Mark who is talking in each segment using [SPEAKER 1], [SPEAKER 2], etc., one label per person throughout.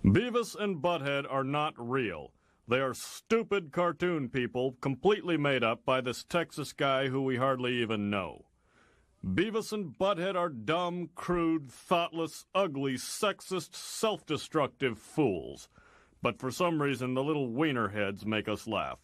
[SPEAKER 1] Beavis and Butthead are not real. They are stupid cartoon people completely made up by this Texas guy who we hardly even know. Beavis and Butthead are dumb, crude, thoughtless, ugly, sexist, self-destructive fools. But for some reason, the little wiener heads make us laugh.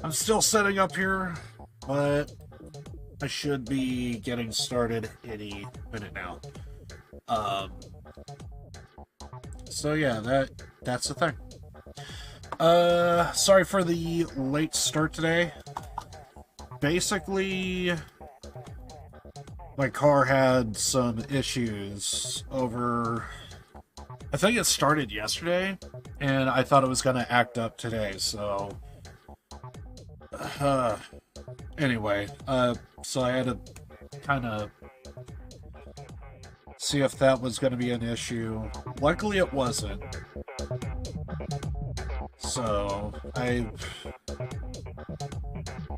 [SPEAKER 2] I'm still setting up here, but I should be getting started any minute now. So yeah, that's the thing. Sorry for the late start today. Basically, my car had some issues over... I think it started yesterday, and I thought it was going to act up today, so... Anyway, so I had to kind of see if that was going to be an issue. Luckily it wasn't. So,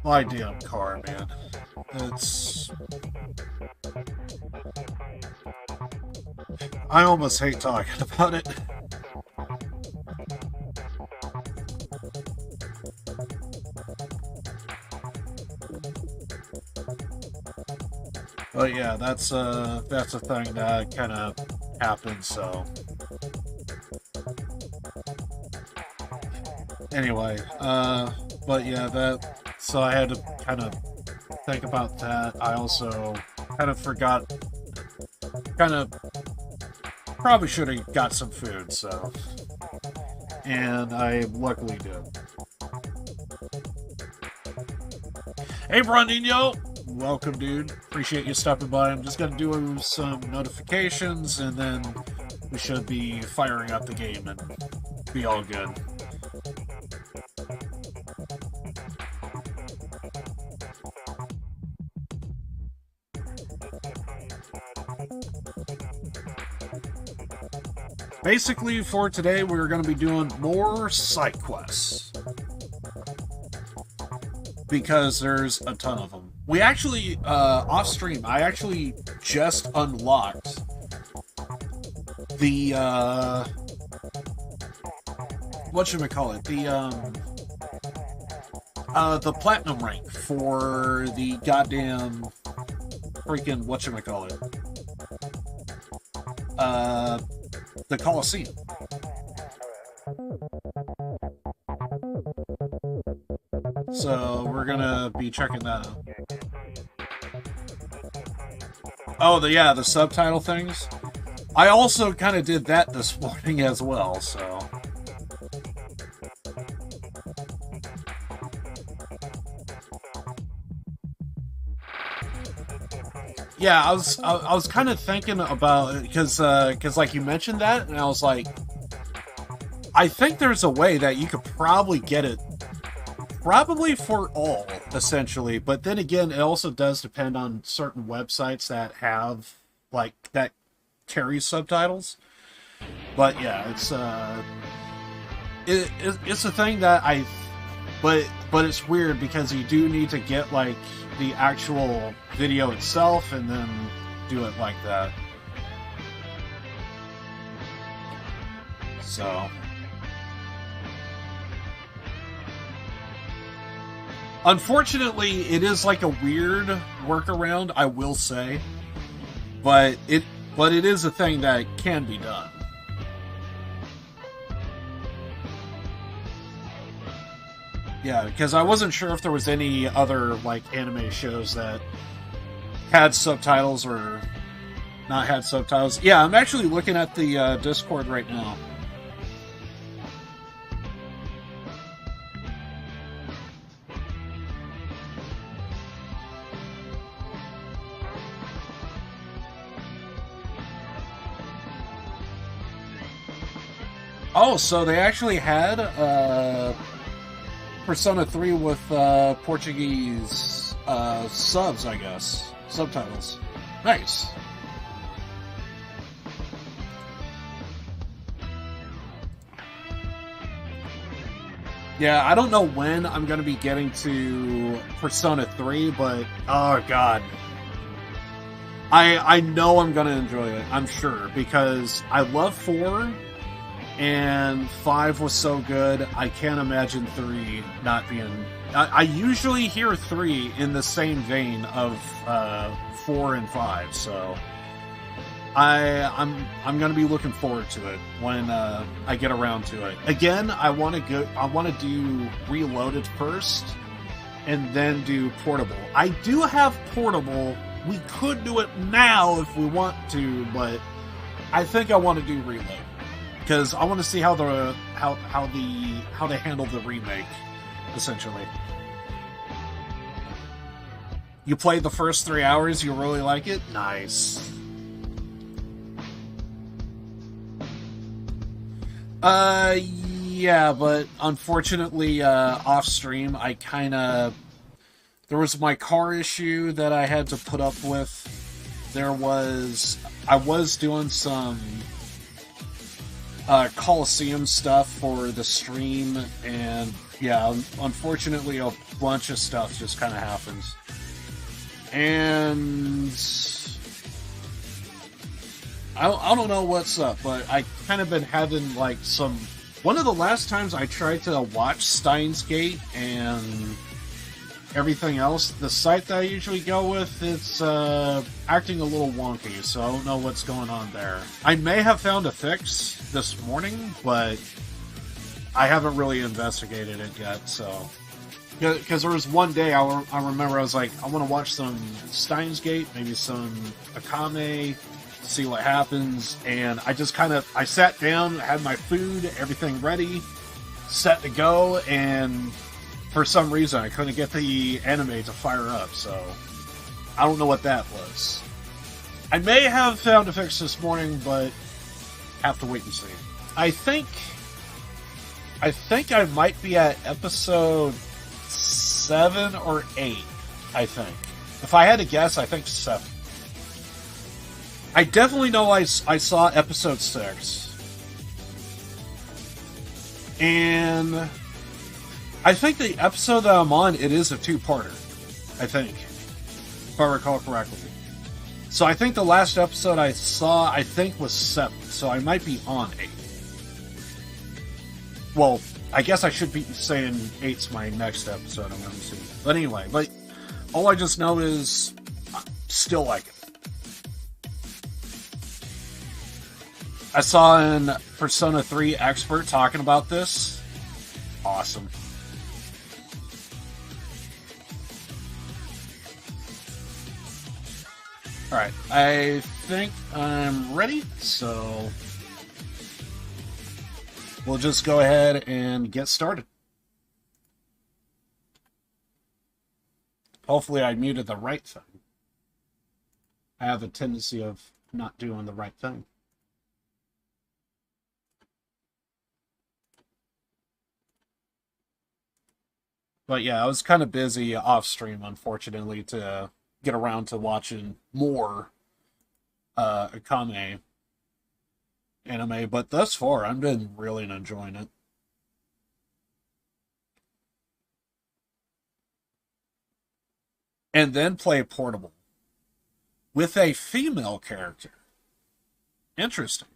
[SPEAKER 2] my damn car, man. I almost hate talking about it. But yeah, that's a thing that kind of happened, so... Anyway, but yeah, so I had to kind of think about that. I also kind of forgot, probably should have got some food, so... And I luckily did. Hey, Brandinho! Welcome, dude. Appreciate you stopping by. I'm just gonna do some notifications, and then we should be firing up the game and be all good. basically, for today, we're going to be doing more side quests. Because there's a ton of them. We actually, off stream, I actually just unlocked the, whatchamacallit, the platinum rank for the goddamn freaking, whatchamacallit, the Coliseum. So we're gonna be checking that out. Oh, the subtitle things. I also kind of did that this morning as well, so. Yeah, I was kind of thinking about, because like you mentioned that, and I was like, I think there's a way that you could probably get it, probably for all, essentially. But then again, it also does depend on certain websites that have, like, that carry subtitles. But yeah, it's a thing that but it's weird because you do need to get, like, the actual video itself and then do it like that. So unfortunately, it is like a weird workaround, I will say, but it is a thing that can be done. Yeah, because I wasn't sure if there was any other, like, anime shows that had subtitles or not had subtitles. Yeah, I'm actually looking at the Discord right now. Oh, so they actually had Persona 3 with Portuguese subs, I guess. Subtitles. Nice. Yeah, I don't know when I'm going to be getting to Persona 3, but oh god. I know I'm going to enjoy it, I'm sure, because I love 4, and 5 was so good, I can't imagine 3 not being... I usually hear 3 in the same vein of 4 and 5, so I'm going to be looking forward to it when I get around to it. Again, I want to do Reloaded first, and then do Portable. I do have Portable. We could do it now if we want to, but I think I want to do Reload because I want to see how they handle the remake, essentially. You played the first 3 hours, you really like it? Nice. Yeah, but unfortunately, off stream, there was my car issue that I had to put up with. I was doing some Coliseum stuff for the stream, and yeah, unfortunately, a bunch of stuff just kind of happens. And I don't know what's up, but I kind of been having like one of the last times I tried to watch Steins Gate and everything else, the site that I usually go with, it's acting a little wonky, so I don't know what's going on there. I may have found a fix this morning, but I haven't really investigated it yet, so... Because there was one day I remember I was like, I want to watch some Steins Gate, maybe some Akame, see what happens, and I just I sat down, had my food, everything ready, set to go, and for some reason I couldn't get the anime to fire up, so I don't know what that was. I may have found a fix this morning, but have to wait and see. I think I might be at episode 7 or 8, I think. If I had to guess, I think 7. I definitely know I saw episode 6. And I think the episode that I'm on, it is a two-parter, I think, if I recall correctly. So I think the last episode I saw, I think, was 7, so I might be on 8. Well, I guess I should be saying 8's my next episode I'm going to see. But anyway, like, all I just know is I still like it. I saw an Persona 3 expert talking about this. Awesome. Alright, I think I'm ready, so we'll just go ahead and get started. Hopefully I muted the right thing. I have a tendency of not doing the right thing. But yeah, I was kind of busy off stream, unfortunately, to get around to watching more Akame anime. But thus far, I've been really enjoying it. And then play Portable with a female character. Interesting.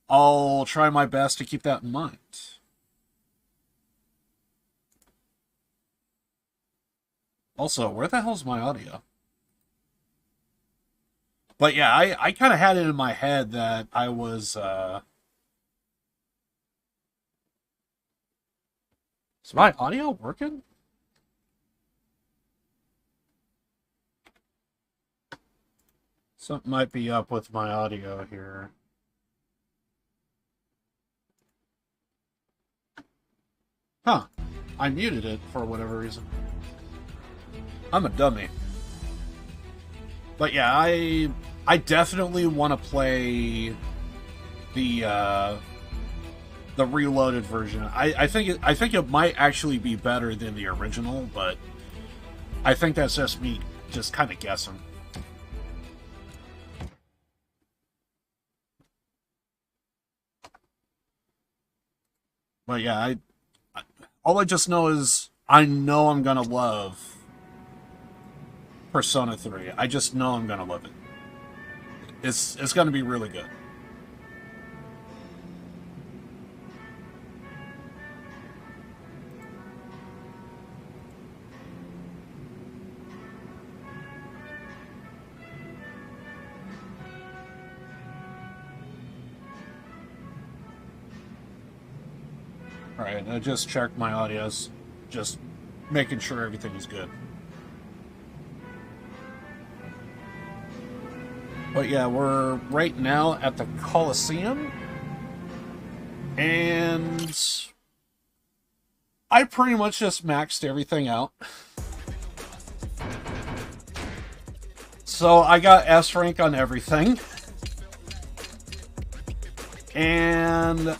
[SPEAKER 2] I'll try my best to keep that in mind. Also, where the hell's my audio? But yeah, I kind of had it in my head that I was... Is my audio working? Something might be up with my audio here. Huh. I muted it for whatever reason. I'm a dummy. But yeah, I definitely want to play the reloaded version. I think it might actually be better than the original, but I think that's just me just kind of guessing. But yeah, all I just know is I know I'm gonna love Persona 3. I just know I'm gonna love it. It's gonna be really good. Alright, I just checked my audios, just making sure everything is good. But yeah, we're right now at the Coliseum, and I pretty much just maxed everything out. So I got S rank on everything, and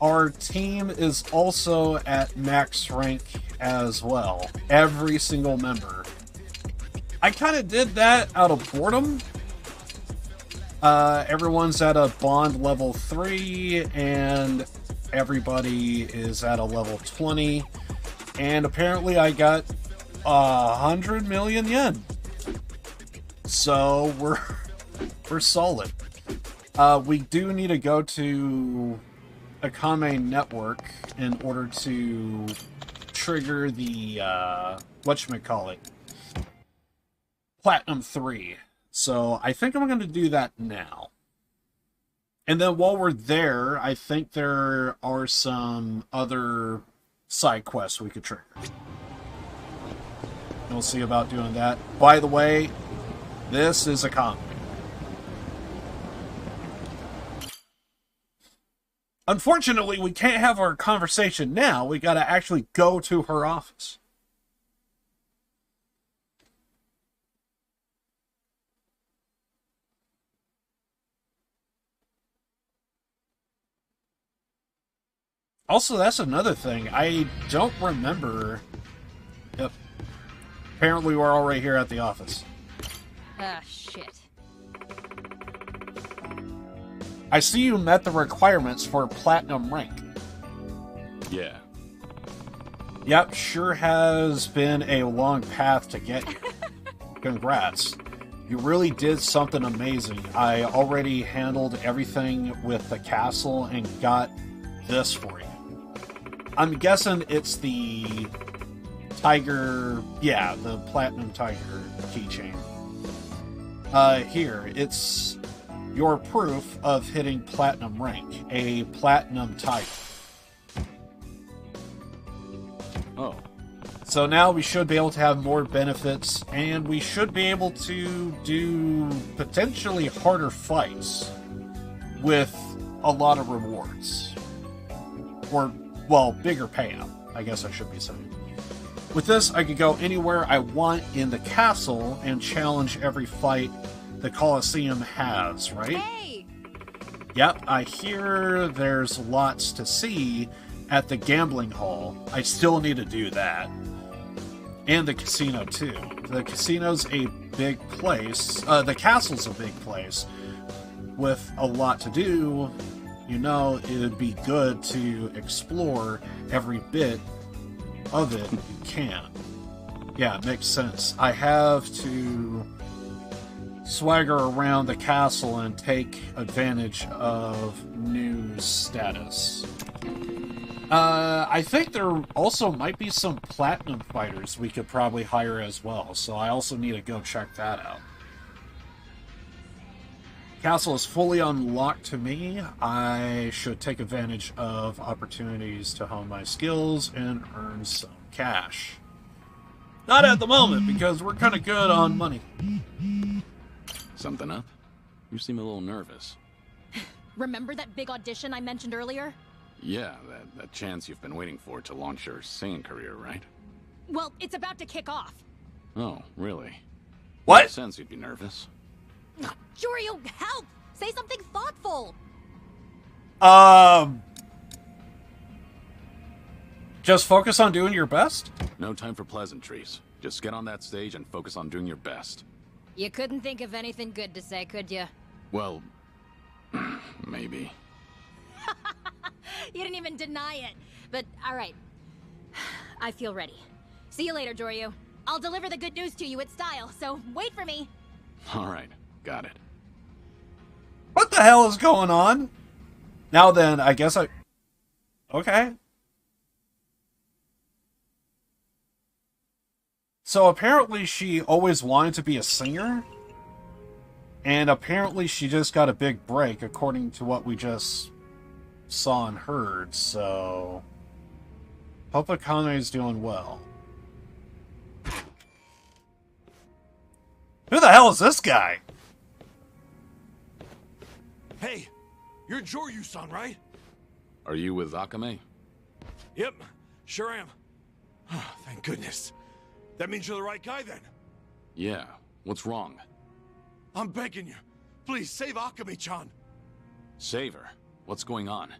[SPEAKER 2] our team is also at max rank as well. Every single member. I kind of did that out of boredom. Everyone's at a bond level 3, and everybody is at a level 20. And apparently I got 100 million yen. So we're solid. We do need to go to Akame Network in order to trigger the whatchamacallit, Platinum 3. So I think I'm going to do that now. And then while we're there, I think there are some other side quests we could trigger. We'll see about doing that. By the way, this is Akame. Unfortunately, we can't have our conversation now. We got to actually go to her office. Also, that's another thing. I don't remember... Yep. Apparently, we're all right here at the office.
[SPEAKER 3] Ah, shit.
[SPEAKER 2] I see you met the requirements for Platinum rank.
[SPEAKER 3] Yeah.
[SPEAKER 2] Yep, sure has been a long path to get here. Congrats. You really did something amazing. I already handled everything with the castle and got this for you. I'm guessing it's the tiger... Yeah, the Platinum Tiger keychain. Here, it's your proof of hitting Platinum rank. A Platinum Tiger.
[SPEAKER 3] Oh.
[SPEAKER 2] So now we should be able to have more benefits, and we should be able to do potentially harder fights with a lot of rewards. Or, well, bigger payout, I guess I should be saying. With this, I could go anywhere I want in the castle and challenge every fight the Colosseum has, right?
[SPEAKER 4] Hey!
[SPEAKER 2] Yep, I hear there's lots to see at the gambling hall. I still need to do that. And the casino, too. The casino's a big place. The castle's a big place. With a lot to do, you know, it'd be good to explore every bit of it you can. Yeah, it makes sense. I have to swagger around the castle and take advantage of new status. I think there also might be some platinum fighters we could probably hire as well, so I also need to go check that out. Castle is fully unlocked to me. I should take advantage of opportunities to hone my skills and earn some cash. Not at the moment, because we're kind of good on money.
[SPEAKER 3] Something up? You seem a little nervous.
[SPEAKER 4] Remember that big audition I mentioned earlier?
[SPEAKER 3] Yeah, that chance you've been waiting for to launch your singing career, right?
[SPEAKER 4] Well, it's about to kick off.
[SPEAKER 3] Oh, really?
[SPEAKER 2] What?
[SPEAKER 3] Makes sense you'd be nervous.
[SPEAKER 4] Joryu, help! Say something thoughtful!
[SPEAKER 2] Just focus on doing your best?
[SPEAKER 3] No time for pleasantries. Just get on that stage and focus on doing your best.
[SPEAKER 4] You couldn't think of anything good to say, could you?
[SPEAKER 3] Well, maybe.
[SPEAKER 4] You didn't even deny it. But, alright. I feel ready. See you later, Joryu. I'll deliver the good news to you with style, so wait for me.
[SPEAKER 3] Alright, got it.
[SPEAKER 2] What the hell is going on? Now then, I guess I... Okay. So apparently she always wanted to be a singer. And apparently she just got a big break, according to what we just saw and heard, so... Hope Akane's doing well. Who the hell is this guy?
[SPEAKER 5] Hey, you're Joryu-san, right?
[SPEAKER 3] Are you with Akame?
[SPEAKER 5] Yep, sure am. Oh, thank goodness. That means you're the right guy, then.
[SPEAKER 3] Yeah, what's wrong?
[SPEAKER 5] I'm begging you. Please, save Akame-chan.
[SPEAKER 3] Save her. What's going on?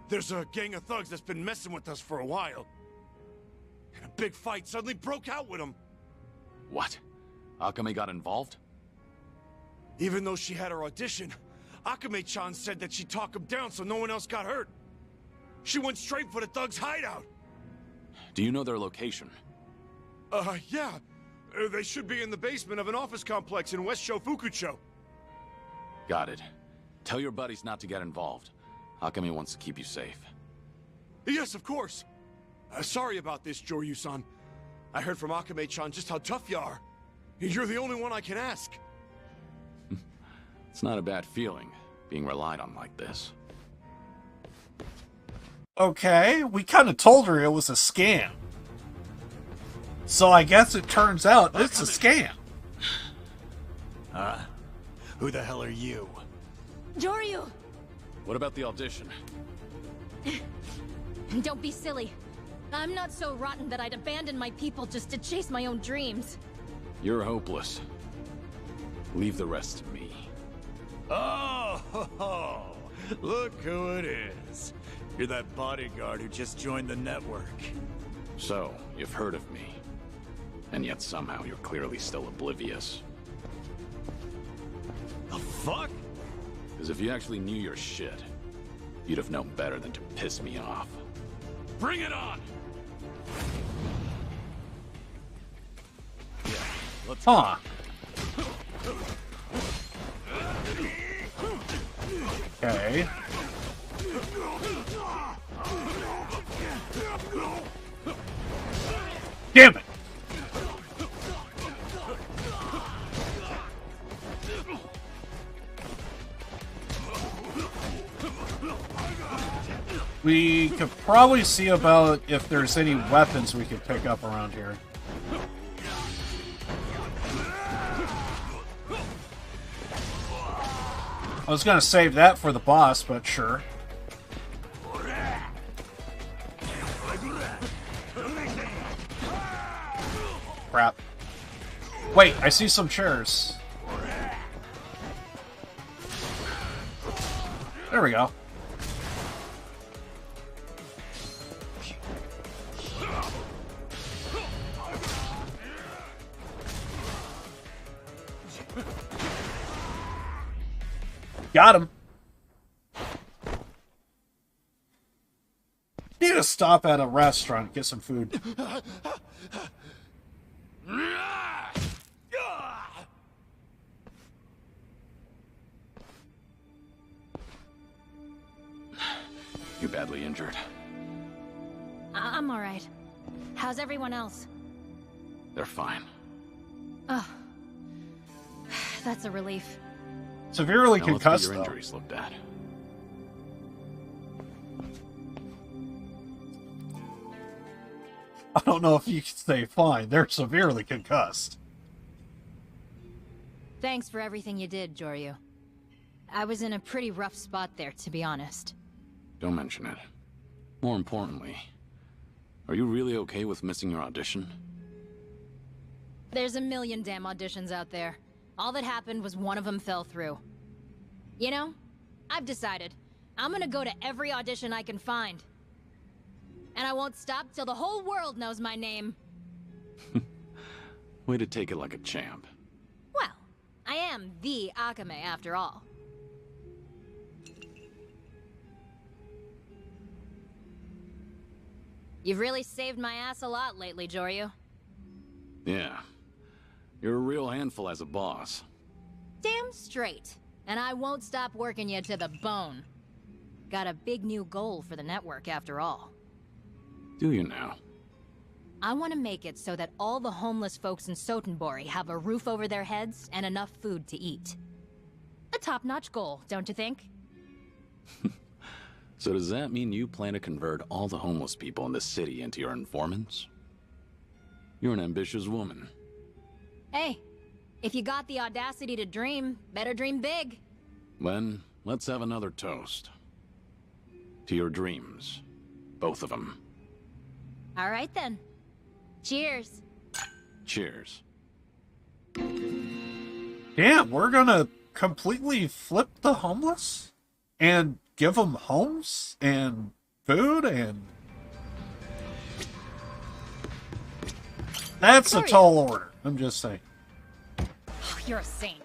[SPEAKER 5] There's a gang of thugs that's been messing with us for a while. And a big fight suddenly broke out with them.
[SPEAKER 3] What? Akame got involved?
[SPEAKER 5] Even though she had her audition, Akame-chan said that she'd talk him down so no one else got hurt. She went straight for the thugs' hideout.
[SPEAKER 3] Do you know their location?
[SPEAKER 5] Yeah. They should be in the basement of an office complex in West Shofukucho.
[SPEAKER 3] Got it. Tell your buddies not to get involved. Akame wants to keep you safe.
[SPEAKER 5] Yes, of course. Sorry about this, Joryu-san. I heard from Akame-chan just how tough you are. You're the only one I can ask.
[SPEAKER 3] It's not a bad feeling, being relied on like this.
[SPEAKER 2] Okay, we kind of told her it was a scam. So I guess it turns out it's a scam.
[SPEAKER 5] Who the hell are you?
[SPEAKER 4] Joryu!
[SPEAKER 3] What about the audition?
[SPEAKER 4] Don't be silly. I'm not so rotten that I'd abandon my people just to chase my own dreams.
[SPEAKER 3] You're hopeless. Leave the rest to me.
[SPEAKER 6] Oh, look who it is. You're that bodyguard who just joined the network.
[SPEAKER 3] So, you've heard of me. And yet somehow you're clearly still oblivious.
[SPEAKER 6] The fuck?
[SPEAKER 3] Because if you actually knew your shit, you'd have known better than to piss me off. Bring it on! Yeah, let's
[SPEAKER 2] Huh. Okay. Damn it! We could probably see about if there's any weapons we could pick up around here. I was gonna save that for the boss, but sure. Crap. Wait, I see some chairs. There we go. Got him. Need to stop at a restaurant, get some food.
[SPEAKER 3] You badly injured.
[SPEAKER 4] I'm alright. How's everyone else?
[SPEAKER 3] They're fine.
[SPEAKER 4] Oh. That's a relief.
[SPEAKER 2] Severely
[SPEAKER 3] Now let's get
[SPEAKER 2] concussed,
[SPEAKER 3] your
[SPEAKER 2] though.
[SPEAKER 3] injuries looked at.
[SPEAKER 2] I don't know if you can say fine. They're severely concussed.
[SPEAKER 4] Thanks for everything you did, Joryu. I was in a pretty rough spot there, to be honest.
[SPEAKER 3] Don't mention it. More importantly, are you really okay with missing your audition?
[SPEAKER 4] There's a million damn auditions out there. All that happened was one of them fell through. You know, I've decided. I'm gonna go to every audition I can find. And I won't stop till the whole world knows my name.
[SPEAKER 3] Way to take it like a champ.
[SPEAKER 4] Well, I am the Akame after all. You've really saved my ass a lot lately, Joryu.
[SPEAKER 3] Yeah. You're a real handful as a boss.
[SPEAKER 4] Damn straight. And I won't stop working you to the bone. Got a big new goal for the network after all.
[SPEAKER 3] Do you now?
[SPEAKER 4] I want to make it so that all the homeless folks in Sotenbori have a roof over their heads and enough food to eat. A top-notch goal, don't you think?
[SPEAKER 3] So does that mean you plan to convert all the homeless people in the city into your informants? You're an ambitious woman.
[SPEAKER 4] Hey, if you got the audacity to dream, better dream big.
[SPEAKER 3] Then, let's have another toast. To your dreams. Both of them.
[SPEAKER 4] All right then. Cheers.
[SPEAKER 3] Cheers.
[SPEAKER 2] Damn, we're gonna completely flip the homeless? And give them homes? And food? And... That's a tall order, I'm just saying.
[SPEAKER 4] Oh, you're a saint.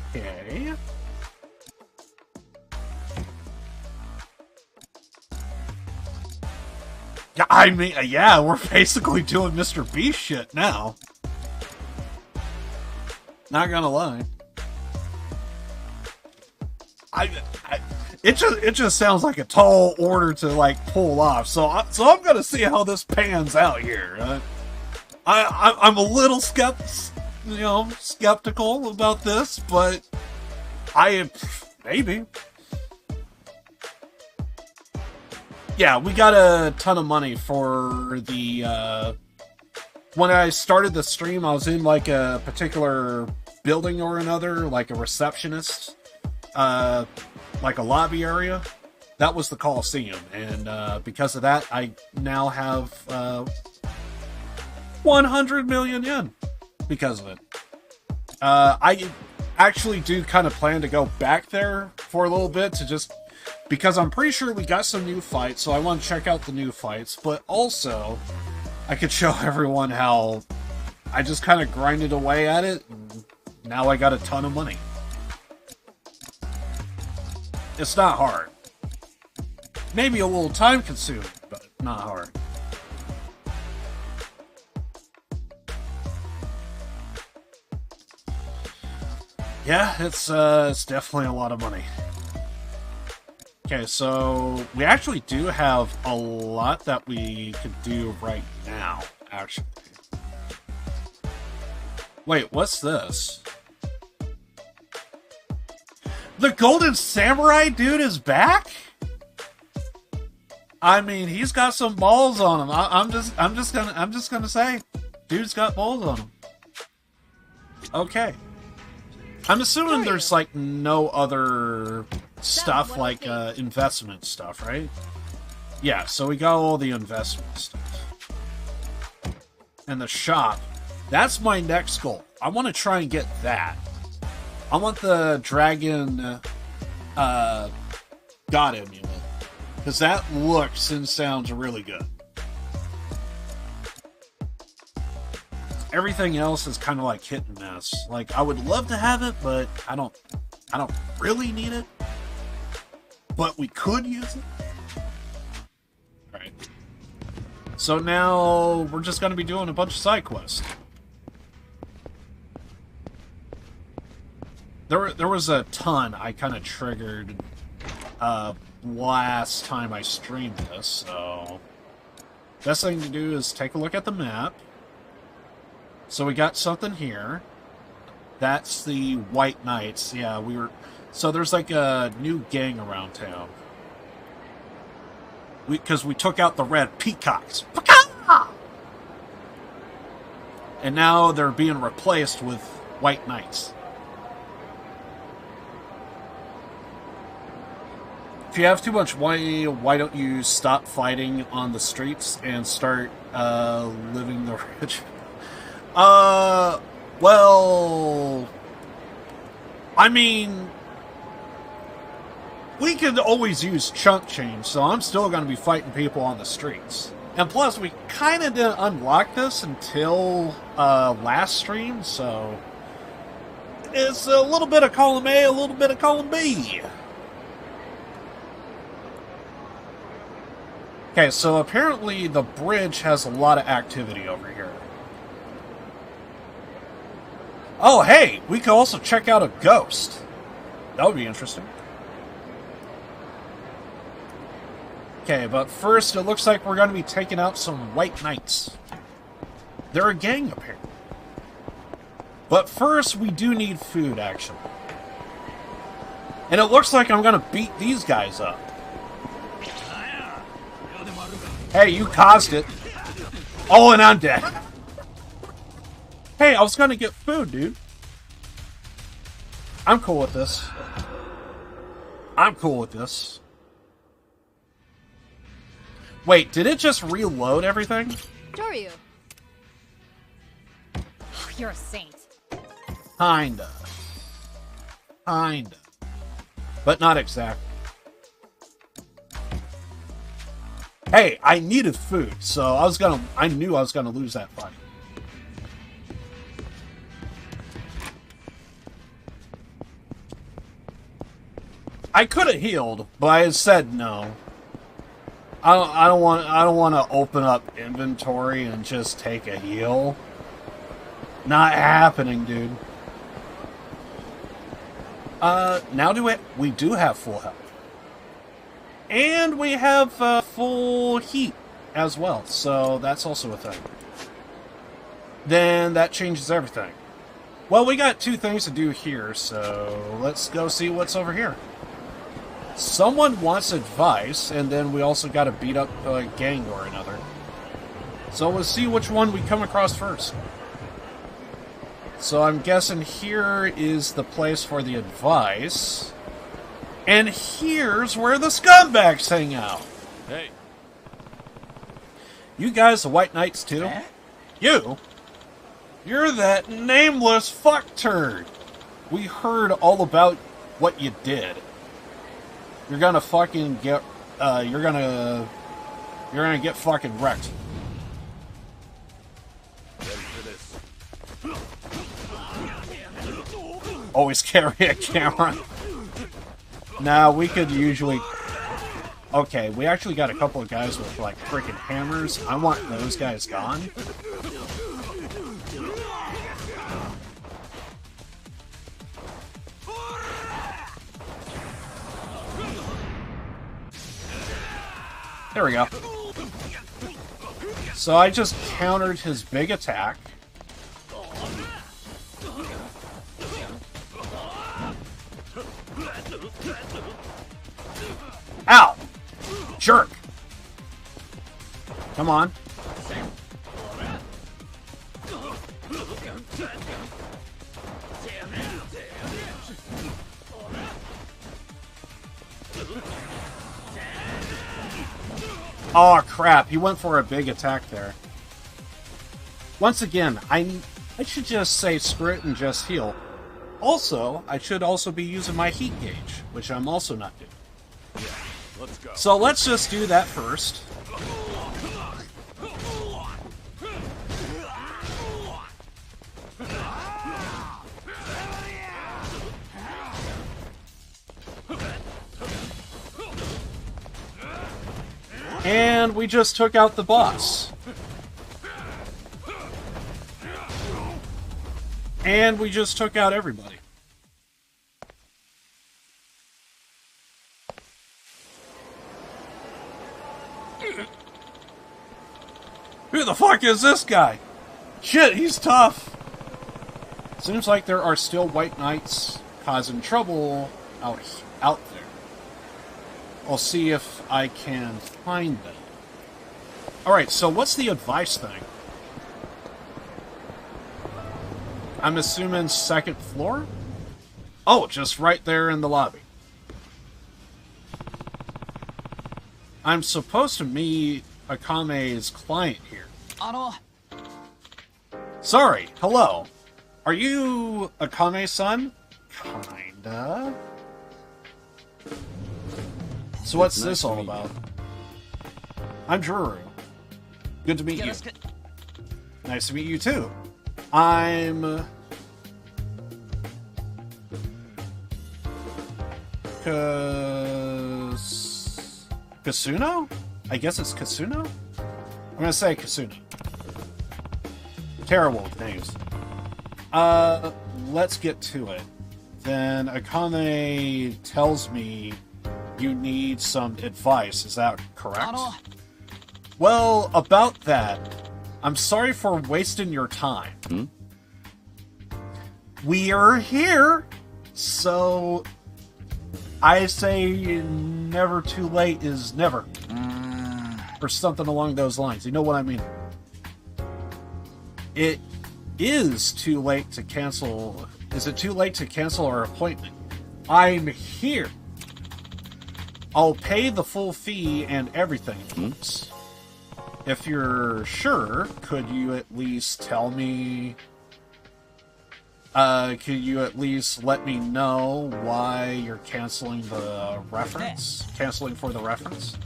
[SPEAKER 2] Okay. Yeah, I mean, yeah, we're basically doing Mr. Beast shit now. Not gonna lie. It just sounds like a tall order to like pull off. So I'm gonna see how this pans out here. I'm a little skeptical about this, but maybe. Yeah, we got a ton of money for the, when I started the stream, I was in, like, a particular building or another, like a receptionist, like a lobby area. That was the Coliseum, and, because of that, I now have, 100 million yen because of it. I actually do kind of plan to go back there for a little bit to just... Because I'm pretty sure we got some new fights, so I want to check out the new fights. But also, I could show everyone how I just kind of grinded away at it. And now I got a ton of money. It's not hard. Maybe a little time consuming, but not hard. Yeah, it's definitely a lot of money. Okay, so we actually do have a lot that we could do right now, actually. Wait, what's this? The Golden Samurai dude is back? I mean, he's got some balls on him. I'm just gonna say, dude's got balls on him. Okay. I'm assuming there's like no other stuff like investment stuff, right? Yeah, so we got all the investment stuff. And the shop. That's my next goal. I want to try and get that. I want the Dragon God Amulet. Because that looks and sounds really good. Everything else is kind of like hit and miss. Like, I would love to have it, but I don't really need it. But we could use it. Alright. So now we're just going to be doing a bunch of side quests. There was a ton I kind of triggered last time I streamed this, so best thing to do is take a look at the map. So we got something here. That's the White Knights. Yeah, we were... So there's like a new gang around town. Because we took out the red peacocks. And now they're being replaced with White Knights. If you have too much money, why don't you stop fighting on the streets and start living the rich? Well, I mean, we could always use chunk change, so I'm still going to be fighting people on the streets. And plus, we kind of didn't unlock this until last stream, so it's a little bit of column A, a little bit of column B. Okay, so apparently the bridge has a lot of activity over here. Oh, hey, we could also check out a ghost. That would be interesting. Okay, but first, it looks like we're going to be taking out some White Knights. They're a gang, apparently. But first, we do need food, actually. And it looks like I'm going to beat these guys up. Hey, you caused it. Oh, and I'm dead. Hey, I was gonna get food, dude. I'm cool with this. I'm cool with this. Wait, did it just reload everything?
[SPEAKER 4] Doryu. You're a saint.
[SPEAKER 2] Kinda. Kinda. But not exactly. Hey, I needed food, so I knew I was gonna lose that fight. I could have healed, but I said no. I don't want to open up inventory and just take a heal. Not happening, dude. Now we do have full health. And we have full heat as well, so that's also a thing. Then that changes everything. Well, we got two things to do here, so let's go see what's over here. Someone wants advice, and then we also got to beat up a gang or another. So we'll see which one we come across first. So I'm guessing here is the place for the advice. And here's where the scumbags hang out.
[SPEAKER 1] Hey.
[SPEAKER 2] You guys the White Knights too? You? You're that nameless fuck turd. We heard all about what you did. You're gonna fucking get, you're gonna get fucking wrecked.
[SPEAKER 6] Ready for this.
[SPEAKER 2] always carry a camera. Now, we could usually... Okay, we actually got a couple of guys with, like, freaking hammers. I want those guys gone. There we go. So I just countered his big attack. Ow! Jerk! Come on. Oh crap, he went for a big attack there. Once again, I should just say screw it and just heal. Also, I should also be using my heat gauge, which I'm also not doing.
[SPEAKER 6] Let's go.
[SPEAKER 2] So let's just do that first. And we just took out the boss. And we just took out everybody. Who the fuck is this guy? Shit, he's tough. Seems like there are still white knights causing trouble out there. I'll see if I can find them. Alright, so what's the advice thing? I'm assuming second floor? Oh, just right there in the lobby. I'm supposed to meet Akame's client here. Sorry, hello. Are you Akame's son? Kinda. So what's this all about? I'm Drew. Good to meet you. Nice to meet you too. I'm... Kasuno? I guess it's Kasuno? I'm gonna say Kasuno. Terrible names. Let's get to it. Then Akane tells me you need some advice. Is that correct? Well, about that, I'm sorry for wasting your time. We are here, so I say never too late is never. Or something along those lines. You know what I mean? It is too late to cancel... Is it too late to cancel our appointment? I'm here. I'll pay the full fee and everything, please. If you're sure, could you at least tell me... could you at least let me know why you're canceling the reference? Canceling for the reference?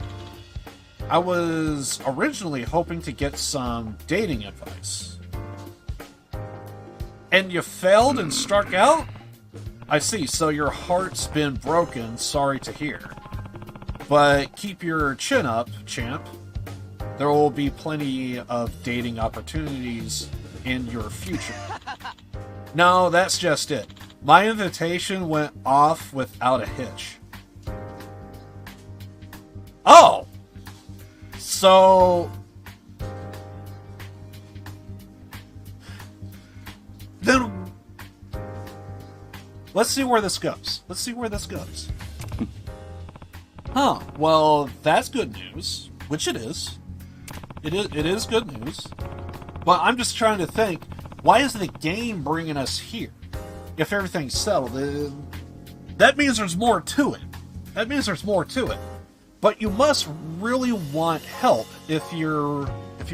[SPEAKER 2] I was originally hoping to get some dating advice. And you failed and struck out? I see, so your heart's been broken, sorry to hear. But keep your chin up, champ. There will be plenty of dating opportunities in your future. No, that's just it. My invitation went off without a hitch. Oh! So... Then... Let's see where this goes. Let's see where this goes. Huh. Well, that's good news. Which it is. It is good news. But I'm just trying to think, why is the game bringing us here? If everything's settled, that means there's more to it. That means there's more to it. But you must really want help if you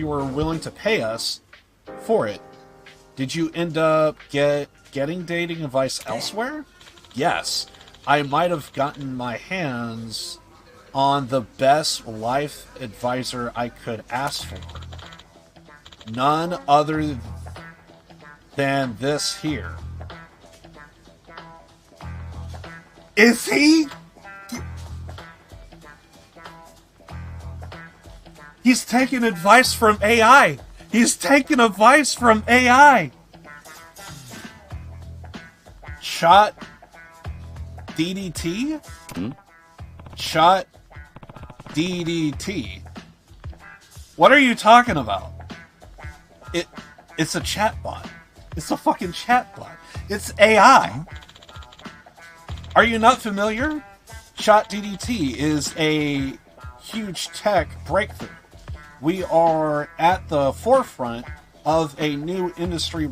[SPEAKER 2] were willing to pay us for it. Did you end up getting dating advice elsewhere? Yes. I might have gotten my hands on the best life advisor I could ask for. None other than this here. Is he? He's taking advice from AI. He's taking advice from AI. Shot DDT? Shot DDT. What are you talking about? It's a chatbot. It's a fucking chatbot. It's AI. Are you not familiar? Shot DDT is a huge tech breakthrough. We are at the forefront of a new industry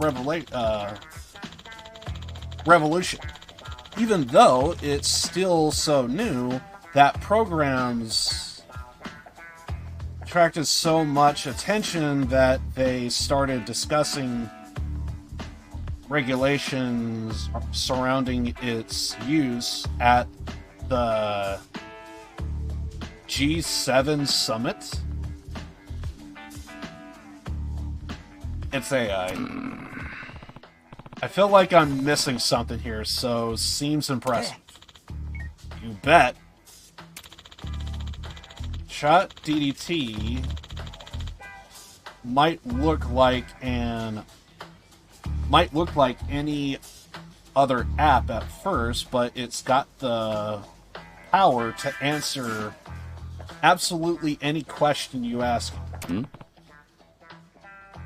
[SPEAKER 2] revolution. Even though it's still so new that programs attracted so much attention that they started discussing regulations surrounding its use at the G7 summit. It's AI. I feel like I'm missing something here, so seems impressive. You bet. Shot DDT might look like any other app at first, but it's got the power to answer absolutely any question you ask.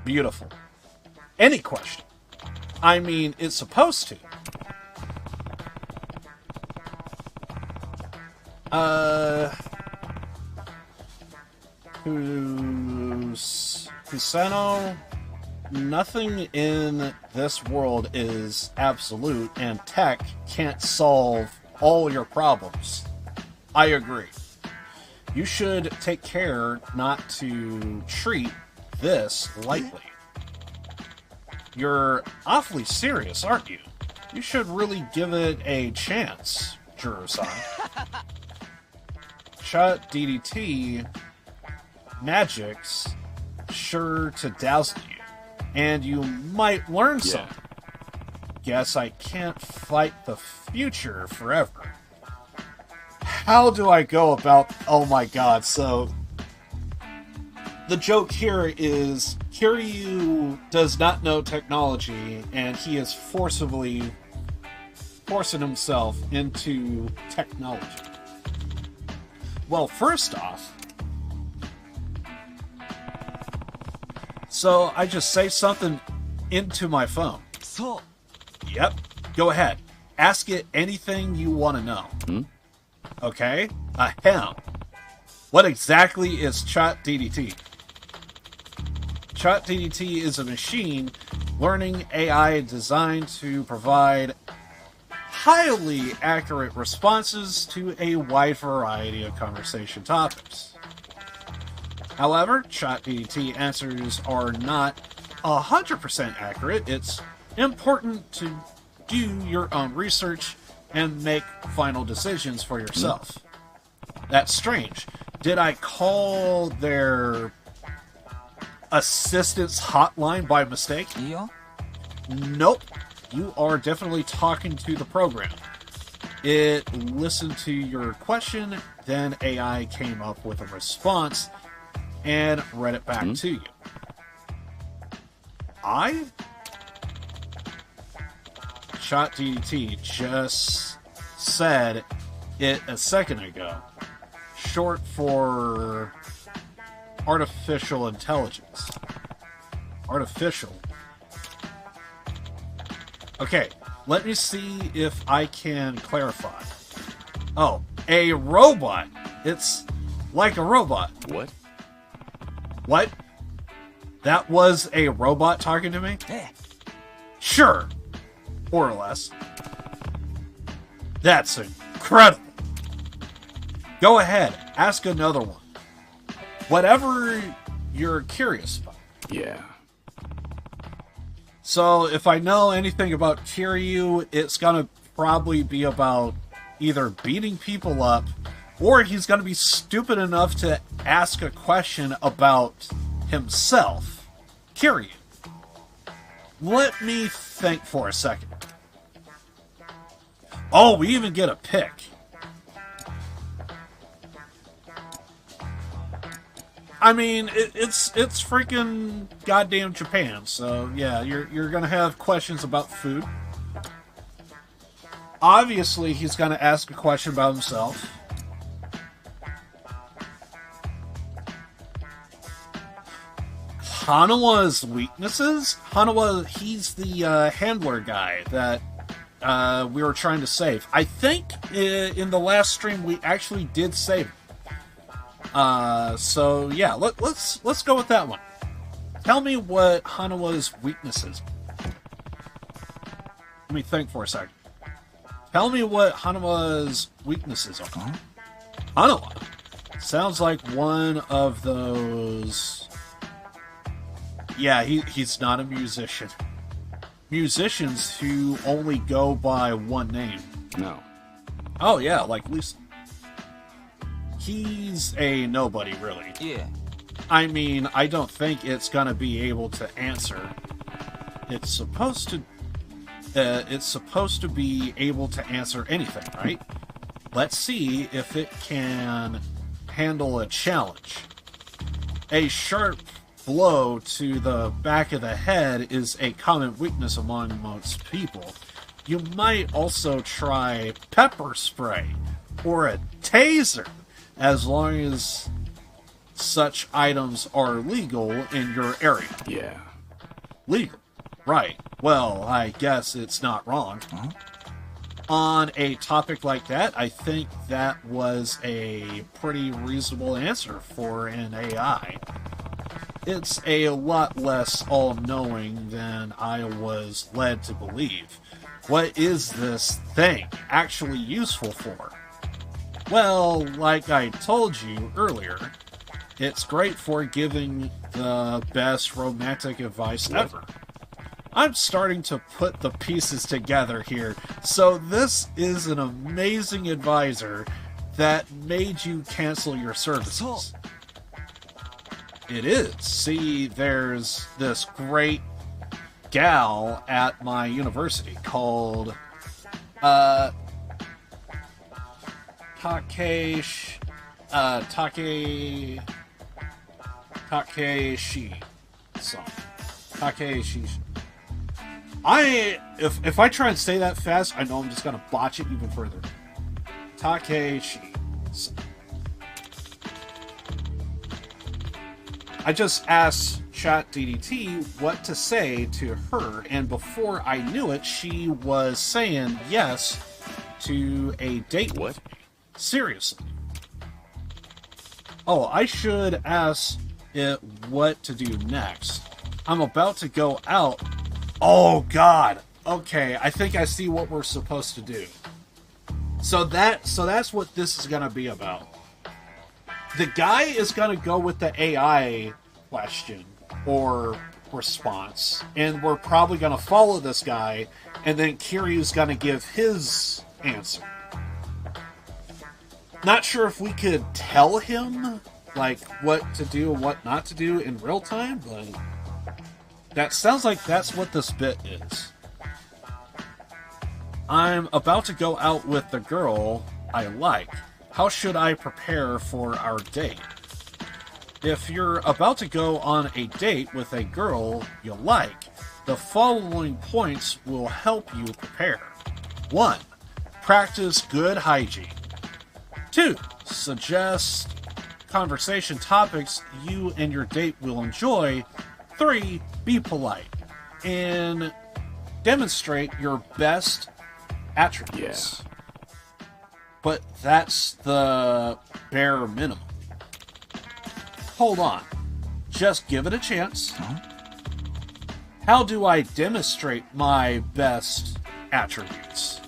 [SPEAKER 2] Beautiful. Any question. I mean, it's supposed to. Kusano, nothing in this world is absolute, and tech can't solve all your problems. I agree. You should take care not to treat this lightly. You're awfully serious, aren't you? You should really give it a chance, Juro-san. Shot DDT magic's sure to dazzle you, and you might learn something. Guess I can't fight the future forever. How do I go about... Oh my god, so... The joke here is Kiryu does not know technology, and he is forcing himself into technology. Well, first off, so I just say something into my phone.
[SPEAKER 6] So,
[SPEAKER 2] Yep, go ahead. Ask it anything you want to know. Okay? Ahem. What exactly is Chat DDT? Chat DDT is a machine learning AI designed to provide highly accurate responses to a wide variety of conversation topics. However, Chat DDT answers are not 100% accurate. It's important to do your own research and make final decisions for yourself. That's strange. Did I call their assistance hotline by mistake?
[SPEAKER 6] yeah?
[SPEAKER 2] Nope. You are definitely talking to the program. It listened to your question, then AI came up with a response and read it back to you. Shot DDT just said it a second ago. Short for artificial intelligence. Artificial. Okay, let me see if I can clarify. Oh, a robot. It's like a robot.
[SPEAKER 3] What?
[SPEAKER 2] What? That was a robot talking to me? Sure. More or less. That's incredible. Go ahead, ask another one. Whatever you're curious about.
[SPEAKER 3] Yeah.
[SPEAKER 2] So, if I know anything about Kiryu, it's gonna probably be about either beating people up, or he's gonna be stupid enough to ask a question about himself. Kiryu. Let me think for a second. Oh, we even get a pick. I mean, it's freaking goddamn Japan, so yeah, you're gonna have questions about food. Obviously, he's gonna ask a question about himself. Hanawa's weaknesses? Hanawa, he's the handler guy that we were trying to save. I think in the last stream we actually did save him. So yeah, let's go with that one. Tell me what Hanawa's weaknesses. Let me think for a second. Tell me what Hanawa's weaknesses are. Hanawa sounds like one of those. Yeah, he's not a musician. Musicians who only go by one name.
[SPEAKER 3] No.
[SPEAKER 2] Oh yeah, like Lisa. He's a nobody, really.
[SPEAKER 7] Yeah.
[SPEAKER 2] I mean, I don't think it's gonna be able to answer. It's supposed to be able to answer anything, right? Let's see if it can handle a challenge. A sharp blow to the back of the head is a common weakness among most people. You might also try pepper spray or a taser, as long as such items are legal in your area.
[SPEAKER 3] Yeah.
[SPEAKER 2] Legal. Right. Well, I guess it's not wrong. On a topic like that, I think that was a pretty reasonable answer for an AI. It's a lot less all-knowing than I was led to believe. What is this thing actually useful for? Well, like I told you earlier, it's great for giving the best romantic advice ever. I'm starting to put the pieces together here. So this is an amazing advisor that made you cancel your services. It is. See, there's this great gal at my university called Takeshi song. Takeshi. If I try and say that fast, I know I'm just gonna botch it even further. Takeshi. I just asked ChatGPT what to say to her, and before I knew it, she was saying yes to a date with me. Seriously. Oh, I should ask it what to do next. I'm about to go out. Oh, God. Okay, I think I see what we're supposed to do. So that's what this is going to be about. The guy is going to go with the AI question or response, and we're probably going to follow this guy, and then Kiryu's going to give his answer. Not sure if we could tell him, like, what to do and what not to do in real time, but that sounds like that's what this bit is. I'm about to go out with the girl I like. How should I prepare for our date? If you're about to go on a date with a girl you like, the following points will help you prepare. 1. Practice good hygiene. 2. Suggest conversation topics you and your date will enjoy. 3. Be polite. And demonstrate your best attributes.
[SPEAKER 3] Yeah.
[SPEAKER 2] But that's the bare minimum. Hold on. Just give it a chance. How do I demonstrate my best attributes?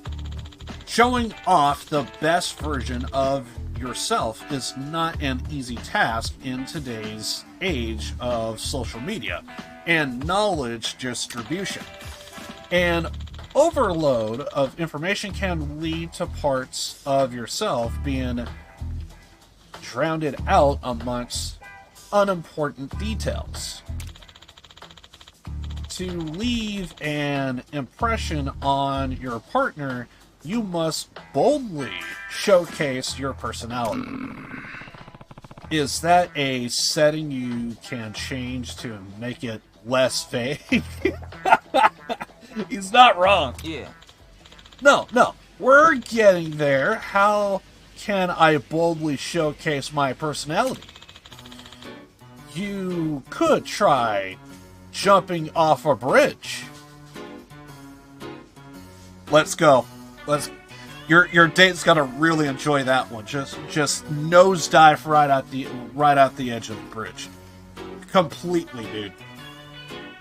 [SPEAKER 2] Showing off the best version of yourself is not an easy task in today's age of social media and knowledge distribution. An overload of information can lead to parts of yourself being drowned out amongst unimportant details. To leave an impression on your partner, you must boldly showcase your personality. Is that a setting you can change to make it less fake? He's not wrong.
[SPEAKER 7] Yeah.
[SPEAKER 2] No. We're getting there. How can I boldly showcase my personality? You could try jumping off a bridge. Let's go. Your date's gonna really enjoy that one. Just nosedive right out the edge of the bridge. Completely, dude.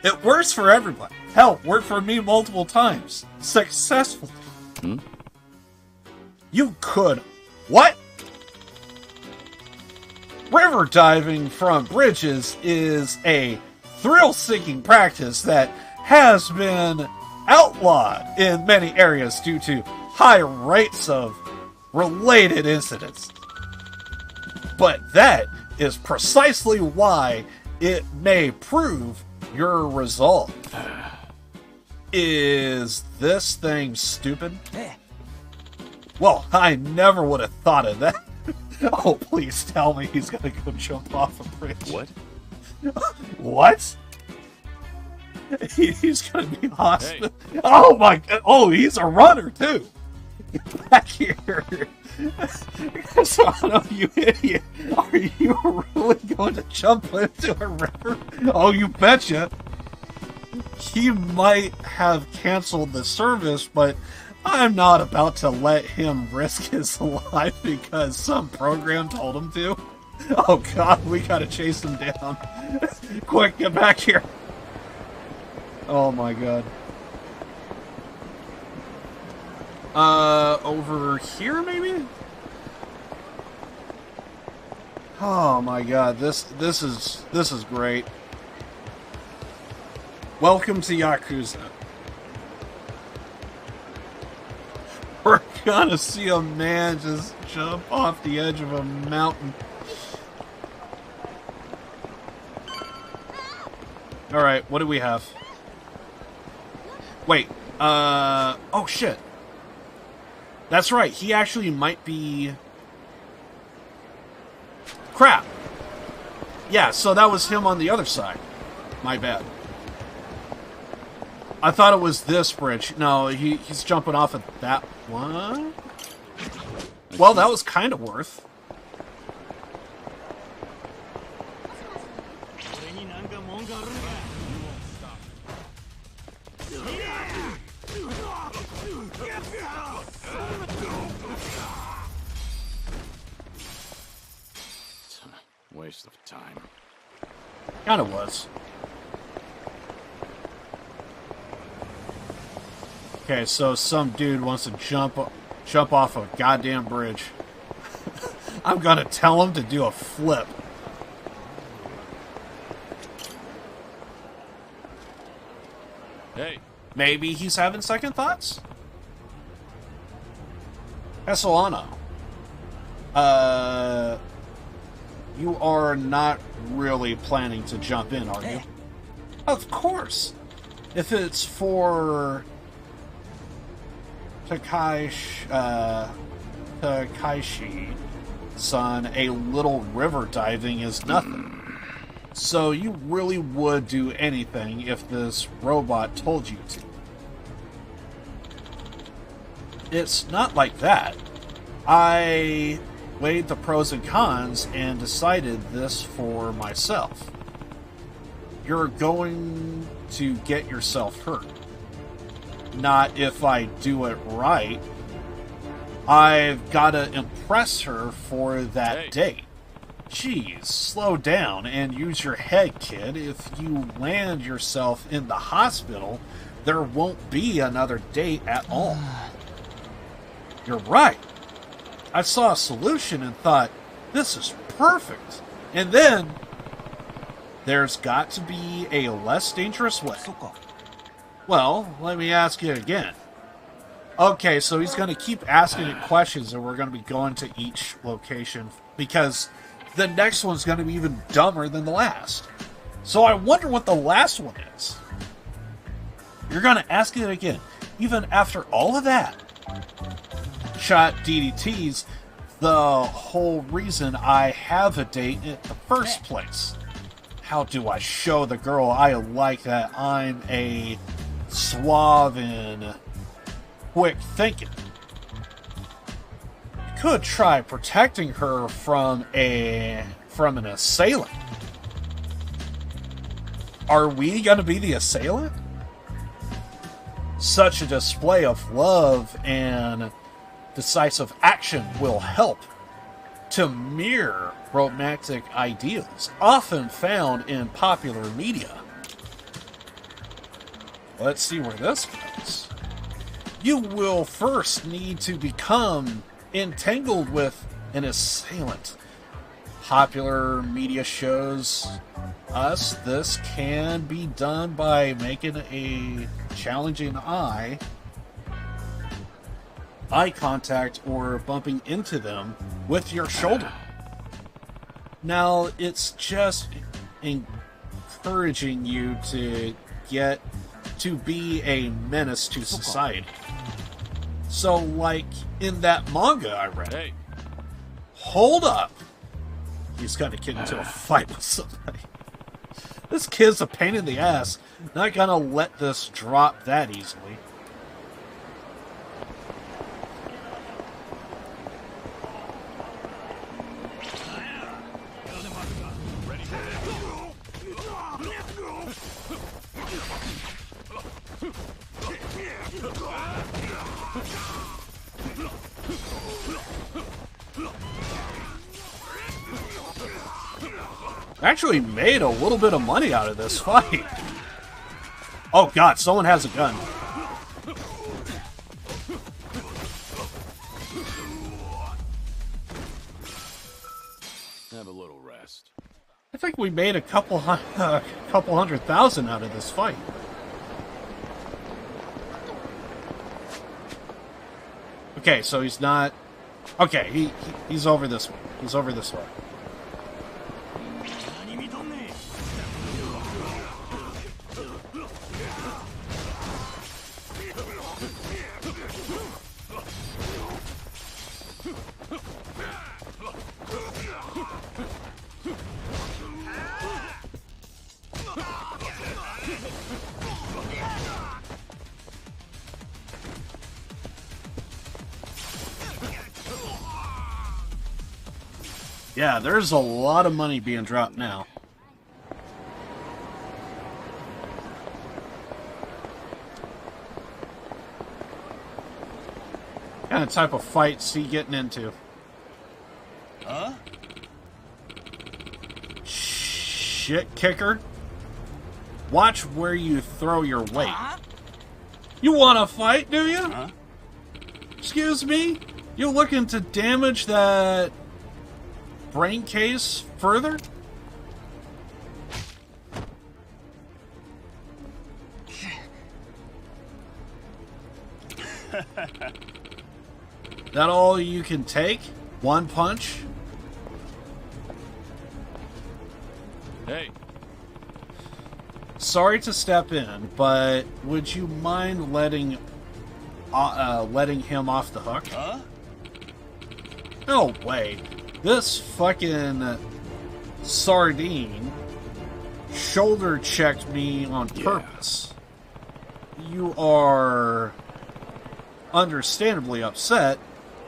[SPEAKER 2] It works for everyone. Hell, worked for me multiple times. Successfully. You could. What? River diving from bridges is a thrill-seeking practice that has been outlawed in many areas due to high rates of related incidents. But that is precisely why it may prove your resolve. Is this thing stupid? Well, I never would have thought of that. Oh, please tell me he's gonna go jump off a bridge.
[SPEAKER 3] What?
[SPEAKER 2] What? He's gonna be hospital. Hey. Oh my god! Oh, he's a runner too. Get back here! Son of you idiot! Are you really going to jump into a river? Oh, you betcha! He might have canceled the service, but I'm not about to let him risk his life because some program told him to. Oh god, we gotta chase him down. Quick, get back here! Oh my god. Over here maybe? Oh my god, this is great. Welcome to Yakuza. We're gonna see a man just jump off the edge of a mountain. Alright, what do we have? Wait, oh shit. That's right, he actually might be... Crap! Yeah, so that was him on the other side. My bad. I thought it was this bridge. No, he's jumping off at that one. Well, that was kind of worth.
[SPEAKER 3] Waste of time.
[SPEAKER 2] Kind of was. Okay, so some dude wants to jump off a goddamn bridge. I'm gonna tell him to do a flip.
[SPEAKER 3] Hey.
[SPEAKER 2] Maybe he's having second thoughts? Castellano. You are not really planning to jump in, are you? Of course. If it's for Takaishi-san, a little river diving is nothing. So you really would do anything if this robot told you to. It's not like that. I weighed the pros and cons and decided this for myself. You're going to get yourself hurt. Not if I do it right. I've got to impress her for that date. Jeez, slow down and use your head, kid. If you land yourself in the hospital, there won't be another date at all. You're right. I saw a solution and thought, this is perfect. And then, there's got to be a less dangerous way. Well, let me ask you again. Okay, so he's going to keep asking it questions and we're going to be going to each location because the next one's going to be even dumber than the last. So I wonder what the last one is. You're going to ask it again. Even after all of that, shot DDTs, the whole reason I have a date in the first place. How do I show the girl I like that I'm a suave and quick thinking? You could try protecting her from an assailant. Are we gonna be the assailant? Such a display of love and decisive action will help to mirror romantic ideals often found in popular media. Let's see where this goes. You will first need to become entangled with an assailant. Popular media shows us this can be done by making a challenging eye contact or bumping into them with your shoulder. Now, it's just encouraging you to get to be a menace to society. So, like in that manga I read,
[SPEAKER 3] Hey.
[SPEAKER 2] hold up. He's got to get into a fight with somebody. This kid's a pain in the ass. Not gonna let this drop that easily. Actually made a little bit of money out of this fight. Oh god, someone has a gun.
[SPEAKER 3] Have a little rest.
[SPEAKER 2] I think we made a couple hundred thousand out of this fight. Okay, so he's not. Okay, he's over this way. He's over this way. Yeah, there's a lot of money being dropped now. What kind of type of fights he getting into?
[SPEAKER 6] Huh?
[SPEAKER 2] Shit kicker. Watch where you throw your weight. You want to fight, do you?
[SPEAKER 6] Huh?
[SPEAKER 2] Excuse me? You looking to damage that brain case further? That all you can take? One punch?
[SPEAKER 3] Hey.
[SPEAKER 2] Sorry to step in, but would you mind letting him off the hook?
[SPEAKER 6] Huh?
[SPEAKER 2] No way. This fucking sardine shoulder checked me on purpose. You are understandably upset,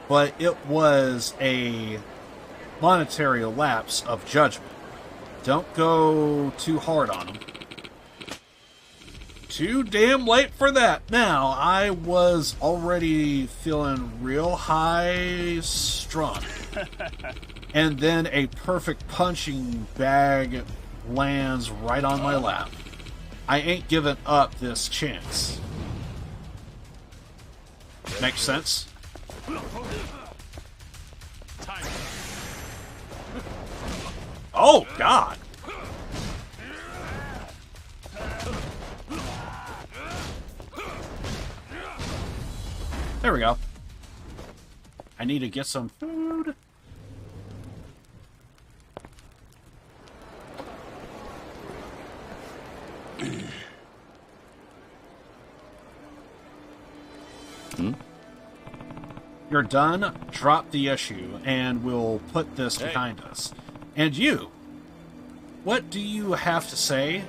[SPEAKER 2] but it was a monetary lapse of judgment. Don't go too hard on him. Too damn late for that. Now, I was already feeling real high strung. And then a perfect punching bag lands right on my lap. I ain't giving up this chance. Makes sense? Oh, God! There we go. I need to get some food. you're done, drop the issue, and we'll put this behind us. And you, what do you have to say?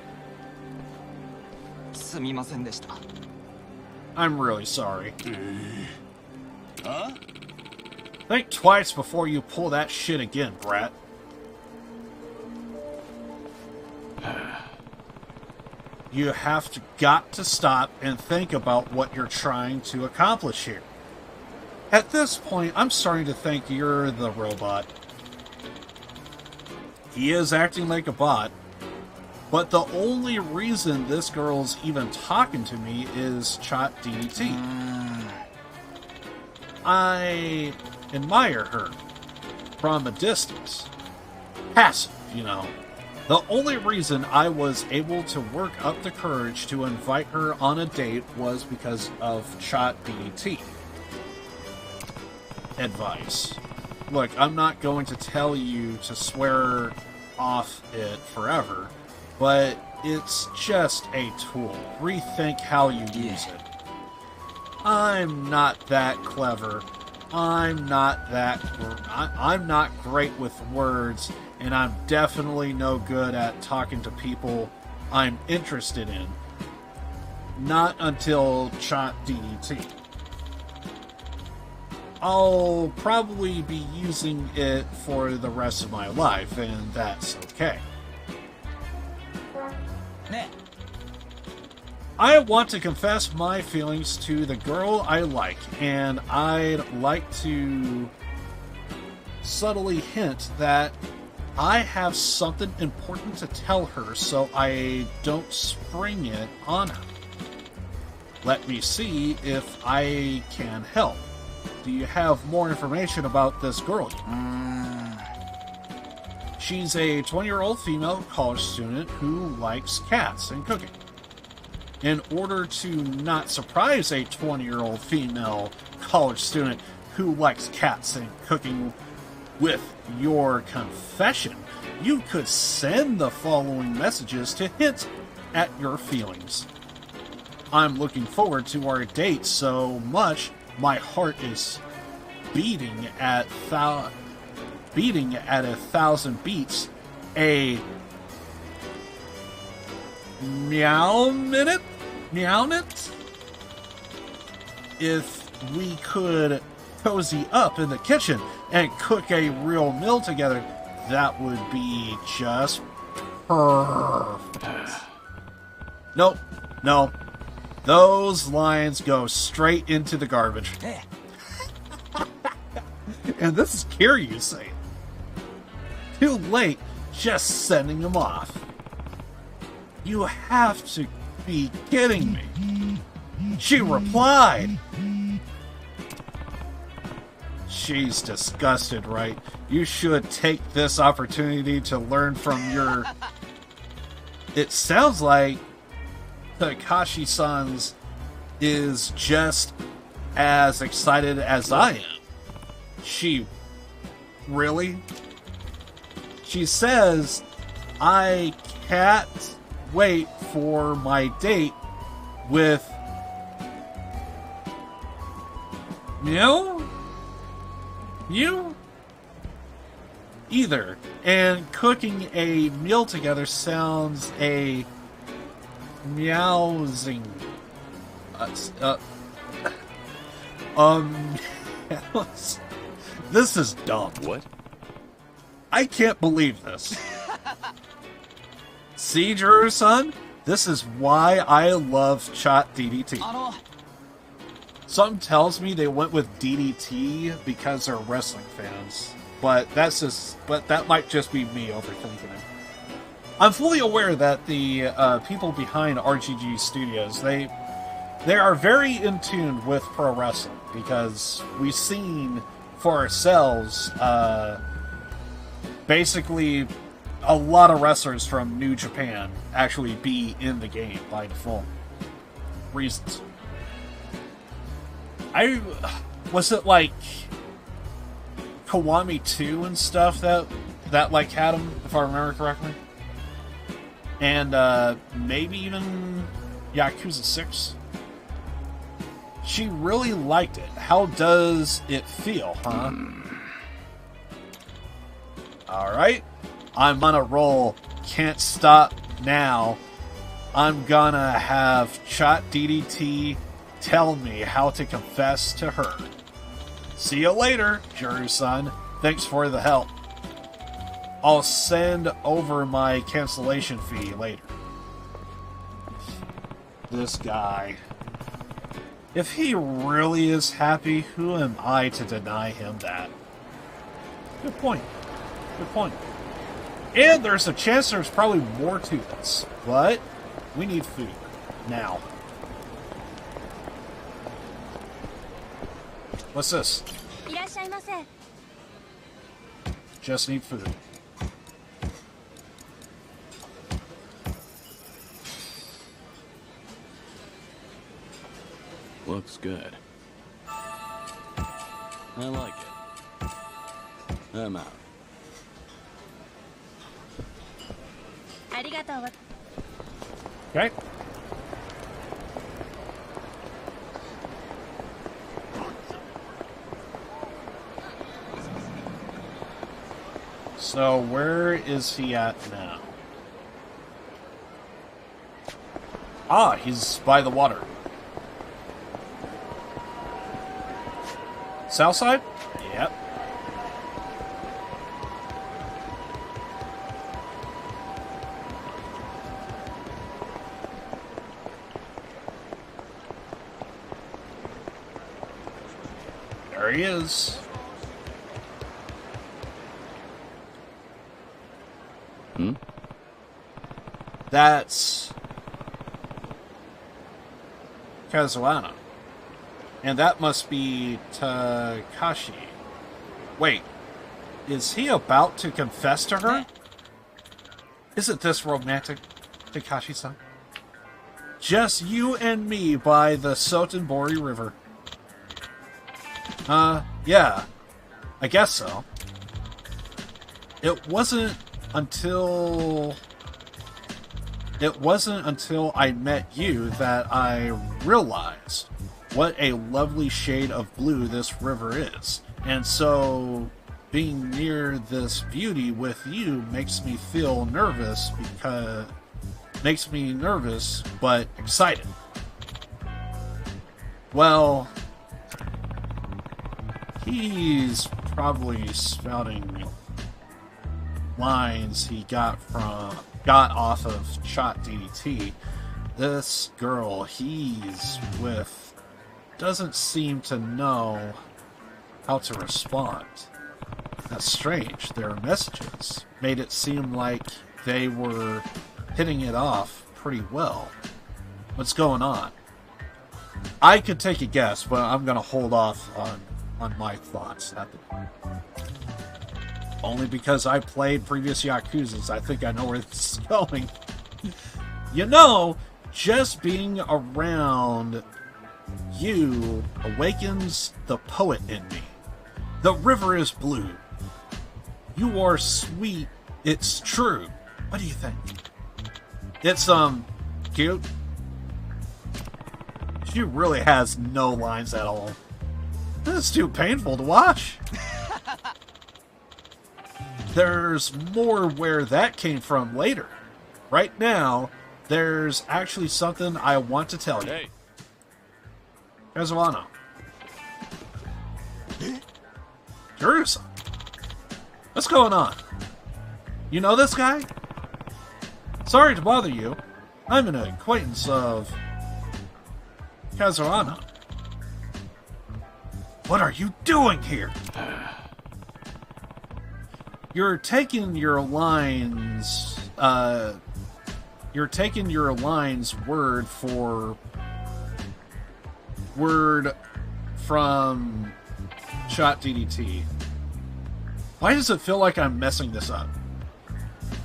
[SPEAKER 2] I'm really sorry.
[SPEAKER 6] Huh?
[SPEAKER 2] Think twice before you pull that shit again, brat. You got to stop and think about what you're trying to accomplish here. At this point, I'm starting to think you're the robot. He is acting like a bot, but the only reason this girl's even talking to me is Chat DDT. I admire her from a distance. Passive, you know. The only reason I was able to work up the courage to invite her on a date was because of Chat DDT. Advice. Look, I'm not going to tell you to swear off it forever, but it's just a tool. Rethink how you use it. I'm not that clever. I'm not great with words, and I'm definitely no good at talking to people I'm interested in. Not until Chat DDT. I'll probably be using it for the rest of my life, and that's okay. I want to confess my feelings to the girl I like, and I'd like to subtly hint that I have something important to tell her so I don't spring it on her. Let me see if I can help. Do you have more information about this girl? She's a 20-year-old female college student who likes cats and cooking. In order to not surprise a 20-year-old female college student who likes cats and cooking with your confession, you could send the following messages to hint at your feelings. I'm looking forward to our date so much my heart is beating at 1,000 beats a meow-minute? If we could cozy up in the kitchen and cook a real meal together, that would be just perfect. Nope, no. Those lines go straight into the garbage. And this is Kiryu saying. Too late just sending them off. You have to be kidding me. She replied. She's disgusted, right? You should take this opportunity to learn from your... It sounds like Takashi-san's is just as excited as I am. She... Really? She says, I can't wait for my date with... You? Either. And cooking a meal together sounds a... meowsing. This is dumb.
[SPEAKER 3] What?
[SPEAKER 2] I can't believe this. See, Drew-san? This is why I love Chat DDT. Something tells me they went with DDT because they're wrestling fans. But that might just be me overthinking it. I'm fully aware that the people behind RGG Studios, they are very in tune with pro wrestling because we've seen for ourselves basically a lot of wrestlers from New Japan actually be in the game by default reasons. Was it like Kiwami 2 and stuff that like had him, if I remember correctly? And maybe even Yakuza 6. She really liked it. How does it feel, huh? Alright. I'm on a roll. Can't stop now. I'm gonna have Chat DDT tell me how to confess to her. See you later, Juru-san. Thanks for the help. I'll send over my cancellation fee later. This guy. If he really is happy, who am I to deny him that? Good point. Good point. And there's a chance there's probably more to this. But we need food. Now. What's this? Just need food.
[SPEAKER 3] Looks good. I like it. I'm out.
[SPEAKER 2] Okay. So, where is he at now? Ah, he's by the water. South side? Yep. There he is. That's Kazuana. And that must be Takashi. Wait, is he about to confess to her? Isn't this romantic, Takashi-san? Just you and me by the Sotenbori River. Yeah. I guess so. It wasn't until I met you that I realized what a lovely shade of blue this river is. And so being near this beauty with you makes me nervous, but excited. Well, he's probably spouting lines he got off of Shot DDT. This girl he's with doesn't seem to know how to respond. That's strange. Their messages made it seem like they were hitting it off pretty well. What's going on? I could take a guess, but I'm gonna hold off on my thoughts at the moment. Only because I played previous Yakuzas, I think I know where this is going. You know, just being around you awakens the poet in me. The river is blue. You are sweet. It's true. What do you think? It's, cute. She really has no lines at all. This is too painful to watch. There's more where that came from later. Right now, there's actually something I want to tell you.
[SPEAKER 3] Hey.
[SPEAKER 2] Kazuana. Juru-san. What's going on? You know this guy? Sorry to bother you. I'm an acquaintance of Kazuana. What are you doing here? You're taking your lines, word for word from Shot DDT. Why does it feel like I'm messing this up?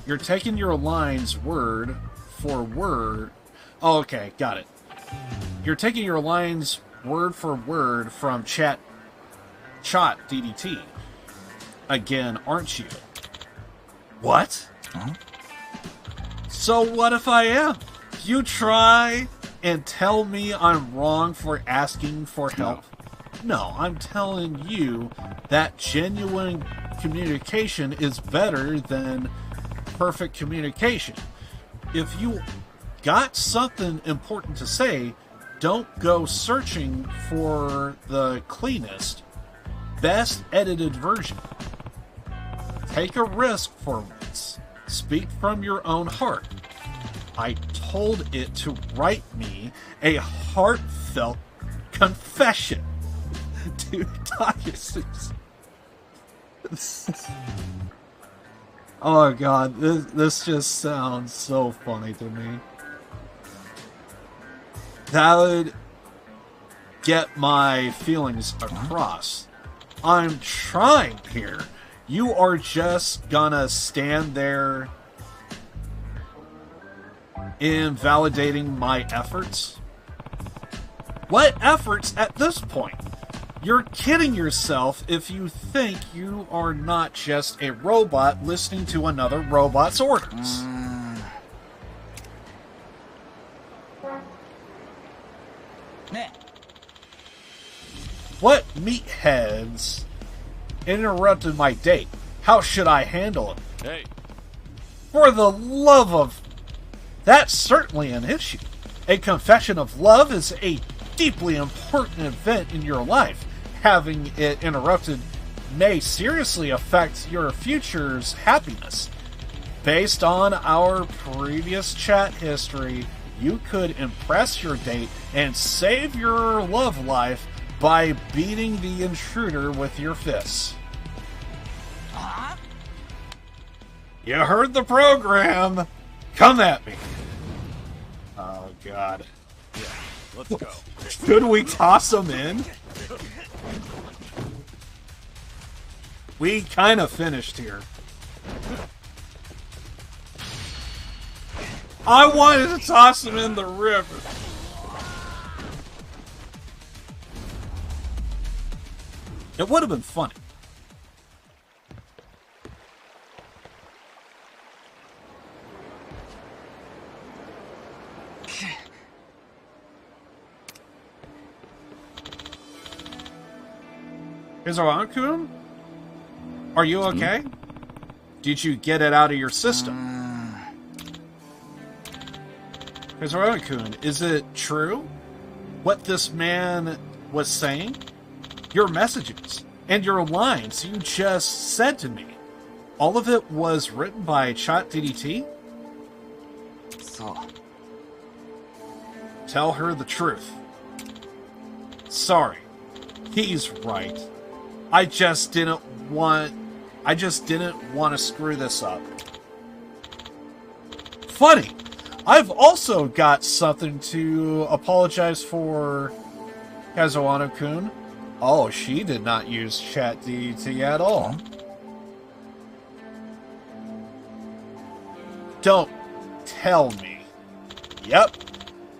[SPEAKER 2] You're taking your lines word for word. Oh, okay, got it. You're taking your lines word for word from Shot DDT. Again, aren't you? What? Huh? So what if I am? You try and tell me I'm wrong for asking for help? No, I'm telling you that genuine communication is better than perfect communication. If you got something important to say, don't go searching for the cleanest, best edited version. Take a risk for once. Speak from your own heart. I told it to write me a heartfelt confession. Dude, oh god, this just sounds so funny to me. That would get my feelings across. I'm trying here. You are just gonna stand there invalidating my efforts? What efforts at this point? You're kidding yourself if you think you are not just a robot listening to another robot's orders. What meatheads interrupted my date? How should I handle it?
[SPEAKER 3] Hey.
[SPEAKER 2] For the love of... That's certainly an issue. A confession of love is a deeply important event in your life. Having it interrupted may seriously affect your future's happiness. Based on our previous chat history, you could impress your date and save your love life by beating the intruder with your fists. You heard the program! Come at me! Oh, God.
[SPEAKER 6] Yeah, let's go.
[SPEAKER 2] Could we toss him in? We kind of finished here. I wanted to toss him in the river. It would have been funny. Hizawa-kun? Are you okay? Did you get it out of your system? Hizawa-kun, is it true? What this man was saying? Your messages and your lines you just said to me. All of it was written by ChatDDT?
[SPEAKER 7] So.
[SPEAKER 2] Tell her the truth. Sorry. He's right. I just didn't want to screw this up. Funny. I've also got something to apologize for, Kazuano-kun. Oh, she did not use ChatDT at all. Don't tell me. Yep.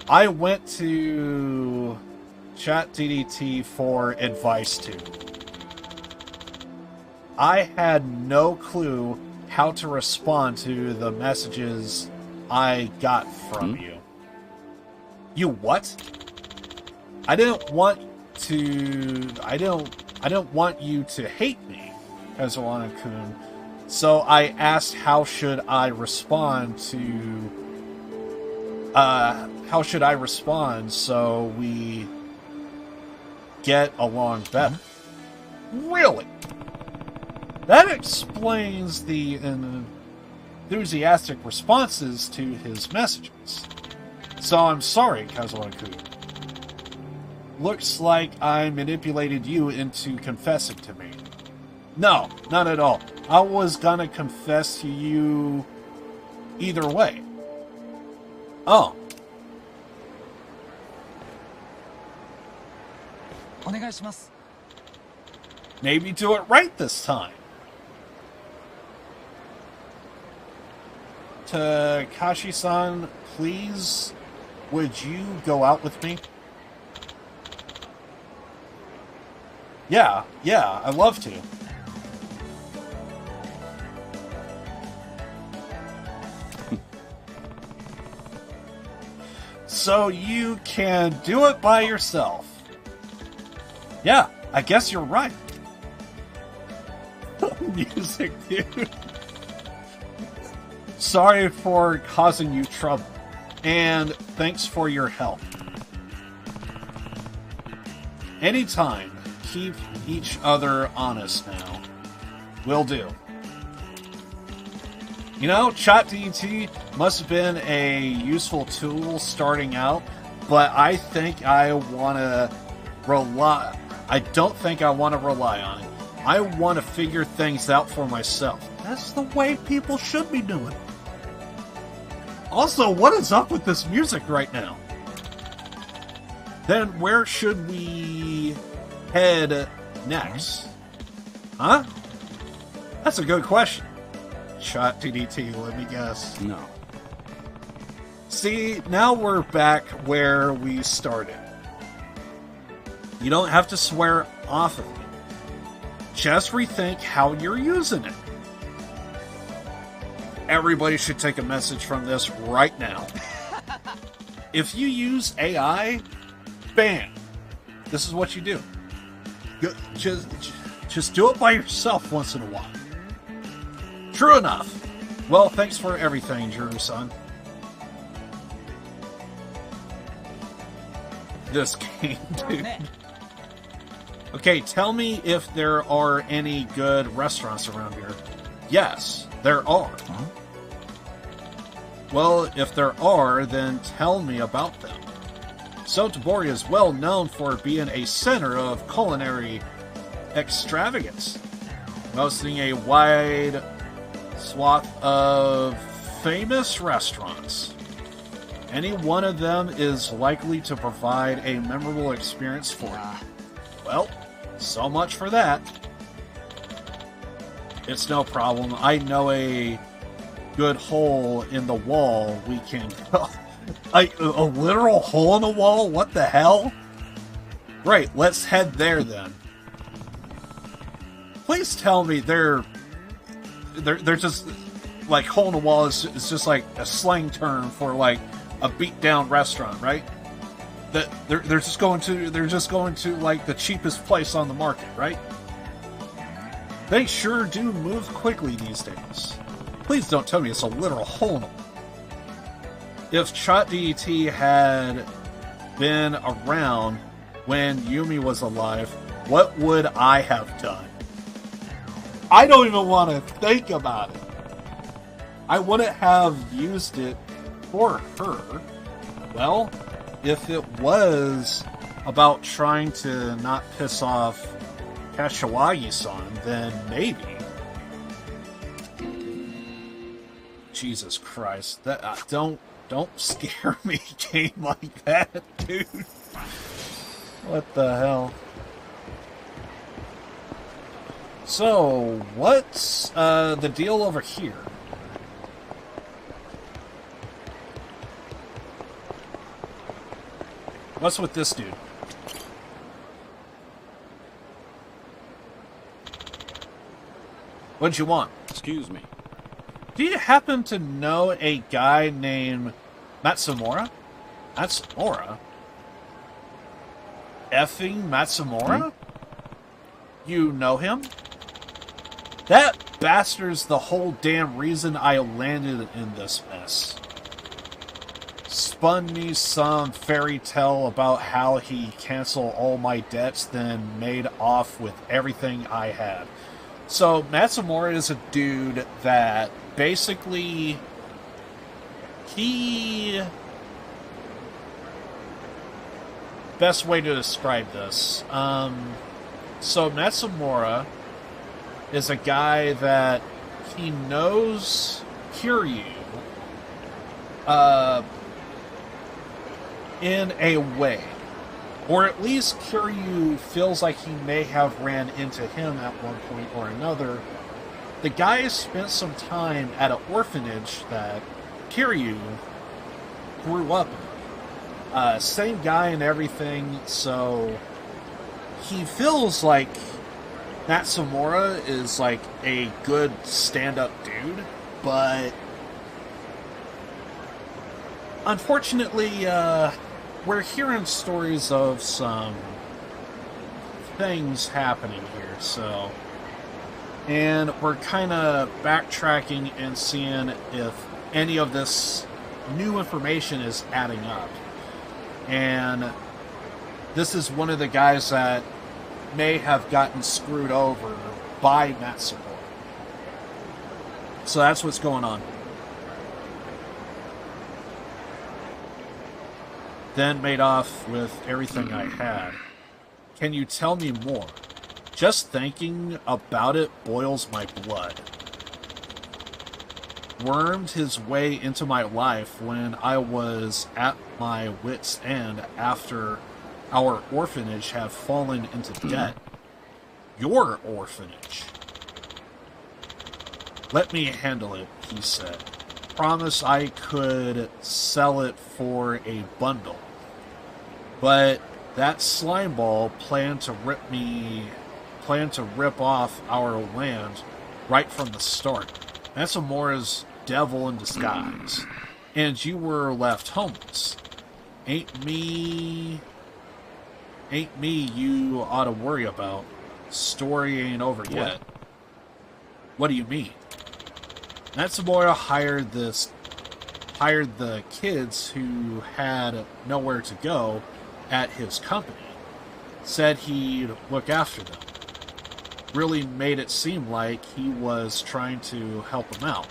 [SPEAKER 2] I went to ChatDT for advice too. I had no clue how to respond to the messages I got from you. You what? I don't want you to hate me, Kazuana-kun. So I asked how should I respond so we get along better. Really? That explains the enthusiastic responses to his messages. So I'm sorry, Kazuana-kun. Looks like I manipulated you into confessing to me. No, not at all. I was gonna confess to you either way. Oh. Maybe do it right this time. Takashi-san, please, would you go out with me? Yeah, I'd love to. So you can do it by yourself. Yeah, I guess you're right. Music, dude. Sorry for causing you trouble. And thanks for your help. Anytime, keep each other honest now. Will do. You know, ChatGPT must have been a useful tool starting out, but I think I want to rely... I don't think I want to rely on it. I want to figure things out for myself. That's the way people should be doing. Also, what is up with this music right now? Then where should we head next? Huh? That's a good question. Shot TDT, let me guess.
[SPEAKER 3] No.
[SPEAKER 2] See, now we're back where we started. You don't have to swear off of it. Just rethink how you're using it. Everybody should take a message from this right now. If you use AI, bam, this is what you do. Just do it by yourself once in a while. True enough. Well, thanks for everything, Drew-san. This game, dude. Okay, tell me if there are any good restaurants around here. Yes, there are. Huh? Well, if there are, then tell me about them. Sotabori is well known for being a center of culinary extravagance, boasting a wide swath of famous restaurants. Any one of them is likely to provide a memorable experience for you. Well, so much for that. It's no problem. I know a good hole in the wall we can... a literal hole in the wall? What the hell? Right, let's head there then. Please tell me they're just... Like, hole in the wall is just like a slang term for like a beat down restaurant, right? That they're just going to like the cheapest place on the market, right? They sure do move quickly these days. Please don't tell me it's a literal hole in the wall. If ChatGPT had been around when Yumi was alive, what would I have done? I don't even want to think about it. I wouldn't have used it for her. Well, if it was about trying to not piss off Kashiwagi-san, then maybe. Jesus Christ. That don't scare me, game like that, dude. What the hell? So, what's the deal over here? What's with this dude? What'd you want?
[SPEAKER 3] Excuse me.
[SPEAKER 2] Do you happen to know a guy named Matsumura? Matsumura? Effing Matsumura? You know him? That bastard's the whole damn reason I landed in this mess. Spun me some fairy tale about how he canceled all my debts, then made off with everything I had. So Matsumura is a dude that basically best way to describe this. So Matsumura is a guy that he knows Kiryu in a way. Or at least Kiryu feels like he may have ran into him at one point or another. The guy spent some time at an orphanage that Kiryu grew up in. Same guy and everything, so he feels like Matsumura is like a good stand-up dude, but unfortunately, we're hearing stories of some things happening here, so... And we're kind of backtracking and seeing if any of this new information is adding up. And this is one of the guys that may have gotten screwed over by Matsumoto. So that's what's going on. Then made off with everything I had. Can you tell me more? Just thinking about it boils my blood. Wormed his way into my life when I was at my wit's end after our orphanage had fallen into debt. Your orphanage. Let me handle it, he said. Promise I could sell it for a bundle. But that slimeball planned to rip off our land right from the start. That's Amora's devil in disguise. And you were left homeless. Ain't me you ought to worry about. Story ain't over yet. What do you mean? Matsumura hired the kids who had nowhere to go at his company. Said he'd look after them. Really made it seem like he was trying to help them out.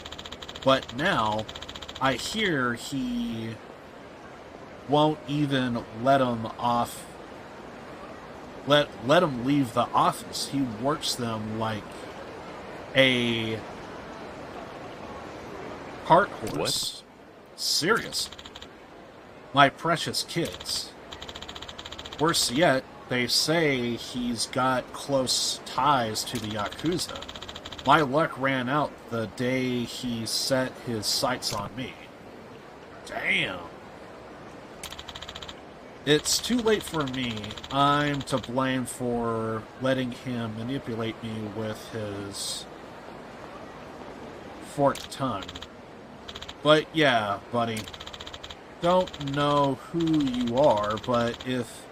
[SPEAKER 2] But now, I hear he won't even let them off. Let them leave the office. He works them like a cart horse. What? Serious. My precious kids. Worse yet, they say he's got close ties to the Yakuza. My luck ran out the day he set his sights on me. Damn. It's too late for me. I'm to blame for letting him manipulate me with his forked tongue. But yeah, buddy. Don't know who you are, but if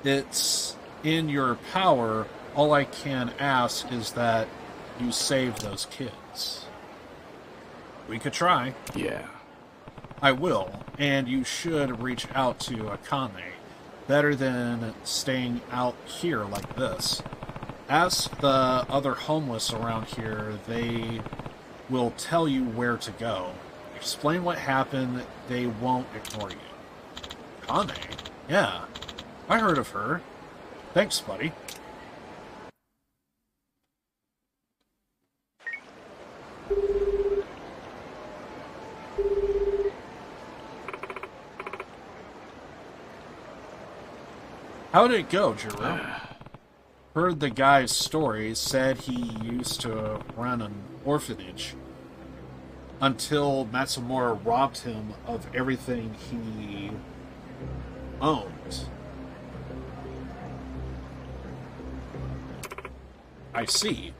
[SPEAKER 2] it's in your power, all I can ask is that you save those kids. We could try.
[SPEAKER 3] Yeah.
[SPEAKER 2] I will, and you should reach out to Akane. Better than staying out here like this. Ask the other homeless around here. They will tell you where to go. Explain what happened. They won't ignore you. Akane? Yeah. I heard of her. Thanks, buddy. How'd it go, Jiro? Heard the guy's story, said he used to run an orphanage until Matsumura robbed him of everything he owned. I see.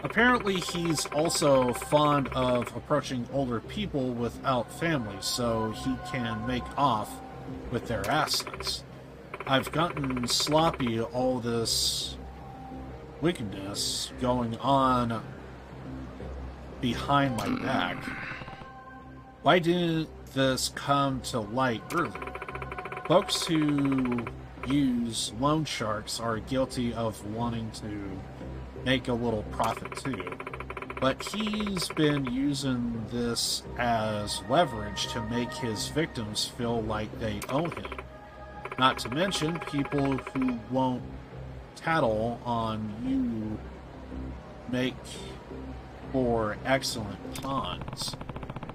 [SPEAKER 2] Apparently he's also fond of approaching older people without family so he can make off with their assets. I've gotten sloppy all this wickedness going on behind my back. Why didn't this come to light earlier? Folks who use loan sharks are guilty of wanting to make a little profit too. But he's been using this as leverage to make his victims feel like they owe him. Not to mention people who won't tattle on you make for excellent pawns.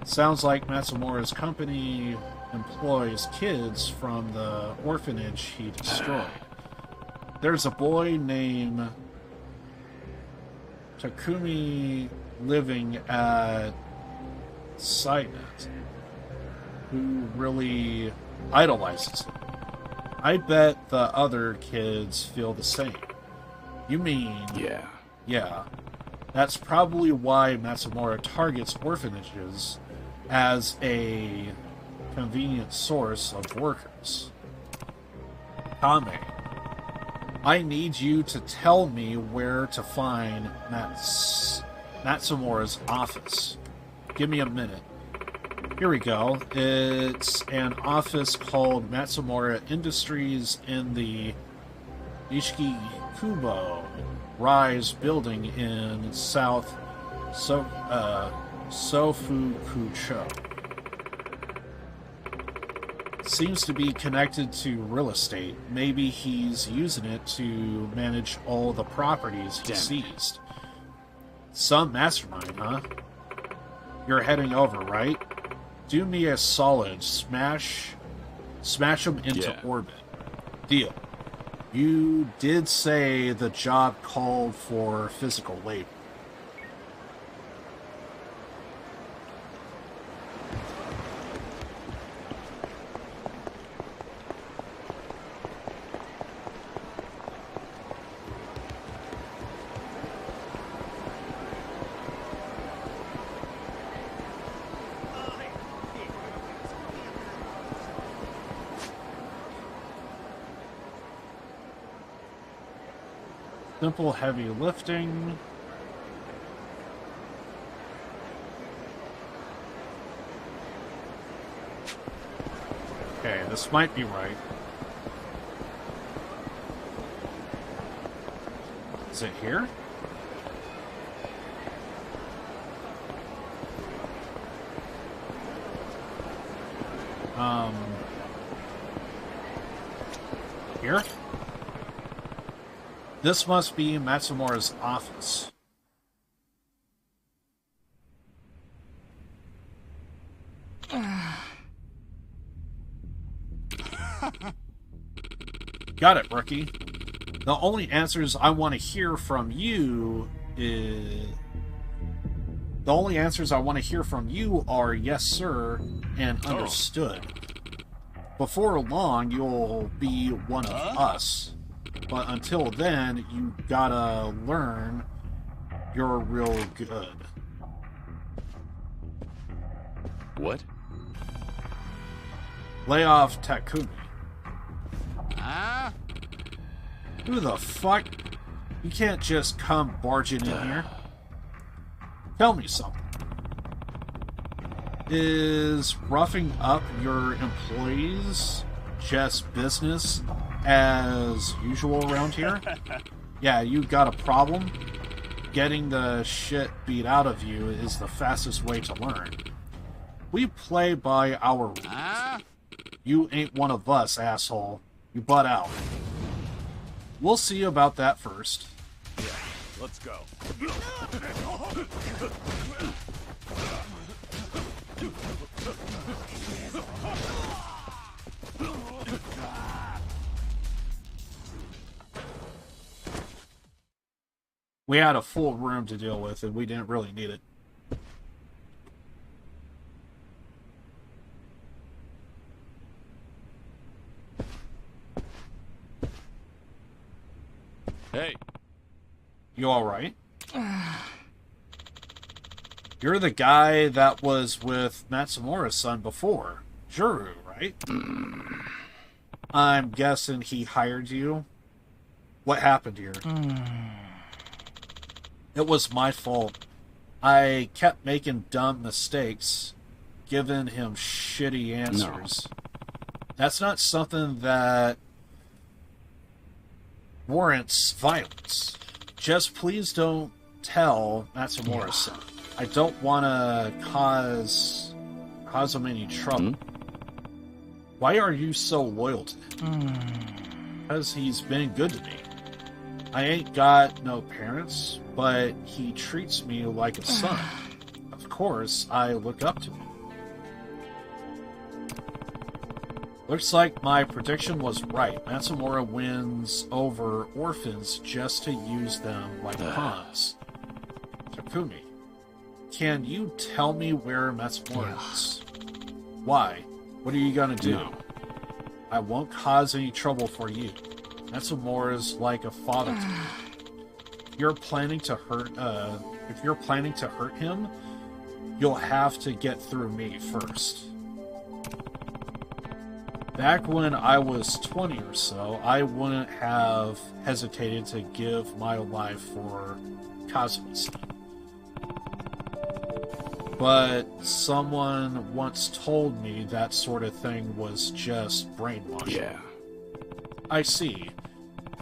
[SPEAKER 2] Sounds like Matsumura's company employs kids from the orphanage he destroyed. There's a boy named Takumi living at Sidnet who really idolizes him. I bet the other kids feel the same. You mean...
[SPEAKER 3] Yeah.
[SPEAKER 2] Yeah. That's probably why Matsumura targets orphanages as a convenient source of workers. Kame, I need you to tell me where to find Matsumura's office. Give me a minute. Here we go. It's an office called Matsumura Industries in the Ishikubo Rise building in South Sofukucho. Seems to be connected to real estate. Maybe he's using it to manage all the properties he seized. Some mastermind, huh? You're heading over, right? Do me a solid. Smash him into orbit. Deal. You did say the job called for physical labor. Simple heavy lifting. Okay, this might be right. Is it here? Here? This must be Matsumura's office. Got it, rookie. The only answers I want to hear from you are yes, sir, and understood. Before long, you'll be one of us. But until then, you gotta learn you're real good.
[SPEAKER 3] What?
[SPEAKER 2] Lay off Takumi. Who the fuck? You can't just come barging in here. Tell me something. Is roughing up your employees just business as usual around here? Yeah, you got a problem? Getting the shit beat out of you is the fastest way to learn. We play by our rules. You ain't one of us, asshole. You butt out. We'll see about that first.
[SPEAKER 6] Yeah, let's go.
[SPEAKER 2] We had a full room to deal with, and we didn't really need it.
[SPEAKER 3] Hey.
[SPEAKER 2] You alright? You're the guy that was with Matsumura's son before. Juru, right? I'm guessing he hired you. What happened here? It was my fault. I kept making dumb mistakes, giving him shitty answers. No. That's not something that warrants violence. Just please don't tell Matsumura-san. I don't want to cause him any trouble. Why are you so loyal to him? Because he's been good to me. I ain't got no parents, but he treats me like a son. Of course, I look up to him. Looks like my prediction was right. Matsumura wins over orphans just to use them like pawns. Takumi, can you tell me where Matsumura is? Why? What are you gonna do? No. I won't cause any trouble for you. Matsumura's like a father to me. If you're planning to hurt him, you'll have to get through me first. Back when I was 20 or so, I wouldn't have hesitated to give my life for Kazuma's. But someone once told me that sort of thing was just brainwashing.
[SPEAKER 3] Yeah.
[SPEAKER 2] I see.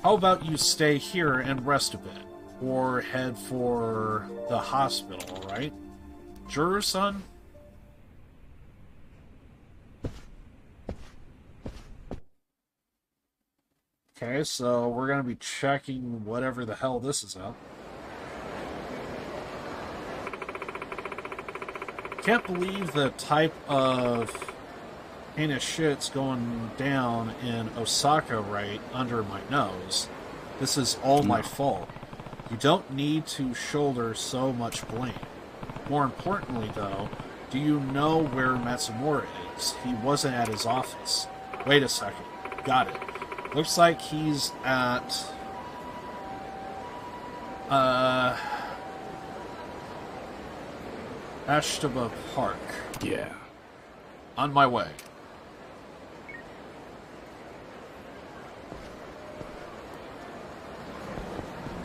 [SPEAKER 2] How about you stay here and rest a bit? Or head for the hospital, right? Juror-san? Okay, so we're gonna be checking whatever the hell this is up. Can't believe the type of heinous shit's going down in Osaka right under my nose. This is all my fault. You don't need to shoulder so much blame. More importantly, though, do you know where Matsumura is? He wasn't at his office. Wait a second. Got it. Looks like he's at... Ashtaba Park.
[SPEAKER 3] Yeah.
[SPEAKER 2] On my way.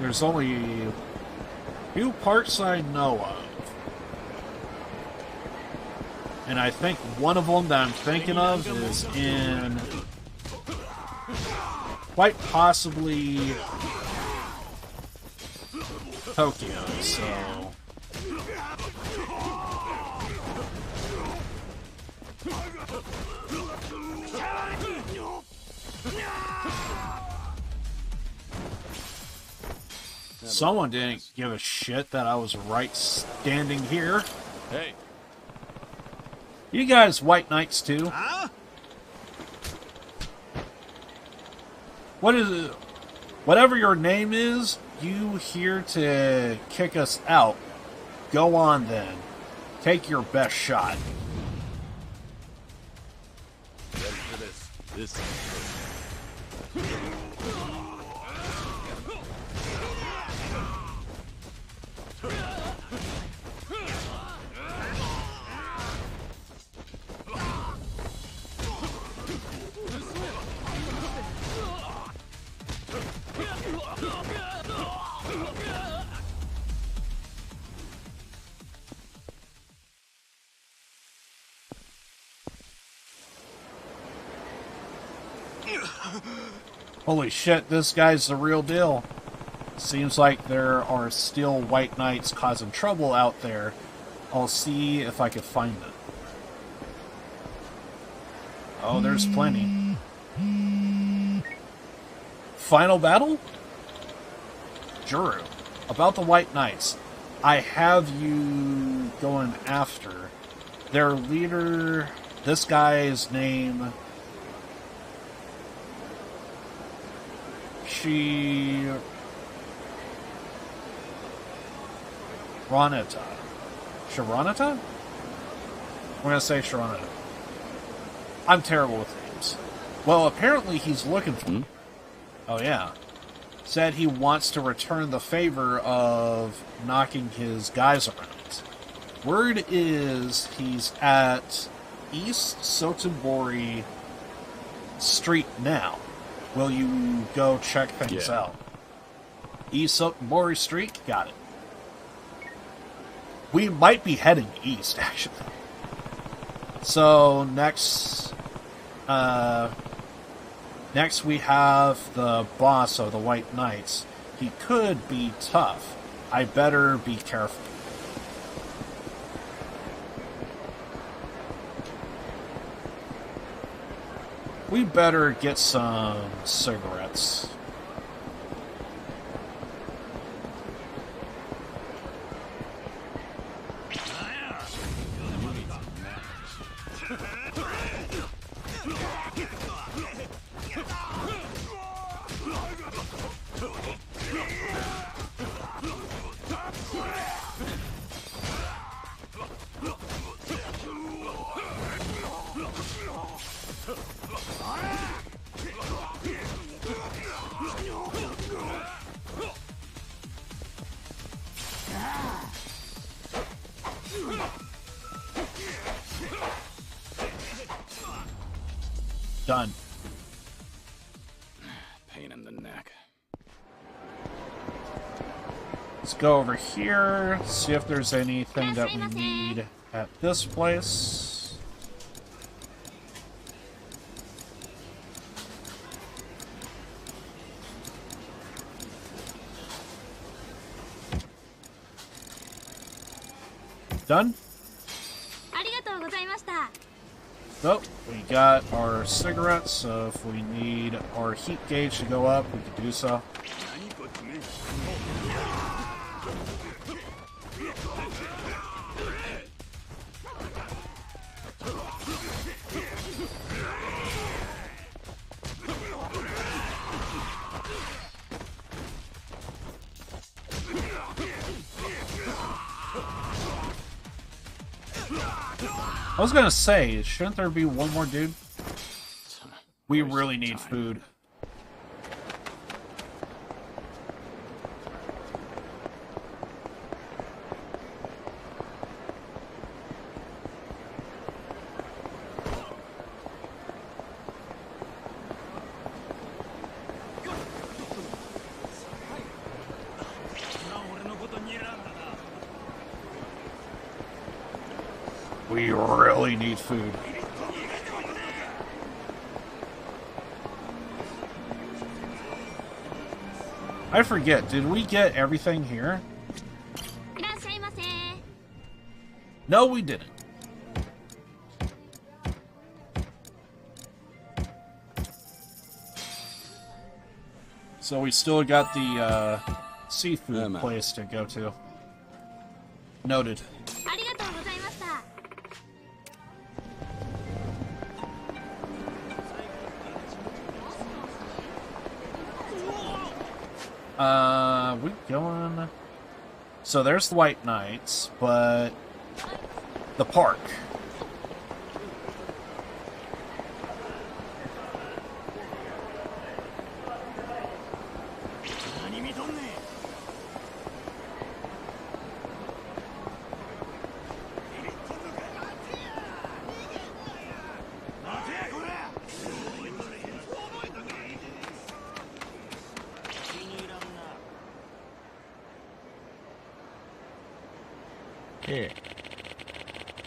[SPEAKER 2] There's only a few parks I know of. And I think one of them that I'm thinking of is in... quite possibly... Tokyo, so... Someone didn't give a shit that I was right standing here.
[SPEAKER 1] Hey.
[SPEAKER 2] You guys white knights too?
[SPEAKER 6] Huh?
[SPEAKER 2] What is it? Whatever your name is, you here to kick us out. Go on then. Take your best shot.
[SPEAKER 3] Ready for this? This
[SPEAKER 2] Holy shit, this guy's the real deal. Seems like there are still white knights causing trouble out there. I'll see if I can find them. Oh, there's plenty. Final battle? Juru. About the white knights. I have you going after. Their leader, this guy's name... Sharonata. Sharonata? We're gonna say Sharonata. I'm terrible with names. Well, apparently he's looking for me. Oh, yeah. Said he wants to return the favor of knocking his guys around. Word is he's at East Sotobori Street now. Will you go check things out? East Sotobori Street? Got it. We might be heading east, actually. So, next we have the boss of the White Knights. He could be tough. I better be careful. We better get some cigarettes. Done.
[SPEAKER 3] Pain in the neck.
[SPEAKER 2] Let's go over here, see if there's anything that we need at this place. Done? So, we got our cigarettes, so if we need our heat gauge to go up, we can do so. I was gonna say, shouldn't there be one more dude? We really need food. We really need food. I forget, did we get everything here? No, we didn't. So we still got the seafood place to go to. Noted. We going... So there's the White Knights, but... the park.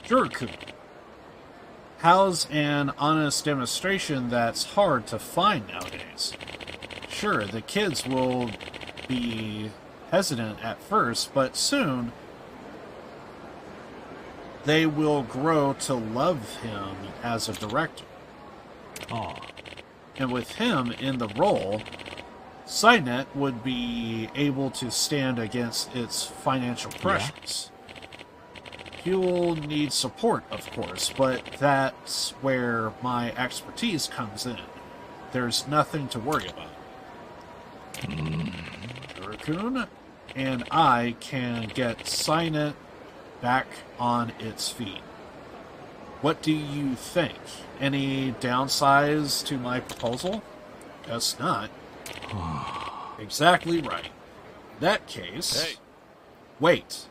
[SPEAKER 2] Juriku. How's an honest demonstration that's hard to find nowadays? Sure, the kids will be hesitant at first, but soon they will grow to love him as a director. And with him in the role, Cynet would be able to stand against its financial pressures. He will need support, of course, but that's where my expertise comes in. There's nothing to worry about. Raccoon and I can get Cynet back on its feet. What do you think? Any downsides to my proposal? Guess not. Exactly right. In that case...
[SPEAKER 6] Hey.
[SPEAKER 2] Wait.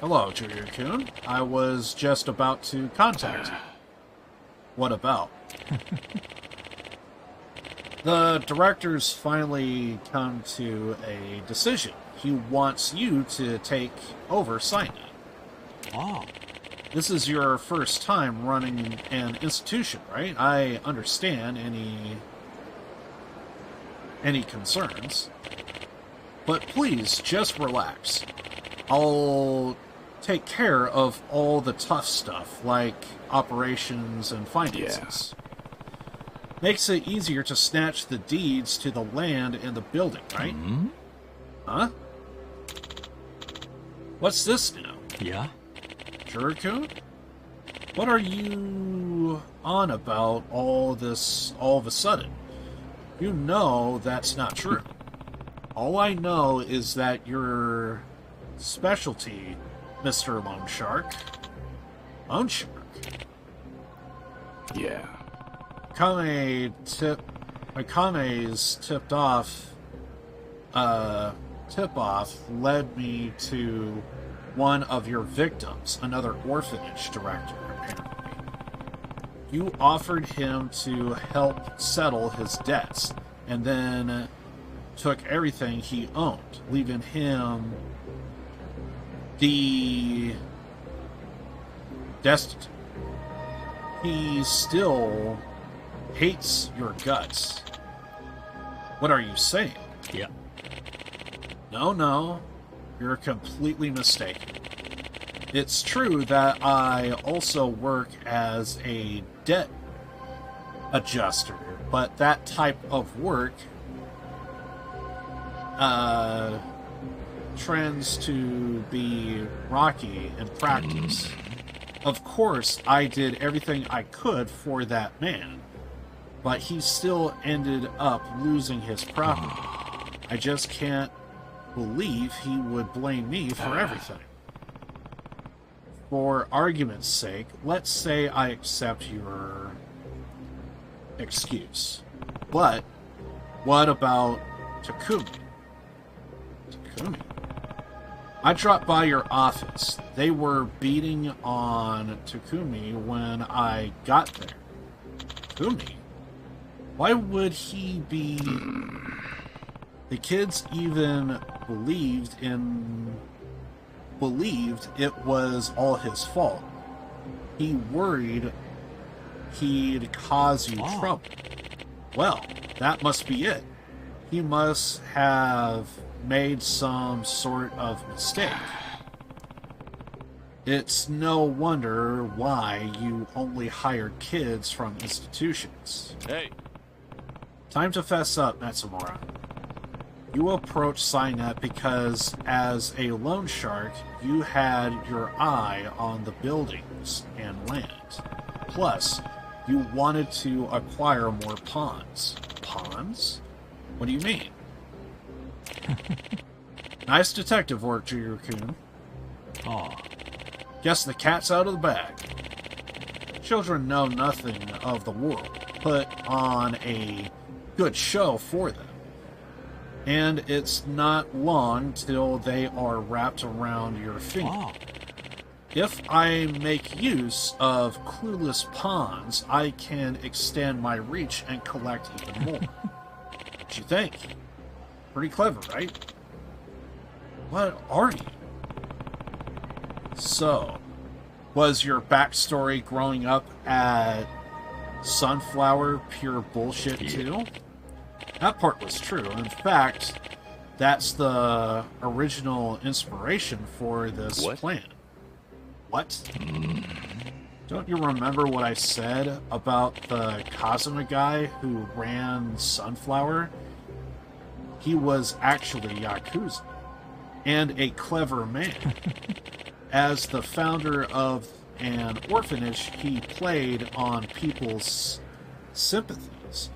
[SPEAKER 2] Hello, Junior-kun. I was just about to contact you. What about? The director's finally come to a decision. He wants you to take over Cynet. This is your first time running an institution, right? I understand any concerns. But please, just relax. I'll take care of all the tough stuff, like operations and finances. Makes it easier to snatch the deeds to the land and the building, right? Huh? What's this now? Juriku? What are you on about all of a sudden? You know that's not true. All I know is that your specialty, Mr. Loanshark. Loanshark?
[SPEAKER 3] Yeah.
[SPEAKER 2] Akame's tip-off led me to one of your victims, another orphanage director, apparently. You offered him to help settle his debts, and then took everything he owned, leaving him destitute. He still hates your guts. What are you saying?
[SPEAKER 8] Yeah.
[SPEAKER 2] No, you're completely mistaken. It's true that I also work as a debt adjuster, but that type of work trends to be rocky in practice. Of course, I did everything I could for that man, but he still ended up losing his property. I just can't believe he would blame me for everything. For argument's sake, let's say I accept your excuse. But what about Takumi? Takumi? I dropped by your office. They were beating on Takumi when I got there. Takumi? Why would he be... The kids even believed it was all his fault. He worried he'd cause you trouble. Well, that must be it. He must have made some sort of mistake. It's no wonder why you only hired kids from institutions.
[SPEAKER 3] Hey.
[SPEAKER 2] Time to fess up, Matsumura. You approached Cynet because, as a loan shark, you had your eye on the buildings and land. Plus, you wanted to acquire more pawns. Pawns? What do you mean? Nice detective work, Jiryu-kun.
[SPEAKER 8] Aw.
[SPEAKER 2] Guess the cat's out of the bag. Children know nothing of the world. Put on a good show for them. And it's not long till they are wrapped around your finger.
[SPEAKER 8] Wow.
[SPEAKER 2] If I make use of clueless pawns, I can extend my reach and collect even more. What you think? Pretty clever, right? What are you? So, was your backstory growing up at Sunflower pure bullshit too? That part was true. In fact, that's the original inspiration for this plan. What? Don't you remember what I said about the Kazuma guy who ran Sunflower? He was actually Yakuza, and a clever man. As the founder of an orphanage, he played on people's sympathies.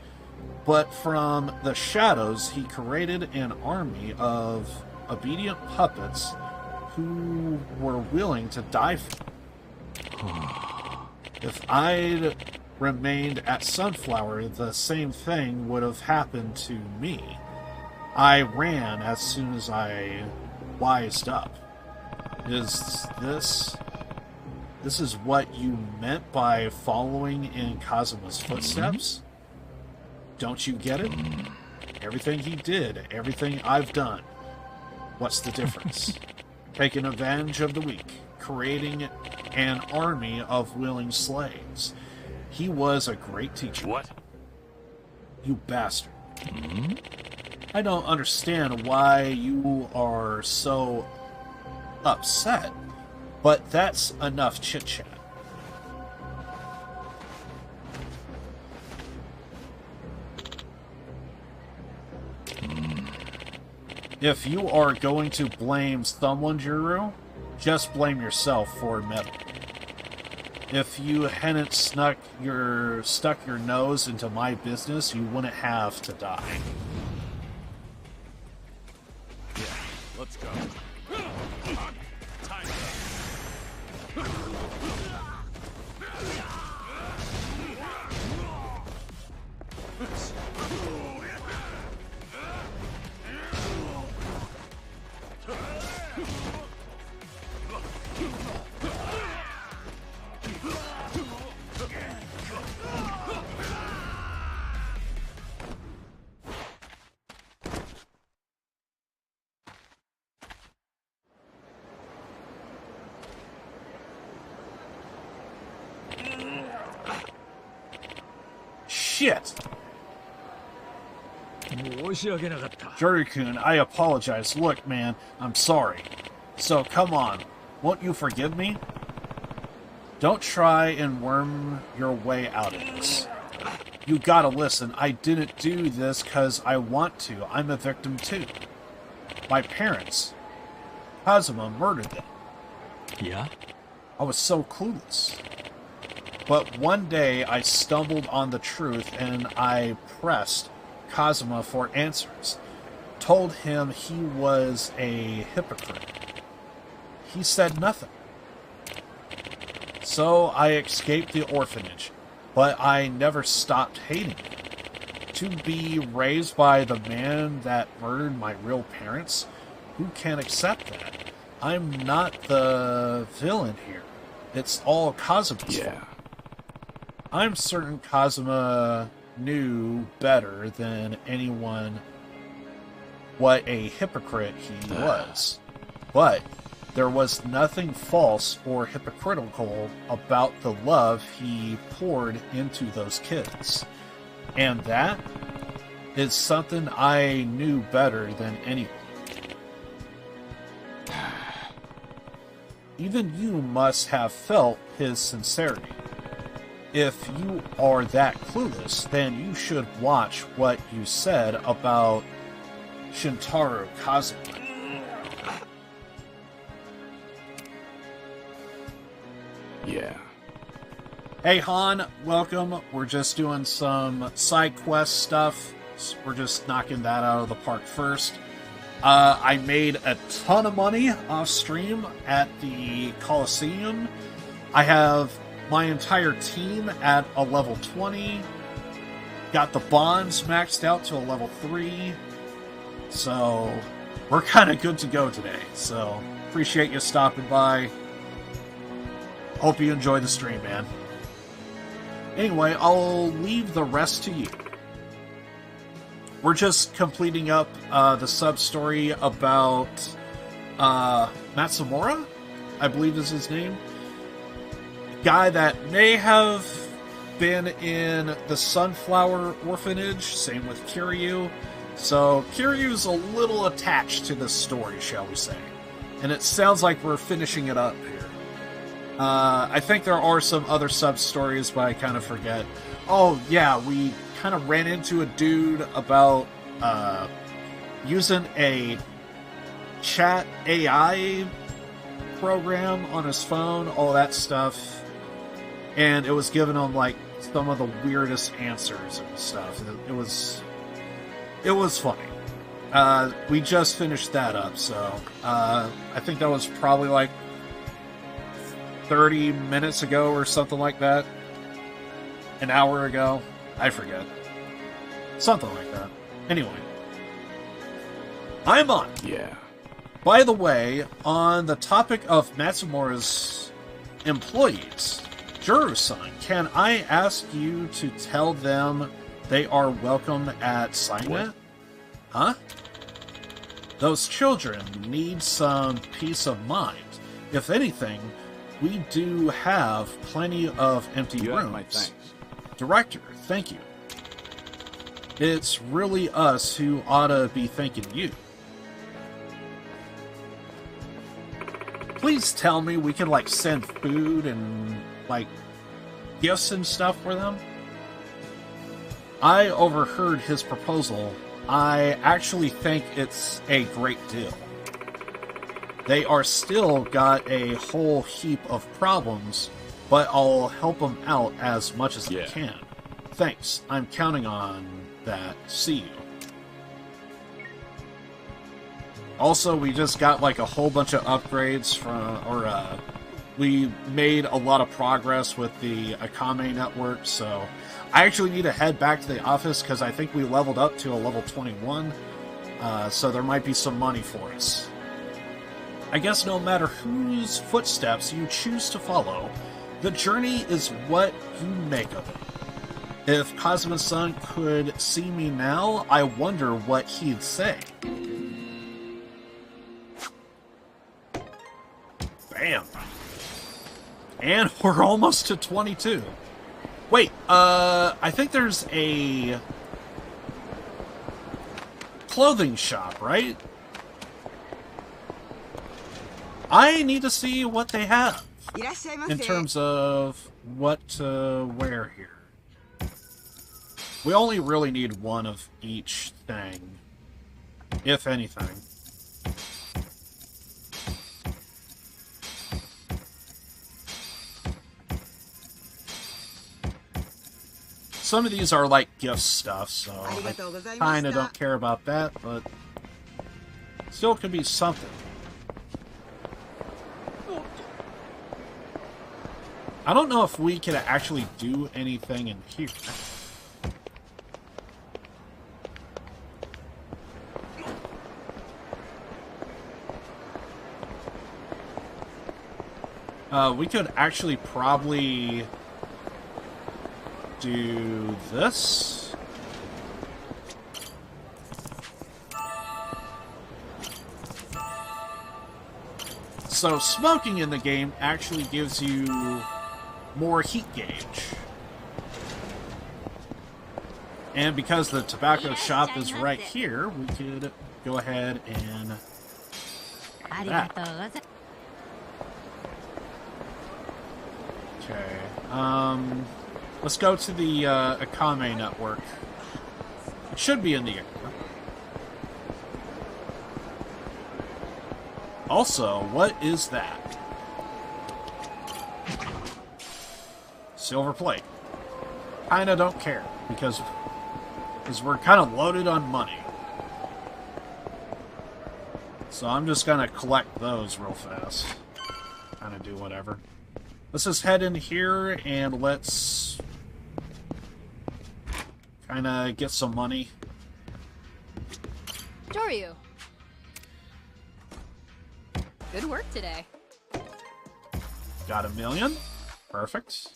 [SPEAKER 2] But from the shadows, he created an army of obedient puppets who were willing to die for him. If I'd remained at Sunflower, the same thing would have happened to me. I ran as soon as I wised up. This is what you meant by following in Kazuma's footsteps? Don't you get it? Everything he did, everything I've done. What's the difference? Taking advantage of the weak, creating an army of willing slaves. He was a great teacher.
[SPEAKER 3] What?
[SPEAKER 2] You bastard. I don't understand why you are so upset, but that's enough chit-chat. If you are going to blame someone, Juru, just blame yourself for meddling. If you hadn't stuck your nose into my business, you wouldn't have to die.
[SPEAKER 6] Yeah, let's go. Time.
[SPEAKER 2] Shit! Juri-kun, I apologize. Look, man, I'm sorry. So, come on. Won't you forgive me? Don't try and worm your way out of this. You gotta listen. I didn't do this because I want to. I'm a victim too. My parents, Kazuma, murdered them.
[SPEAKER 8] Yeah?
[SPEAKER 2] I was so clueless. But one day I stumbled on the truth and I pressed Kazuma for answers. Told him he was a hypocrite. He said nothing. So I escaped the orphanage, but I never stopped hating it. To be raised by the man that murdered my real parents, who can accept that? I'm not the villain here. It's all Kazuma's fault. I'm certain Kazuma knew better than anyone what a hypocrite he was. But there was nothing false or hypocritical about the love he poured into those kids. And that is something I knew better than anyone. Even you must have felt his sincerity. If you are that clueless, then you should watch what you said about Shintaro Kazuma.
[SPEAKER 3] Yeah.
[SPEAKER 2] Hey Han, welcome. We're just doing some side quest stuff. We're just knocking that out of the park first. I made a ton of money off stream at the Coliseum. I have my entire team at a level 20. Got the bonds maxed out to a level 3. So we're kind of good to go today. So appreciate you stopping by. Hope you enjoy the stream, man. Anyway, I'll leave the rest to you. We're just completing up the sub-story about Matsumura, I believe is his name. Guy that may have been in the Sunflower Orphanage, same with Kiryu. So Kiryu's a little attached to this story, shall we say. And it sounds like we're finishing it up here. I think there are some other sub-stories, but I kind of forget. Oh, yeah, we kind of ran into a dude about using a chat AI program on his phone, all that stuff. And it was giving him, like, some of the weirdest answers and stuff. It was funny. We just finished that up, so I think that was probably, like, 30 minutes ago or something like that. An hour ago. I forget. Something like that. Anyway. I'm on.
[SPEAKER 3] Yeah.
[SPEAKER 2] By the way, on the topic of Matsumura's employees, Juro-san, can I ask you to tell them they are welcome at Signet? Huh? Those children need some peace of mind. If anything, we do have plenty of empty
[SPEAKER 3] You
[SPEAKER 2] rooms.
[SPEAKER 3] have my thanks.
[SPEAKER 2] Director, thank you. It's really us who ought to be thanking you. Please tell me we can, like, send food and, like, gifts and stuff for them. I overheard his proposal. I actually think it's a great deal. They are still got a whole heap of problems, but I'll help them out as much as I can. Thanks. I'm counting on that. See you. Also, we just got like a whole bunch of upgrades we made a lot of progress with the Akame network, so I actually need to head back to the office because I think we leveled up to a level 21, so there might be some money for us. I guess no matter whose footsteps you choose to follow, the journey is what you make of it. If Kazuma-san could see me now, I wonder what he'd say. Bam! And we're almost to 22. Wait, I think there's a clothing shop, right? I need to see what they have in terms of what to wear here. We only really need one of each thing, if anything. Some of these are like gift stuff, so I kind of don't care about that, but still could be something. I don't know if we can actually do anything in here. We could actually probably do this. So smoking in the game actually gives you more heat gauge. And because the tobacco shop is right here, we could go ahead and that. Okay. Let's go to the Akame network. It should be in the area. Also, what is that? Silver plate. Kinda don't care, because we're kind of loaded on money. So I'm just gonna collect those real fast. Kinda do whatever. Let's just head in here and let's kinda get some money.
[SPEAKER 4] Joryu. Good work today.
[SPEAKER 2] Got $1 million. Perfect.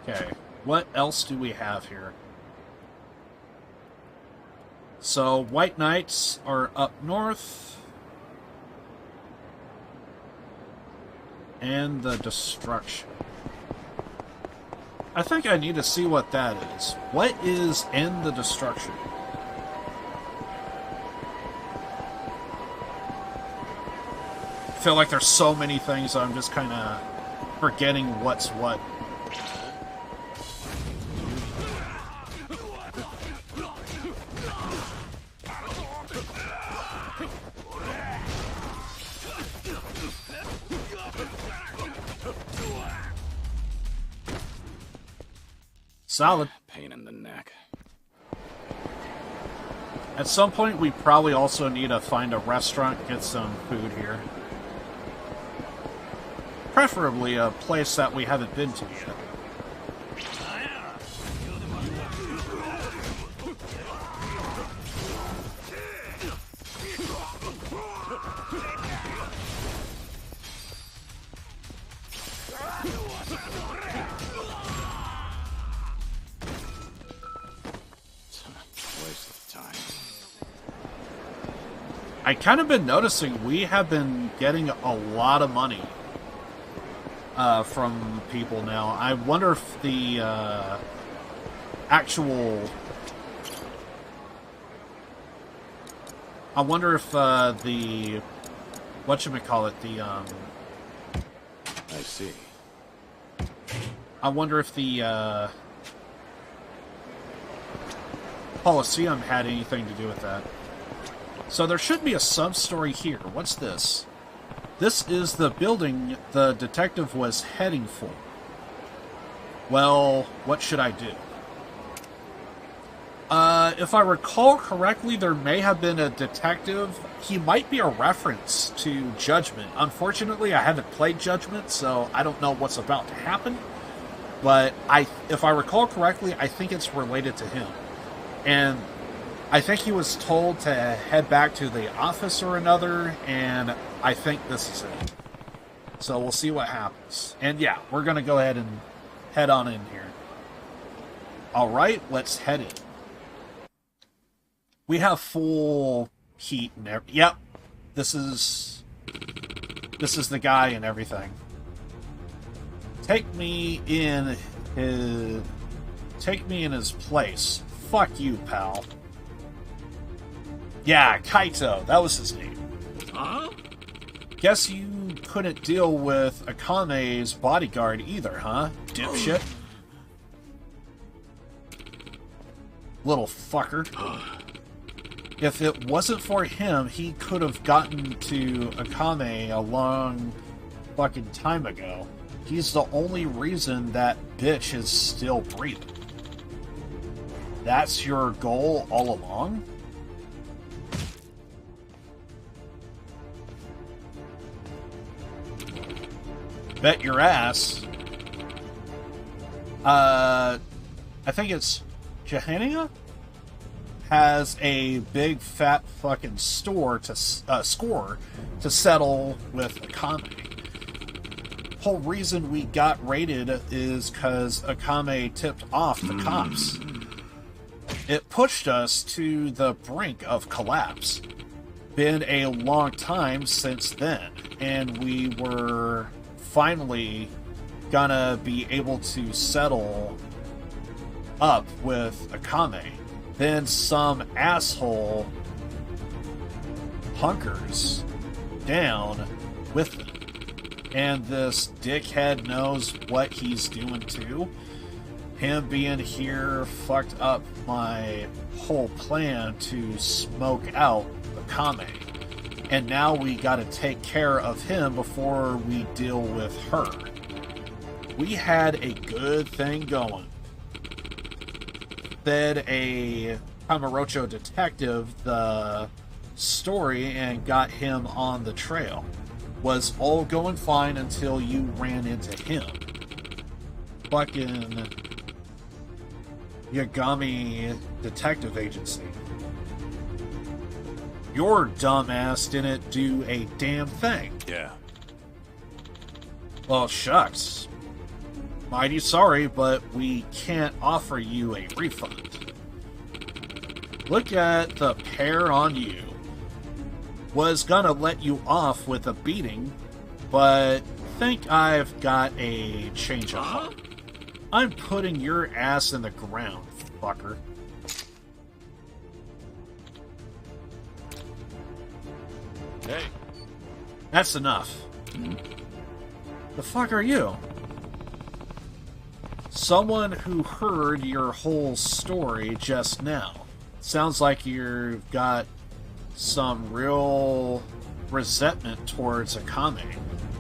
[SPEAKER 2] Okay, what else do we have here? So, White Knights are up north. And the Destruction. I think I need to see what that is. What is in the Destruction? I feel like there's so many things I'm just kind of forgetting what's what. Solid.
[SPEAKER 3] Pain in the neck.
[SPEAKER 2] At some point, we probably also need to find a restaurant, get some food here. Preferably a place that we haven't been to yet. I kind of been noticing we have been getting a lot of money from people now. I wonder if the actual... I wonder if the... whatchamacallit, the...
[SPEAKER 3] I see.
[SPEAKER 2] I wonder if the Coliseum had anything to do with that. So there should be a sub-story here. What's this? This is the building the detective was heading for. Well, what should I do? If I recall correctly, there may have been a detective. He might be a reference to Judgment. Unfortunately, I haven't played Judgment, so I don't know what's about to happen. But if I recall correctly, I think it's related to him. And I think he was told to head back to the office or another, and I think this is it. So we'll see what happens. And yeah, we're going to go ahead and head on in here. Alright, let's head in. We have full heat and everything. Yep. This is the guy and everything. Take me in his place. Fuck you, pal. Yeah, Kaito. That was his name.
[SPEAKER 6] Huh?
[SPEAKER 2] Guess you couldn't deal with Akame's bodyguard either, huh? Dipshit. Little fucker. If it wasn't for him, he could have gotten to Akame a long fucking time ago. He's the only reason that bitch is still breathing. That's your goal all along? Bet your ass. I think it's Jahania has a big fat fucking score to settle with Akame. Whole reason we got raided is because Akame tipped off the cops. It pushed us to the brink of collapse. Been a long time since then, and we were finally gonna be able to settle up with Akame. Then some asshole hunkers down with them. And this dickhead knows what he's doing too. Him being here fucked up my whole plan to smoke out Akame. And now we gotta take care of him before we deal with her. We had a good thing going. Fed a Kamurocho detective the story and got him on the trail. Was all going fine until you ran into him. Fucking Yagami Detective Agency. Your dumbass didn't do a damn thing.
[SPEAKER 6] Yeah.
[SPEAKER 2] Well, shucks. Mighty sorry, but we can't offer you a refund. Look at the pair on you. Was gonna let you off with a beating, but think I've got a change of heart. I'm putting your ass in the ground, fucker.
[SPEAKER 6] Hey.
[SPEAKER 2] That's enough. The fuck are you? Someone who heard your whole story just now. Sounds like you've got some real resentment towards Akame.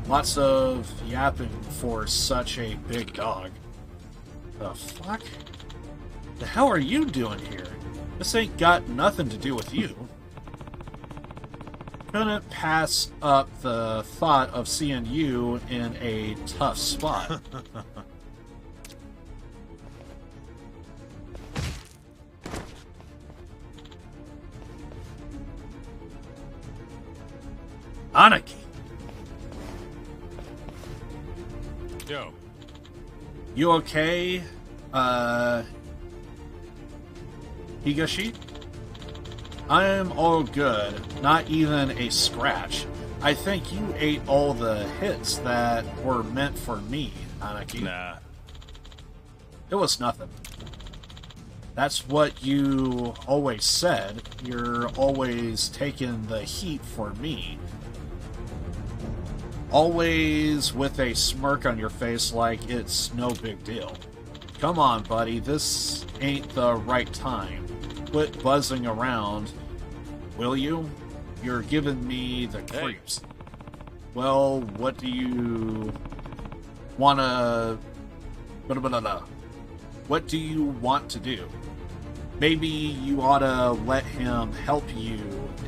[SPEAKER 2] Lots of yapping for such a big dog. The fuck? The hell are you doing here? This ain't got nothing to do with you. Couldn't pass up the thought of seeing you in a tough spot. Anaki.
[SPEAKER 1] Yo.
[SPEAKER 2] You okay? Higashi? I am all good. Not even a scratch. I think you ate all the hits that were meant for me, Anaki.
[SPEAKER 6] Nah.
[SPEAKER 2] It was nothing. That's what you always said. You're always taking the heat for me. Always with a smirk on your face like it's no big deal. Come on, buddy, this ain't the right time. Quit buzzing around, will you? You're giving me the creeps. Well, what do you wanna... What do you want to do? Maybe you ought to let him help you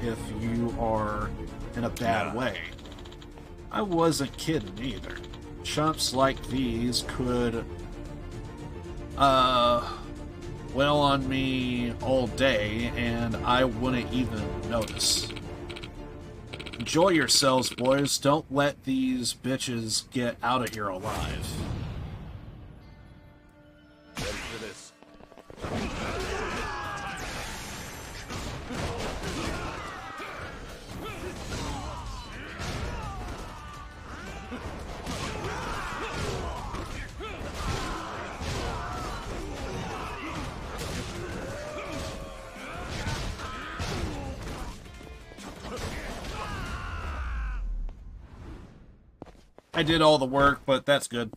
[SPEAKER 2] if you are in a bad way. I wasn't kidding either. Chumps like these could, wail on me all day, and I wouldn't even notice. Enjoy yourselves, boys. Don't let these bitches get out of here alive.
[SPEAKER 6] Ready for this.
[SPEAKER 2] I did all the work, but that's good.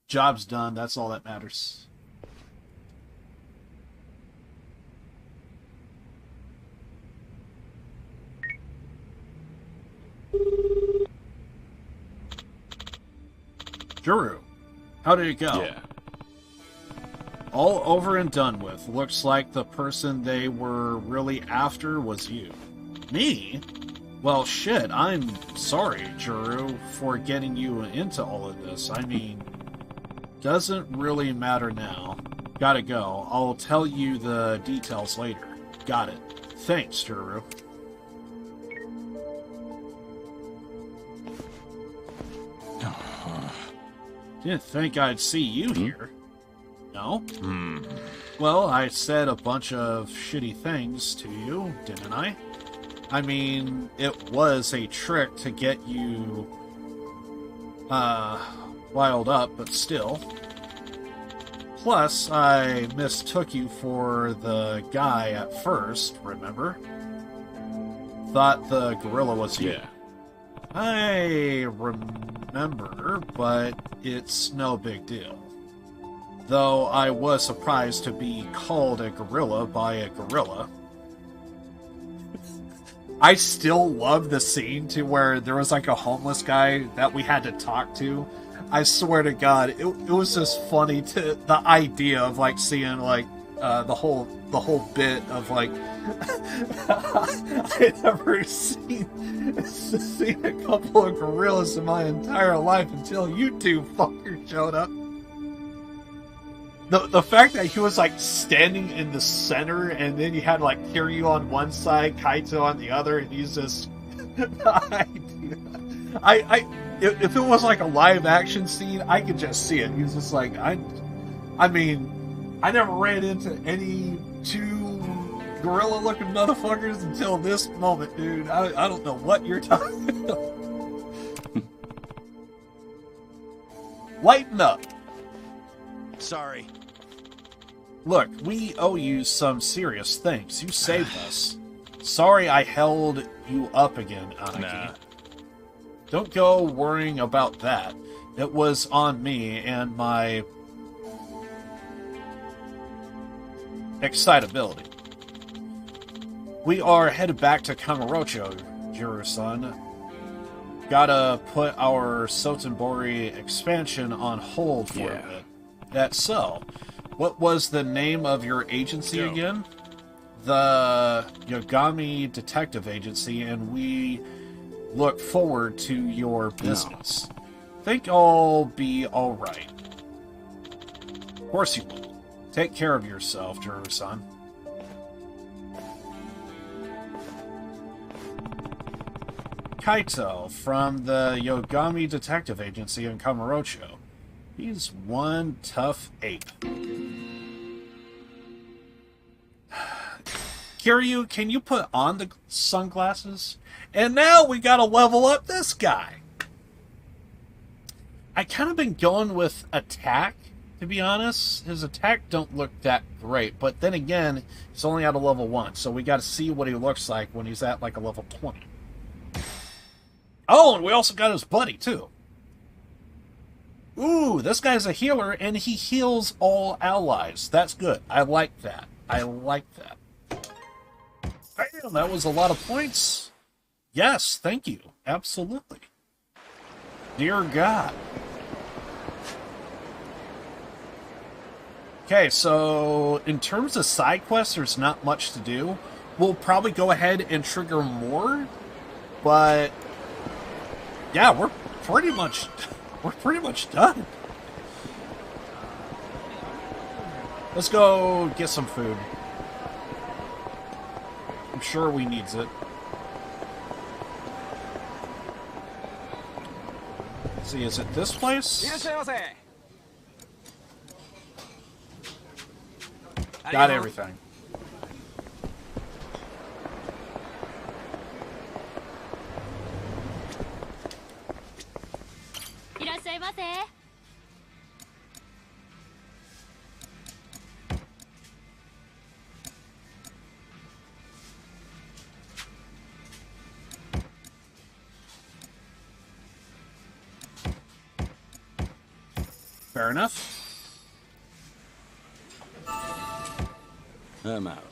[SPEAKER 2] Job's done. That's all that matters. Juru, how did it go?
[SPEAKER 3] Yeah.
[SPEAKER 2] All over and done with. Looks like the person they were really after was you. Me? Well, shit, I'm sorry, Juru, for getting you into all of this. I mean, doesn't really matter now. Gotta go. I'll tell you the details later. Got it. Thanks, Juru. Didn't think I'd see you here. No? Well, I said a bunch of shitty things to you, didn't I? I mean, it was a trick to get you, riled up, but still. Plus, I mistook you for the guy at first, remember? Thought the gorilla was you.
[SPEAKER 3] Yeah.
[SPEAKER 2] I remember, but it's no big deal. Though I was surprised to be called a gorilla by a gorilla. I still love the scene to where there was like a homeless guy that we had to talk to. I swear to God, it was just funny to the idea of like seeing like the whole bit of like I had never seen a couple of gorillas in my entire life until you two fuckers showed up. The fact that he was like standing in the center and then you had like Kiryu on one side, Kaito on the other, and he's just if it was like a live action scene, I could just see it. He's just like I mean, I never ran into any two gorilla looking motherfuckers until this moment, dude. I don't know what you're talking about. Lighten up.
[SPEAKER 5] Sorry.
[SPEAKER 2] Look, we owe you some serious thanks. You saved us. Sorry I held you up again, Anaki.
[SPEAKER 3] Nah.
[SPEAKER 2] Don't go worrying about that. It was on me and my excitability. We are headed back to Kamurocho, Juru-san. Gotta put our Sotenbori expansion on hold for a bit. That's so. What was the name of your agency again? The Yogami Detective Agency, and we look forward to your business. Think I'll be alright. Of course you will. Take care of yourself, Juru-san. Kaito from the Yogami Detective Agency in Kamurocho. He's one tough ape. Kiryu, can you put on the sunglasses? And now we gotta level up this guy. I kind of been going with attack, to be honest. His attack don't look that great, but then again, he's only at a level 1, so we gotta see what he looks like when he's at like a level 20. Oh, and we also got his buddy, too. Ooh, this guy's a healer, and he heals all allies. That's good. I like that. I like that. Damn, that was a lot of points. Yes, thank you. Absolutely. Dear God. Okay, so in terms of side quests, there's not much to do. We'll probably go ahead and trigger more, but yeah, we're pretty much done. Let's go get some food. I'm sure we needs it. Let's see, is it this place? Got everything. Fair enough.
[SPEAKER 3] I'm out.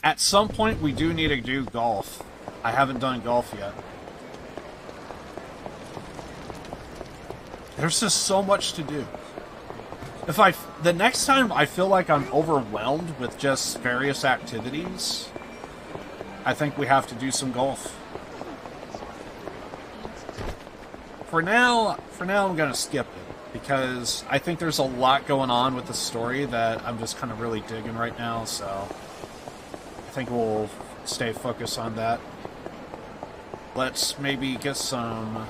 [SPEAKER 2] At some point, we do need to do golf. I haven't done golf yet. There's just so much to do. The next time I feel like I'm overwhelmed with just various activities, I think we have to do some golf. For now I'm gonna skip it, because I think there's a lot going on with the story that I'm just kind of really digging right now, so I think we'll stay focused on that. Let's maybe get some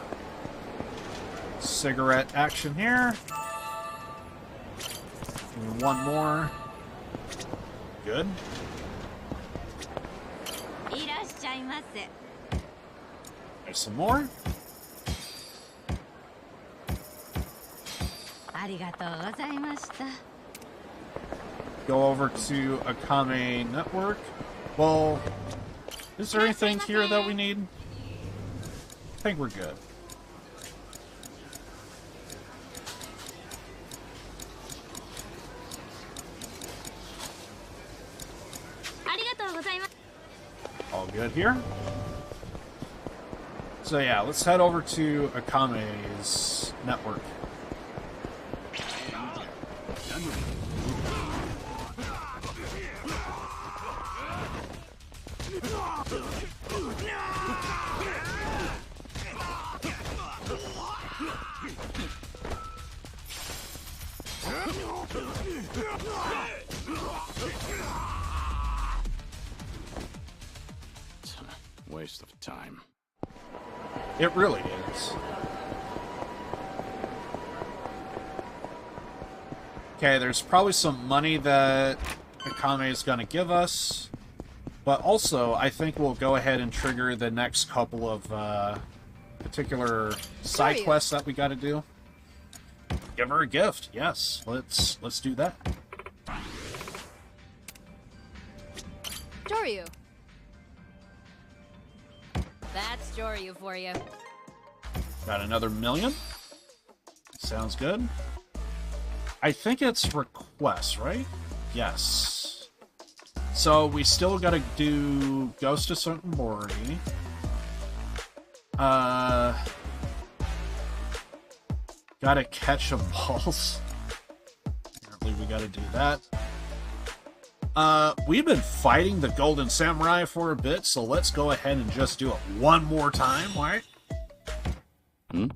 [SPEAKER 2] cigarette action here. And one more. Good. There's some more. Go over to Akame Network. Well, is there anything here that we need? I think we're good. All good here. So yeah, let's head over to Akame's network.
[SPEAKER 3] Waste of time.
[SPEAKER 2] It really is. Okay, there's probably some money that Akame is going to give us. But also, I think we'll go ahead and trigger the next couple of particular side quests that we got to do. Give her a gift. Yes, let's do that.
[SPEAKER 4] Joryu. That's Joryu for you.
[SPEAKER 2] Got another million. Sounds good. I think it's requests, right? Yes. So we still gotta do Ghost of Mori. Gotta catch a balls. Apparently we gotta do that. We've been fighting the Golden Samurai for a bit, so let's go ahead and just do it one more time, right?
[SPEAKER 3] Hmm?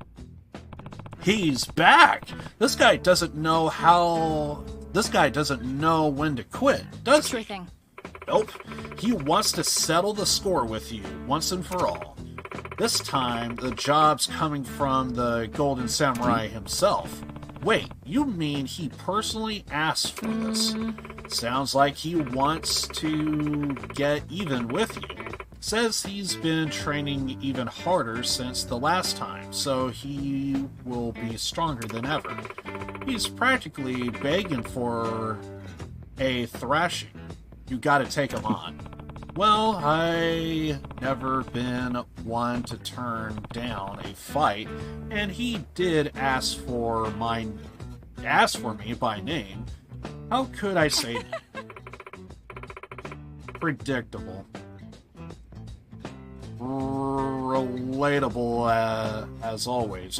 [SPEAKER 2] He's back! This guy doesn't know how... This guy doesn't know when to quit, does
[SPEAKER 4] Sure
[SPEAKER 2] he?
[SPEAKER 4] thing.
[SPEAKER 2] Nope. He wants to settle the score with you, once and for all. This time, the job's coming from the Golden Samurai himself. Wait, you mean he personally asked for this? Sounds like he wants to get even with you. Says he's been training even harder since the last time, so he will be stronger than ever. He's practically begging for a thrashing. You gotta take him on. Well, I never been one to turn down a fight, and he did ask for me by name. How could I say that? Predictable. Relatable as always.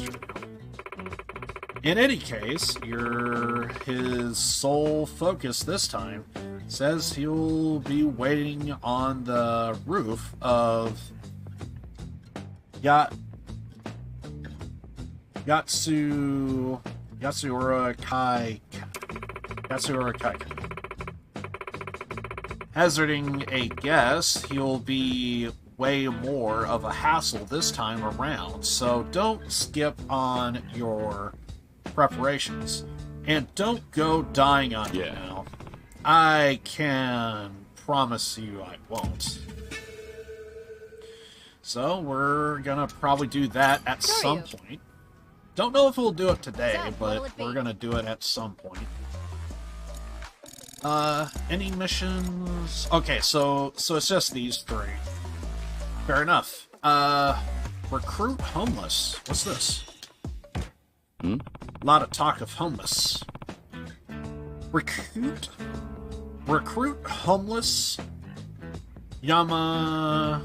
[SPEAKER 2] In any case, you're his sole focus this time. Says he'll be waiting on the roof of Yatsuura Kai. Hazarding a guess, he'll be way more of a hassle this time around, so don't skip on your preparations. And don't go dying on me now. I can promise you I won't. So, we're gonna probably do that at some point. Don't know if we'll do it today, but we're gonna do it at some point. Any missions? Okay, so it's just these three. Fair enough. Recruit homeless. What's this?
[SPEAKER 3] Hmm?
[SPEAKER 2] A lot of talk of homeless. Recruit homeless Yamanaka?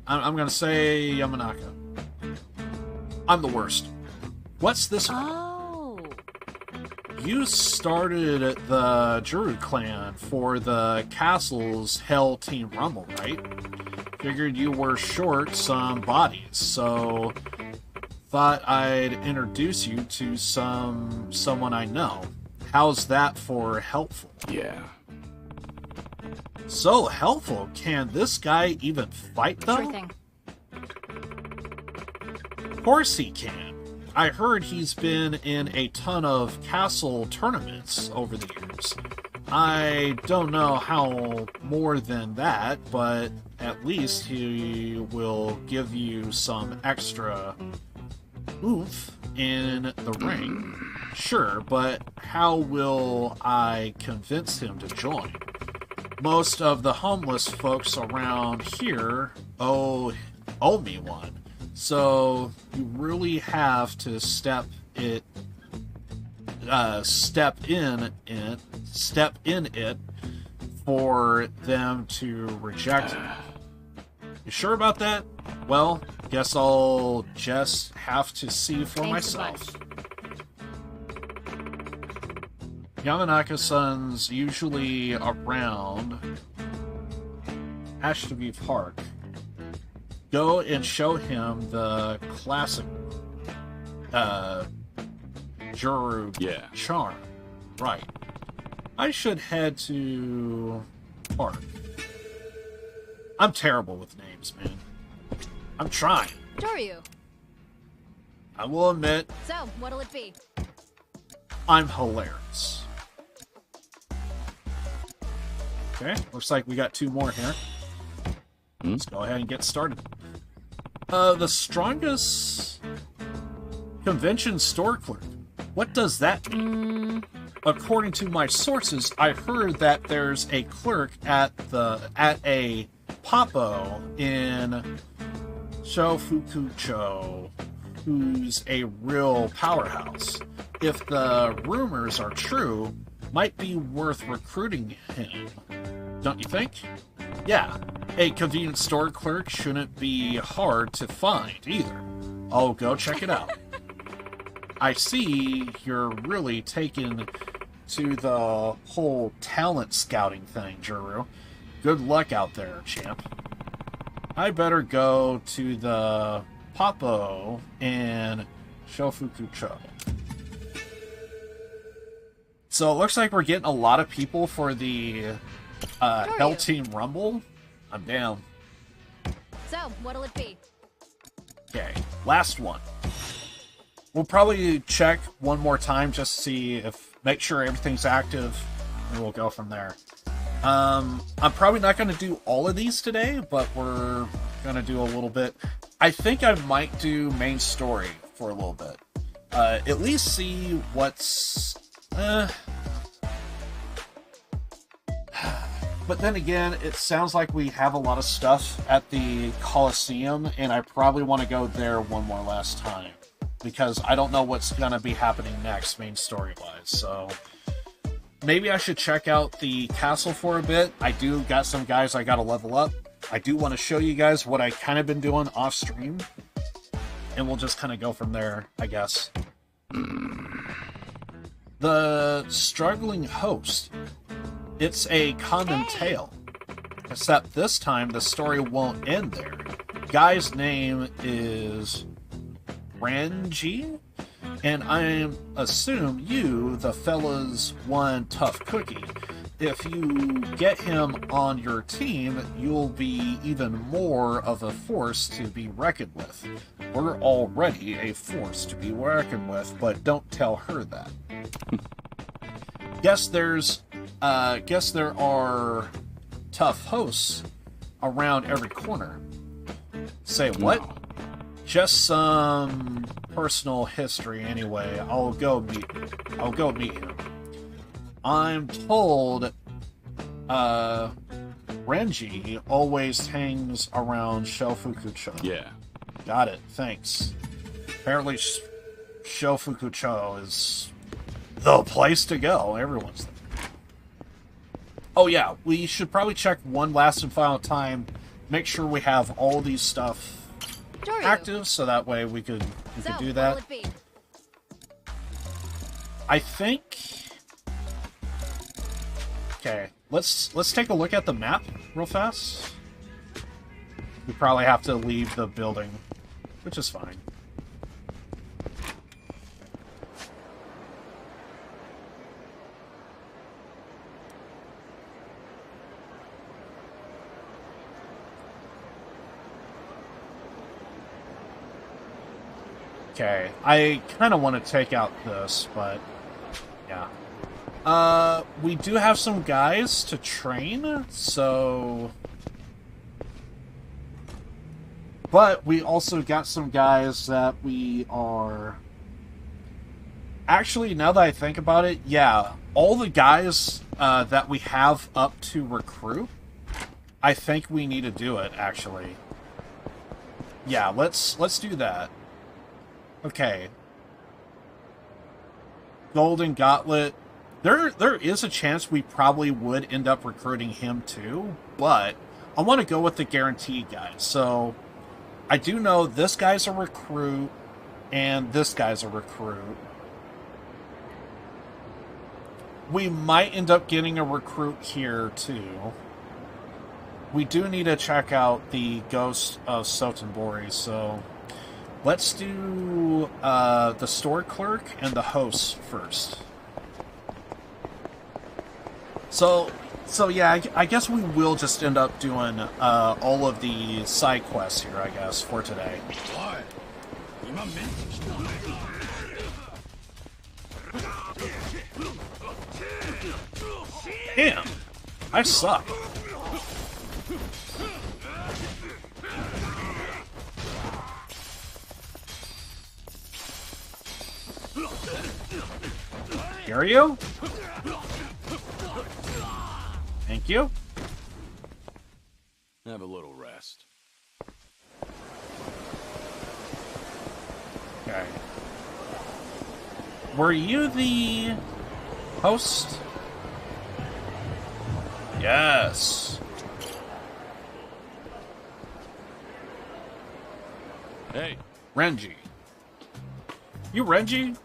[SPEAKER 2] I'm gonna say Yamanaka. I'm the worst. What's this one?
[SPEAKER 4] Oh.
[SPEAKER 2] You started the Juru clan for the castle's Hell Team Rumble, right? Figured you were short some bodies, so thought I'd introduce you to someone I know. How's that for helpful?
[SPEAKER 3] Yeah.
[SPEAKER 2] So helpful. Can this guy even fight, though?
[SPEAKER 4] Sure thing.
[SPEAKER 2] Of course he can. I heard he's been in a ton of castle tournaments over the years. I don't know how more than that, but at least he will give you some extra oomph in the ring. Sure, but how will I convince him to join? Most of the homeless folks around here owe me one. So you really have to step in it for them to reject it. You sure about that? Well, guess I'll just have to see for
[SPEAKER 4] Thanks a
[SPEAKER 2] myself. Yamanaka-san's usually around Ashtaby Park. Go and show him the classic Juru charm. Right. I should head to Park. I'm terrible with names, man. I'm trying.
[SPEAKER 4] Joryu.
[SPEAKER 2] I will admit,
[SPEAKER 4] So, what'll it be?
[SPEAKER 2] I'm hilarious. Okay, looks like we got two more here. Let's go ahead and get started. The strongest convention store clerk. What does that mean? According to my sources, I heard that there's a clerk at a Papo in Shofukucho who's a real powerhouse. If the rumors are true, might be worth recruiting him. Don't you think? Yeah, a convenience store clerk shouldn't be hard to find either. I'll go check it out. I see you're really taken to the whole talent scouting thing, Juru. Good luck out there, champ. I better go to the Papo in Shofukucho. So it looks like we're getting a lot of people for the Hell Team Rumble. I'm down.
[SPEAKER 4] So, what'll it be?
[SPEAKER 2] Okay, last one. We'll probably check one more time just to see make sure everything's active, and we'll go from there. I'm probably not going to do all of these today, but we're going to do a little bit. I think I might do main story for a little bit. At least see what's... But then again, it sounds like we have a lot of stuff at the Coliseum, and I probably want to go there one more last time. Because I don't know what's going to be happening next, main story-wise, so... Maybe I should check out the castle for a bit. I do got some guys I gotta level up. I do want to show you guys what I kind of been doing off-stream. And we'll just kind of go from there, I guess. The Struggling Host. It's a common tale. Except this time, the story won't end there. Guy's name is Ranji? And I assume you, the fella's one tough cookie. If you get him on your team, you'll be even more of a force to be reckoned with. We're already a force to be reckoned with, but don't tell her that. Guess there are tough hosts around every corner. Say what? No. Just some personal history anyway. I'll go meet him. I'm told Renji always hangs around Shofuku-cho.
[SPEAKER 3] Yeah.
[SPEAKER 2] Got it, thanks. Apparently Shofuku-cho is the place to go. Everyone's there. Oh yeah, we should probably check one last and final time, make sure we have all these stuff active, so that way we could do that. I think... Okay, let's take a look at the map real fast. We probably have to leave the building, which is fine. Okay, I kind of want to take out this, but yeah. We do have some guys to train, so... But we also got some guys that we are... Actually, now that I think about it, yeah, all the guys that we have up to recruit, I think we need to do it, actually. Yeah, let's do that. Okay. Golden Gauntlet. There is a chance we probably would end up recruiting him too, but I want to go with the guaranteed guys. So I do know this guy's a recruit and this guy's a recruit. We might end up getting a recruit here too. We do need to check out the Ghost of Sotenbori, so let's do the store clerk and the host first. So yeah, I guess we will just end up doing all of the side quests here, I guess, for today. Damn! I suck. Gario? Thank you.
[SPEAKER 3] Have a little rest.
[SPEAKER 2] Okay. Were you the host? Yes.
[SPEAKER 3] Hey.
[SPEAKER 2] Renji. You Renji?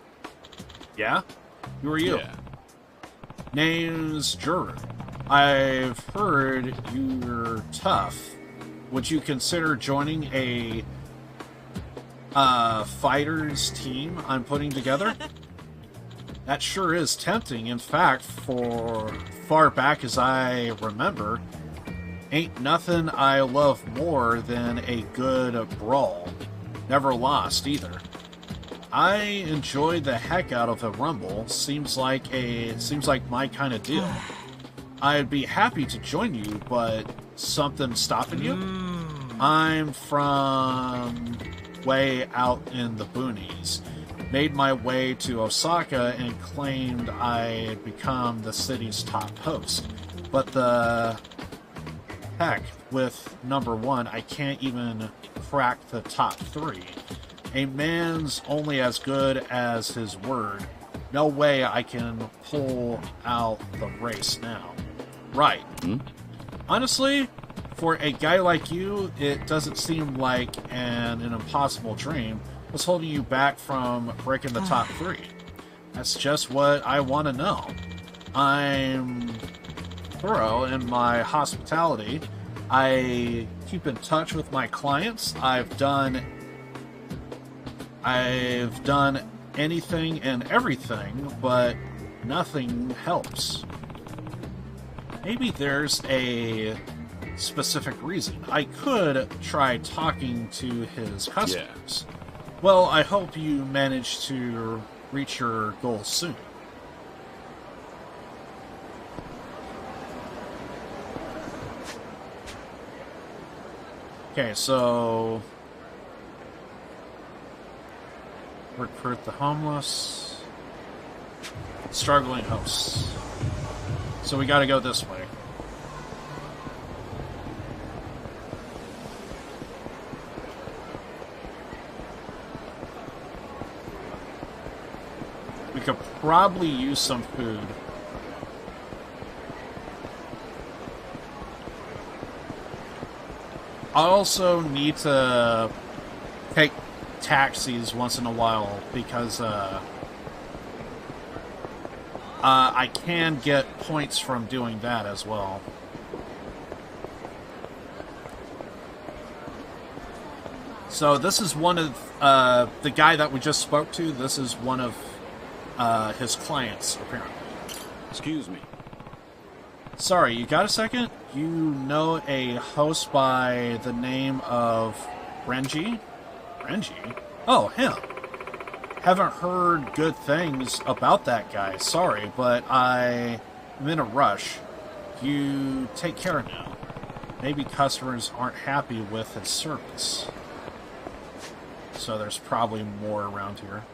[SPEAKER 2] Yeah? Who are you?
[SPEAKER 3] Yeah.
[SPEAKER 2] Name's Juru. I've heard you're tough. Would you consider joining a fighters team I'm putting together? That sure is tempting. In fact, for far back as I remember, ain't nothing I love more than a good brawl. Never lost either. I enjoyed the heck out of a rumble. Seems like my kind of deal. I'd be happy to join you, but something stopping you? I'm from way out in the boonies. Made my way to Osaka and claimed I'd become the city's top host. But the heck with #1, I can't even crack the top 3. A man's only as good as his word. No way I can pull out the race now. Right. Honestly, for a guy like you, it doesn't seem like an impossible dream. What's holding you back from breaking the top 3? That's just what I want to know. I'm thorough in my hospitality. I keep in touch with my clients. I've done anything and everything, but nothing helps. Maybe there's a specific reason. I could try talking to his customers. Yeah. Well, I hope you manage to reach your goal soon. Okay, so recruit the homeless, struggling hosts. So we gotta go this way. could probably use some food. I also need to take taxis once in a while because I can get points from doing that as well. So this is one of the guy that we just spoke to. This is one of his clients, apparently.
[SPEAKER 3] Excuse me.
[SPEAKER 2] Sorry, you got a second? You know a host by the name of Renji? Renji? Oh, him. Haven't heard good things about that guy. Sorry, but I'm in a rush. You take care now. Maybe customers aren't happy with his service. So there's probably more around here.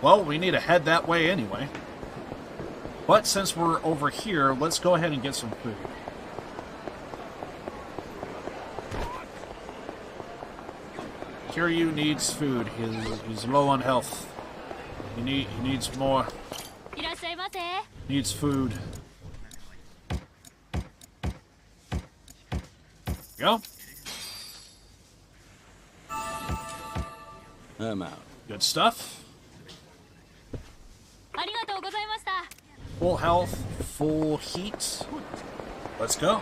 [SPEAKER 2] Well, we need to head that way anyway. But since we're over here, let's go ahead and get some food. Kiryu needs food. He's low on health. He needs more. Needs food. Go.
[SPEAKER 3] I'm out.
[SPEAKER 2] Good stuff. Full health, full heat. Let's go.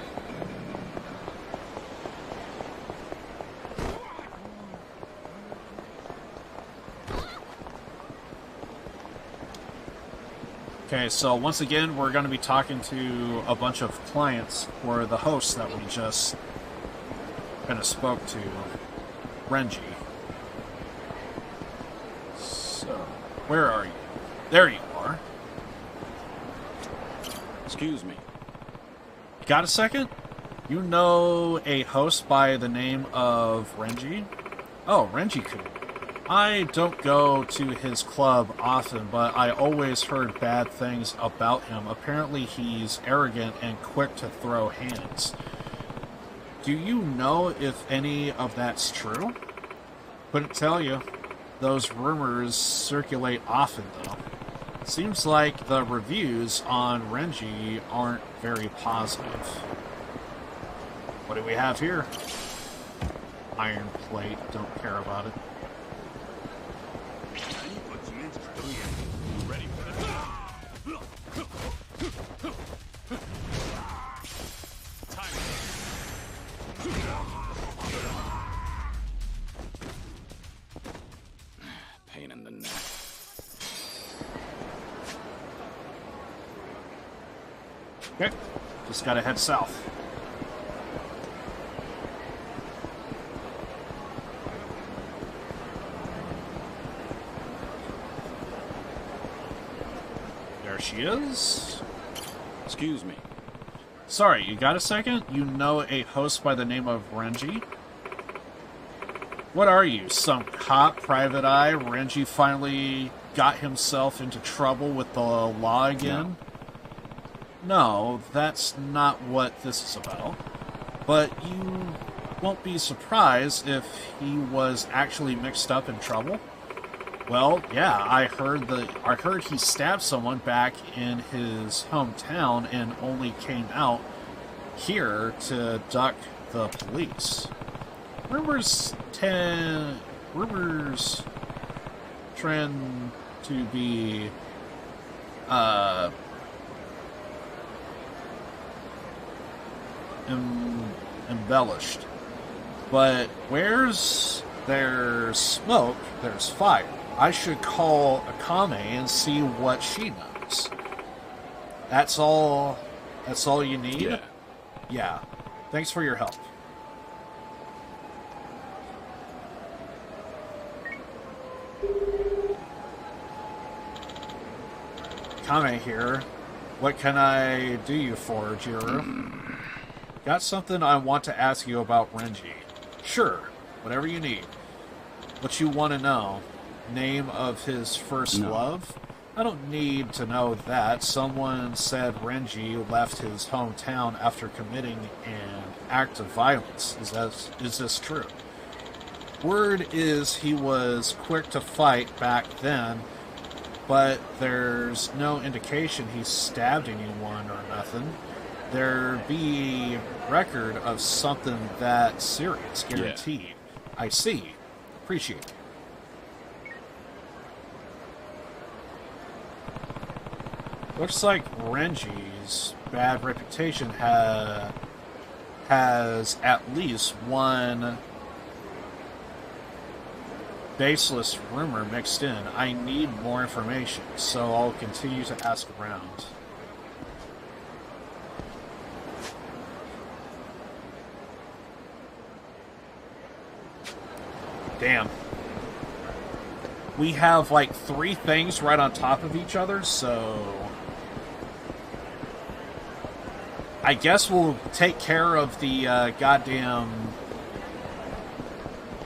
[SPEAKER 2] Okay, so once again, we're going to be talking to a bunch of clients, or the hosts that we just kind of spoke to, Renji. So, where are you? There you are.
[SPEAKER 3] Excuse me.
[SPEAKER 2] Got a second? You know a host by the name of Renji? Oh, Renji-kun. I don't go to his club often, but I always heard bad things about him. Apparently he's arrogant and quick to throw hands. Do you know if any of that's true? Couldn't tell you. Those rumors circulate often, though. Seems like the reviews on Renji aren't very positive. What do we have here? Iron plate. Don't care about it.
[SPEAKER 3] Pain in the neck.
[SPEAKER 2] Okay, just gotta head south. There she is.
[SPEAKER 3] Excuse me.
[SPEAKER 2] Sorry, you got a second? You know a host by the name of Renji? What are you, some cop, private eye? Renji finally got himself into trouble with the law again? No, that's not what this is about. But you won't be surprised if he was actually mixed up in trouble. Well, yeah, I heard he stabbed someone back in his hometown and only came out here to duck the police. Rumors trend to be embellished. But where's there's smoke, there's fire. I should call Akame and see what she knows. That's all you need?
[SPEAKER 3] Yeah.
[SPEAKER 2] Yeah. Thanks for your help. Akame here. What can I do you for, Jiro? Got something I want to ask you about Renji. Sure, whatever you need. What you want to know? Name of his first love? I don't need to know that. Someone said Renji left his hometown after committing an act of violence. Is this true? Word is he was quick to fight back then, but there's no indication he stabbed anyone or nothing. There be record of something that serious, guaranteed. Yeah. I see. Appreciate it. Looks like Renji's bad reputation has at least one baseless rumor mixed in. I need more information, so I'll continue to ask around. Damn. We have like 3 things right on top of each other, so I guess we'll take care of the goddamn...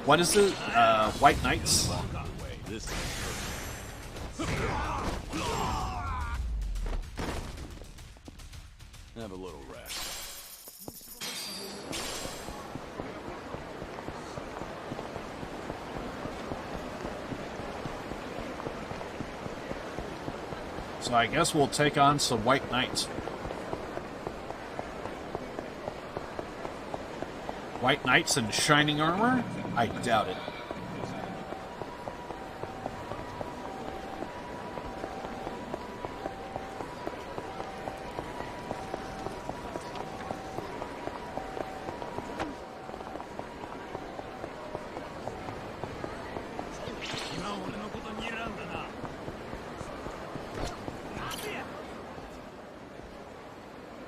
[SPEAKER 2] What is it? White Knights?
[SPEAKER 3] Have a little rest.
[SPEAKER 2] So I guess we'll take on some White Knights. White Knights in shining armor? I doubt it.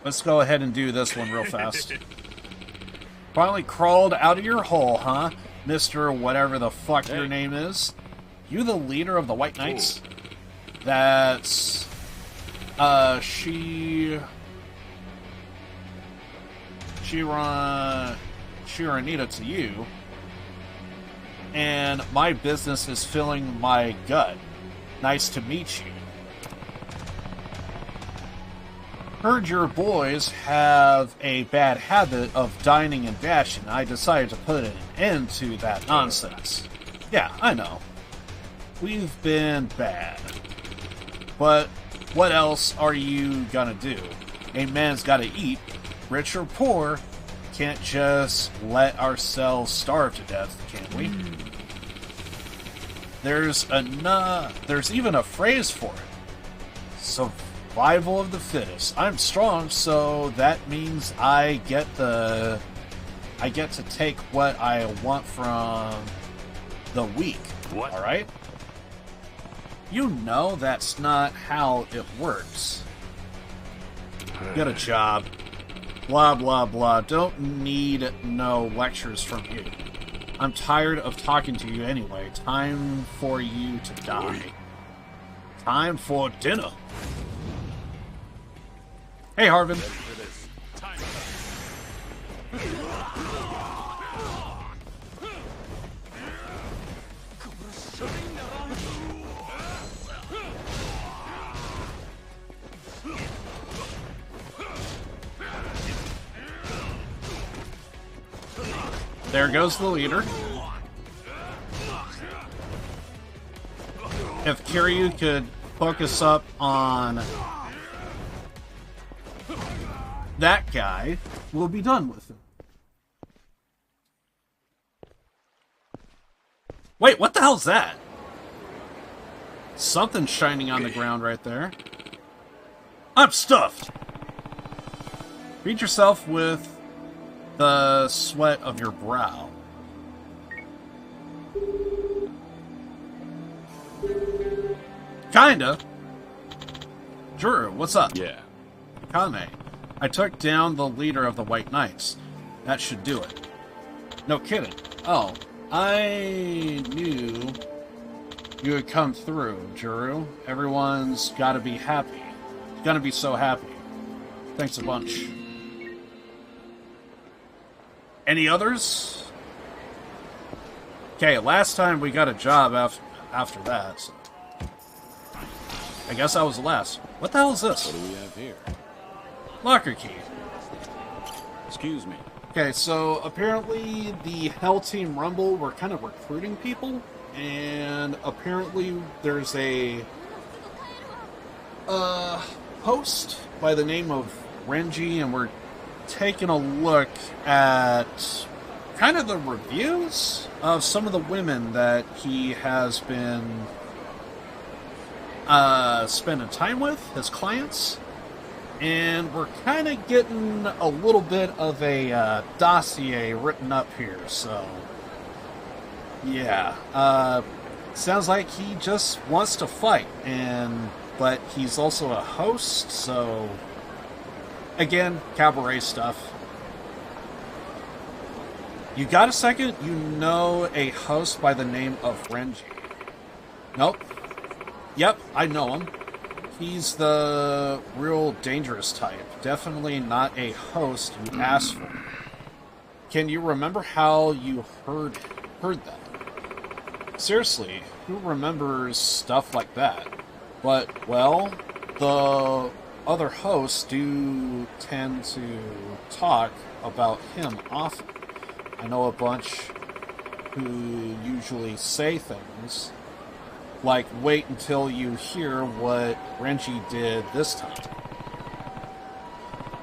[SPEAKER 2] Let's go ahead and do this one real fast. Finally crawled out of your hole, huh? Mr. whatever the fuck your name is. You the leader of the White Knights? That's... Shiranita to you. And my business is filling my gut. Nice to meet you. Heard your boys have a bad habit of dining and dashing. I decided to put an end to that nonsense. Yeah, I know. We've been bad. But what else are you gonna do? A man's gotta eat. Rich or poor, can't just let ourselves starve to death, can we? There's even a phrase for it. Survival of the fittest. I'm strong, so that means I get to take what I want from the weak.
[SPEAKER 3] What?
[SPEAKER 2] All right? You know that's not how it works. Get a job. Blah, blah, blah. Don't need no lectures from you. I'm tired of talking to you anyway. Time for you to die. Time for dinner. Hey, Harvin. There goes the leader. If Kiryu could focus up on that guy, we'll be done with him. Wait, what the hell's that? Something's shining on the ground right there. I'm stuffed! Feed yourself with the sweat of your brow. Kinda. Drew, what's up?
[SPEAKER 3] Yeah.
[SPEAKER 2] Kame, I took down the leader of the White Knights. That should do it. No kidding. Oh, I knew you would come through, Juru. Everyone's gotta be happy. Gonna be so happy. Thanks a bunch. Any others? Okay, last time we got a job after that, so I guess I was the last. What the hell is this?
[SPEAKER 3] What do we have here?
[SPEAKER 2] Locker key.
[SPEAKER 3] Excuse me.
[SPEAKER 2] Okay, so apparently the Hell Team Rumble were kind of recruiting people, and apparently there's a host by the name of Renji, and we're taking a look at kind of the reviews of some of the women that he has been spending time with, his clients. And we're kind of getting a little bit of a dossier written up here, so yeah. Sounds like he just wants to fight, but he's also a host, so again, cabaret stuff. You got a second? You know a host by the name of Renji? Nope. Yep, I know him. He's the real dangerous type. Definitely not a host you asked for. Can you remember how you heard that? Seriously, who remembers stuff like that? But, well, the other hosts do tend to talk about him often. I know a bunch who usually say things like, wait until you hear what Renji did this time.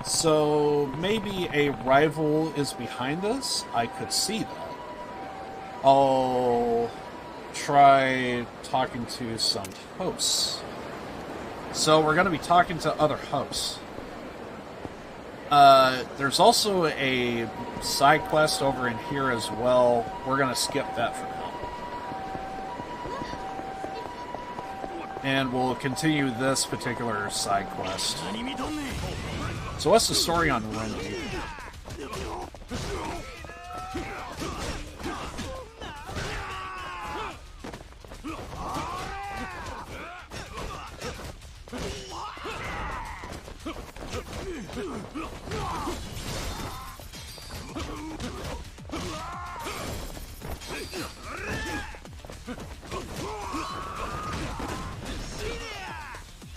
[SPEAKER 2] So maybe a rival is behind this? I could see that. I'll try talking to some hosts. So we're going to be talking to other hosts. There's also a side quest over in here as well. We're going to skip that for now. And we'll continue this particular side quest. So what's the story on Renji?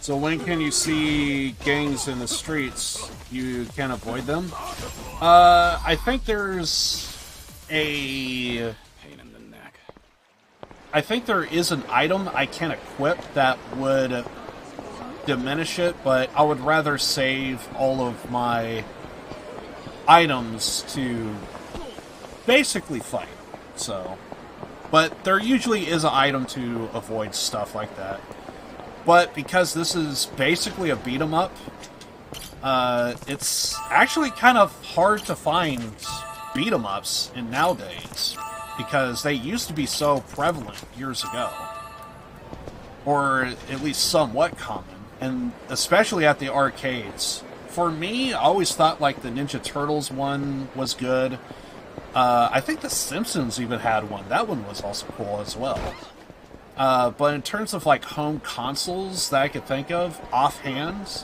[SPEAKER 2] So when can you see gangs in the streets? You can avoid them? I think there's a...
[SPEAKER 3] Pain in the neck.
[SPEAKER 2] I think there is an item I can equip that would diminish it, but I would rather save all of my items to basically fight. So, but there usually is an item to avoid stuff like that. But because this is basically a beat-em-up, it's actually kind of hard to find beat-em-ups in nowadays, because they used to be so prevalent years ago. Or at least somewhat common, and especially at the arcades. For me, I always thought like the Ninja Turtles one was good. I think the Simpsons even had one. That one was also cool as well. But in terms of like home consoles that I could think of offhand,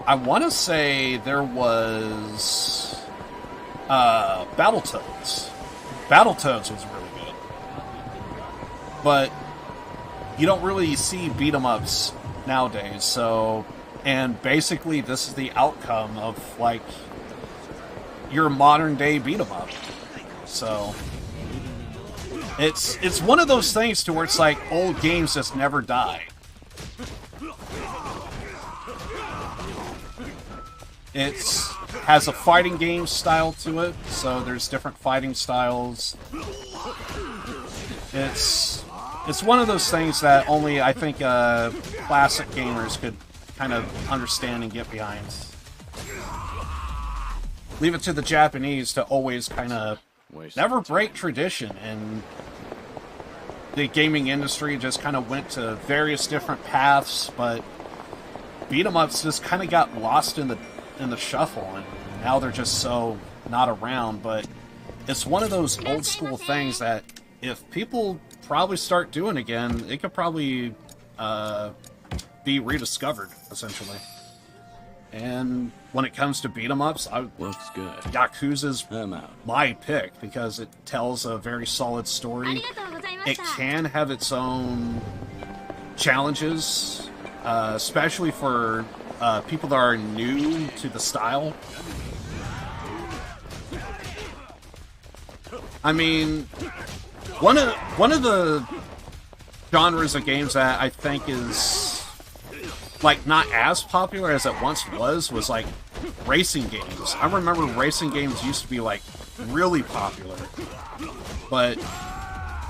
[SPEAKER 2] I want to say there was Battletoads. Battletoads was really good. But you don't really see beat-em-ups nowadays, so... And basically this is the outcome of, like, your modern-day beat-em-up. So... It's one of those things to where it's like old games just never die. It has a fighting game style to it, so there's different fighting styles. It's one of those things that only I think classic gamers could kind of understand and get behind. Leave it to the Japanese to always kind of never break tradition, and the gaming industry just kind of went to various different paths, but beat-em-ups just kind of got lost in the shuffle, and now they're just so not around. But it's one of those old school things that if people probably start doing again, it could probably be rediscovered, essentially. And when it comes to beat-em-ups,
[SPEAKER 3] Looks good.
[SPEAKER 2] Yakuza's
[SPEAKER 3] I'm out.
[SPEAKER 2] my pick, because it tells a very solid story. It can have its own challenges, especially for people that are new to the style. I mean, one of the genres of games that I think is like not as popular as it once was like racing games. I remember racing games used to be like really popular, but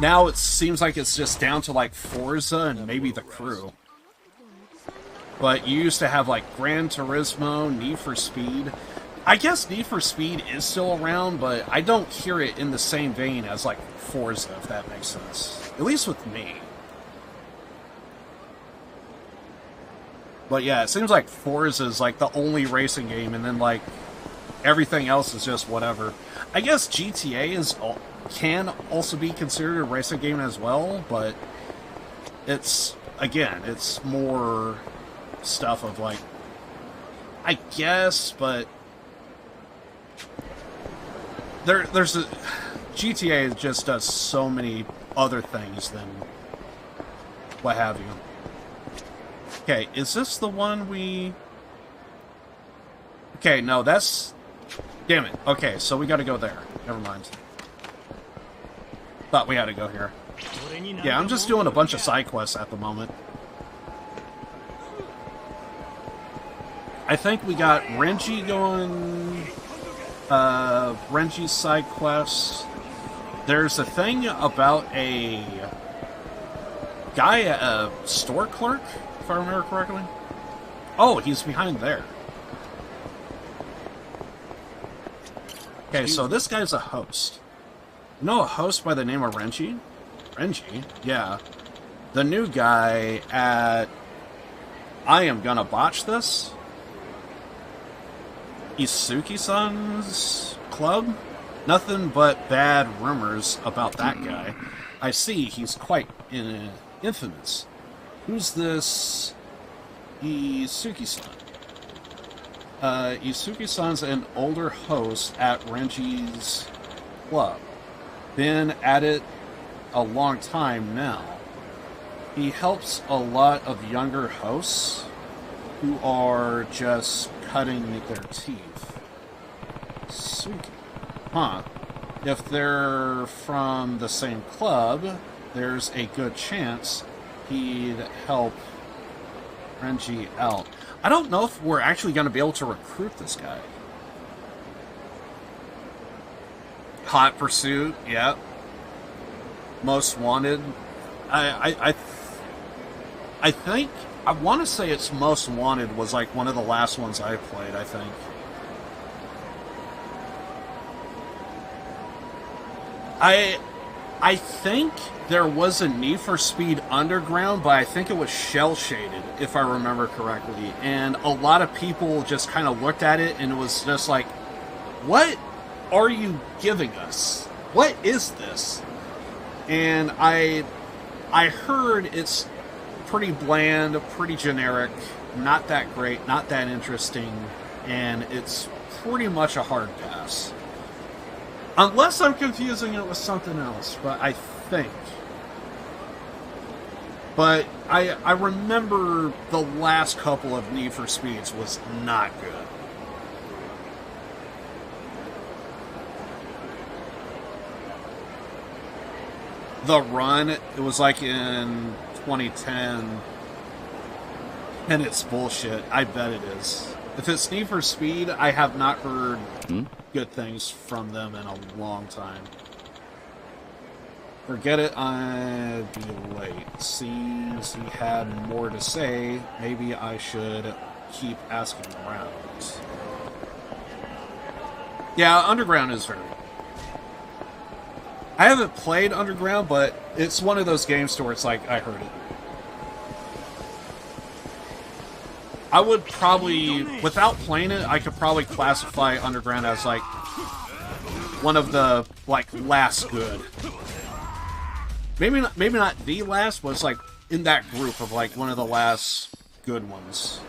[SPEAKER 2] now it seems like it's just down to like Forza and maybe The Crew. But you used to have like Gran Turismo, Need for Speed. I guess Need for Speed is still around, but I don't hear it in the same vein as like Forza, if that makes sense. At least with me. But yeah, it seems like Forza is like the only racing game, and then like everything else is just whatever. I guess GTA can also be considered a racing game as well, but it's, again, it's more stuff of like, I guess, but there's a GTA just does so many other things than what have you. Okay, is this the one we... Okay, no, that's... Damn it. Okay, so we gotta go there. Never mind. Thought we had to go here. Yeah, I'm just doing a bunch of side quests at the moment. I think we got Renji going... Renji's side quest. There's a thing about a guy, a store clerk, if I remember correctly. Oh, he's behind there. Okay, so this guy's a host. You know a host by the name of Renji? Renji? Yeah. The new guy at... I am gonna botch this. Isuki-san's club? Nothing but bad rumors about that guy. I see he's quite infamous. Who's this Isuki-san? Isuki-san's an older host at Renji's club. Been at it a long time now. He helps a lot of younger hosts who are just cutting their teeth. Suki. Huh. If they're from the same club, there's a good chance he'd help Renji out. I don't know if we're actually going to be able to recruit this guy. Hot Pursuit, yeah. Most Wanted. I think, I want to say it's Most Wanted was like one of the last ones I played, I think. I think there was a Need for Speed Underground, but I think it was shell-shaded, if I remember correctly. And a lot of people just kind of looked at it, and it was just like, what are you giving us? What is this? And I heard it's pretty bland, pretty generic, not that great, not that interesting, and it's pretty much a hard pass. Unless I'm confusing it with something else, but I think. But I remember the last couple of Need for Speeds was not good. The Run, it was like in 2010, and it's bullshit. I bet it is. If it's Need for Speed, I have not heard good things from them in a long time. Forget it, I'd be late. Seems he had more to say. Maybe I should keep asking around. Yeah, Underground is very good. I haven't played Underground, but it's one of those games where it's like, I heard it. I would probably, without playing it, I could probably classify Underground as like one of the like last good. Maybe not the last, but it's like in that group of like one of the last good ones.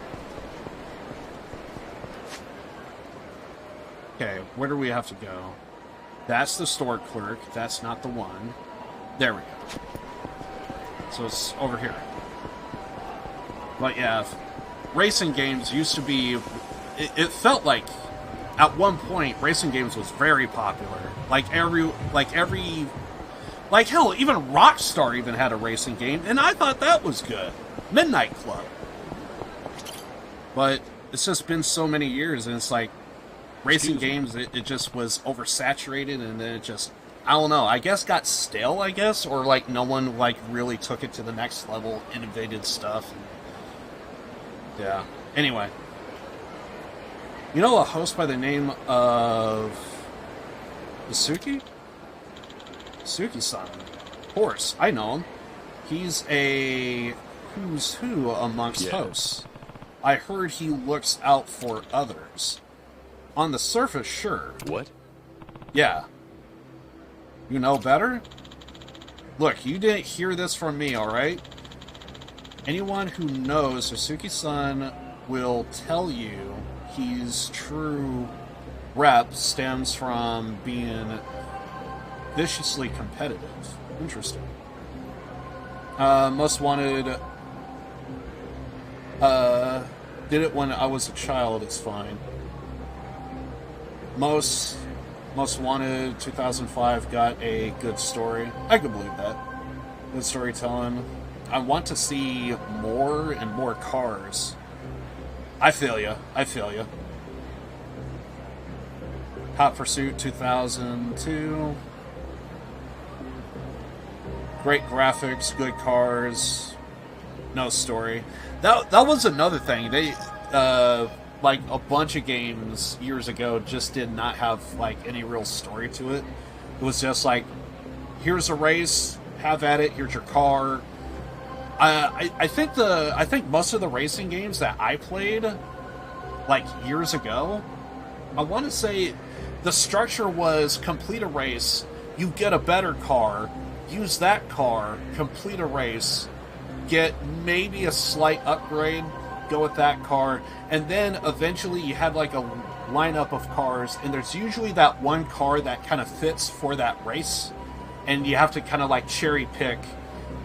[SPEAKER 2] Okay, where do we have to go? That's the store clerk. That's not the one. There we go. So it's over here. But yeah, racing games used to be... It felt like... at one point, racing games was very popular. Like hell, even Rockstar even had a racing game, and I thought that was good. Midnight Club. But it's just been so many years, and it's like racing games, it just was oversaturated, and then it just, I don't know, I guess got stale, I guess, or like no one like really took it to the next level, innovated stuff. And, yeah. Anyway. You know a host by the name of Suki? Suki-san. Of course, I know him. He's a who's who amongst hosts. I heard he looks out for others. On the surface, sure.
[SPEAKER 3] What?
[SPEAKER 2] Yeah. You know better? Look, you didn't hear this from me, alright? Anyone who knows Suzuki-san will tell you his true rep stems from being viciously competitive. Interesting. Most Wanted did it when I was a child, it's fine. Most Wanted 2005 got a good story. I could believe that. Good storytelling. I want to see more and more cars. I feel ya. I feel ya. Hot Pursuit 2002. Great graphics, good cars, no story. That was another thing. They like a bunch of games years ago just did not have like any real story to it. It was just like, here's a race, have at it, here's your car. I think most of the racing games that I played like years ago, I want to say the structure was complete a race, you get a better car, use that car, complete a race, get maybe a slight upgrade, go with that car, and then eventually you have like a lineup of cars, and there's usually that one car that kind of fits for that race, and you have to kind of like cherry pick.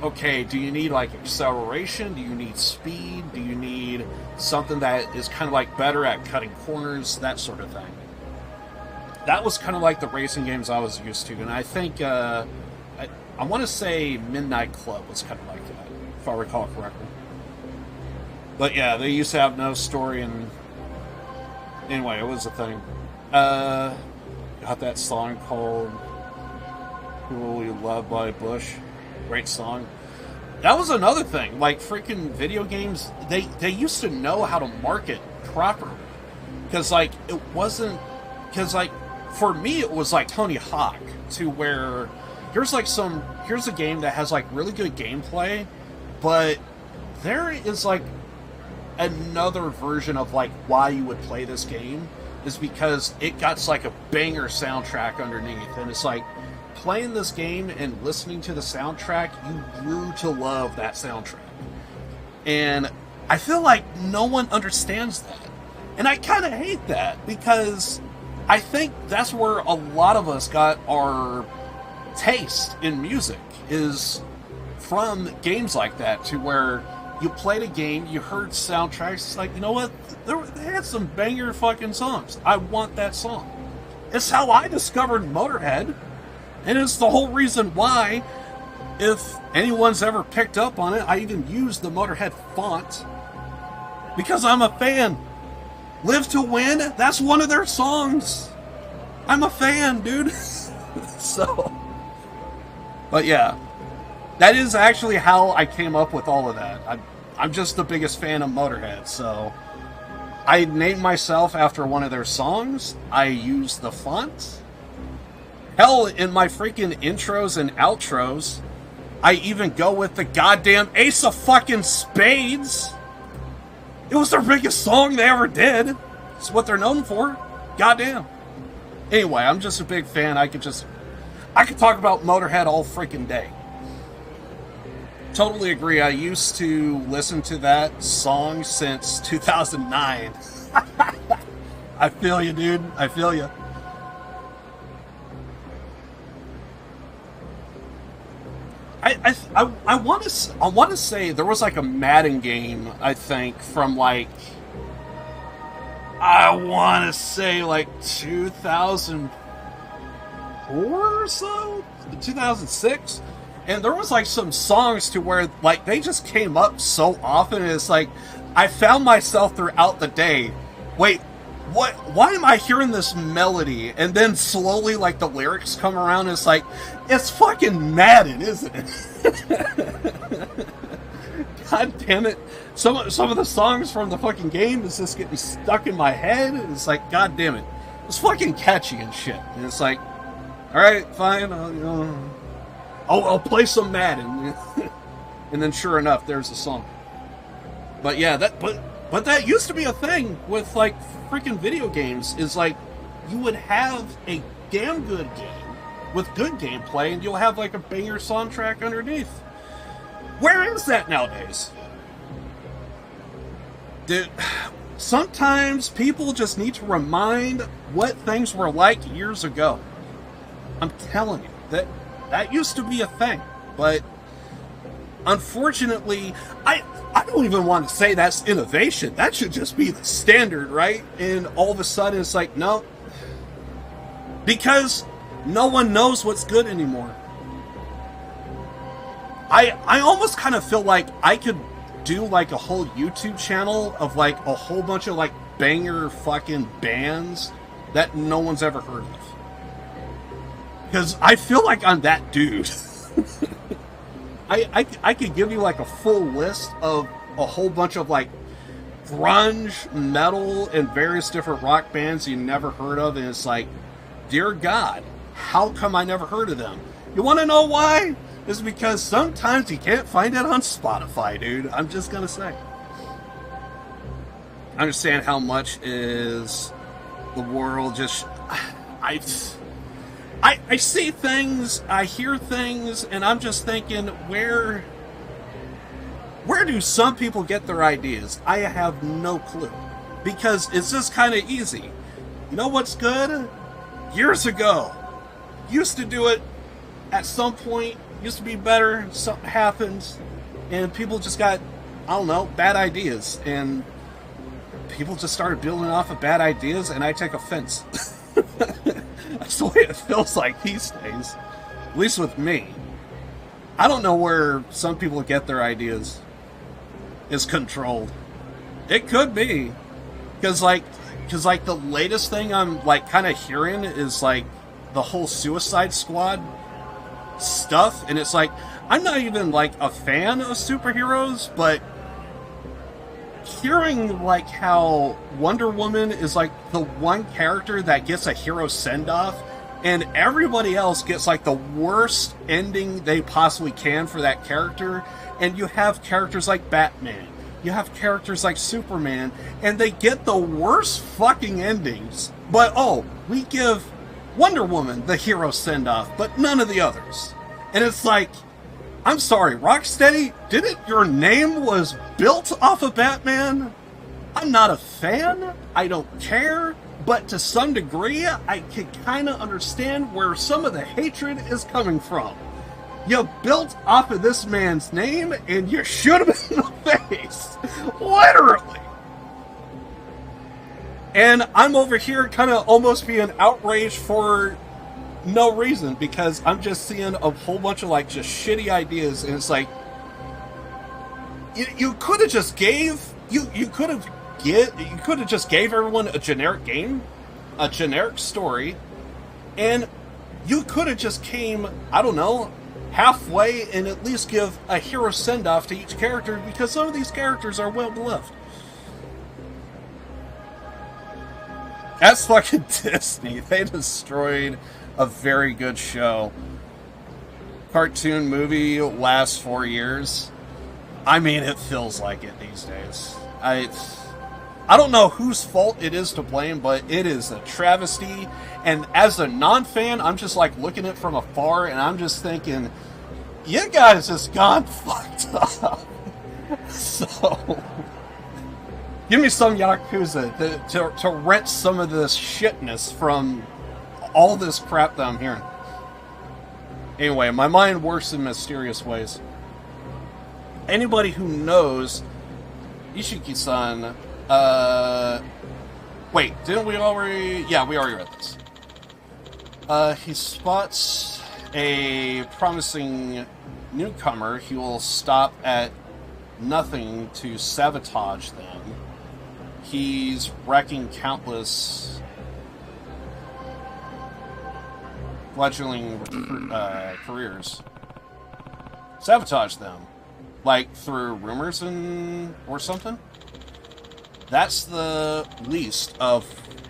[SPEAKER 2] Okay, do you need like acceleration? Do you need speed? Do you need something that is kind of like better at cutting corners? That sort of thing. That was kind of like the racing games I was used to, and I think I want to say Midnight Club was kind of like that, if I recall correctly. But yeah, they used to have no story, and anyway, it was a thing. Got that song called "Who Will You Love" by Bush. Great song. That was another thing. Like freaking video games, they used to know how to market properly. Because like it wasn't. Because like for me, it was like Tony Hawk, to where here's a game that has like really good gameplay, but there is like another version of like why you would play this game is because it got like a banger soundtrack underneath, and it's like playing this game and listening to the soundtrack, you grew to love that soundtrack. And I feel like no one understands that. And I kind of hate that, because I think that's where a lot of us got our taste in music, is from games like that, to where you played a game, you heard soundtracks, it's like, you know what, they had some banger fucking songs. I want that song. It's how I discovered Motorhead, and it's the whole reason why, if anyone's ever picked up on it, I even use the Motorhead font, because I'm a fan. Live to Win, that's one of their songs. I'm a fan, dude. So, but yeah, that is actually how I came up with all of that. I'm just the biggest fan of Motorhead, so I named myself after one of their songs. I use the font. Hell, in my freaking intros and outros, I even go with the goddamn Ace of fucking Spades. It was their biggest song they ever did. It's what they're known for. Goddamn. Anyway, I'm just a big fan. I could talk about Motorhead all freaking day. Totally agree. I used to listen to that song since 2009. I feel you, dude. I feel you. I want to say there was like a Madden game, I think, from like I want to say like 2004 or so, 2006, and there was like some songs to where like they just came up so often, and it's like I found myself throughout the day, wait, what? Why am I hearing this melody? And then slowly, like the lyrics come around, and it's like it's fucking Madden, isn't it? God damn it. Some of the songs from the fucking game is just getting stuck in my head. It's like, god damn it. It's fucking catchy and shit. And it's like, alright, fine, I'll play some Madden. And then sure enough, there's a song. But yeah, but that used to be a thing with like freaking video games, is like you would have a damn good game with good gameplay and you'll have like a banger soundtrack underneath. Where is that nowadays? Dude, sometimes people just need to remind what things were like years ago. I'm telling you, that used to be a thing. But unfortunately, I don't even want to say that's innovation. That should just be the standard, right? And all of a sudden it's like, no. Because no one knows what's good anymore. I almost kind of feel like I could do like a whole YouTube channel of like a whole bunch of like banger fucking bands that no one's ever heard of. Because I feel like I'm that dude. I could give you like a full list of a whole bunch of like grunge, metal, and various different rock bands you never heard of, and it's like, dear God, how come I never heard of them? You want to know why? It's because sometimes you can't find it on Spotify, dude. I'm just gonna say. I understand how much is the world just... I see things, I hear things, and I'm just thinking, where do some people get their ideas? I have no clue. Because it's just kind of easy. You know what's good? Years ago, used to do it at some point, used to be better, something happens, and people just got, I don't know, bad ideas, and people just started building off of bad ideas, and I take offense. That's the way it feels like these days. At least with me. I don't know where some people get their ideas. Is controlled. It could be. Because like the latest thing I'm like kind of hearing is like the whole Suicide Squad stuff, and it's like, I'm not even like a fan of superheroes, but hearing like how Wonder Woman is like the one character that gets a hero send-off, and everybody else gets like the worst ending they possibly can for that character, and you have characters like Batman, you have characters like Superman, and they get the worst fucking endings, but we give Wonder Woman the hero send-off, but none of the others. And it's like, I'm sorry, Rocksteady, didn't your name was built off of Batman? I'm not a fan, I don't care, but to some degree, I can kind of understand where some of the hatred is coming from. You built off of this man's name, and you shoot him in the face. Literally. And I'm over here kind of almost being outraged for no reason, because I'm just seeing a whole bunch of like just shitty ideas, and it's like, you could have just gave just gave everyone a generic game, a generic story, and you could have just came, I don't know, halfway and at least give a hero send-off to each character, because some of these characters are well beloved. That's fucking Disney. They destroyed a very good show. Cartoon movie lasts 4 years. I mean, it feels like it these days. I don't know whose fault it is to blame, but it is a travesty. And as a non-fan, I'm just like looking at it from afar, and I'm just thinking, you guys just gone fucked up. So, give me some Yakuza to wrench some of this shitness from all this crap that I'm hearing. Anyway, my mind works in mysterious ways. Anybody who knows Ishiki-san, Wait, didn't we already... Yeah, we already read this. He spots a promising newcomer. He will stop at nothing to sabotage them. He's wrecking countless fledgling careers. Sabotage them. Like, through rumors or something? That's the least of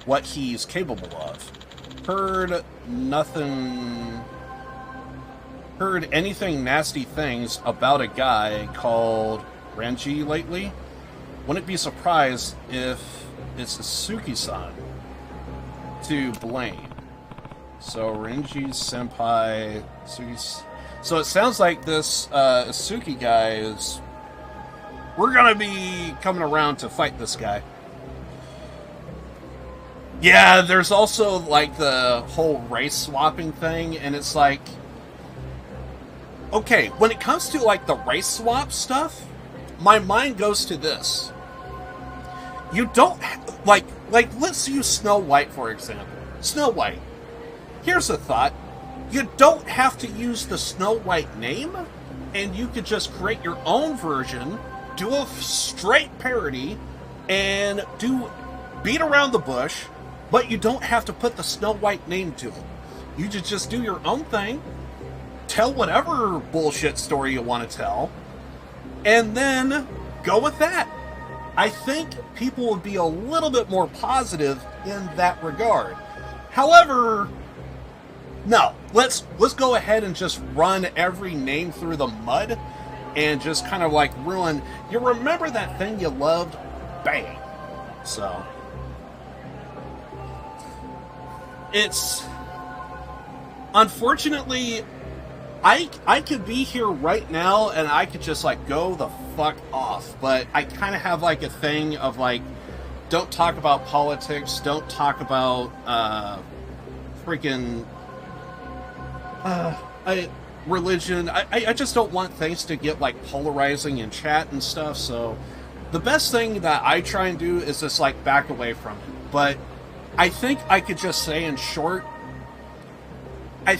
[SPEAKER 2] what he's capable of. Heard anything nasty things about a guy called Renji lately? Wouldn't be surprised if it's Suki-san to blame. So Renji senpai, so it sounds like this Suki guy is... We're gonna be coming around to fight this guy. Yeah, there's also, like, the whole race swapping thing, and it's like... Okay, when it comes to, like, the race swap stuff, my mind goes to this. You don't... Like, let's use Snow White, for example. Snow White. Here's a thought. You don't have to use the Snow White name, and you could just create your own version, do a straight parody, and beat around the bush, but you don't have to put the Snow White name to it. You just do your own thing, tell whatever bullshit story you want to tell, and then go with that. I think people would be a little bit more positive in that regard. However, no, let's go ahead and just run every name through the mud and just kind of like ruin... You remember that thing you loved? Bang. So... It's... Unfortunately, I could be here right now and I could just, like, go the fuck off. But I kind of have, like, a thing of, like, don't talk about politics, don't talk about, freaking... religion. I just don't want things to get, like, polarizing in chat and stuff, so... The best thing that I try and do is just, like, back away from it. But I think I could just say in short, I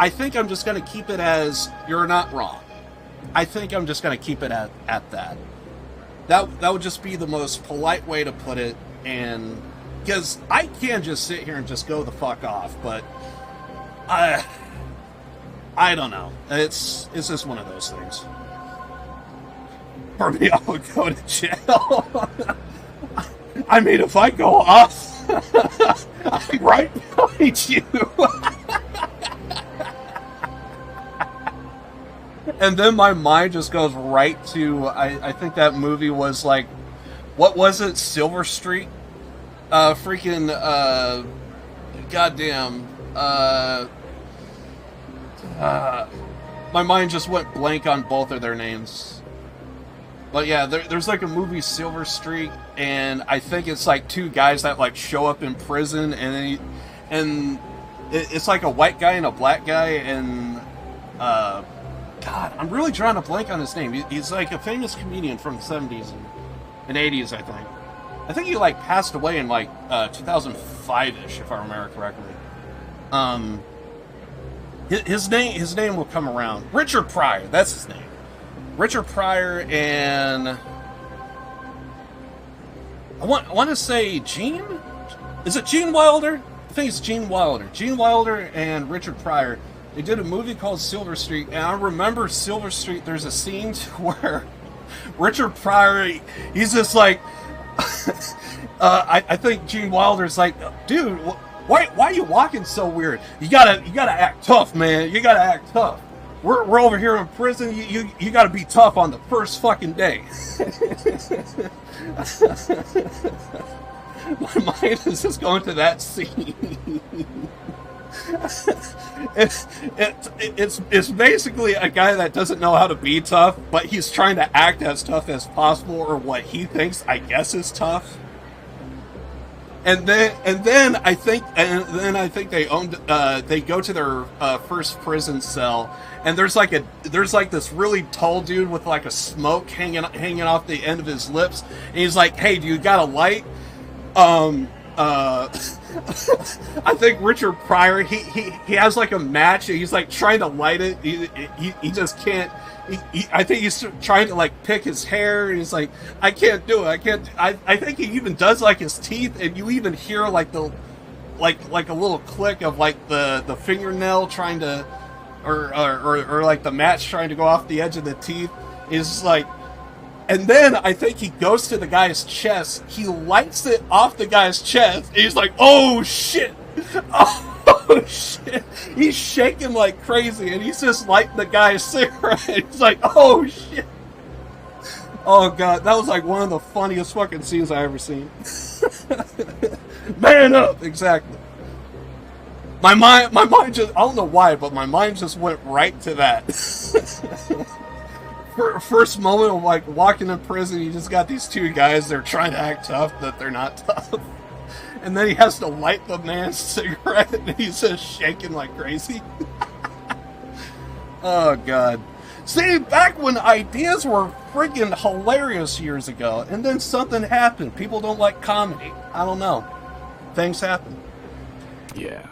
[SPEAKER 2] think I'm just going to keep it as, you're not wrong. I think I'm just going to keep it at that. That would just be the most polite way to put it, and... Because I can just sit here and just go the fuck off, but... I don't know. It's just one of those things. For me, I would go to jail. I mean, if I go off, I'm right behind you. And then my mind just goes right to, I think that movie was like, what was it? Silver Street? Freaking, goddamn, my mind just went blank on both of their names. But yeah, there's like a movie, Silver Street, and I think it's like two guys that like show up in prison, and it's like a white guy and a black guy, and God, I'm really drawing a blank on his name. He's like a famous comedian from the 70s and 80s, I think. I think he like passed away in like 2005-ish, if I remember correctly. His name will come around. Richard Pryor, that's his name. Richard Pryor and I want to say Gene? Is it Gene Wilder? I think it's Gene Wilder. Gene Wilder and Richard Pryor. They did a movie called Silver Street, and I remember Silver Street, there's a scene where Richard Pryor, he's just like, I think Gene Wilder's like, dude, why are you walking so weird? You gotta act tough, man. You gotta act tough. We're over here in prison. You gotta be tough on the first fucking day. My mind is just going to that scene. It's basically a guy that doesn't know how to be tough, but he's trying to act as tough as possible, or what he thinks, I guess, is tough. And then I think they go to their first prison cell, and there's like this really tall dude with like a smoke hanging off the end of his lips, and he's like, "Hey, do you got a light?" I think Richard Pryor, he has like a match and he's like trying to light it. He just can't. I think he's trying to like pick his hair and he's like, I can't do it. I can't. I think he even does like his teeth, and you even hear like the like a little click of like the fingernail trying to, or like the match trying to go off the edge of the teeth. Is like. And then I think he goes to the guy's chest. He lights it off the guy's chest. And he's like, "Oh shit! Oh shit!" He's shaking like crazy, and he's just lighting the guy's cigarette. He's like, "Oh shit!" Oh god, that was like one of the funniest fucking scenes I ever seen. Man up, exactly. My mind just—I don't know why, but my mind just went right to that. First moment of like walking in prison, you just got these two guys, they're trying to act tough, but they're not tough. And then he has to light the man's cigarette, and he's just shaking like crazy. Oh, God. See, back when ideas were friggin' hilarious years ago, and then something happened. People don't like comedy. I don't know. Things happen.
[SPEAKER 3] Yeah.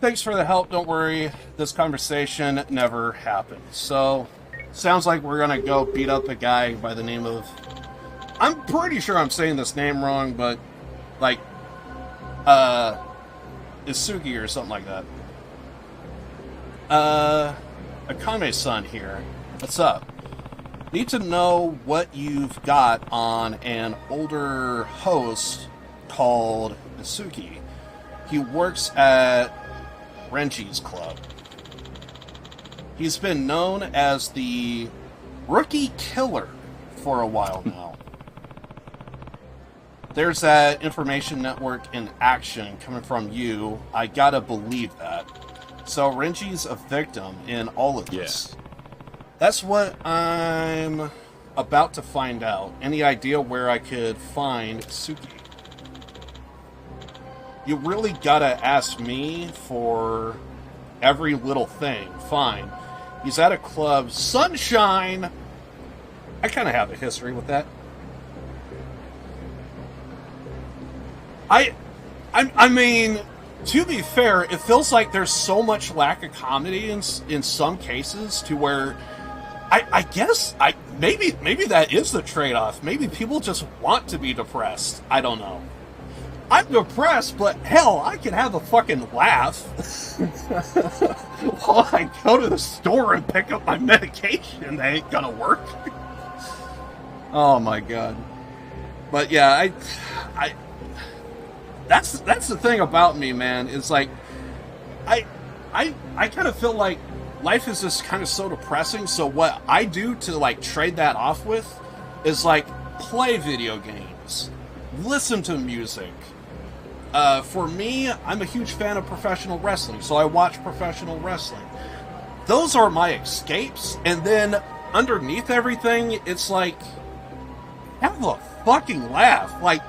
[SPEAKER 2] Thanks for the help. Don't worry. This conversation never happened. So... sounds like we're gonna go beat up a guy by the name of... I'm pretty sure I'm saying this name wrong, but... like... Isugi or something like that. Akame-san here. What's up? Need to know what you've got on an older host called Isugi. He works at Renji's club. He's been known as the Rookie Killer for a while now. There's that information network in action coming from you. I gotta believe that. So Renji's a victim in all of this.
[SPEAKER 3] Yeah.
[SPEAKER 2] That's what I'm about to find out. Any idea where I could find Suki? You really gotta ask me for every little thing. Fine. He's at a club, Sunshine. I kind of have a history with that. I mean, to be fair, it feels like there's so much lack of comedy in some cases to where I guess maybe that is the trade-off. Maybe people just want to be depressed. I don't know. I'm depressed, but hell, I can have a fucking laugh while I go to the store and pick up my medication. That ain't gonna work. Oh my god. But yeah, that's the thing about me, man. It's like I kind of feel like life is just kind of so depressing. So what I do to like trade that off with is like play video games, listen to music. For me, I'm a huge fan of professional wrestling, so I watch professional wrestling. Those are my escapes, and then underneath everything, it's like, have a fucking laugh. Like,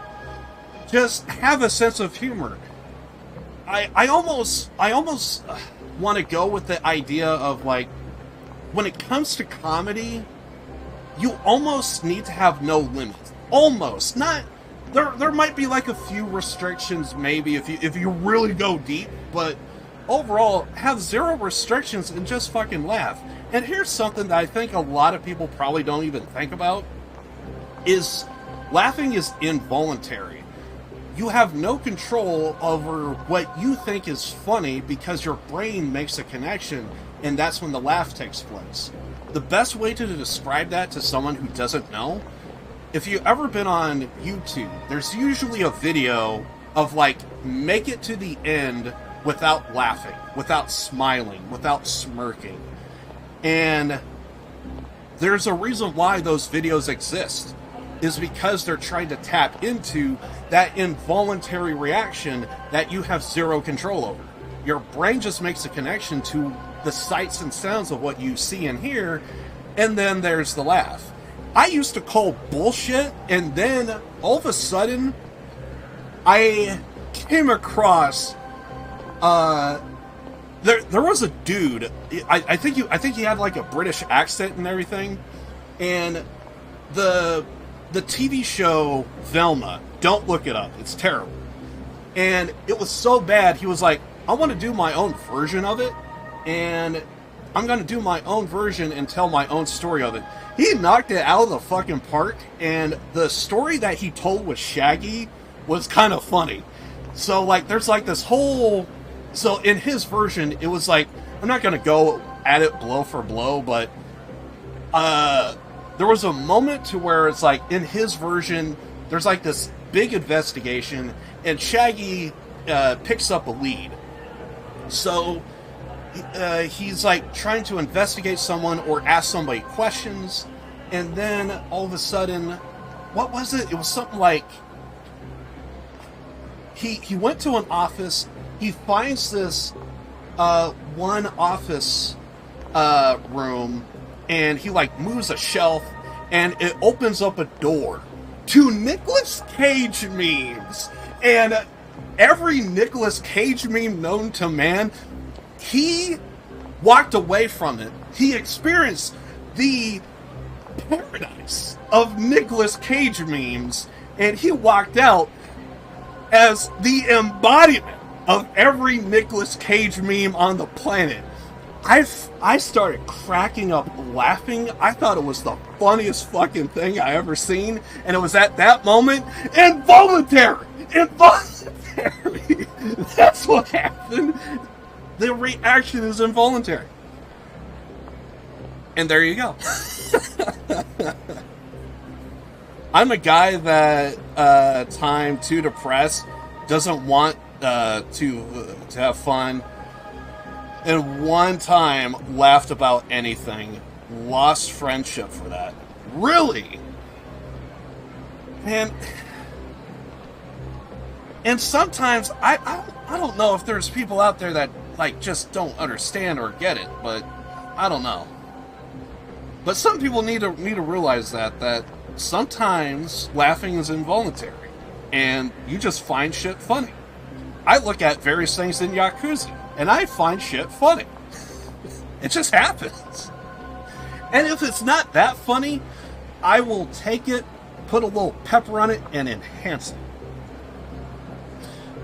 [SPEAKER 2] just have a sense of humor. I almost want to go with the idea of, like, when it comes to comedy, you almost need to have no limit. Almost. Not... There might be like a few restrictions, maybe, if you really go deep, but overall, have zero restrictions and just fucking laugh. And here's something that I think a lot of people probably don't even think about, is laughing is involuntary. You have no control over what you think is funny because your brain makes a connection, and that's when the laugh takes place. The best way to describe that to someone who doesn't know, if you've ever been on YouTube, there's usually a video of, like, make it to the end without laughing, without smiling, without smirking. And there's a reason why those videos exist, is because they're trying to tap into that involuntary reaction that you have zero control over. Your brain just makes a connection to the sights and sounds of what you see and hear, and then there's the laugh. I used to call bullshit, and then all of a sudden, I came across. There was a dude. I think he had like a British accent and everything, and the
[SPEAKER 8] the TV show Velma. Don't look it up. It's terrible. And it was so bad, he was like, I want to do my own version of it, and I'm going to do my own version and tell my own story of it. He knocked it out of the fucking park, and the story that he told with Shaggy was kind of funny. So, like, there's like this whole... So, in his version, it was like, I'm not going to go at it blow for blow, but there was a moment to where it's like, in his version, there's like this big investigation, and Shaggy picks up a lead. So, he's like trying to investigate someone or ask somebody questions, and then all of a sudden, what was it? It was something like, he went to an office, he finds this one office room, and he like moves a shelf, and it opens up a door to Nicolas Cage memes. And every Nicolas Cage meme known to man, he walked away from it. He experienced the paradise of Nicolas Cage memes, and he walked out as the embodiment of every Nicolas Cage meme on the planet. I started cracking up laughing. I thought it was the funniest fucking thing I ever seen, and it was at that moment, involuntary! Involuntary! That's what happened. The reaction is involuntary. And there you go. I'm a guy that time too depressed, doesn't want to have fun, and one time laughed about anything, lost friendship for that. Really? And sometimes I don't know if there's people out there that like just don't understand or get it, but I don't know. But some people need to realize that sometimes laughing is involuntary, and you just find shit funny. I look at various things in Yakuza, and I find shit funny. It just happens. And if it's not that funny, I will take it, put a little pepper on it, and enhance it.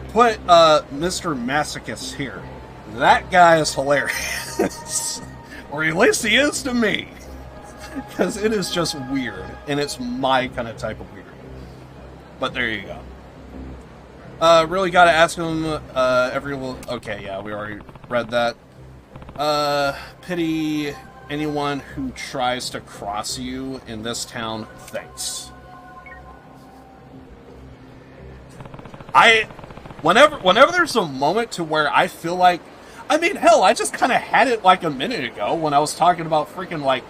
[SPEAKER 8] Put Mr. Masochist here. That guy is hilarious. Or at least he is to me. Because it is just weird, and it's my kind of type of weird. But there you go. Really gotta ask him, okay, yeah, we already read that. Pity anyone who tries to cross you in this town, thanks. Whenever there's a moment to where I feel like, I mean, hell, I just kind of had it like a minute ago when I was talking about freaking like,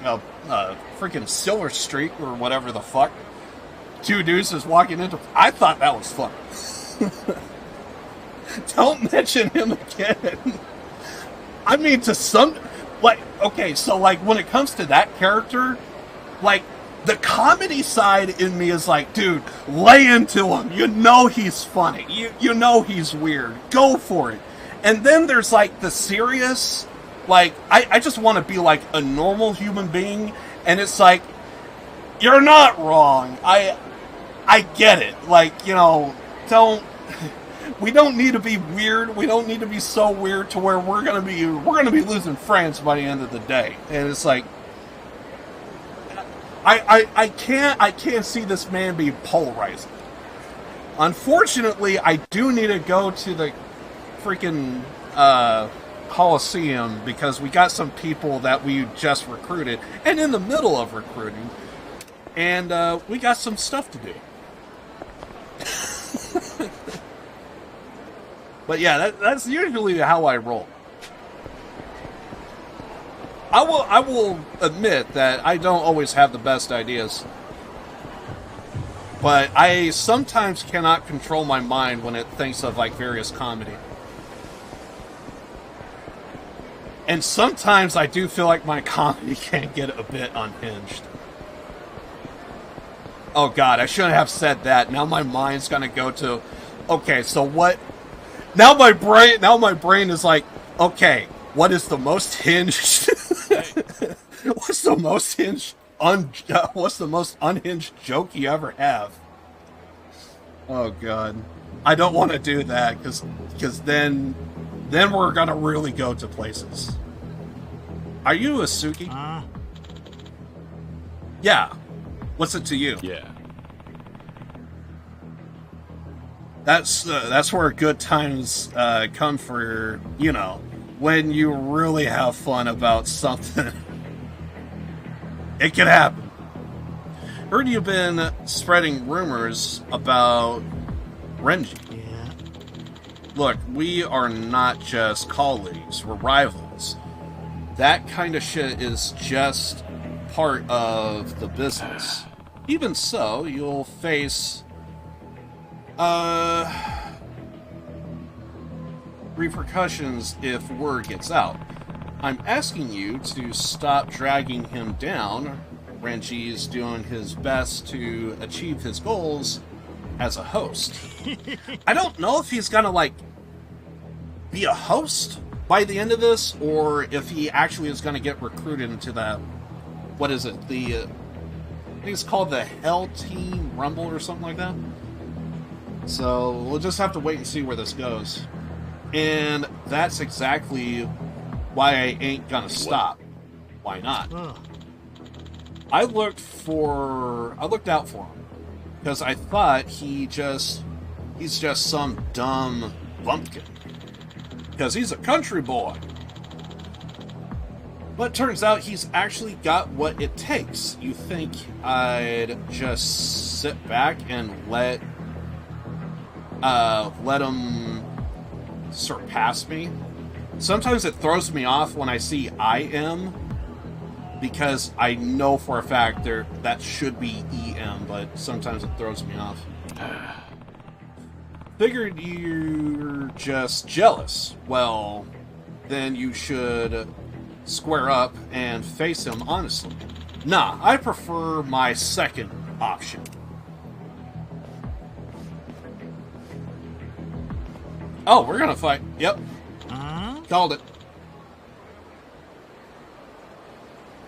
[SPEAKER 8] freaking Silver Streak or whatever the fuck. Two dudes is walking into, I thought that was fun. Don't mention him again. I mean, to some, like, okay, so like when it comes to that character, like the comedy side in me is like, dude, lay into him. You know he's funny. You know he's weird. Go for it. And then there's like the serious, like, I just want to be like a normal human being, and it's like, you're not wrong. I get it. Like, you know, we don't need to be weird. We don't need to be so weird to where we're gonna be losing friends by the end of the day. And it's like, I can't see this man be polarizing. Unfortunately, I do need to go to the freaking Coliseum because we got some people that we just recruited and in the middle of recruiting, and we got some stuff to do. But yeah, that's usually how I roll. I will admit that I don't always have the best ideas, but I sometimes cannot control my mind when it thinks of like various comedy. And sometimes I do feel like my comedy can get a bit unhinged. Oh god, I shouldn't have said that. Now my mind's gonna go to, okay, so what? Now my brain is like, okay, what is the most hinged? What's the most hinged what's the most unhinged joke you ever have? Oh god, I don't want to do that because then we're gonna really go to places. Are you Asuki? Yeah. What's it to you?
[SPEAKER 3] Yeah.
[SPEAKER 8] That's where good times come for, you know, when you really have fun about something. It can happen. Heard you've been spreading rumors about Renji.
[SPEAKER 9] Yeah.
[SPEAKER 8] Look, we are not just colleagues, we're rivals. That kind of shit is just part of the business. Even so, you'll face repercussions if word gets out. I'm asking you to stop dragging him down. Renji's doing his best to achieve his goals as a host. I don't know if he's gonna, like, be a host by the end of this, or if he actually is gonna get recruited into that, what is it, the, I think it's called the Hell Team Rumble or something like that. So, we'll just have to wait and see where this goes. And that's exactly why I ain't gonna stop. Why not? I looked out for him. Because I thought he's just some dumb bumpkin. Because he's a country boy. But it turns out he's actually got what it takes. You think I'd just sit back and let him surpass me? Sometimes it throws me off when I see I am, because I know for a fact that should be EM, but sometimes it throws me off. Figured you're just jealous. Well, then you should square up and face him honestly. Nah, I prefer my second option. Oh, we're gonna fight. Yep. Called it.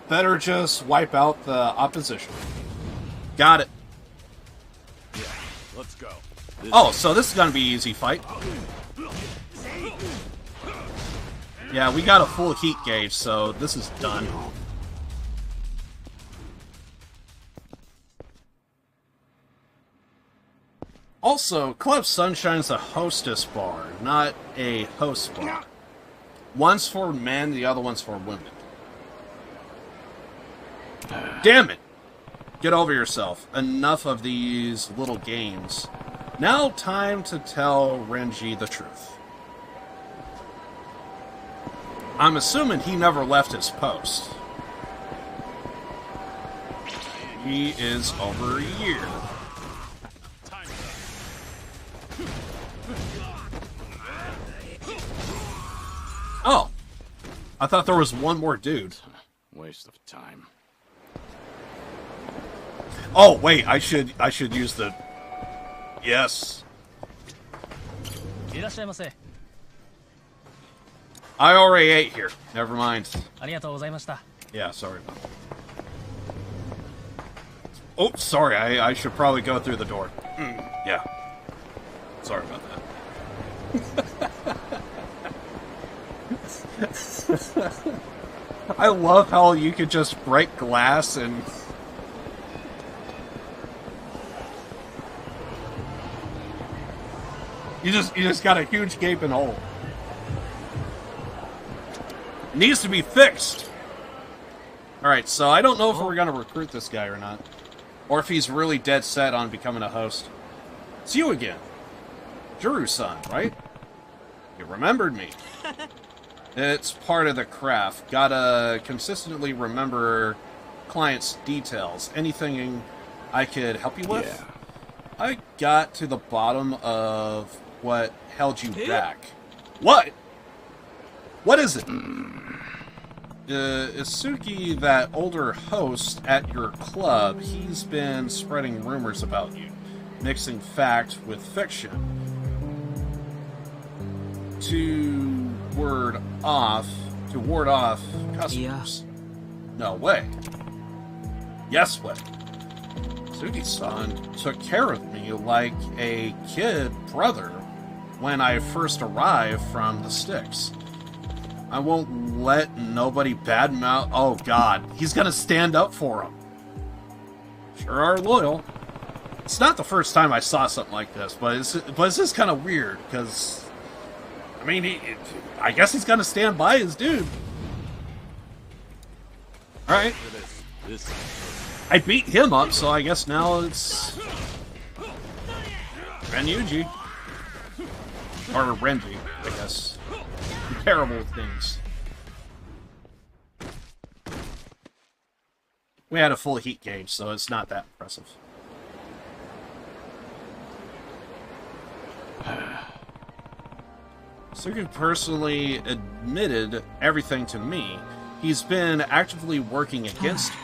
[SPEAKER 8] Better just wipe out the opposition. Got it.
[SPEAKER 6] Yeah, let's go.
[SPEAKER 8] Oh, so this is gonna be an easy fight. Yeah, we got a full heat gauge, so this is done. Also, Club Sunshine's a hostess bar, not a host bar. One's for men, the other one's for women. Damn it! Get over yourself. Enough of these little games. Now time to tell Renji the truth. I'm assuming he never left his post. He is over a year. Oh, I thought there was one more dude.
[SPEAKER 3] Waste of time.
[SPEAKER 8] Oh wait, I should use the. Yes. I already ate here. Never mind. Yeah, sorry. Oh, sorry. I should probably go through the door. Yeah. Sorry about that. I love how you could just break glass and... You just got a huge gaping hole. Needs to be fixed. Alright, so I don't know if we're going to recruit this guy or not. Or if he's really dead set on becoming a host. It's you again. Juru-san, right? You remembered me. It's part of the craft. Gotta consistently remember clients' details. Anything I could help you with?
[SPEAKER 3] Yeah.
[SPEAKER 8] I got to the bottom of what held you back. What? What is it? Isuki, that older host at your club, he's been spreading rumors about you, mixing fact with fiction. To ward off customers. No way. Guess what? Sugi-san took care of me like a kid brother when I first arrived from the sticks. I won't let nobody badmouth. Oh god, he's gonna stand up for him. Sure are loyal. It's not the first time I saw something like this, but it's just kind of weird because, I mean, I guess he's gonna stand by his dude. All right. I beat him up, so I guess now it's Renyuji. Or Renji, I guess. Comparable things. We had a full heat gauge, so it's not that impressive. Sugi personally admitted everything to me. He's been actively working against you.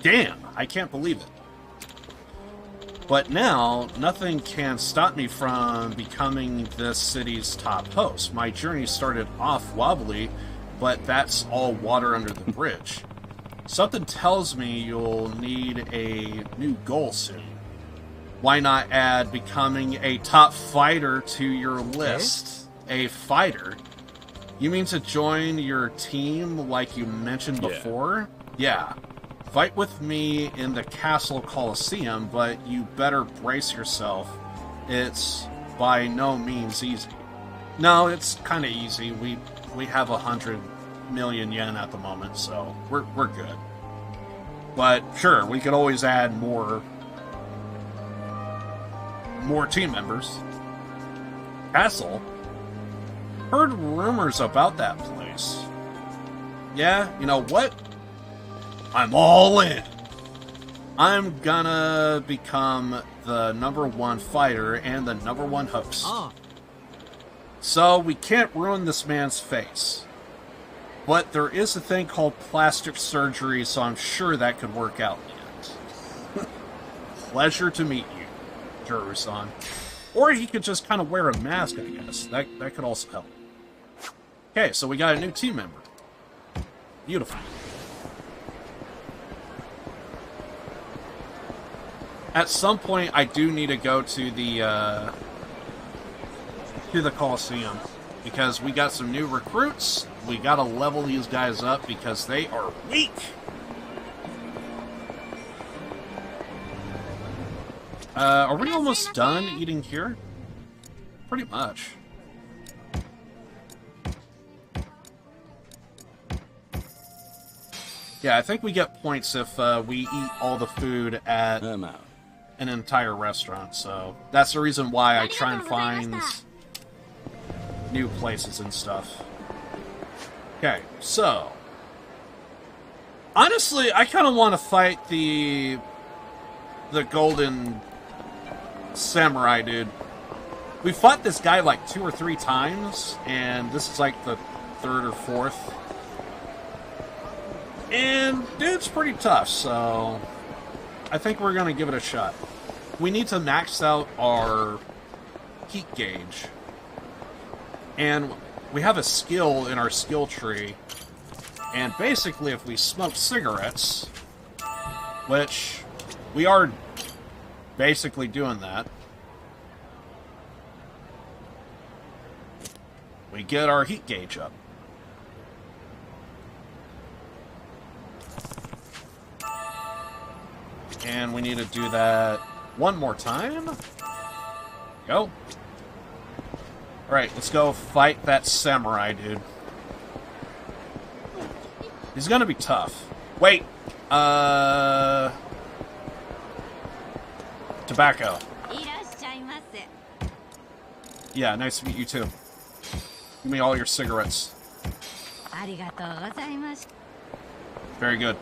[SPEAKER 8] Damn, I can't believe it. But now, nothing can stop me from becoming this city's top host. My journey started off wobbly, but that's all water under the bridge. Something tells me you'll need a new goal soon. Why not add becoming a top fighter to your list? A fighter? You mean to join your team like you mentioned before? Yeah. Fight with me in the Castle Coliseum, but you better brace yourself. It's by no means easy. No, it's kind of easy. We have 100 million yen at the moment, so we're good. But sure, we could always add more team members. Castle? Heard rumors about that place. Yeah, you know what? I'm all in. I'm gonna become the #1 fighter and the #1 host. So we can't ruin this man's face. But there is a thing called plastic surgery, so I'm sure that could work out in the end. Pleasure to meet you, Juru-san. Or he could just kind of wear a mask, I guess. That could also help. Okay, so we got a new team member. Beautiful. At some point, I do need to go to the Coliseum, because we got some new recruits. We gotta level these guys up because they are weak. Are we almost done eating here? Pretty much. Yeah, I think we get points if we eat all the food at an entire restaurant, so that's the reason why I try and find new places and stuff. Okay, so honestly, I kind of want to fight the golden samurai dude. We fought this guy like 2 or 3 times, and this is like the 3rd or 4th. And dude's pretty tough, so I think we're gonna give it a shot. We need to max out our heat gauge. And we have a skill in our skill tree. And basically, if we smoke cigarettes, which we are basically doing that, we get our heat gauge up. And we need to do that one more time. Go. Alright, let's go fight that samurai dude. He's gonna be tough. Wait! Tobacco. Yeah, nice to meet you too. Give me all your cigarettes. Very good.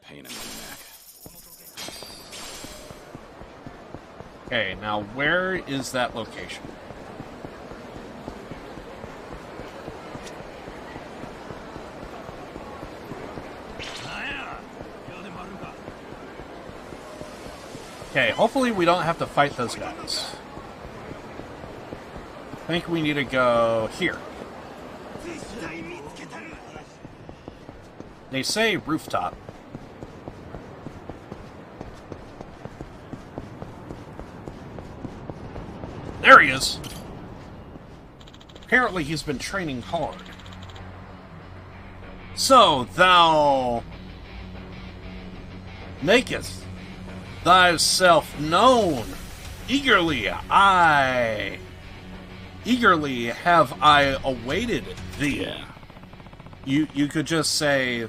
[SPEAKER 3] Pain in the neck.
[SPEAKER 8] Okay, now where is that location?
[SPEAKER 2] Okay, hopefully we don't have to fight those guys. I think we need to go here. They say rooftop. There he is! Apparently he's been training hard. So thou makest thyself known. Eagerly have I awaited thee.
[SPEAKER 3] Yeah.
[SPEAKER 2] You could just say,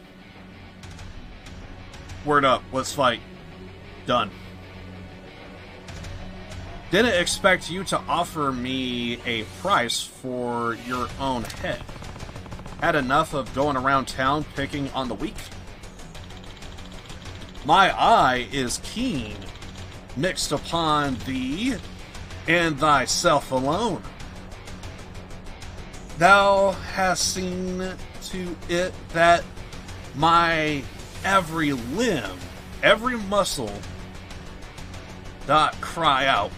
[SPEAKER 2] word up, let's fight. Done. Didn't expect you to offer me a price for your own head. Had enough of going around town picking on the weak? My eye is keen, mixed upon thee and thyself alone. Thou hast seen to it that my every limb, every muscle doth cry out.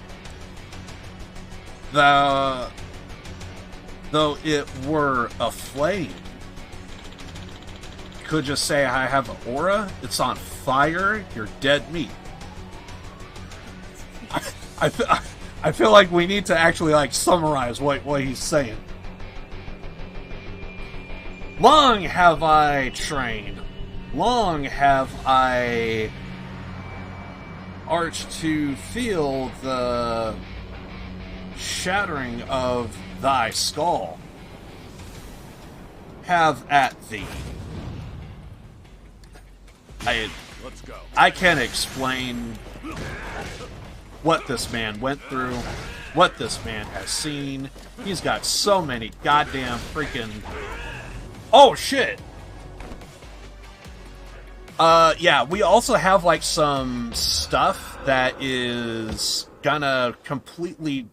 [SPEAKER 2] Though it were a flame. Could just say I have an aura, it's on fire, you're dead meat. I feel like we need to actually like summarize what he's saying. Long have I trained, long have I arched to feel the shattering of thy skull. Have at thee.
[SPEAKER 6] Let's go.
[SPEAKER 2] I can't explain what this man went through, what this man has seen. He's got so many goddamn freaking... Oh, shit! Yeah, we also have, like, some stuff that is gonna completely...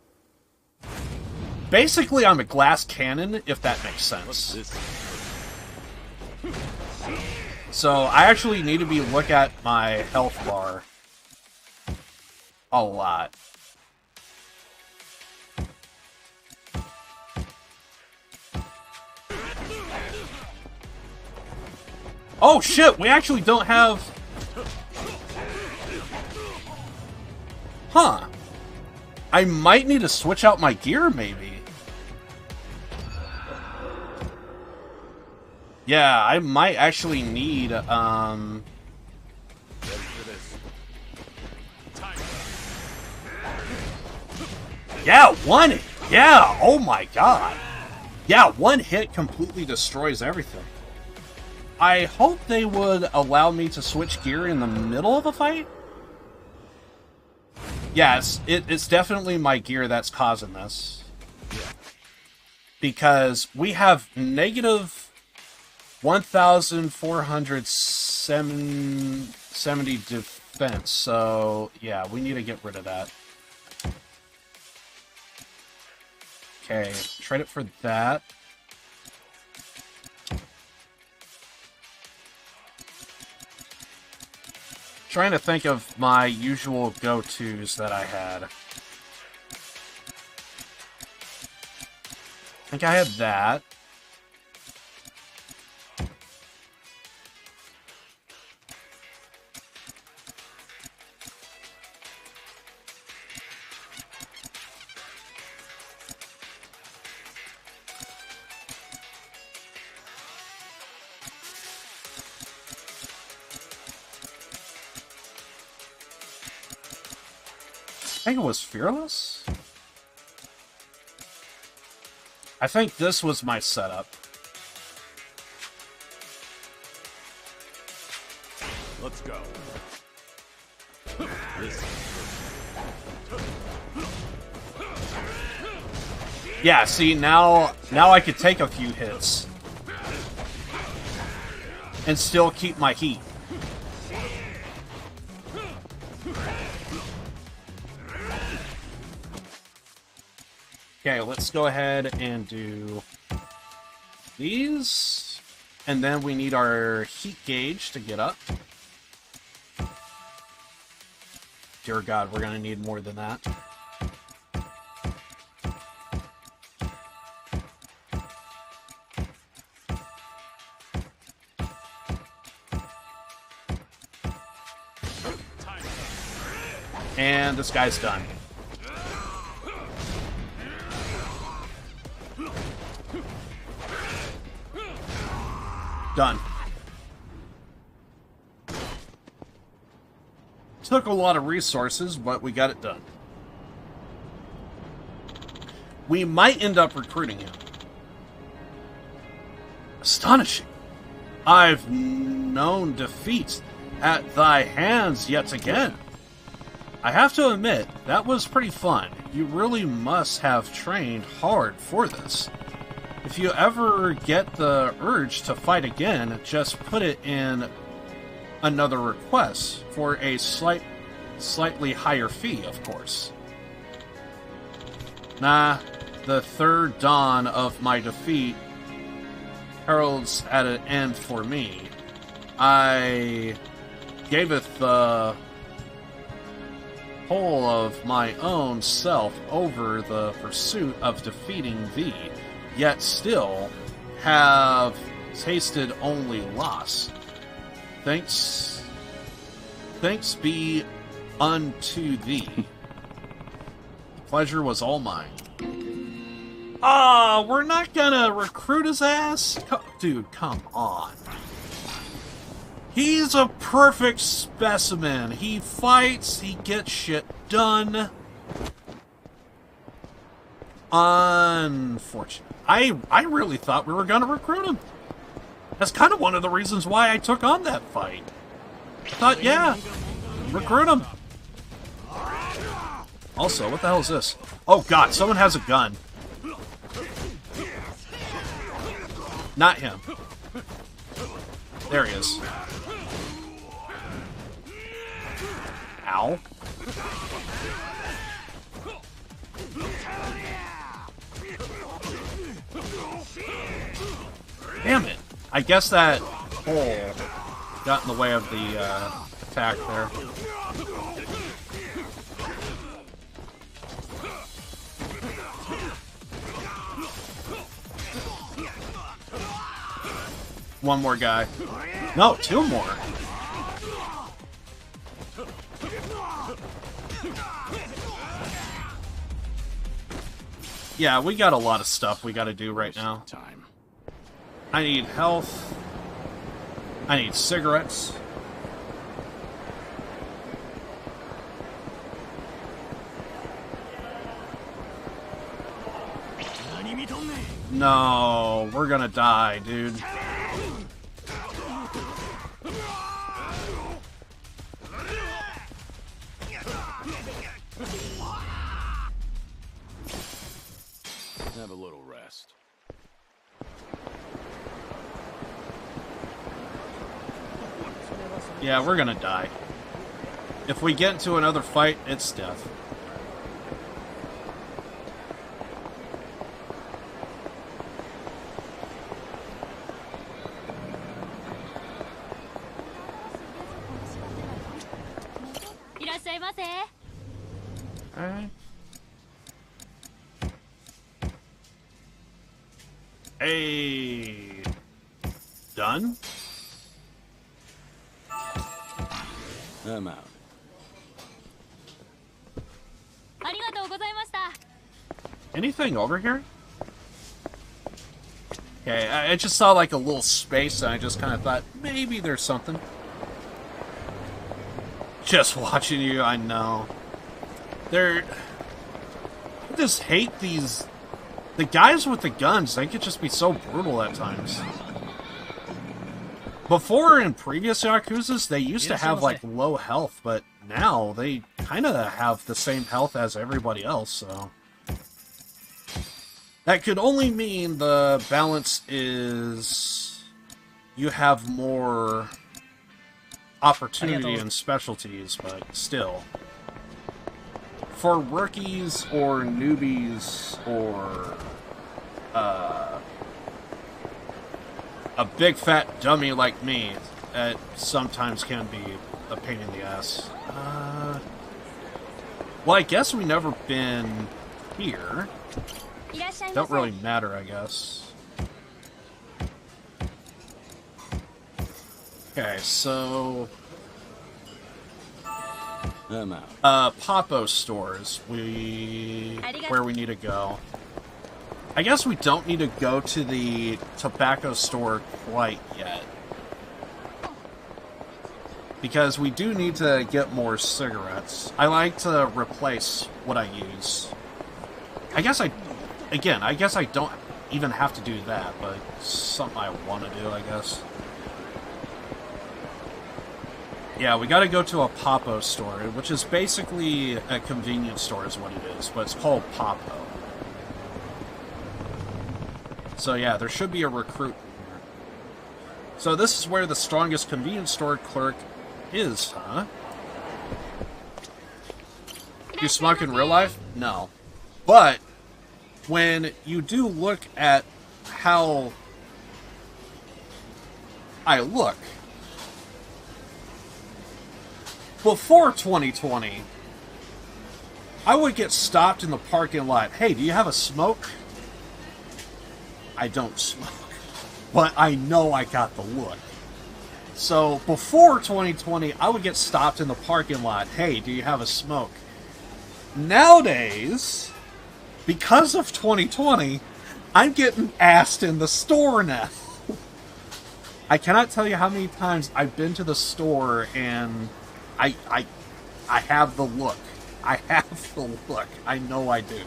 [SPEAKER 2] Basically, I'm a glass cannon, if that makes sense. So, I actually need to be look at my health bar a lot. Oh shit, we actually don't have... Huh. I might need to switch out my gear, maybe. Yeah, I might actually need, Yeah, one... Yeah, oh my god. Yeah, one hit completely destroys everything. I hope they would allow me to switch gear in the middle of a fight. Yes, it's definitely my gear that's causing this. Because we have negative 1,470 defense, so yeah, we need to get rid of that. Okay, trade it for that. Trying to think of my usual go-tos that I had. I think I had that. I think it was Fearless? I think this was my setup.
[SPEAKER 6] Let's go.
[SPEAKER 2] Yeah, see, now I could take a few hits. And still keep my heat. Okay, let's go ahead and do these. And then we need our heat gauge to get up. Dear God, we're gonna need more than that. And this guy's done. Done. Took a lot of resources, but we got it done. We might end up recruiting him. Astonishing. I've known defeat at thy hands yet again. I have to admit, that was pretty fun. You really must have trained hard for this. If you ever get the urge to fight again, just put it in another request for a slightly higher fee, of course. Nah, the third dawn of my defeat heralds at an end for me. I gaveth the whole of my own self over the pursuit of defeating thee, yet still have tasted only loss. Thanks be unto thee. The pleasure was all mine. Ah, we're not gonna recruit his ass? Dude, come on. He's a perfect specimen. He fights, he gets shit done. Unfortunate. I really thought we were gonna recruit him. That's kind of one of the reasons why I took on that fight. I thought, yeah, recruit him. Also, what the hell is this? Oh god, someone has a gun. Not him. There he is. Ow. Damn it. I guess that hole got in the way of the attack there. One more guy. No, two more. Yeah, we got a lot of stuff we gotta do right now. I need health. I need cigarettes. No, we're gonna die, dude.
[SPEAKER 3] Have a little rest.
[SPEAKER 2] Yeah, we're gonna die. If we get into another fight, it's death. Alright. Hey. Done?
[SPEAKER 3] I'm out.
[SPEAKER 2] Anything over here? Okay, I just saw like a little space and I just kind of thought, maybe there's something. Just watching you, I know. I just hate these... The guys with the guns, they could just be so brutal at times. Before, in previous Yakuzas, they used to have, like, low health, but now they kind of have the same health as everybody else, so... That could only mean the balance is... You have more opportunity and specialties, but still. For rookies or newbies or a big fat dummy like me, it sometimes can be a pain in the ass. Well, I guess we've never been here. Don't really matter, I guess. Okay, so...
[SPEAKER 3] I'm out.
[SPEAKER 2] Papo stores. Where we need to go. I guess we don't need to go to the tobacco store quite yet. Because we do need to get more cigarettes. I like to replace what I use. I guess I don't even have to do that, but it's something I want to do, I guess. Yeah, we gotta go to a Papo store, which is basically a convenience store is what it is, but it's called Papo. So yeah, there should be a recruit here. So this is where the strongest convenience store clerk is, huh? You smoke in real life? No. But when you do look at how I look, before 2020, I would get stopped in the parking lot. Hey, do you have a smoke? I don't smoke. But I know I got the look. So, before 2020, I would get stopped in the parking lot. Hey, do you have a smoke? Nowadays, because of 2020, I'm getting asked in the store now. I cannot tell you how many times I've been to the store and I have the look. I have the look. I know I do.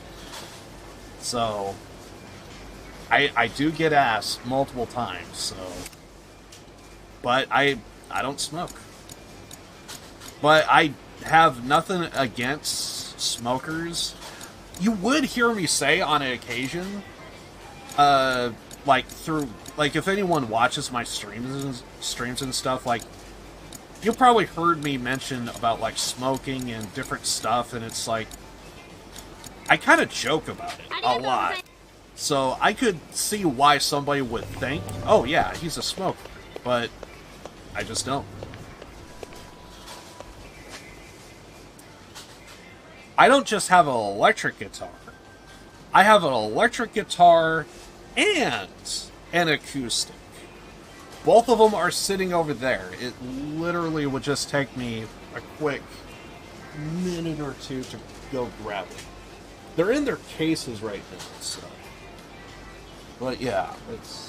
[SPEAKER 2] So, I do get asked multiple times, so... But I don't smoke. But I have nothing against smokers. You would hear me say on an occasion, if anyone watches my streams and stuff, like, you probably heard me mention about, like, smoking and different stuff, and it's like, I kind of joke about it a lot. So I could see why somebody would think, oh yeah, he's a smoker, but I just don't. I don't just have an electric guitar. I have an electric guitar and an acoustic. Both of them are sitting over there. It literally would just take me a quick minute or two to go grab them. They're in their cases right now, so. But yeah, it's...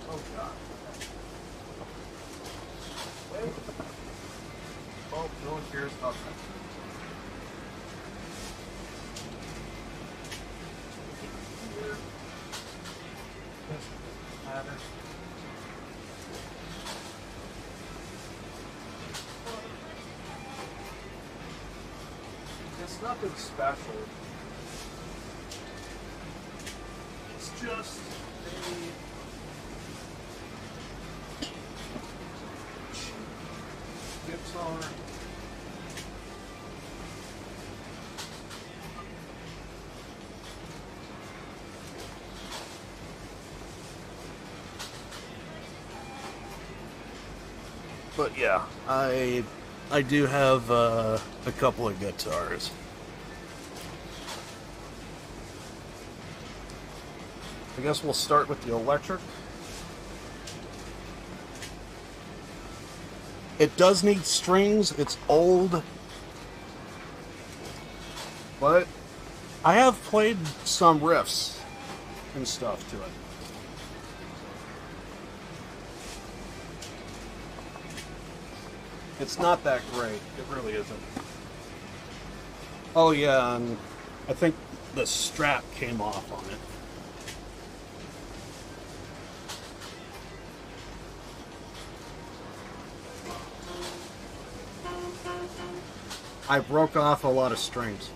[SPEAKER 2] Oh, God. Wait. Oh, no one cares. Okay. It's nothing special. It's just a guitar. But yeah, I do have a couple of guitars. I guess we'll start with the electric. It does need strings. It's old. But I have played some riffs and stuff to it. It's not that great. It really isn't. Oh yeah, and I think the strap came off on it. I broke off a lot of strings.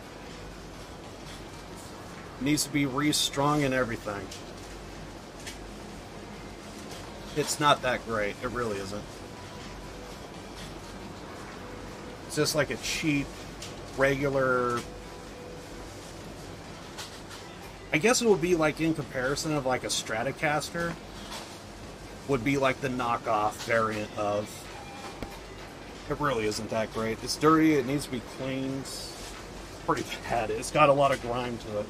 [SPEAKER 2] Needs to be restrung and everything. It's not that great. It really isn't. It's just like a cheap, regular I guess it would be like in comparison of like a Stratocaster. Would be like the knockoff variant of. It really isn't that great. It's dirty, it needs to be cleaned. Pretty bad. It's got a lot of grime to it.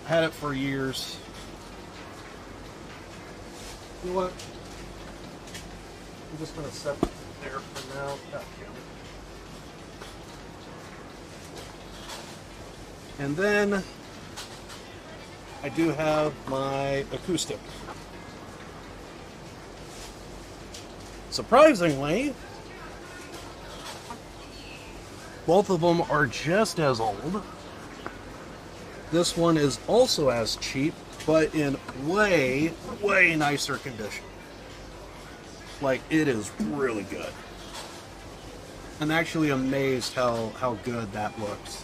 [SPEAKER 2] Had it for years. You know what? I'm just gonna set it there for now. God damn it. And then I do have my acoustic. Surprisingly, both of them are just as old. This one is also as cheap, but in way, way nicer condition. Like, it is really good. I'm actually amazed how good that looks.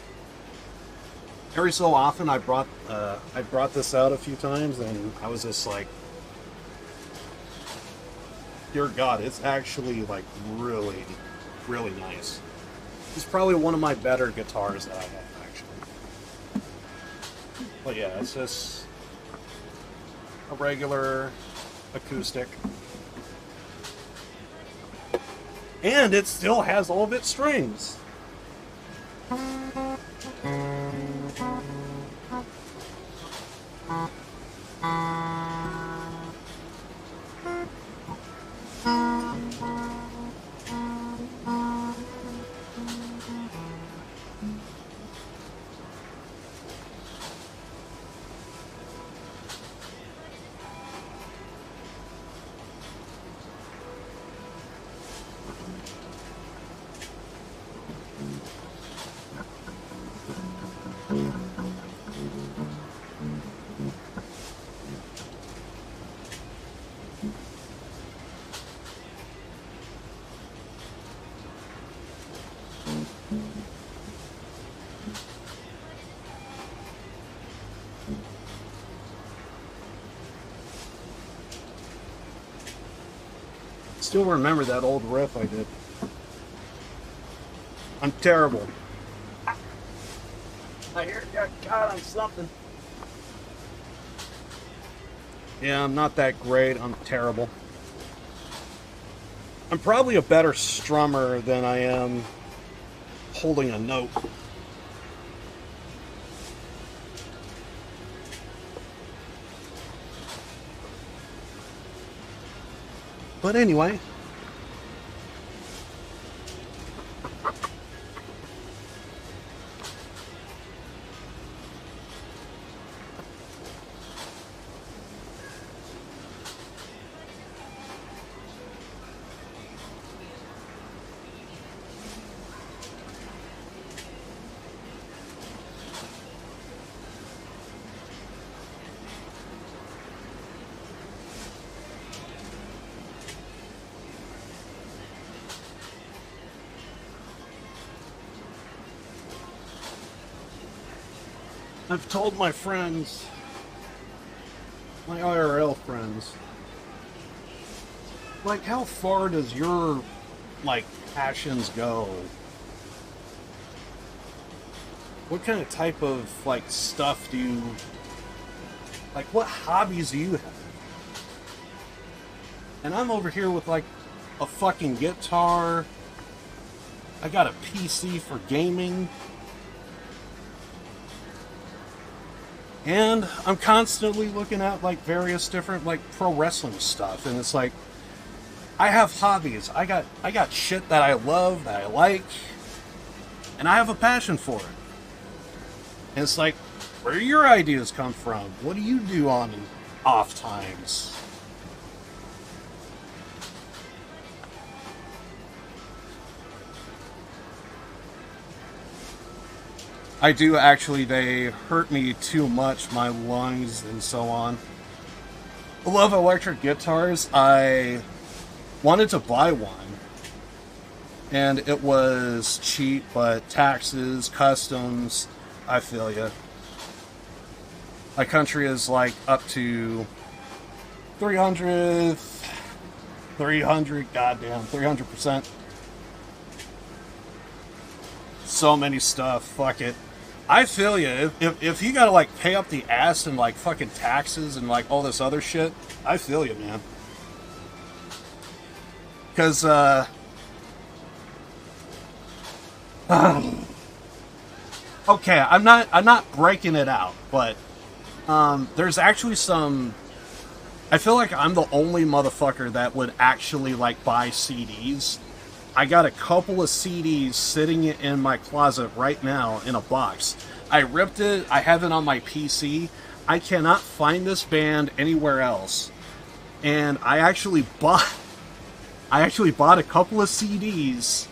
[SPEAKER 2] Every so often, I brought this out a few times, and I was just like, dear God, it's actually like really, really nice. It's probably one of my better guitars that I have, actually. But yeah, it's just a regular acoustic. And it still has all of its strings. Still remember that old riff I did. I'm terrible. I hear you got on something. Yeah, I'm not that great. I'm terrible. I'm probably a better strummer than I am holding a note. But anyway. I've told my friends, my IRL friends, like, how far does your, like, passions go? What kind of type of, like, stuff do you, like, what hobbies do you have? And I'm over here with, like, a fucking guitar. I got a PC for gaming. And I'm constantly looking at, like, various different, like, pro wrestling stuff. And it's like, I have hobbies. I got shit that I love, that I like. And I have a passion for it. And it's like, where do your ideas come from? What do you do on off times? I do actually, they hurt me too much, my lungs and so on. I love electric guitars. I wanted to buy one. And it was cheap, but taxes, customs, I feel ya. My country is like up to 300, goddamn, 300%. So many stuff, fuck it.
[SPEAKER 8] I feel you. If you gotta, like, pay up the ass and, like, fucking taxes and, like, all this other shit, I feel you, man. Because, okay, I'm not breaking it out, but, there's actually some... I feel like I'm the only motherfucker that would actually, like, buy CDs. I got a couple of CDs sitting in my closet right now in a box. I ripped it. I have it on my PC. I cannot find this band anywhere else. And I actually bought a couple of CDs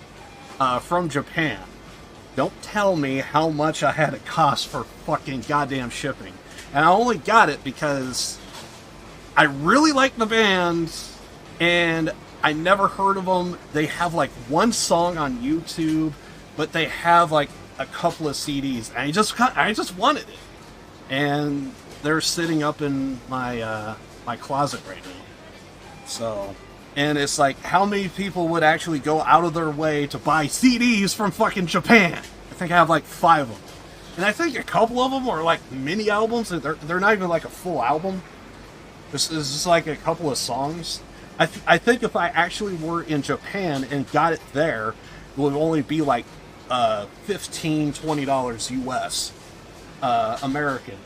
[SPEAKER 8] from Japan. Don't tell me how much I had it cost for fucking goddamn shipping. And I only got it because I really like the band, and I never heard of them. They have like one song on YouTube, but they have like a couple of CDs. And I just wanted it, and they're sitting up in my my closet right now. So, and it's like, how many people would actually go out of their way to buy CDs from fucking Japan? I think I have like 5 of them, and I think a couple of them are like mini albums. And they're not even like a full album. This is just like a couple of songs. I think if I actually were in Japan and got it there, it would only be like $15, $20 US, American.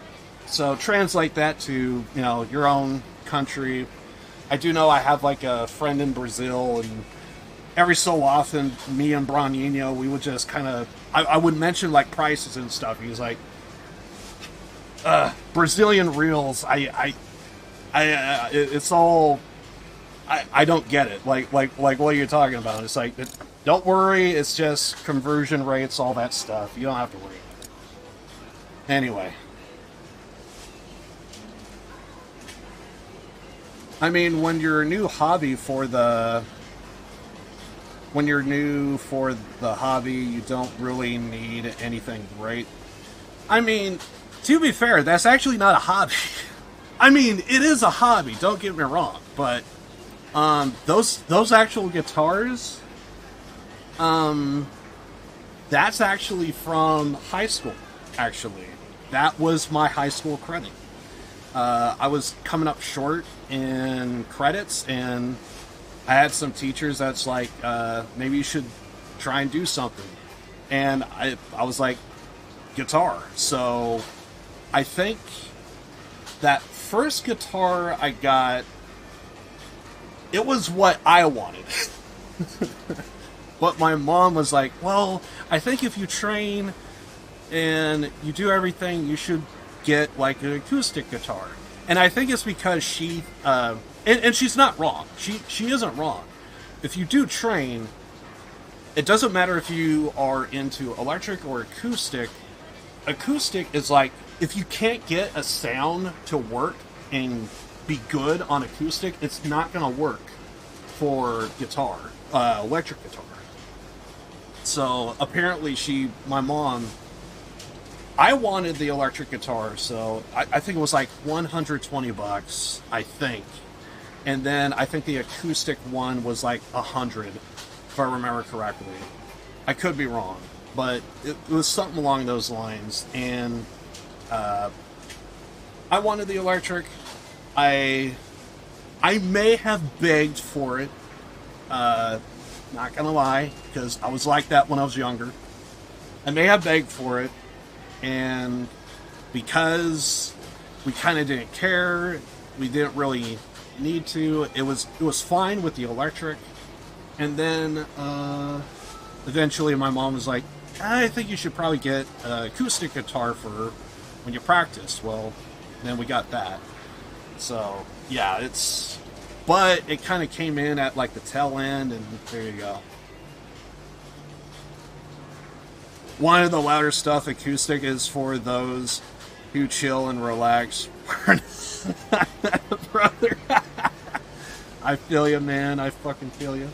[SPEAKER 8] So translate that to, you know, your own country. I do know I have like a friend in Brazil, and every so often, me and Branino, we would just kind of, I would mention like prices and stuff. He was like, Brazilian reals, it's all, I don't get it. Like what you're talking about. It's like, don't worry, it's just conversion rates, all that stuff. You don't have to worry about it. Anyway. I mean, when you're new for the hobby, you don't really need anything great. I mean, to be fair, that's actually not a hobby. I mean, it is a hobby, don't get me wrong, but those actual guitars, that's actually from high school, actually. That was my high school credit. I was coming up short in credits, and I had some teachers that's like, maybe you should try and do something. And I was like, guitar. So I think that first guitar I got, it was what I wanted. But my mom was like, well, I think if you train and you do everything, you should get like an acoustic guitar. And I think it's because she, and she's not wrong. She isn't wrong. If you do train, it doesn't matter if you are into electric or acoustic. Acoustic is like, if you can't get a sound to work and be good on acoustic, it's not going to work for guitar, electric guitar. So apparently my mom, I wanted the electric guitar, so I think it was like $120, I think. And then I think the acoustic one was like $100, if I remember correctly. I could be wrong, but it was something along those lines. And I wanted the electric. I may have begged for it. Not gonna lie, because I was like that when I was younger. I may have begged for it, and because we kind of didn't care, we didn't really need to. It was fine with the electric, and then eventually my mom was like, I think you should probably get an acoustic guitar for when you practice. Well, then we got that. So yeah, but it kind of came in at like the tail end, and there you go. One of the louder stuff, acoustic, is for those who chill and relax. Brother, I feel you, man. I fucking feel you.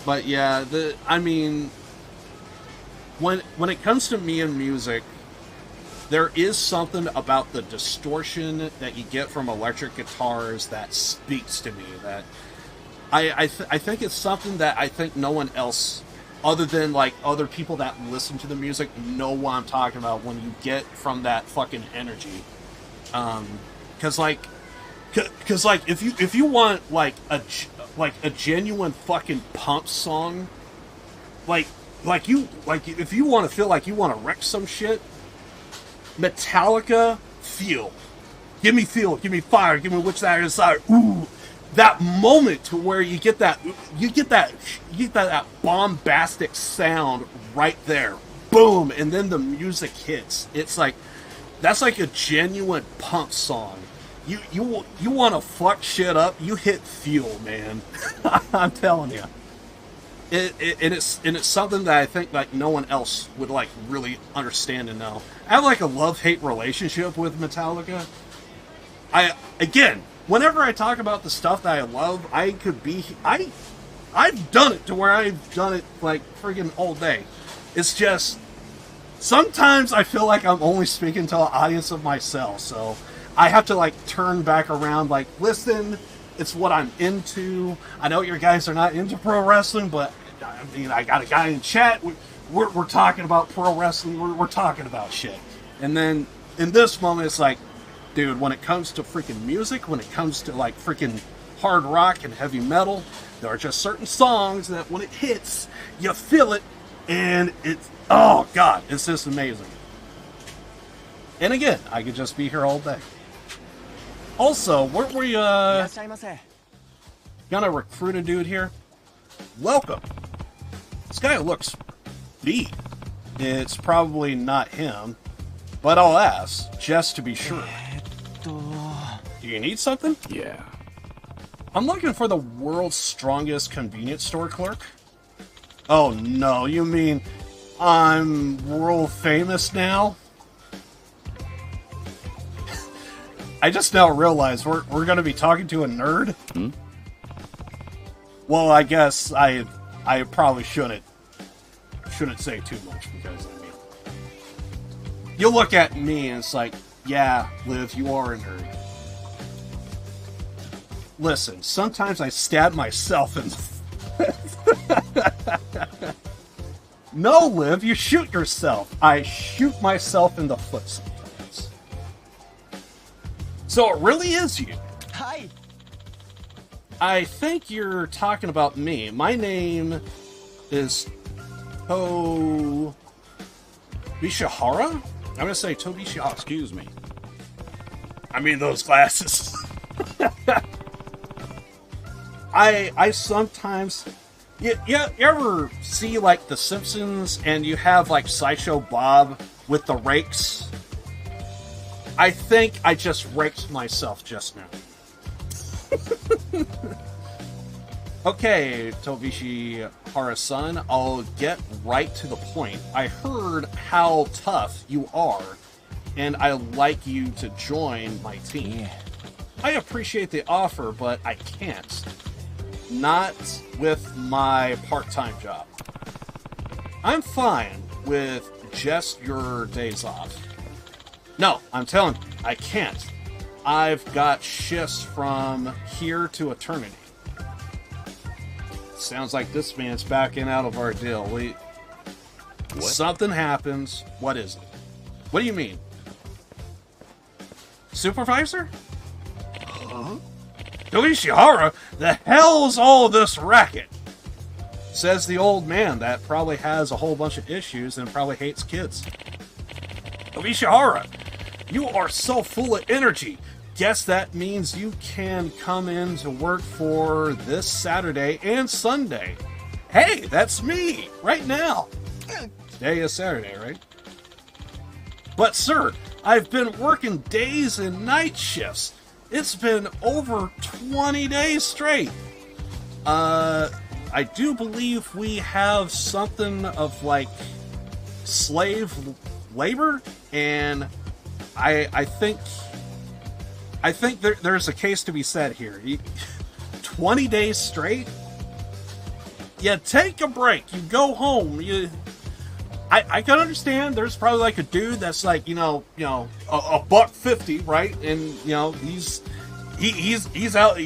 [SPEAKER 8] But yeah, I mean, when it comes to me and music, there is something about the distortion that you get from electric guitars that speaks to me. That I think it's something that I think no one else other than like other people that listen to the music know what I'm talking about when you get from that fucking energy. Because if you want like a genuine fucking pump song, if you want to feel like you want to wreck some shit, Metallica, Feel. Give me feel, give me fire, give me which that inside. Ooh, that moment to where you get that bombastic sound right there. Boom, and then the music hits. It's like that's like a genuine pump song. You want to fuck shit up, you hit Feel, man. I'm telling you. It's something that I think like no one else would like really understand and know. I have like a love-hate relationship with Metallica. Whenever I talk about the stuff that I love, I've done it to where I've done it like friggin' all day. It's just sometimes I feel like I'm only speaking to an audience of myself, so I have to like turn back around, like, listen, it's what I'm into. I know your guys are not into pro wrestling, but I mean, I got a guy in chat. We're talking about pro wrestling. We're talking about shit. And then in this moment, it's like, dude, when it comes to freaking music, when it comes to like freaking hard rock and heavy metal, there are just certain songs that when it hits, you feel it, and it's, oh god, it's just amazing. And again, I could just be here all day. Also, weren't we gonna recruit a dude here? Welcome. This guy looks beat. It's probably not him, but I'll ask just to be sure. Do you need something?
[SPEAKER 3] Yeah.
[SPEAKER 8] I'm looking for the world's strongest convenience store clerk. Oh no, you mean I'm world famous now? I just now realized we're going to be talking to a nerd.
[SPEAKER 3] Hmm?
[SPEAKER 8] Well, I guess I probably shouldn't say too much, because I mean, you look at me and it's like, yeah, Liv, you are a nerd. Listen, sometimes I stab myself in the No, Liv, you shoot yourself. I shoot myself in the foot sometimes. So it really is you.
[SPEAKER 7] Hi.
[SPEAKER 8] I think you're talking about me. My name is Tobishihara? I'm gonna say Tobishihara.
[SPEAKER 3] Excuse me.
[SPEAKER 8] I mean those glasses. I sometimes... You ever see, like, The Simpsons, and you have, like, Sideshow Bob with the rakes? I think I just raked myself just now. Okay, Tobishihara-san, I'll get right to the point. I heard how tough you are, and I'd like you to join my team.
[SPEAKER 7] Yeah.
[SPEAKER 8] I appreciate the offer, but I can't. Not with my part-time job. I'm fine with just your days off. No, I'm telling you, I can't. I've got shifts from here to eternity. Sounds like this man's backing out of our deal. What? Something happens. What is it? What do you mean? Supervisor?
[SPEAKER 7] Huh?
[SPEAKER 8] Tobishihara, the hell's all this racket? Says the old man that probably has a whole bunch of issues and probably hates kids. Tobishihara, you are so full of energy. Guess that means you can come in to work for this Saturday and Sunday. Hey, that's me, right now. Today is Saturday, right? But sir, I've been working days and night shifts. It's been over 20 days straight. I do believe we have something of like slave labor, and I think there's a case to be said here. 20 days straight? You take a break, you go home, I can understand there's probably like a dude that's like, you know, a $150, right? And you know, he's out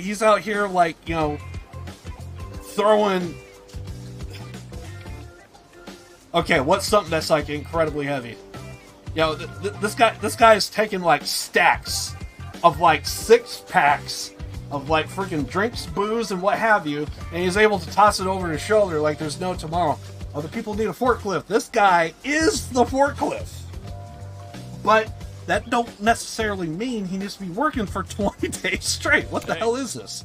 [SPEAKER 8] here like, you know, throwing Okay, what's something that's like incredibly heavy? Yo, this guy is taking like stacks of like 6-packs of like freaking drinks, booze, and what have you, and he's able to toss it over his shoulder like there's no tomorrow. Other people need a forklift. This guy is the forklift. But that don't necessarily mean he needs to be working for 20 days straight. What the hell is this?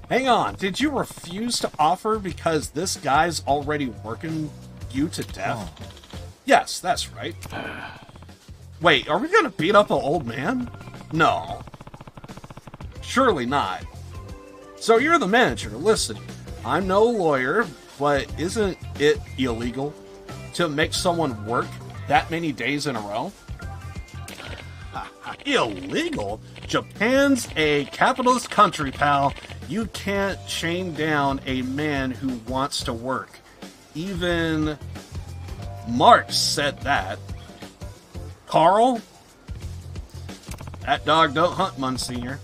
[SPEAKER 8] Hang on, did you refuse to offer because this guy's already working you to death? Oh. Yes, that's right. Wait, are we gonna beat up an old man? No. Surely not. So you're the manager. Listen, I'm no lawyer, but isn't it illegal to make someone work that many days in a row? Illegal? Japan's a capitalist country, pal. You can't chain down a man who wants to work. Even Marx said that. Carl? That dog don't hunt, Monsignor.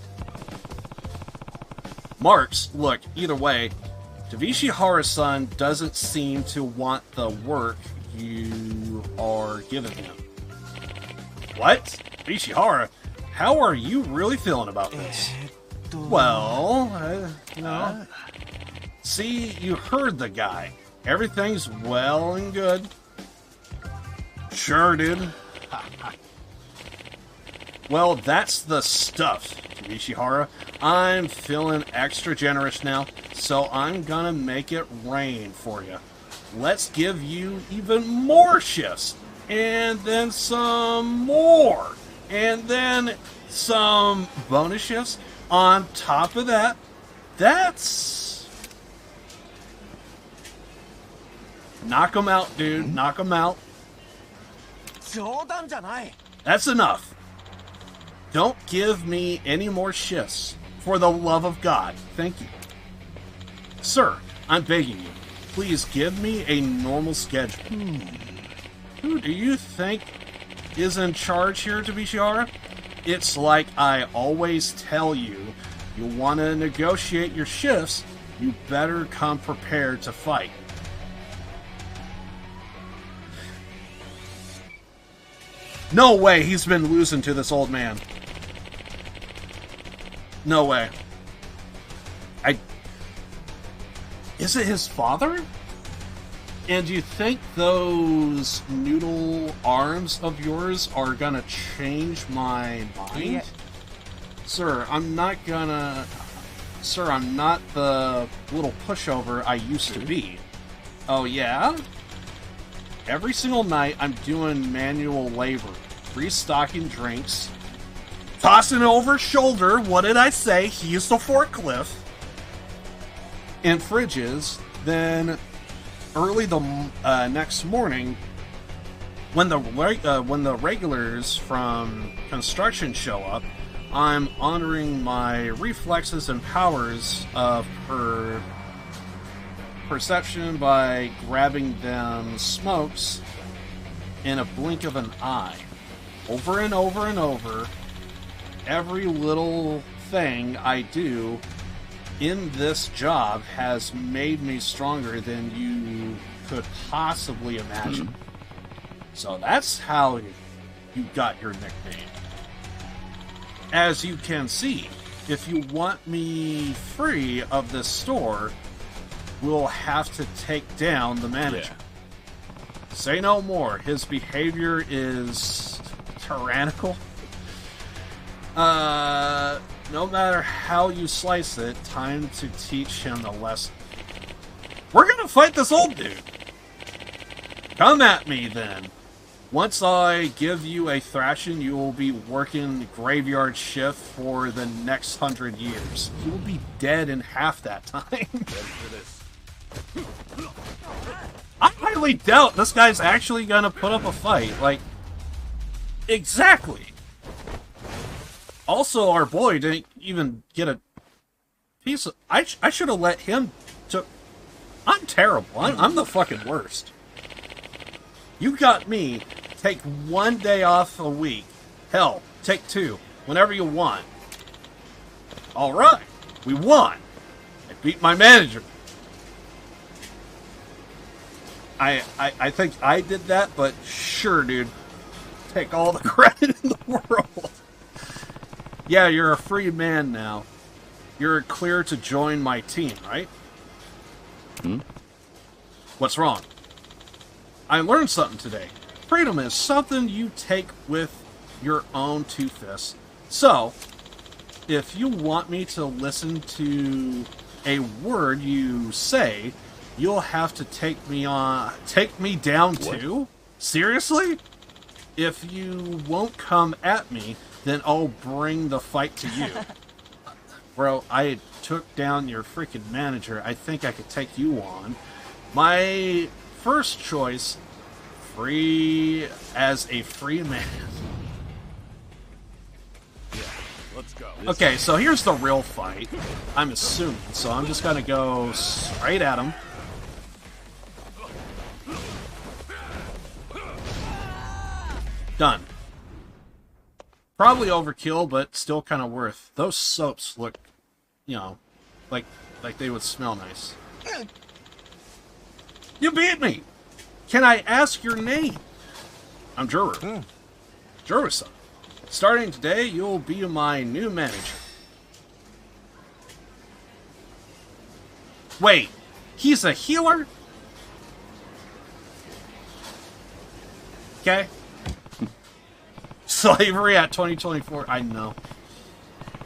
[SPEAKER 8] Marx, look, either way, Tavishihara-san doesn't seem to want the work you are giving him. What? Tavishihara, how are you really feeling about this? Well, no. See, you heard the guy. Everything's well and good. Sure, dude. Well, that's the stuff, Tavishihara. I'm feeling extra generous now, so I'm gonna make it rain for you. Let's give you even more shifts, and then some more, and then some bonus shifts on top of that. That's... Knock 'em out, dude. Knock 'em out. That's enough. Don't give me any more shifts. For the love of God. Thank you. Sir, I'm begging you. Please give me a normal schedule. Who do you think is in charge here, Tavishihara? It's like I always tell you. You want to negotiate your shifts, you better come prepared to fight. No way he's been losing to this old man. No way. Is it his father? And do you think those noodle arms of yours are gonna change my mind? Yeah. Sir, I'm not the little pushover I used to be. Oh yeah? Every single night I'm doing manual labor, restocking drinks, tossing over shoulder, what did I say? He's the forklift. And fridges. Then early the next morning, when the regulars from construction show up, I'm honoring my reflexes and powers of perception by grabbing them smokes in a blink of an eye. Over and over and over. Every little thing I do in this job has made me stronger than you could possibly imagine. So that's how you got your nickname. As you can see, if you want me free of this store, we'll have to take down the manager. Yeah. Say no more. His behavior is tyrannical. No matter how you slice it, time to teach him the lesson. We're gonna fight this old dude. Come at me, then. Once I give you a thrashing, you will be working graveyard shift for the next 100 years. You will be dead in half that time. I highly doubt this guy's actually gonna put up a fight. Like, exactly. Also, our boy didn't even get a piece of... I should have let him... I'm terrible. I'm the fucking worst. You got me. Take 1 day off a week. Hell, take 2. Whenever you want. Alright. We won. I beat my manager. I think I did that, but sure, dude. Take all the credit in the world. Yeah, you're a free man now. You're clear to join my team, right? What's wrong? I learned something today. Freedom is something you take with your own two fists. So, if you want me to listen to a word you say, you'll have to take me down too? Seriously? If you won't come at me, then I'll bring the fight to you. Bro, I took down your freaking manager. I think I could take you on. My first choice, free as a free man.
[SPEAKER 6] Yeah, let's go.
[SPEAKER 8] Okay, so here's the real fight. I'm assuming. So I'm just gonna go straight at him. Done. Probably overkill, but still kind of worth. Those soaps look, you know, like they would smell nice. You beat me! Can I ask your name? I'm Juru. Juru-san. Starting today, you'll be my new manager. Wait, he's a healer? Okay. Slavery at 2024, I know.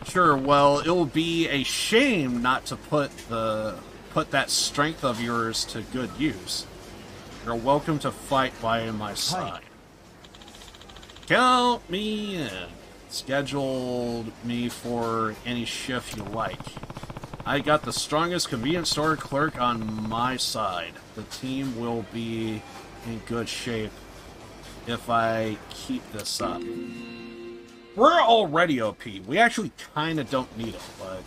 [SPEAKER 8] Sure, well, it will be a shame not to put that strength of yours to good use. You're welcome to fight by my side. Count me in. Schedule me for any shift you like. I got the strongest convenience store clerk on my side. The team will be in good shape if I keep this up. We're already OP. We actually kind of don't need it, but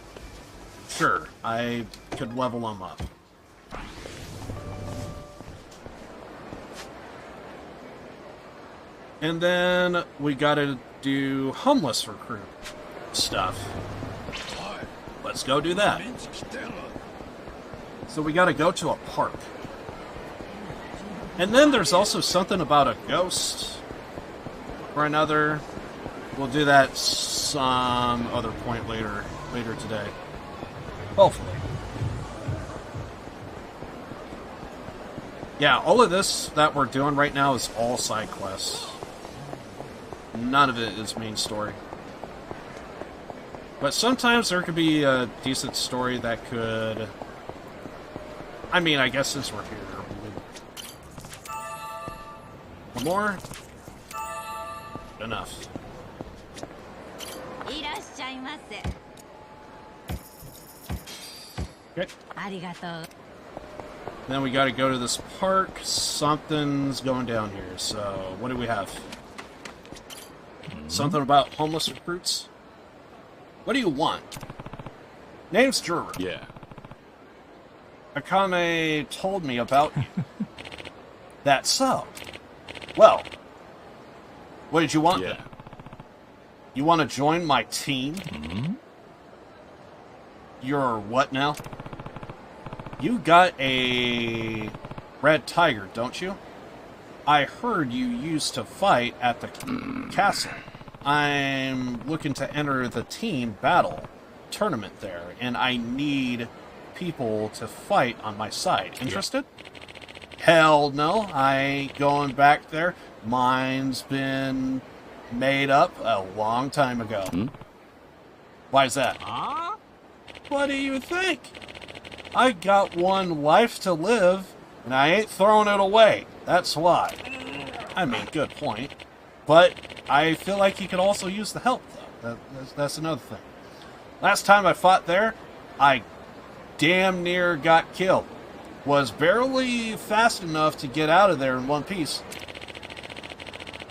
[SPEAKER 8] sure, I could level them up. And then we gotta do homeless recruit stuff. Let's go do that. So we gotta go to a park. And then there's also something about a ghost or another. We'll do that some other point later today. Hopefully. Yeah, all of this that we're doing right now is all side quests. None of it is main story. But sometimes there could be a decent story that could... I mean, I guess since we're here... One more? Enough. Okay. Then we gotta go to this park. Something's going down here. So, what do we have? Something about homeless recruits? What do you want? Name's Juru.
[SPEAKER 3] Yeah.
[SPEAKER 8] Akame told me about you. That's so. Well, what did you want then? You want to join my team? You're what now? You got a red tiger, don't you? I heard you used to fight at the castle. I'm looking to enter the team battle tournament there, and I need people to fight on my side. Interested? Hell no, I ain't going back there. Mine's been made up a long time ago. Why is that? What do you think? I got one life to live, and I ain't throwing it away. That's why. I mean, good point. But I feel like he could also use the help, though. That's another thing. Last time I fought there, I damn near got killed. Was barely fast enough to get out of there in one piece.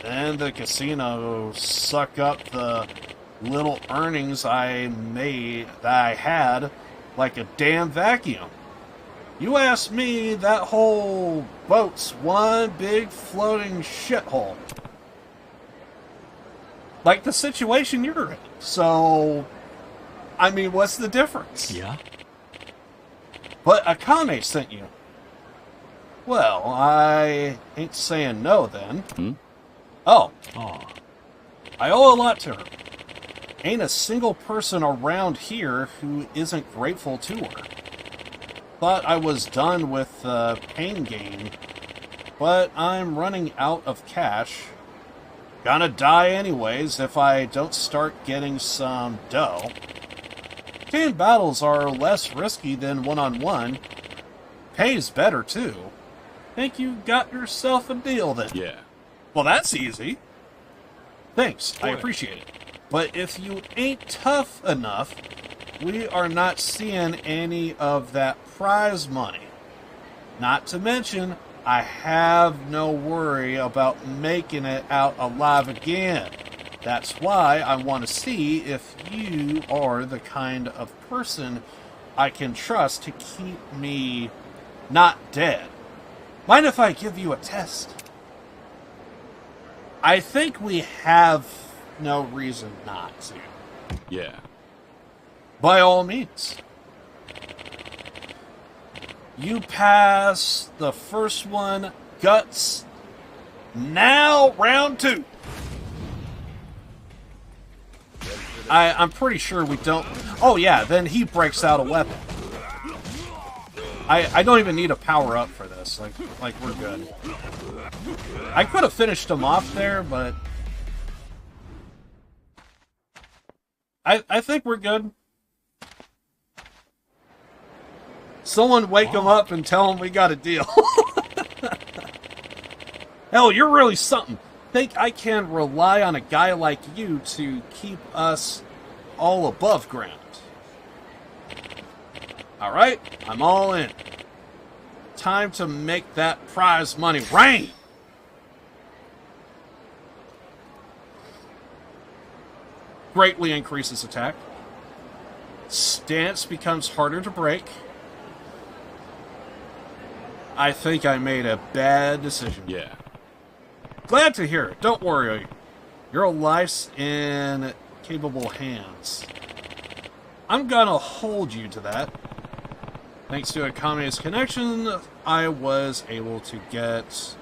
[SPEAKER 8] And the casino suck up the little earnings I had like a damn vacuum. You ask me, that whole boat's one big floating shithole. Like the situation you're in. So, I mean, what's the difference?
[SPEAKER 3] Yeah?
[SPEAKER 8] But Akame sent you. Well, I ain't saying no then.
[SPEAKER 3] Hmm?
[SPEAKER 8] Oh. I owe a lot to her. Ain't a single person around here who isn't grateful to her. Thought I was done with the pain game, but I'm running out of cash. Gonna die anyways if I don't start getting some dough. Team battles are less risky than one-on-one. Pays better, too. Think you got yourself a deal, then?
[SPEAKER 3] Yeah.
[SPEAKER 8] Well, that's easy. Thanks, I appreciate it. But if you ain't tough enough, we are not seeing any of that prize money. Not to mention, I have no worry about making it out alive again. That's why I want to see if you are the kind of person I can trust to keep me not dead. Mind if I give you a test? I think we have no reason not to.
[SPEAKER 3] Yeah.
[SPEAKER 8] By all means. You pass the first one, guts. Now, round 2. I'm pretty sure we don't... Oh, yeah, then he breaks out a weapon. I don't even need a power-up for this. Like, we're good. I could have finished him off there, but... I think we're good. Someone wake him up and tell him we got a deal. Hell, you're really something. Think I can rely on a guy like you to keep us all above ground. Alright, I'm all in. Time to make that prize money rain! Greatly increases attack. Stance becomes harder to break. I think I made a bad decision.
[SPEAKER 3] Yeah.
[SPEAKER 8] Glad to hear it. Don't worry. Your life's in capable hands. I'm gonna hold you to that. Thanks to Akame's connection, I was able to get...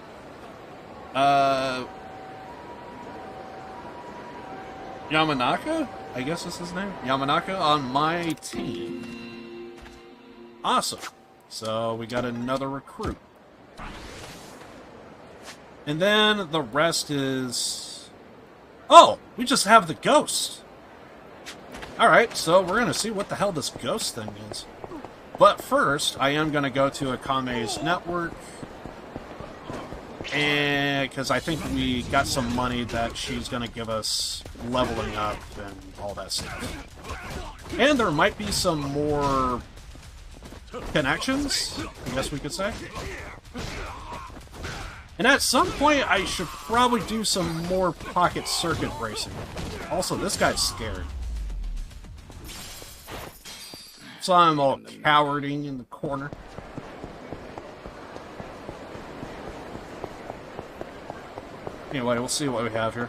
[SPEAKER 8] Yamanaka? I guess is his name? Yamanaka on my team. Awesome. So we got another recruit. And then the rest is... Oh! We just have the ghost! Alright, so we're gonna see what the hell this ghost thing is. But first, I am gonna go to Akame's network. And... because I think we got some money that she's gonna give us leveling up and all that stuff. And there might be some more... connections, I guess we could say. And at some point, I should probably do some more pocket circuit racing. Also, this guy's scared. So I'm all cowarding in the corner. Anyway, we'll see what we have here.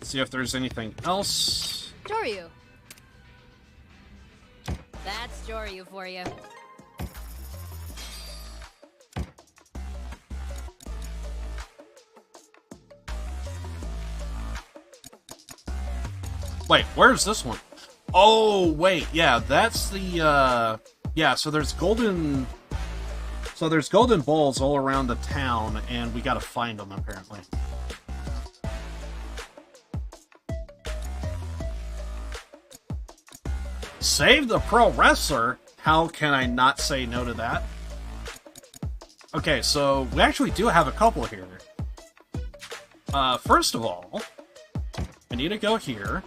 [SPEAKER 8] See if there's anything else.
[SPEAKER 4] Joryu. That's Joryu for you.
[SPEAKER 8] Wait, where's this one? Oh, wait, yeah, that's the, yeah, so there's golden... So there's golden balls all around the town, and we gotta find them, apparently. Save the pro wrestler? How can I not say no to that? Okay, so we actually do have a couple here. First of all, I need to go here.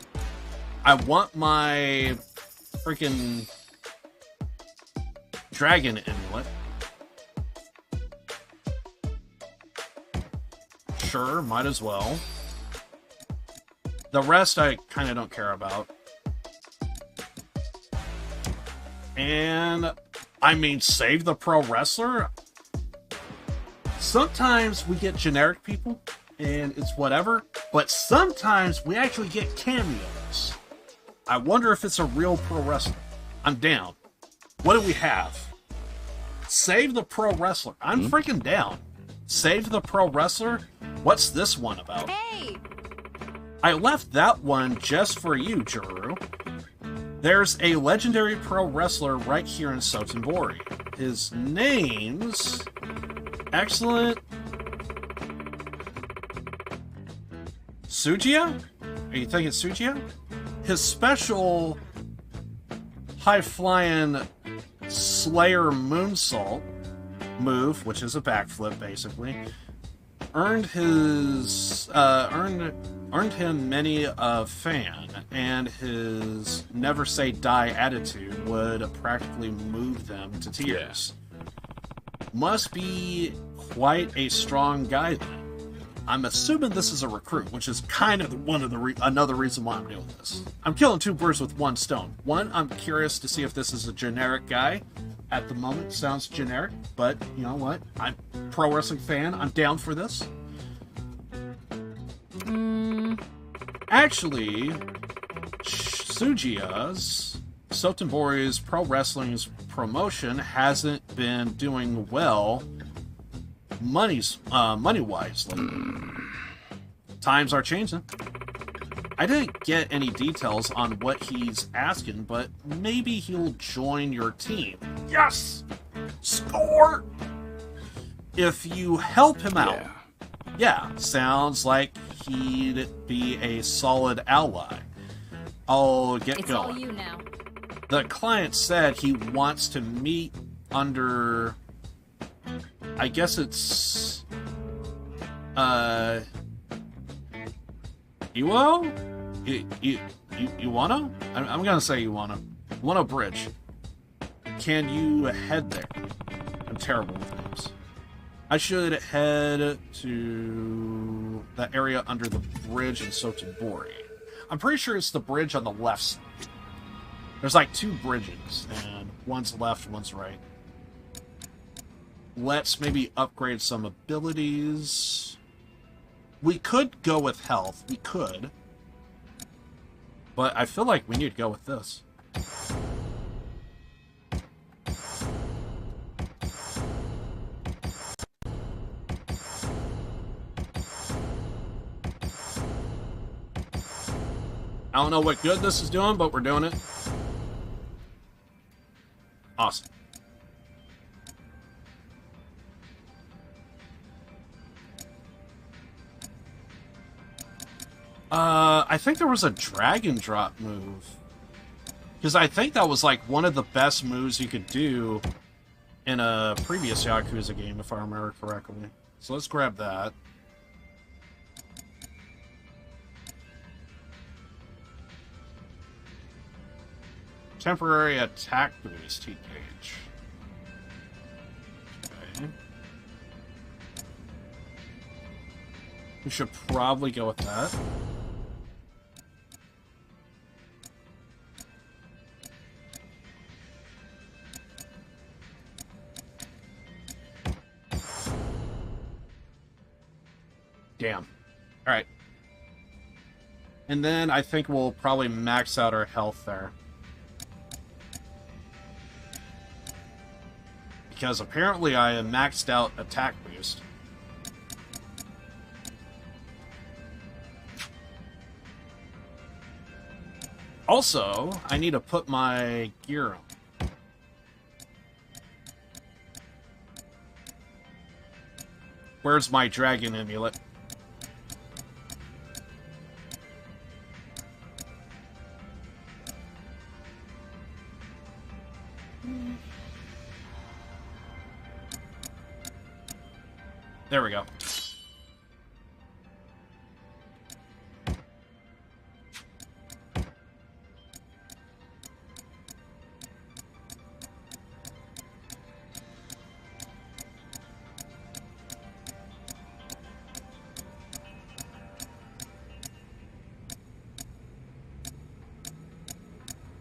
[SPEAKER 8] I want my freaking dragon amulet. Sure, might as well. The rest I kind of don't care about. And, I mean, save the pro wrestler? Sometimes we get generic people, and it's whatever, but sometimes we actually get cameos.
[SPEAKER 2] I wonder if it's a real pro wrestler. I'm down. What do we have? Save the pro wrestler. I'm freaking down. Save the pro wrestler? What's this one about?
[SPEAKER 4] Hey!
[SPEAKER 2] I left that one just for you, Juru. There's a legendary pro wrestler right here in Sotenbori. His name's... Excellent... Sujia? Are you thinking Sujia? His special high-flying Slayer moonsault move, which is a backflip basically, earned him many a fan, and his never say die attitude would practically move them to tears. Must be quite a strong guy then. I'm assuming this is a recruit, which is kind of another reason why I'm doing this. I'm killing two birds with one stone. One, I'm curious to see if this is a generic guy. At the moment, sounds generic, but you know what? I'm a pro wrestling fan. I'm down for this. Actually, Sujia's, Sotenbori's pro wrestling's promotion hasn't been doing well money-wise lately. Times are changing. I didn't get any details on what he's asking, but maybe he'll join your team. Yes! Score! If you help him out. Yeah, sounds like he'd be a solid ally. I'll get
[SPEAKER 4] It's
[SPEAKER 2] going.
[SPEAKER 4] all you now.
[SPEAKER 2] The client said he wants to meet under... I guess it's... Iwo? Iwano? I'm gonna say Iwano. Iwano Bridge. Can you head there? I'm terrible with names. I should head to that area under the bridge in Sotenbori. I'm pretty sure it's the bridge on the left side. There's like two bridges, and one's left, one's right. Let's maybe upgrade some abilities. We could go with health. We could. But I feel like we need to go with this. I don't know what good this is doing, but we're doing it. Awesome. I think there was a dragon drop move. Because I think that was like one of the best moves you could do in a previous Yakuza game, if I remember correctly. So let's grab that. Temporary attack boost, heat gauge. Okay. We should probably go with that. Damn. Alright. And then I think we'll probably max out our health there. Because apparently I am maxed out attack boost. Also, I need to put my gear on. Where's my dragon amulet? There we go.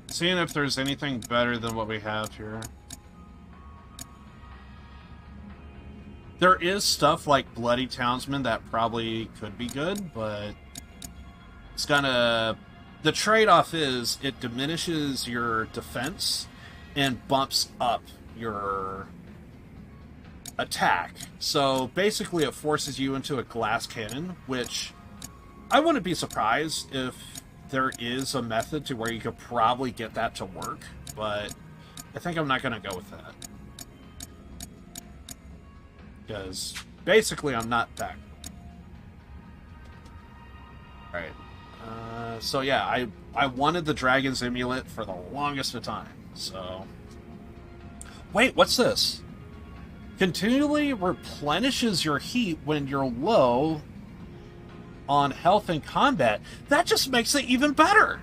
[SPEAKER 2] Seeing if there's anything better than what we have here. There is stuff like Bloody Townsman that probably could be good, but it's gonna the trade-off is it diminishes your defense and bumps up your attack. So basically it forces you into a glass cannon, which I wouldn't be surprised if there is a method to where you could probably get that to work, but I think I'm not going to go with that. Because basically I'm not that. Alright. So yeah, I wanted the Dragon's Amulet for the longest of time, so... Wait, what's this? Continually replenishes your heat when you're low on health and combat. That just makes it even better!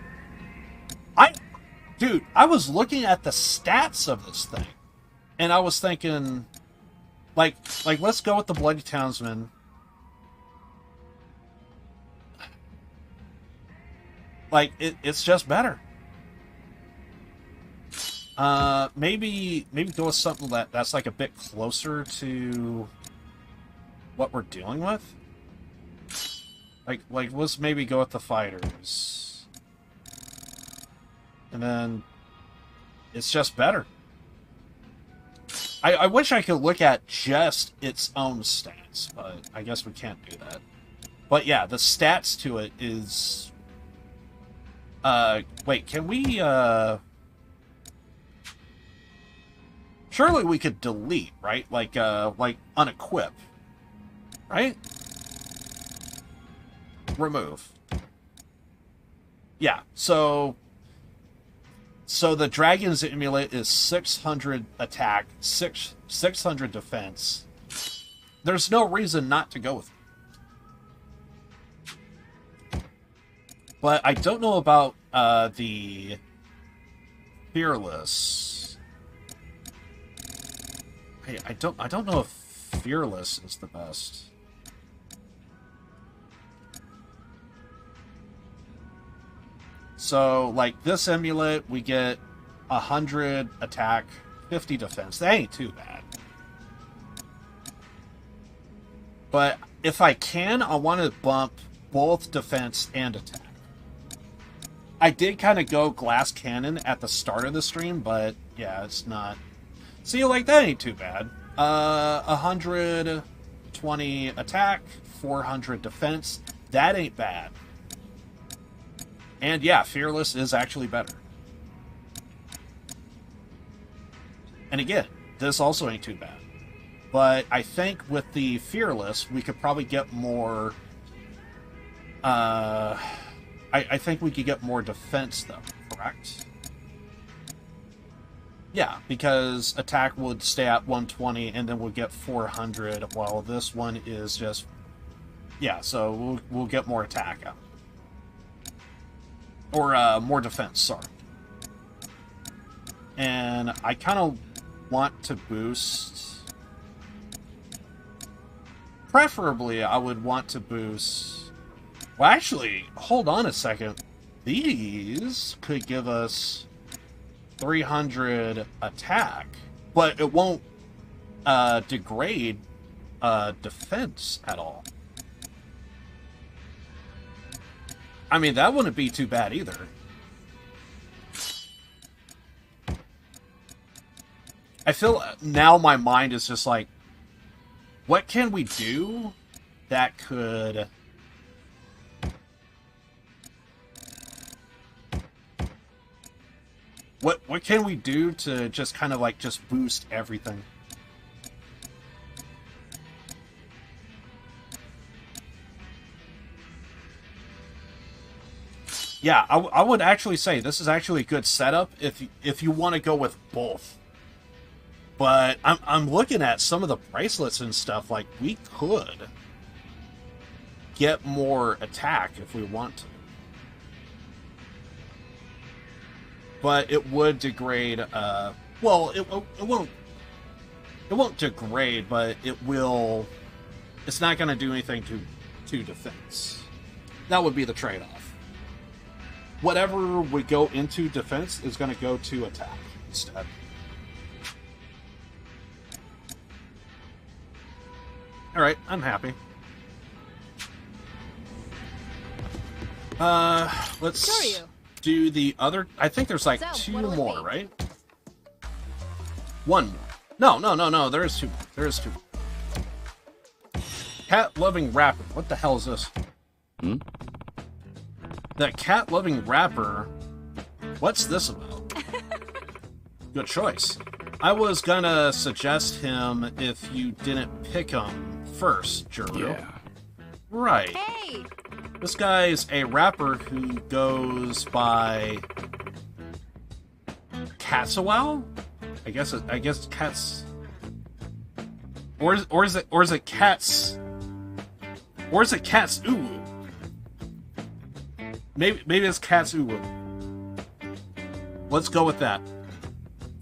[SPEAKER 2] Dude, I was looking at the stats of this thing, and I was thinking, like let's go with the Bloody Townsman. Like, it's just better. Maybe go with something that's like a bit closer to what we're dealing with. Like let's maybe go with the fighters. And then it's just better. I wish I could look at just its own stats, but I guess we can't do that. But yeah, the stats to it is... wait, can we, surely we could delete, right? Like unequip, right? Remove. Yeah, so the Dragon's Amulet is 600 attack, 600 defense. There's no reason not to go with it. But I don't know about the Fearless. I don't know if Fearless is the best. So, like, this amulet, we get 100 attack, 50 defense. That ain't too bad. But if I can, I want to bump both defense and attack. I did kind of go glass cannon at the start of the stream, but yeah, it's not... See, like, that ain't too bad. 120 attack, 400 defense. That ain't bad. And yeah, Fearless is actually better. And again, this also ain't too bad. But I think with the Fearless, we could probably get more... I think we could get more defense, though, correct? Yeah, because attack would stay at 120, and then we'll get 400, while this one is just... Yeah, so we'll get more attack out. Or, more defense, sorry. And I kind of want to boost... Preferably, I would want to boost... Well, actually, hold on a second. These could give us 300 attack, but it won't degrade defense at all. I mean, that wouldn't be too bad either. I feel now my mind is just like, what can we do that could... What can we do to just kind of like just boost everything? Yeah, I would actually say this is actually a good setup if you want to go with both. But I'm looking at some of the bracelets and stuff, like we could get more attack if we want to. But it would degrade, well, it won't degrade, but it will, it's not going to do anything to defense. That would be the trade-off. Whatever would go into defense is going to go to attack instead. Alright, I'm happy. Let's...
[SPEAKER 4] Soryu,
[SPEAKER 2] do the other... I think there's like
[SPEAKER 4] So,
[SPEAKER 2] two
[SPEAKER 4] what'll it
[SPEAKER 2] more,
[SPEAKER 4] be?
[SPEAKER 2] right? One more. No. There is two. There is two. Cat-loving rapper. What the hell is this?
[SPEAKER 3] Hmm?
[SPEAKER 2] That cat-loving rapper... What's this about? Good choice. I was gonna suggest him if you didn't pick him first, Juru.
[SPEAKER 3] Yeah.
[SPEAKER 2] Right.
[SPEAKER 4] Hey!
[SPEAKER 2] This guy's a rapper who goes by Catsawell? I guess Cats. Or is it Cats? Or is it Cats Uwu? Maybe it's Cats Uwu. Let's go with that.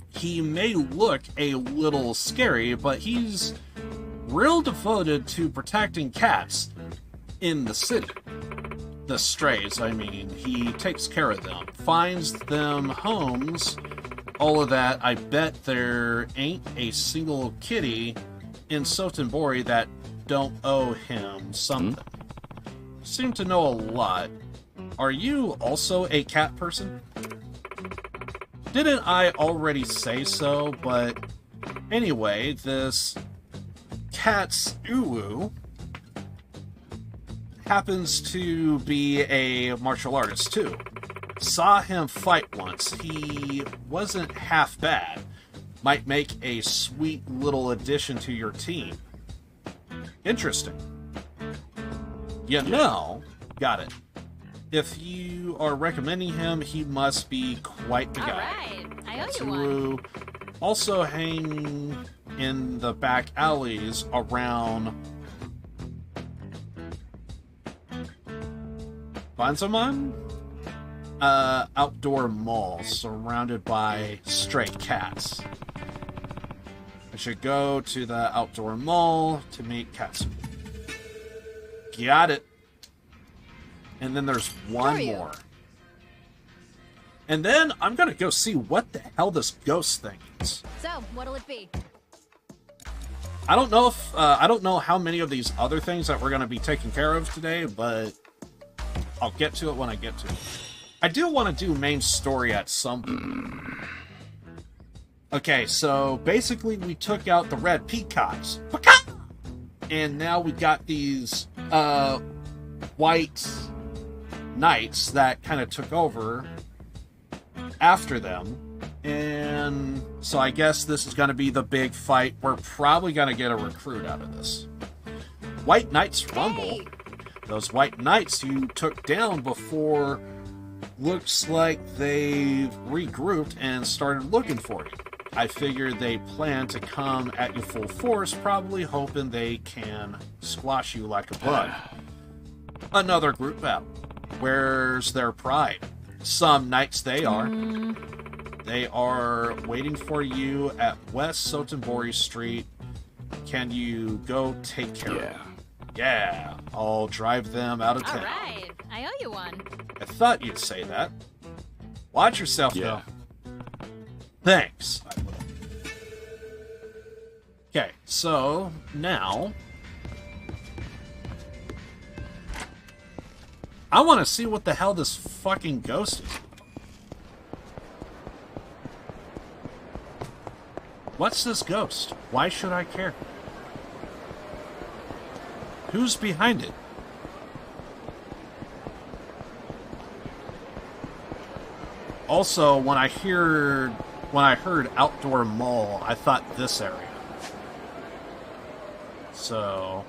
[SPEAKER 2] He may look a little scary, but he's real devoted to protecting cats in the city. The strays, I mean. He takes care of them, finds them homes, all of that. I bet there ain't a single kitty in Sotenbori that don't owe him something. Seem to know a lot. Are you also a cat person? Didn't I already say so? But anyway, this Cat's Uwu happens to be a martial artist too. Saw him fight once. He wasn't half bad. Might make a sweet little addition to your team. Interesting. You know, got it. If you are recommending him, he must be quite the guy.
[SPEAKER 4] Alright, I owe you one.
[SPEAKER 2] Tsuru also hang in the back alleys around Banzaman? Outdoor mall surrounded by stray cats. I should go to the outdoor mall to meet cats. Got it. And then there's one more. And then I'm gonna go see what the hell this ghost thing is.
[SPEAKER 4] So, what'll it be?
[SPEAKER 2] I don't know if I don't know how many of these other things that we're gonna be taking care of today, but I'll get to it when I get to it. I do want to do main story at some point. Okay, so basically we took out the red peacocks. And now we got these white knights that kind of took over after them. And so I guess this is going to be the big fight. We're probably going to get a recruit out of this. White Knights Rumble.
[SPEAKER 4] Hey.
[SPEAKER 2] Those White Knights you took down before looks like they've regrouped and started looking for you. I figured they plan to come at you full force, probably hoping they can squash you like a bug. Another group battle. Where's their pride? Some knights they are. They are waiting for you at West Sotenbori Street. Can you go take care of them? Yeah, I'll drive them out of town.
[SPEAKER 4] Alright, I owe you one.
[SPEAKER 2] I thought you'd say that. Watch yourself, though. Thanks. Okay, so now I want to see what the hell this fucking ghost is. What's this ghost? Why should I care? Who's behind it? Also, when I heard outdoor mall, I thought this area. So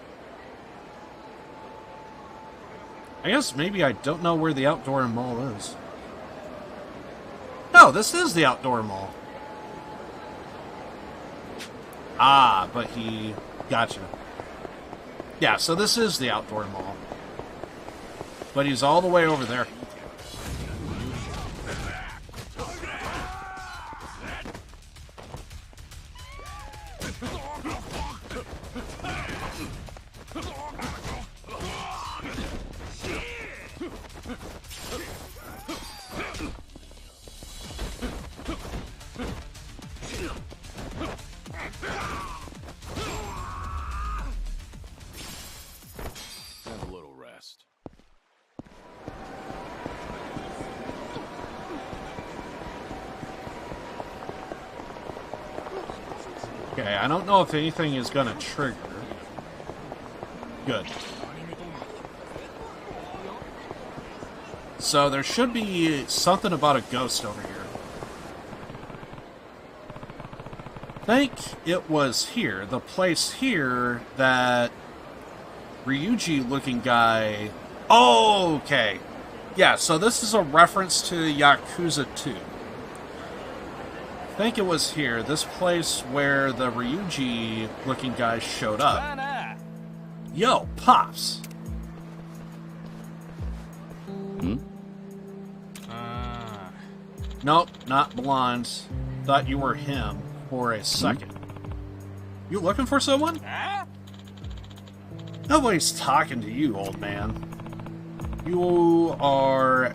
[SPEAKER 2] I guess maybe I don't know where the outdoor mall is. No, this is the outdoor mall. Ah, but he... Gotcha. Yeah, so this is the outdoor mall. But he's all the way over there.
[SPEAKER 3] Have a little rest.
[SPEAKER 2] Okay, I don't know if anything is gonna trigger. Good. So there should be something about a ghost over here. I think it was here, the place here that Ryuji-looking guy... Oh, okay. Yeah, so this is a reference to Yakuza 2. I think it was here, this place where the Ryuji-looking guy showed up. Yo, Pops! Nope, not blonde. Thought you were him for a second. You looking for someone? Nobody's talking to you, old man. You are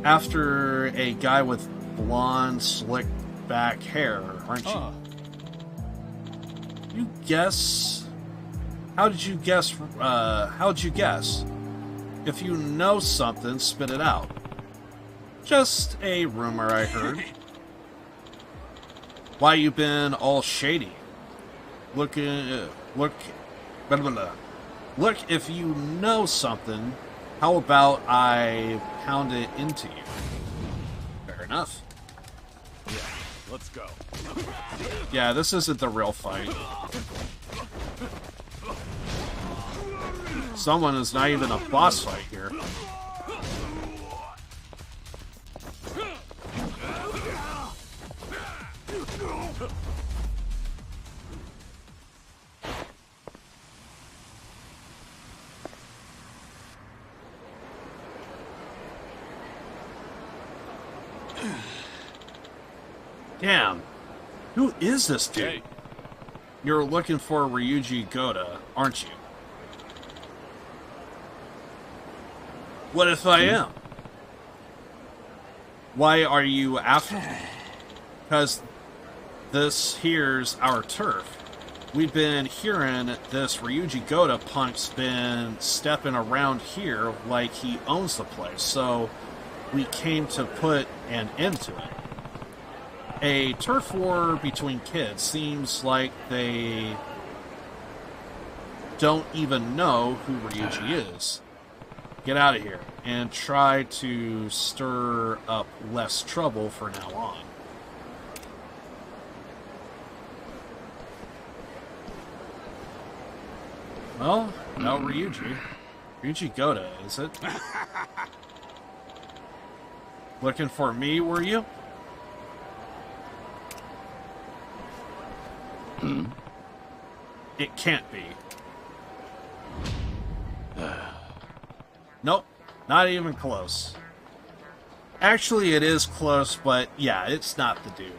[SPEAKER 2] after a guy with blonde, slick back hair, aren't you? You guess? How did you guess? How'd you guess? If you know something, spit it out. Just a rumor I heard. Why you been all shady? Look, blah, blah, blah. Look, if you know something, how about I pound it into you? Fair enough.
[SPEAKER 6] Yeah, let's go.
[SPEAKER 2] Yeah, this isn't the real fight. Someone is not even a boss fight here. Damn. Who is this dude?
[SPEAKER 1] Hey.
[SPEAKER 2] You're looking for Ryuji Goda, aren't you? What if I am? Why are you after me? Because this here's our turf. We've been hearing this Ryuji Goda punk's been stepping around here like he owns the place, so we came to put an end to it. A turf war between kids seems like they don't even know who Ryuji is. Get out of here and try to stir up less trouble from now on. Well, no Ryuji. Ryuji Goda, is it? Looking for me, were you? It can't be. Nope, not even close. Actually, it is close, but yeah, it's not the dude.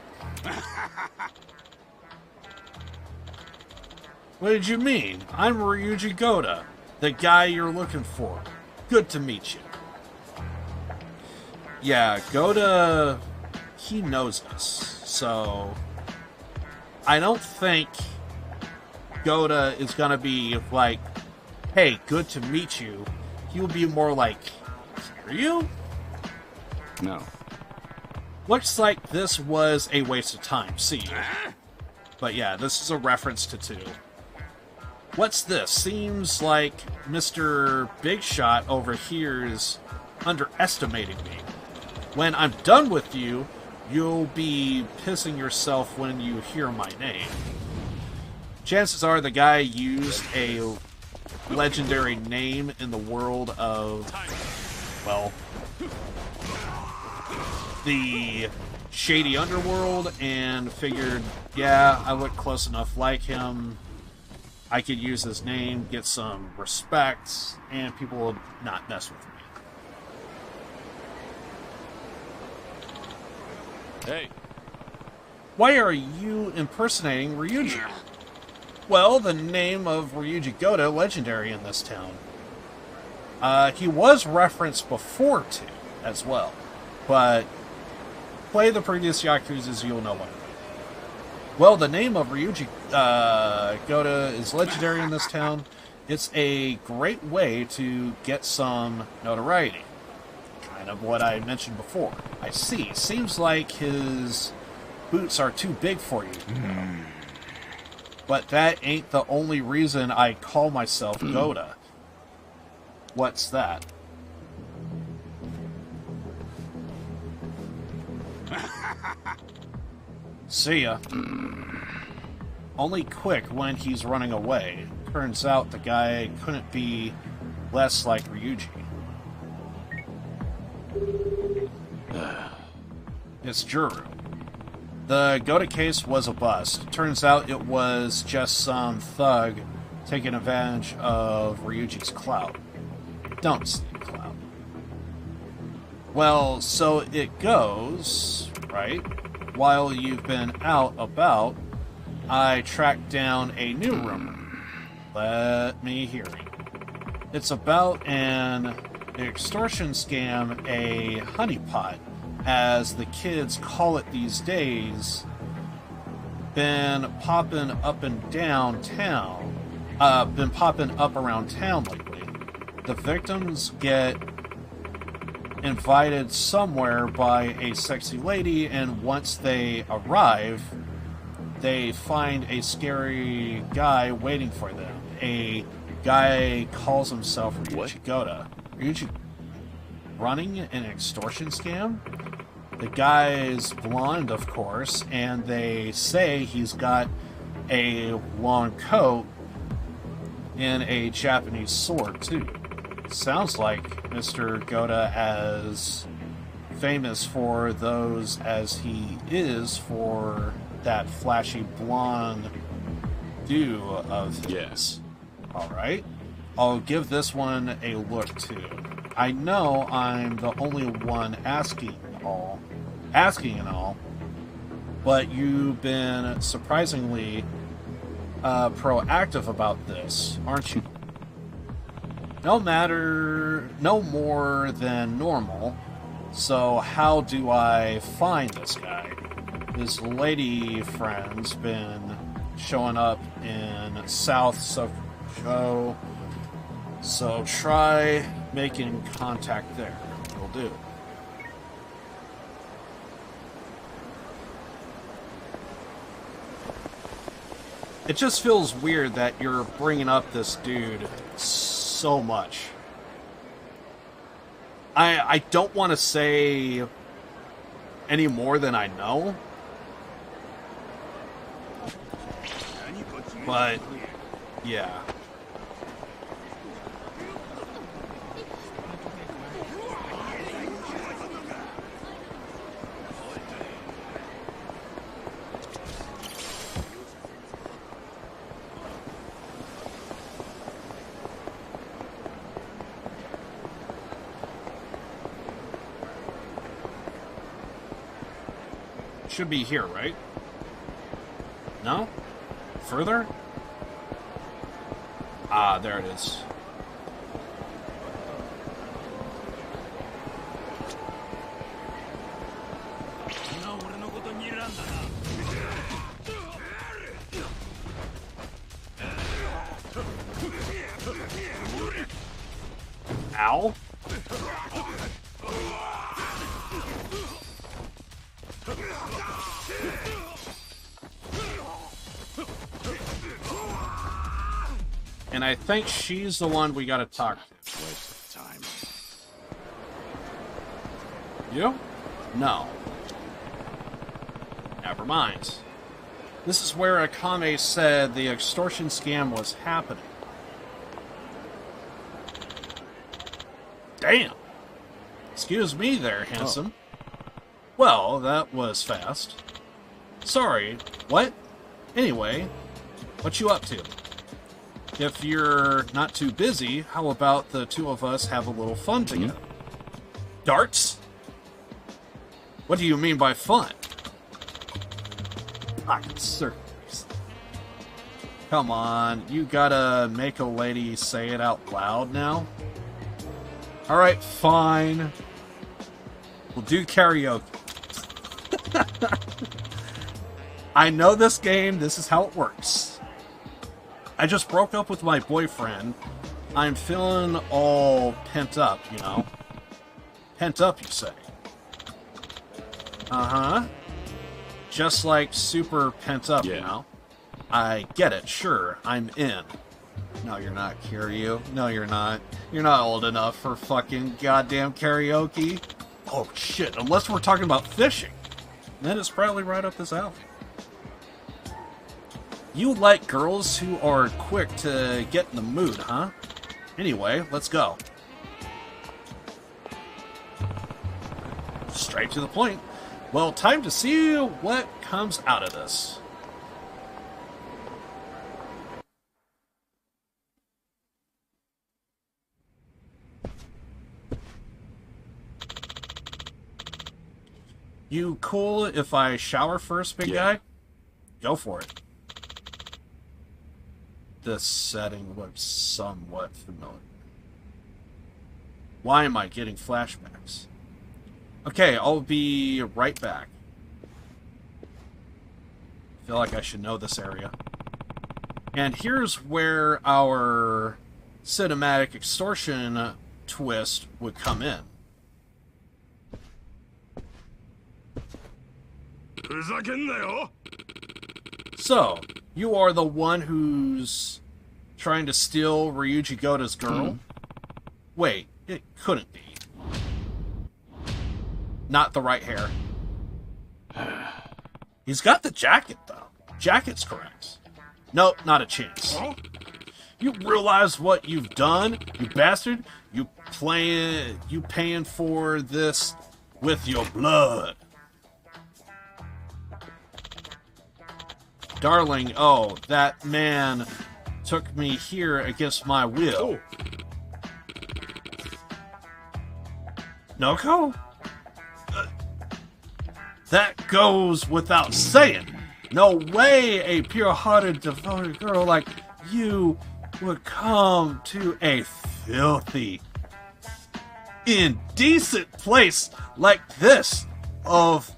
[SPEAKER 2] What did you mean? I'm Ryuji Goda, the guy you're looking for. Good to meet you. Yeah, Goda, he knows us, so I don't think Goda is gonna be like, hey, good to meet you. He'll be more like, are you?
[SPEAKER 3] No.
[SPEAKER 2] Looks like this was a waste of time. See you. But yeah, this is a reference to 2. What's this? Seems like Mr. Big Shot over here is underestimating me. When I'm done with you, you'll be pissing yourself when you hear my name. Chances are the guy used a legendary name in the world of, well, the shady underworld and figured, yeah, I look close enough like him. I could use his name, get some respect, and people will not mess with me.
[SPEAKER 1] Hey.
[SPEAKER 2] Why are you impersonating Ryuji? Well, the name of Ryuji Goda, legendary in this town. He was referenced before 2 as well, but play the previous Yakuzas, you'll know what. Well, the name of Ryuji Goda is legendary in this town. It's a great way to get some notoriety. Kind of what I mentioned before. I see. Seems like his boots are too big for you. But that ain't the only reason I call myself Goda. What's that? See ya. Only quick when he's running away. Turns out the guy couldn't be less like Ryuji. It's Juru. The Goda case was a bust. Turns out it was just some thug taking advantage of Ryuji's clout. Don't steal clout. Well, so it goes, right? While you've been out about, I tracked down a new rumor. Let me hear it. It's about an extortion scam, a honeypot, as the kids call it these days, been popping up and downtown, been popping up around town lately. The victims get invited somewhere by a sexy lady, and once they arrive, they find a scary guy waiting for them. A guy calls himself Ryuji Goda. Ryuji running an extortion scam? The guy's blonde, of course, and they say he's got a long coat and a Japanese sword, too. Sounds like Mr. Goda as famous for those as he is for that flashy blonde do of his.
[SPEAKER 3] Yes.
[SPEAKER 2] Alright. I'll give this one a look, too. I know I'm the only one asking and all, but you've been surprisingly proactive about this, aren't you? No more than normal. So how do I find this guy? His lady friend's been showing up in South Soho, so try making contact there. Will do. It just feels weird that you're bringing up this dude so much. I don't want to say any more than I know. But, yeah. Should be here, right? No? Further? Ah, there it is. Ow. And I think she's the one we gotta talk to.
[SPEAKER 3] Waste of time.
[SPEAKER 2] You? No. Never mind. This is where Akame said the extortion scam was happening. Damn. Excuse me there, handsome. Well, that was fast. Sorry, what? Anyway, what you up to? If you're not too busy, how about the two of us have a little fun together? Darts? What do you mean by fun? Pocket circles. Come on, you gotta make a lady say it out loud now? Alright, fine. We'll do karaoke. I know this game, this is how it works. I just broke up with my boyfriend. I'm feeling all pent up, you know? Pent up, you say? Uh-huh. Just like super pent up, you know?
[SPEAKER 8] I get it. Sure, I'm in. No, you're not, Kiryu. No, you're not. You're not old enough for fucking goddamn karaoke. Oh, shit. Unless we're talking about fishing. Then it's probably right up this alley. You like girls who are quick to get in the mood, huh? Anyway, let's go. Straight to the point. Well, time to see what comes out of this. You cool if I shower first, big guy? Go for it. This setting looks somewhat familiar. Why am I getting flashbacks? Okay, I'll be right back. Feel like I should know this area. And here's where our cinematic extortion twist would come in. So, you are the one who's trying to steal Ryuji Goto's girl? Wait, it couldn't be. Not the right hair. He's got the jacket, though. Jacket's correct. Nope, not a chance. You realize what you've done, you bastard? You paying for this with your blood. Darling, oh, that man took me here against my will. Noko? That goes without saying. No way a pure-hearted, devoted girl like you would come to a filthy, indecent place like this of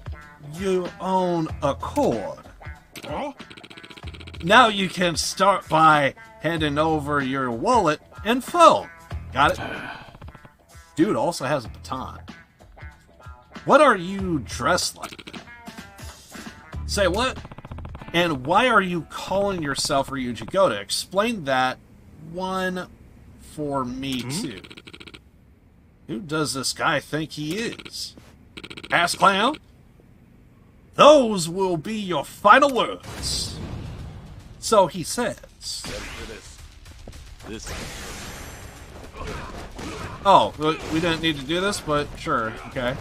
[SPEAKER 8] your own accord. Huh? Now you can start by handing over your wallet and phone. Got it? Dude also has a baton. What are you dressed like? Say what? And why are you calling yourself Ryuji Goto? Explain that one for me, too. Who does this guy think he is? Ass clown? Those will be your final words. So he says. Oh, we didn't need to do this, but sure, okay.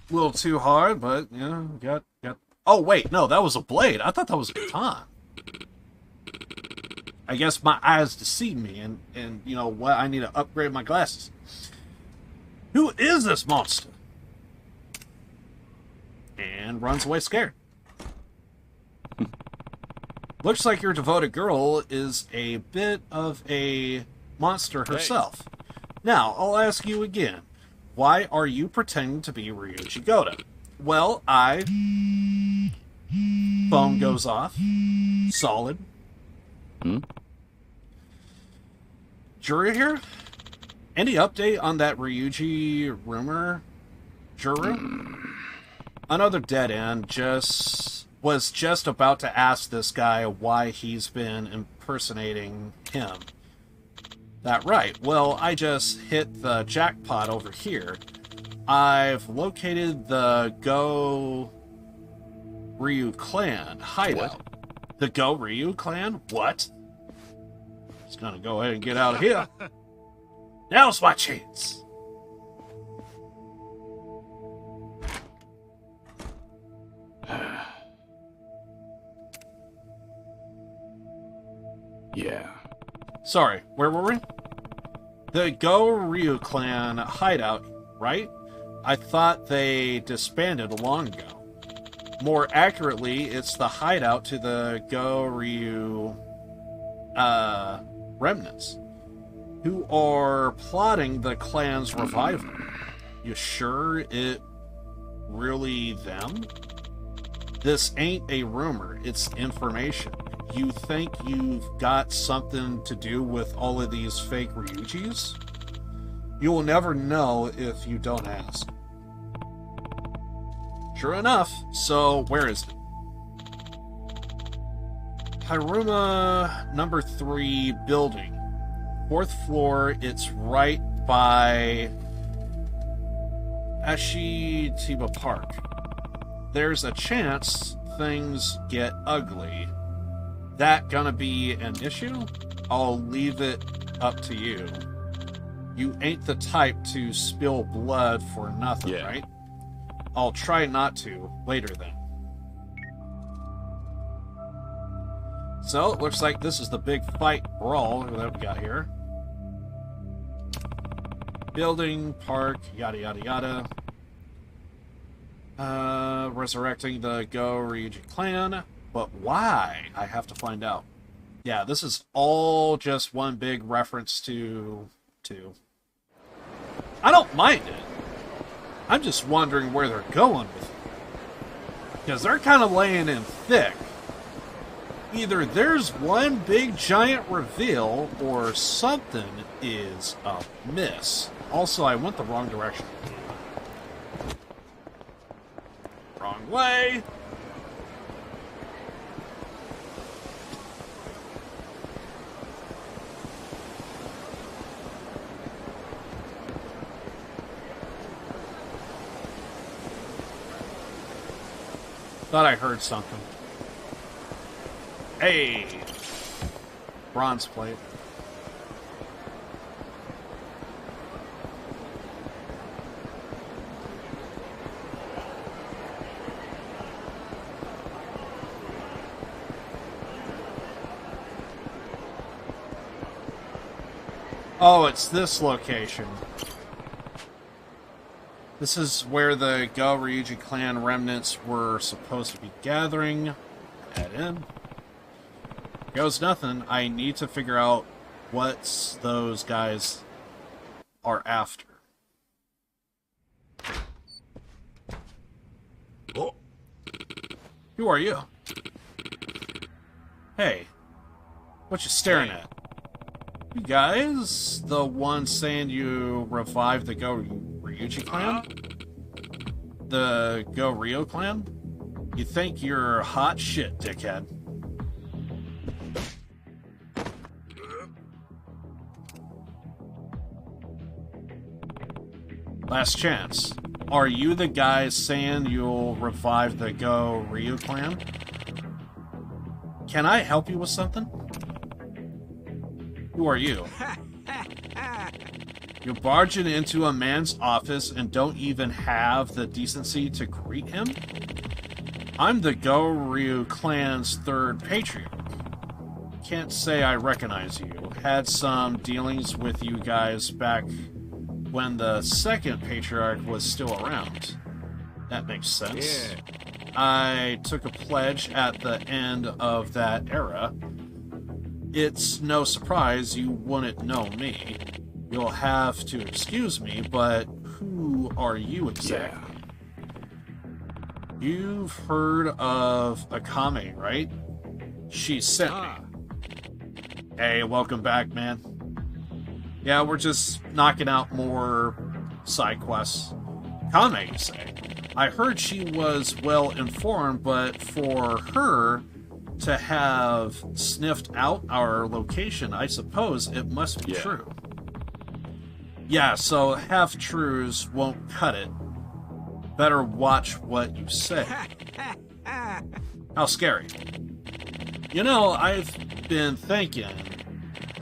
[SPEAKER 8] A little too hard, but yeah, got. Oh wait, no, that was a blade. I thought that was a baton. I guess my eyes deceive me, and you know what? I need to upgrade my glasses. Who is this monster? And runs away scared. Looks like your devoted girl is a bit of a monster herself. Now, I'll ask you again. Why are you pretending to be Ryuji Goto? Well, phone goes off. Solid. Juru here? Any update on that Ryuji rumor? Juru? Another dead end. Was just about to ask this guy why he's been impersonating him. That right. Well, I just hit the jackpot over here. I've located the Go Ryu clan hideout. What? The Go Ryu clan? What? Just gonna go ahead and get out of here. Now's my chance.
[SPEAKER 3] Yeah.
[SPEAKER 8] Sorry, where were we? The Go Ryu clan hideout, right? I thought they disbanded long ago. More accurately, it's the hideout to the Go Ryu remnants, who are plotting the clan's revival. You sure it really them? This ain't a rumor, it's information. You think you've got something to do with all of these fake Ryujis? You will never know if you don't ask.
[SPEAKER 2] True enough. So, where is it? Hiruma number 3 building. 4th floor, it's right by Ashitiba Park. There's a chance things get ugly. That gonna be an issue? I'll leave it up to you. You ain't the type to spill blood for nothing, right? I'll try not to later then. So, it looks like this is the big fight brawl that we got here. Building, park, yada yada yada. Resurrecting the Go Ryuji clan. But why? I have to find out. Yeah, this is all just one big reference to... I don't mind it. I'm just wondering where they're going with it. Because they're kind of laying in thick. Either there's one big giant reveal, or something is amiss. Also, I went the wrong direction. Wrong way! Thought I heard something. Hey! Bronze plate. Oh, it's this location. This is where the Go Ryuji clan remnants were supposed to be gathering. Head in. Goes nothing. I need to figure out what those guys are after.
[SPEAKER 5] Oh.
[SPEAKER 2] Who are you? Hey. What you staring at? You guys the ones saying you revived the Go Ryuji clan? The Go Ryo clan? You think you're hot shit, dickhead. Last chance. Are you the guys saying you'll revive the Go Ryo clan? Can I help you with something? Who are you? You're barging into a man's office and don't even have the decency to greet him? I'm the Go Ryo clan's 3rd patriarch. Can't say I recognize you. Had some dealings with you guys back when the 2nd patriarch was still around. That makes sense.
[SPEAKER 5] Yeah.
[SPEAKER 2] I took a pledge at the end of that era. It's no surprise you wouldn't know me. You'll have to excuse me, but who are you exactly? You've heard of Akame, right? She sent me. Hey, welcome back, man. Yeah, we're just knocking out more side quests. Akame, you say? I heard she was well informed, but for her to have sniffed out our location, I suppose it must be true. Yeah, so half-truths won't cut it. Better watch what you say. How scary. You know, I've been thinking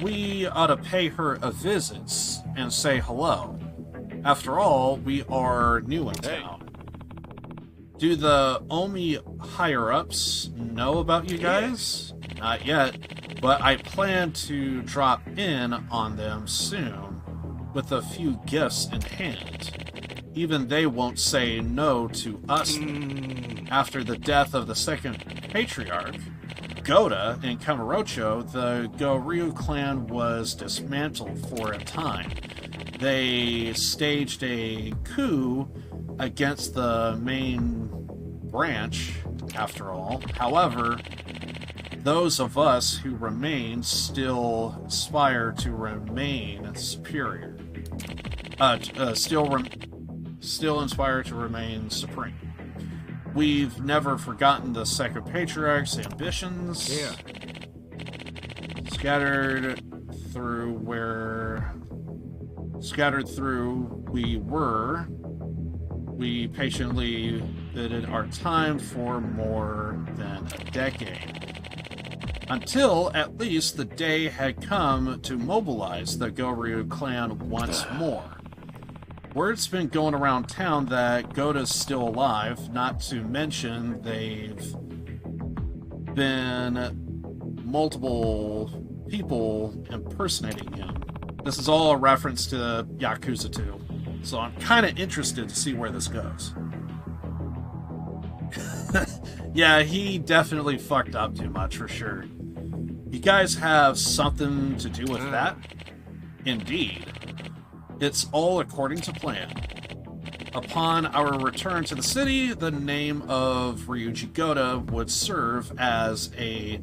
[SPEAKER 2] we ought to pay her a visit and say hello. After all, we are new in town. Do the Omi higher-ups know about you guys? Not yet, but I plan to drop in on them soon with a few gifts in hand. Even they won't say no to us. After the death of the 2nd patriarch, Goda in Kamurocho, the Go Ryo clan was dismantled for a time. They staged a coup against the main branch, after all. However, those of us who remain still aspire to remain superior. Still inspire to remain supreme. We've never forgotten the Second Patriarch's ambitions.
[SPEAKER 6] Yeah.
[SPEAKER 2] Scattered through we were. We patiently bided our time for more than a decade. Until, at least, the day had come to mobilize the Goryu clan once more. Word's been going around town that Goda's still alive, not to mention they've been multiple people impersonating him. This is all a reference to Yakuza 2, so I'm kind of interested to see where this goes. Yeah, he definitely fucked up too much, for sure. You guys have something to do with that? Indeed. It's all according to plan. Upon our return to the city, the name of Ryuji Goda would serve as a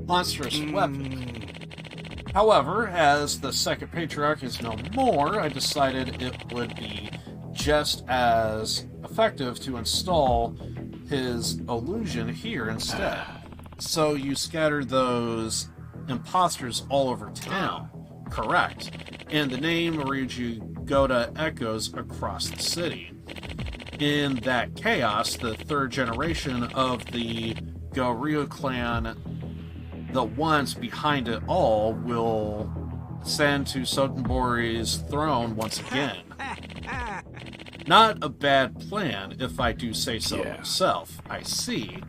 [SPEAKER 2] monstrous weapon. However, as the Second Patriarch is no more, I decided it would be just as effective to install his illusion here instead. So you scattered those imposters all over town. Correct. And the name Ryuji Goda echoes across the city. In that chaos, the third generation of the Goryu clan, the ones behind it all, will ascend to Sotenbori's throne once again. Not a bad plan, if I do say so myself. I see.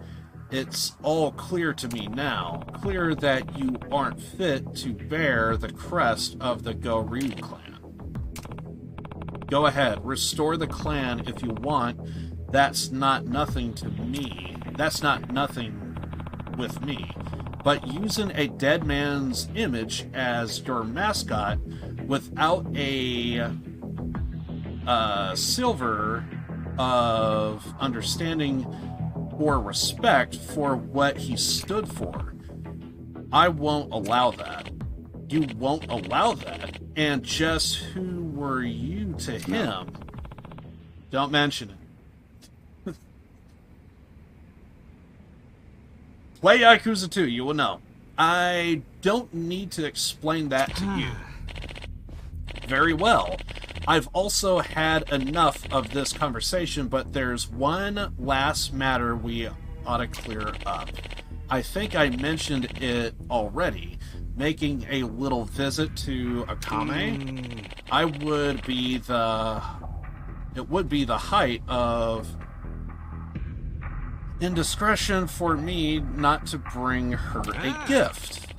[SPEAKER 2] It's all clear to me now. Clear that you aren't fit to bear the crest of the Goryu clan. Go ahead, restore the clan if you want. That's not nothing to me. That's not nothing with me. But using a dead man's image as your mascot without a silver of understanding or respect for what he stood for. I won't allow that. You won't allow that. And just who were you to him? Don't mention it. Play Yakuza 2, you will know. I don't need to explain that to you. Very well. I've also had enough of this conversation, but there's one last matter we ought to clear up. I think I mentioned it already. Making a little visit to Akame. It would be the height of indiscretion for me not to bring her a gift.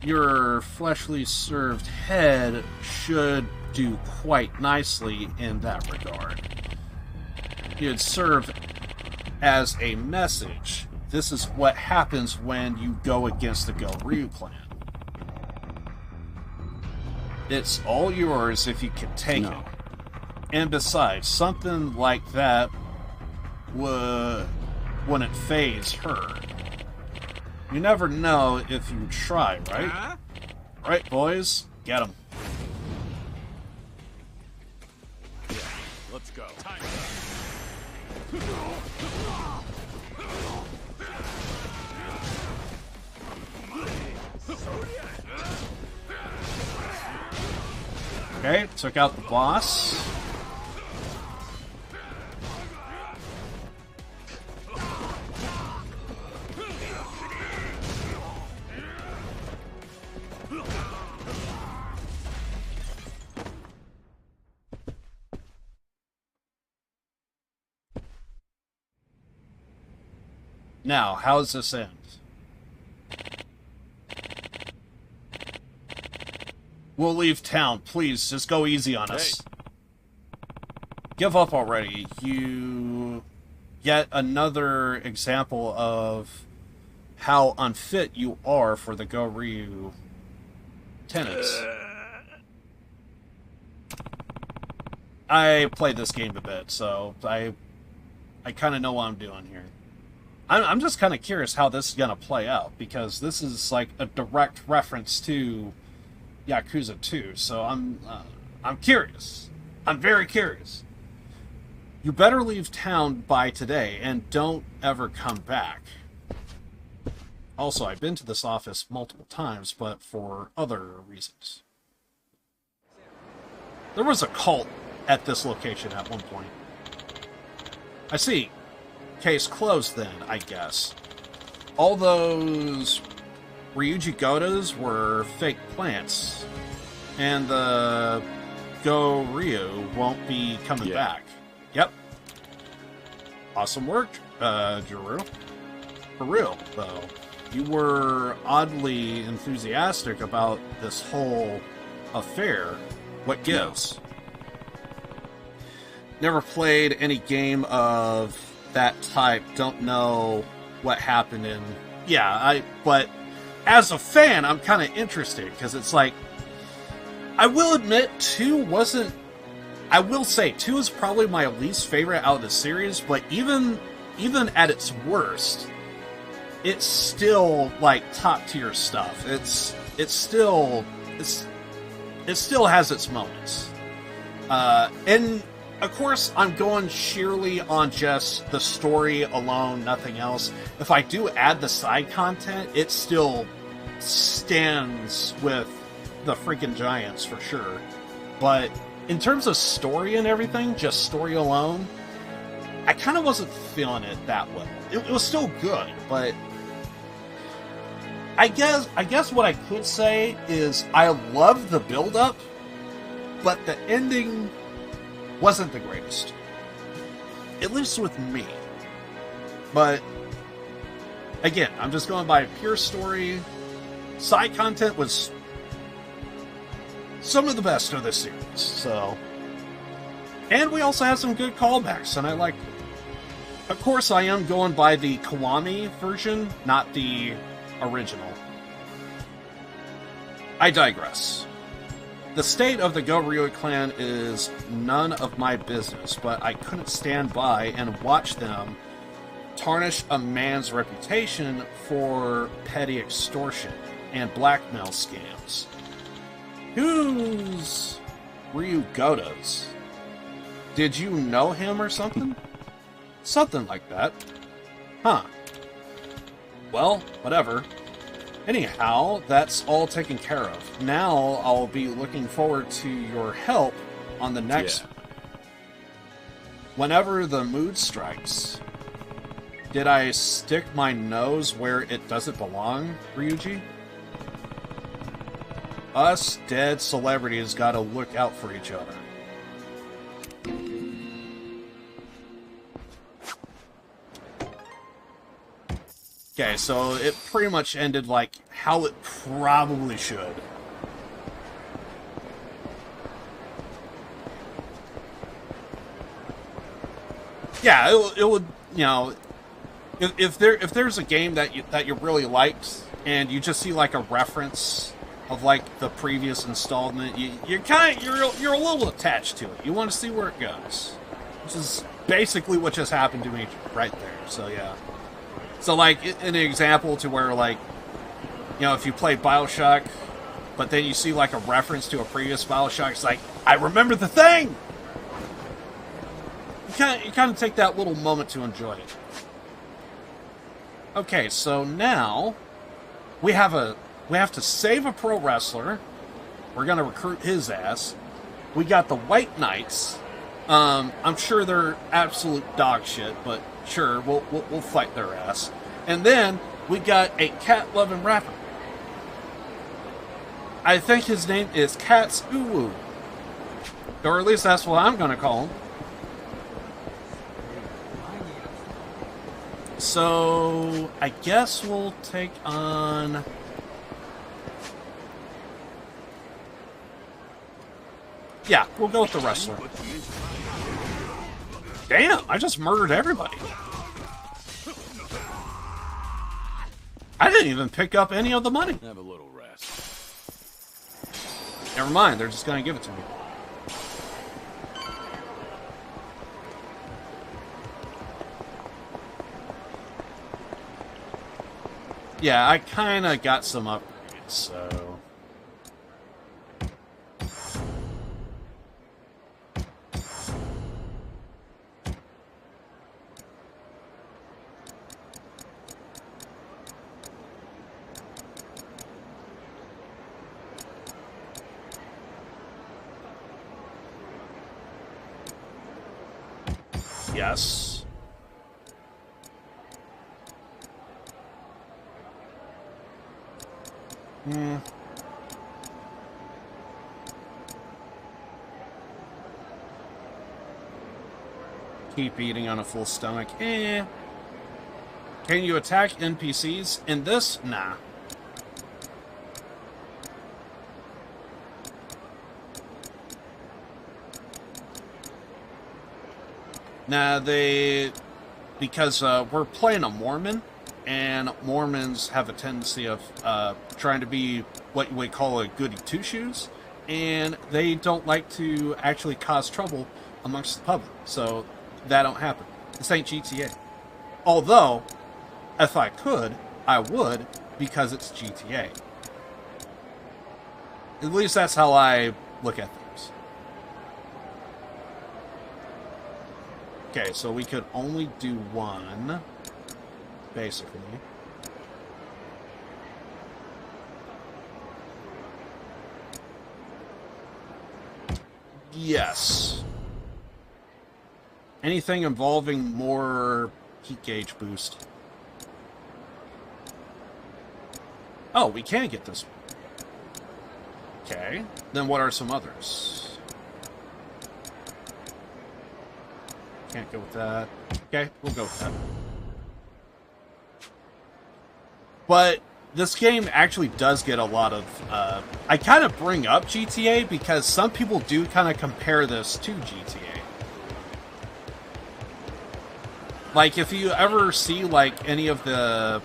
[SPEAKER 2] Your fleshly served head should do quite nicely in that regard. It'd serve as a message. This is what happens when you go against the Goryu clan. It's all yours if you can take it. And besides, something like that wouldn't faze her. You never know if you try, right? Right, boys? Get 'em.
[SPEAKER 6] Let's go.
[SPEAKER 2] Okay, took out the boss. Now, how does this end? We'll leave town. Please, just go easy on us. Give up already. You... Yet another example of how unfit you are for the Goryu tenets. I played this game a bit, so I kind of know what I'm doing here. I'm just kind of curious how this is going to play out, because this is like a direct reference to Yakuza 2, so I'm curious. I'm very curious. You better leave town by today and don't ever come back. Also, I've been to this office multiple times, but for other reasons. There was a cult at this location at one point. I see. Case closed then, I guess. All those Ryuji Godas were fake plants. And the Go Ryu won't be coming back. Yep. Awesome work, Jiru. For real, though. You were oddly enthusiastic about this whole affair. What gives? Never played any game of that type. Don't know what happened in... Yeah, but as a fan, I'm kind of interested, because it's like... I will admit, 2 wasn't... I will say, 2 is probably my least favorite out of the series, but even at its worst, it's still, like, top-tier stuff. It still has its moments. And, of course, I'm going sheerly on just the story alone, nothing else. If I do add the side content, it still stands with the freaking giants, for sure. But in terms of story and everything, just story alone, I kind of wasn't feeling it that well. It was still good, but I guess what I could say is I love the build-up, but the ending wasn't the greatest. At least with me. But again, I'm just going by pure story. Side content was some of the best of this series, so... And we also had some good callbacks, and I liked it. Of course, I am going by the Kiwami version, not the original. I digress. The state of the Go-Ryu clan is none of my business, but I couldn't stand by and watch them tarnish a man's reputation for petty extortion and blackmail scams. Who's Ryu Godas? Did you know him or something? Something like that. Huh. Well, whatever. Anyhow, that's all taken care of. Now I'll be looking forward to your help on the next... Whenever the mood strikes. Did I stick my nose where it doesn't belong, Ryuji? Us dead celebrities gotta look out for each other. Okay, so it pretty much ended like how it probably should. Yeah, it would, you know, if there's a game that you really liked and you just see like a reference of like the previous installment, you're a little attached to it. You want to see where it goes, which is basically what just happened to me right there. So yeah. So, like, an example to where, like, you know, if you play BioShock, but then you see, like, a reference to a previous BioShock, it's like, I remember the thing! You kind of take that little moment to enjoy it. Okay, so now, we have to save a pro wrestler. We're gonna recruit his ass. We got the White Knights. I'm sure they're absolute dog shit, but sure, we'll fight their ass. And then we got a cat-loving rapper. I think his name is Cats Uwu, or at least that's what I'm gonna call him. So I guess we'll take on. Yeah, we'll go with the wrestler. Damn, I just murdered everybody. I didn't even pick up any of the money.
[SPEAKER 3] Have a little rest.
[SPEAKER 2] Never mind, they're just gonna give it to me. Yeah, I kinda got some upgrades, so...
[SPEAKER 8] Yes. Keep eating on a full stomach. Can you attack NPCs? In this? Nah. Nah, because we're playing a Mormon, and Mormons have a tendency of trying to be what we call a goody two-shoes, and they don't like to actually cause trouble amongst the public, so that don't happen. This ain't GTA. Although, if I could, I would, because it's GTA. At least that's how I look at things. Okay, so we could only do one, basically. Yes. Anything involving more heat gauge boost. Oh, we can get this one. Okay, then what are some others? Can't go with that. Okay, we'll go with that. But this game actually does get a lot of... I kind of bring up GTA because some people do kind of compare this to GTA. Like, if you ever see, like, any of the...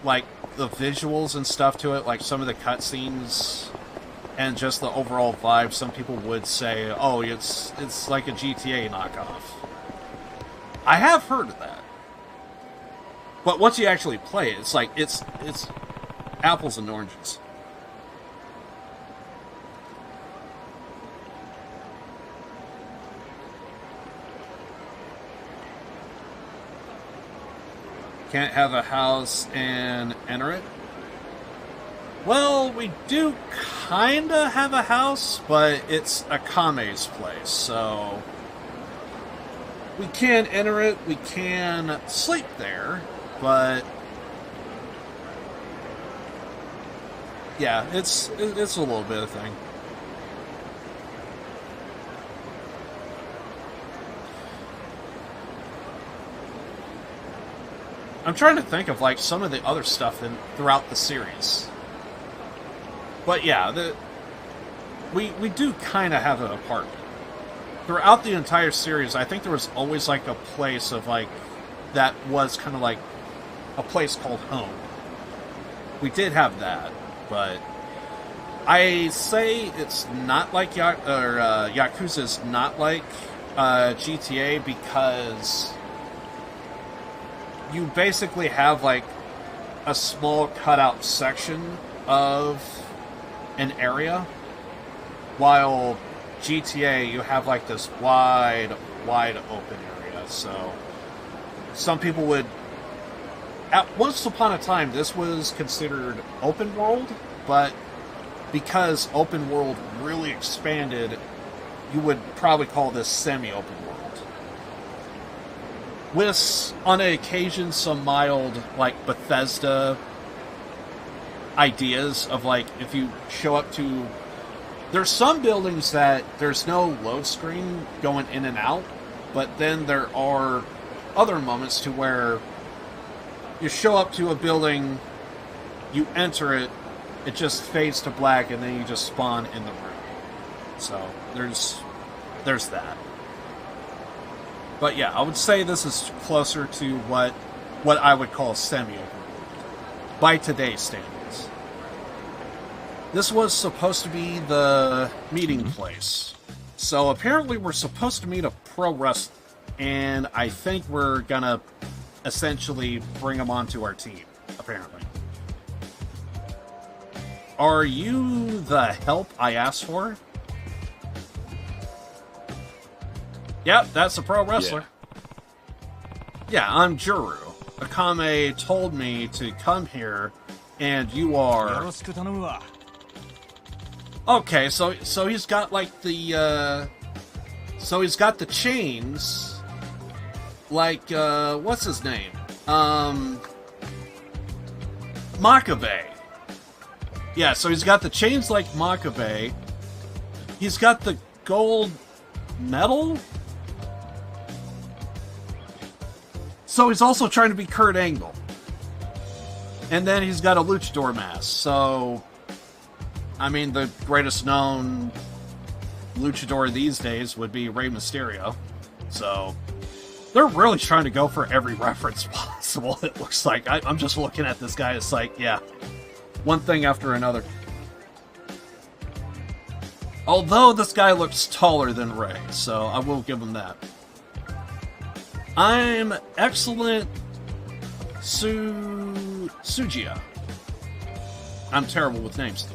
[SPEAKER 8] like, the visuals and stuff to it, like some of the cutscenes... and just the overall vibe, some people would say, oh, it's like a GTA knockoff. I have heard of that. But once you actually play it, it's like, it's apples and oranges. Can't have a house and enter it? Well, we do kinda have a house, but it's Akame's place, so... we can enter it, we can sleep there, but... yeah, it's a little bit of a thing. I'm trying to think of, like, some of the other stuff throughout the series. But yeah, we do kind of have an apartment. Throughout the entire series, I think there was always like a place of like, that was kind of like a place called home. We did have that, but I say it's not like Yakuza's not like GTA because you basically have like a small cutout section of an area, while GTA you have like this wide open area. So some people would, once upon a time this was considered open world, but because open world really expanded, you would probably call this semi-open world, with on occasion some mild like Bethesda ideas of like, if you show up to... there's some buildings that there's no load screen going in and out, but then there are other moments to where you show up to a building, you enter it, it just fades to black, and then you just spawn in the room. So there's that. But yeah, I would say this is closer to what I would call semi-open world by today's standards. This was supposed to be the meeting place. So apparently we're supposed to meet a pro wrestler, and I think we're gonna essentially bring him onto our team, apparently. Are you the help I asked for? Yep, that's a pro wrestler. Yeah, I'm Juru. Akame told me to come here, and you are... okay, so he's got like the So he's got the chains, like, what's his name? Makabe. Yeah, so he's got the chains like Makabe. He's got the gold medal. So he's also trying to be Kurt Angle. And then he's got a luchador mask. So, I mean, the greatest known luchador these days would be Rey Mysterio. So, they're really trying to go for every reference possible, it looks like. I'm just looking at this guy, it's like, yeah, one thing after another. Although this guy looks taller than Rey, so I will give him that. I'm excellent Sujiya. I'm terrible with names.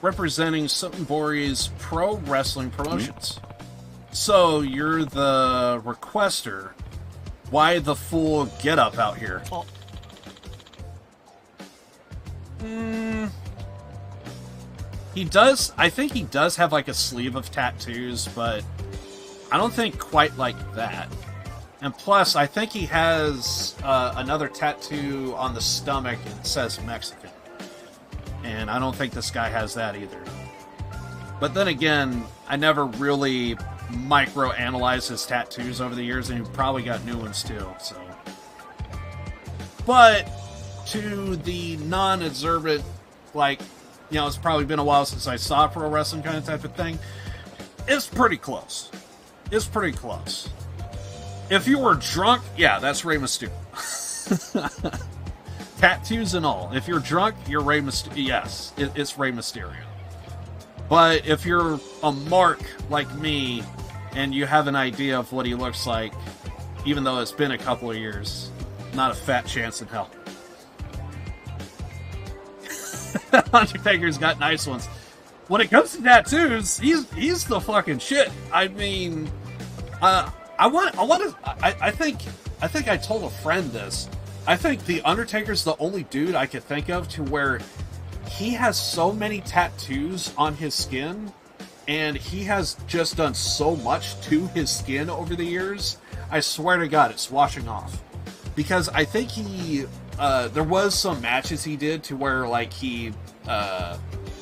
[SPEAKER 8] Representing Sotenbori's pro wrestling promotions. So, you're the requester. Why the full get-up out here? He does, I think he does have like a sleeve of tattoos, but I don't think quite like that. And plus, I think he has another tattoo on the stomach and it says Mexican. And I don't think this guy has that either. But then again, I never really micro-analyzed his tattoos over the years, and he probably got new ones too, so. But, to the non-observant, like, you know, it's probably been a while since I saw pro wrestling kind of type of thing, it's pretty close. It's pretty close. If you were drunk, yeah, that's Rey Mysterio. Tattoos and all. If you're drunk, you're Rey Mysterio. Yes, it's Rey Mysterio. But if you're a mark like me, and you have an idea of what he looks like, even though it's been a couple of years, not a fat chance in hell. Undertaker's got nice ones. When it comes to tattoos, he's the fucking shit. I mean, I think I told a friend this. I think the Undertaker's the only dude I could think of to where he has so many tattoos on his skin, and he has just done so much to his skin over the years. I swear to God, it's washing off. Because I think he, there was some matches he did to where, like, he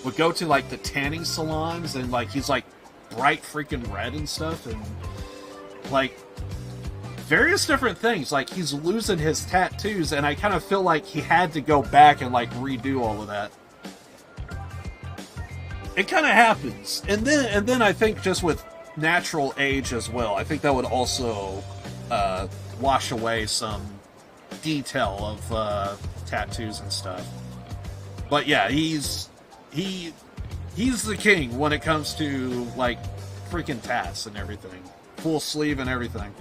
[SPEAKER 8] would go to, like, the tanning salons, and, like, he's, like, bright freaking red and stuff, and, like, various different things. Like, he's losing his tattoos, and I kind of feel like he had to go back and, like, redo all of that. It kind of happens. And then I think just with natural age as well, I think that would also wash away some detail of tattoos and stuff. But yeah, he's the king when it comes to, like, freaking tats and everything. Full sleeve and everything.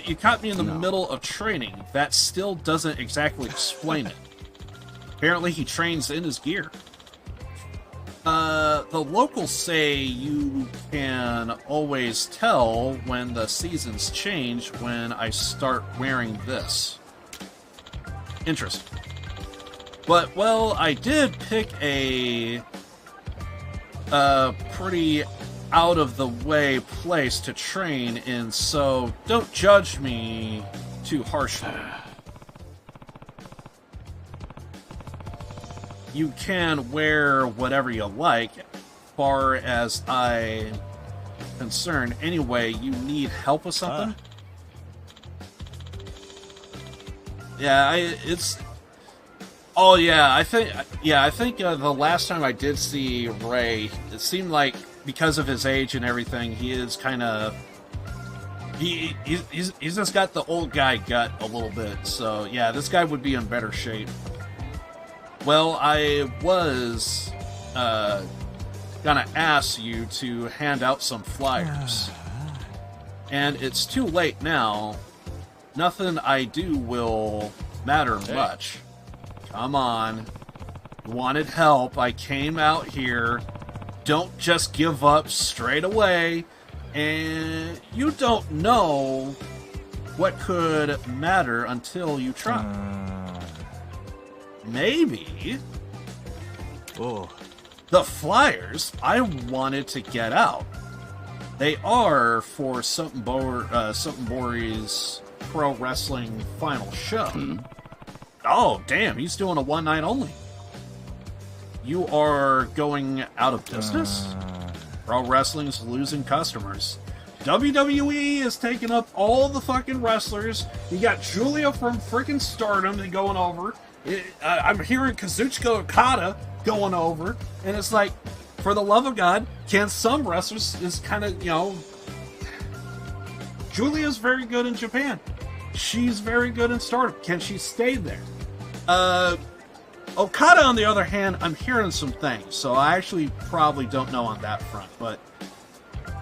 [SPEAKER 8] You caught me in the middle of training. That still doesn't exactly explain it. Apparently he trains in his gear. The locals say you can always tell when the seasons change when I start wearing this. Interesting. But, well, I did pick a pretty out-of-the-way place to train in, so don't judge me too harshly. You can wear whatever you like, far as I'm concerned. Anyway, you need help with something? Yeah, it's... Oh, yeah, I think the last time I did see Ray, it seemed like, because of his age and everything, he is kind of... He's just got the old guy gut a little bit, so yeah, this guy would be in better shape. Well, I was gonna ask you to hand out some flyers. And it's too late now. Nothing I do will matter much. Come on. You wanted help. I came out here. Don't just give up straight away. And you don't know what could matter until you try. Maybe.
[SPEAKER 6] Oh.
[SPEAKER 2] The flyers, I wanted to get out. They are for something Bori's pro wrestling final show. Oh, damn, he's doing a one night only. You are going out of business? Pro wrestling's losing customers. WWE is taking up all the fucking wrestlers. You got Julia from freaking Stardom going over. I'm hearing Kazuchika Okada going over. And it's like, for the love of God, can some wrestlers is kind of, you know... Julia's very good in Japan. She's very good in Stardom. Can she stay there? Okada, on the other hand, I'm hearing some things. So I actually probably don't know on that front. But,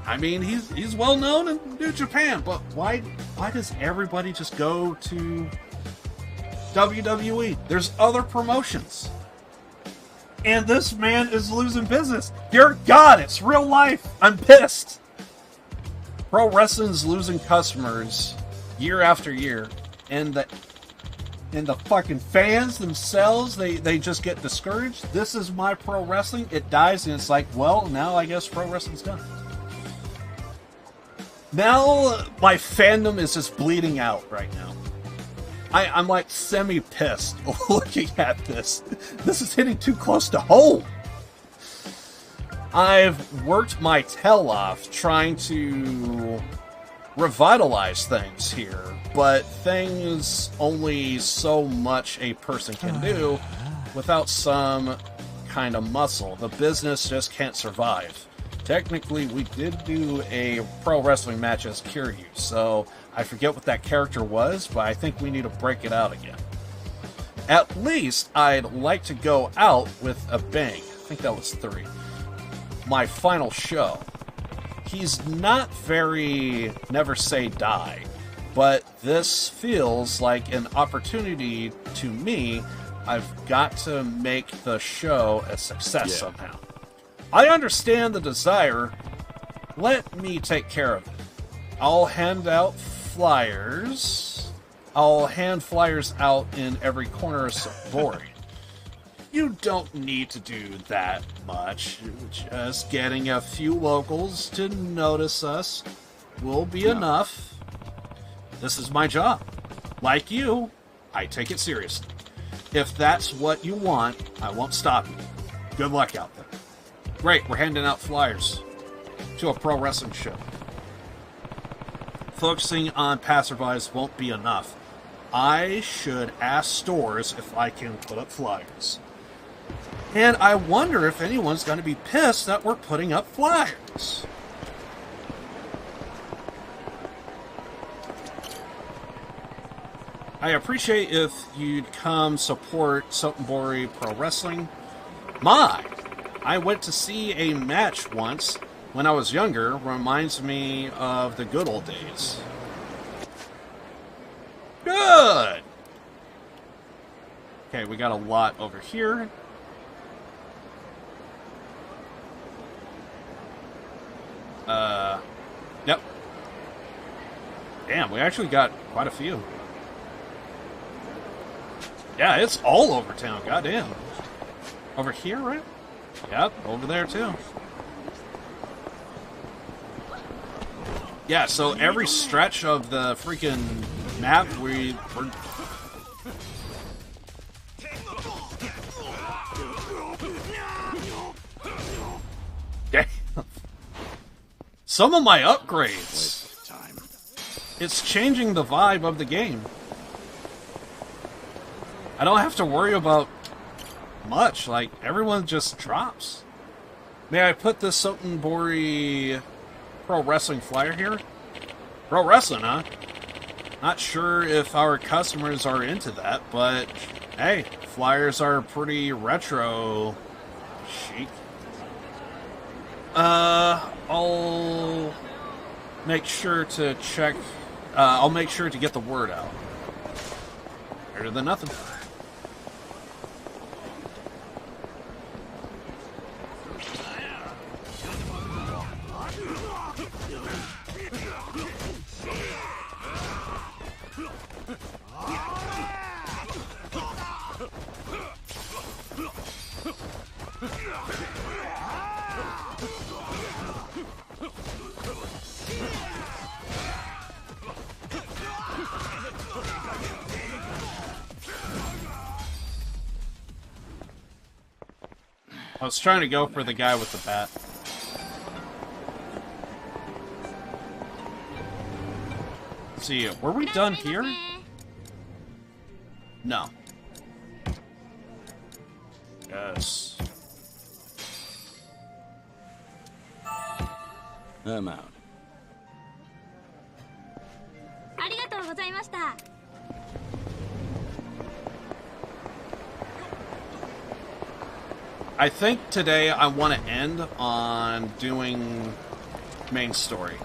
[SPEAKER 2] I mean, he's well known in New Japan. But why does everybody just go to WWE? There's other promotions. And this man is losing business. Dear God, it's real life. I'm pissed. Pro wrestling's losing customers year after year. And the fucking fans themselves, they just get discouraged. This is my pro wrestling. It dies and it's like, well, now I guess pro wrestling's done. Now my fandom is just bleeding out right now. I'm like semi-pissed looking at this. This is hitting too close to home. I've worked my tail off trying to revitalize things here, but things only so much a person can do without some kind of muscle. The business just can't survive. Technically, we did do a pro wrestling match as Kiryu, so I forget what that character was, but I think we need to break it out again. At least, I'd like to go out with a bang. I think that was 3. My final show. He's not very never say die, but this feels like an opportunity to me. I've got to make the show a success somehow. I understand the desire. Let me take care of it. I'll hand out flyers. I'll hand flyers out in every corner of Sabori. You don't need to do that much. Just getting a few locals to notice us will be enough. This is my job. Like you, I take it seriously. If that's what you want, I won't stop you. Good luck out there. Great, we're handing out flyers to a pro wrestling show. Focusing on passerbys won't be enough. I should ask stores if I can put up flyers. And I wonder if anyone's going to be pissed that we're putting up flyers. I appreciate if you'd come support Sotenbori Pro Wrestling. I went to see a match once when I was younger. Reminds me of the good old days. Good! Okay, we got a lot over here. Yep. Damn, we actually got quite a few. Yeah, it's all over town, goddamn. Over here, right? Yep, over there too. Yeah, so every stretch of the freaking map we're... Damn. Some of my upgrades. It's changing the vibe of the game. I don't have to worry about much. Like, everyone just drops. May I put this Sotenbori Pro Wrestling flyer here? Pro Wrestling, huh? Not sure if our customers are into that, but hey, flyers are pretty retro chic. I'll make sure to check. I'll make sure to get the word out. Better than nothing.
[SPEAKER 8] I was trying to go for the guy with the bat. Let's see, were we done here? No. Yes.
[SPEAKER 3] I'm out.
[SPEAKER 9] ありがとうございました。
[SPEAKER 8] I think today I want to end on doing main story.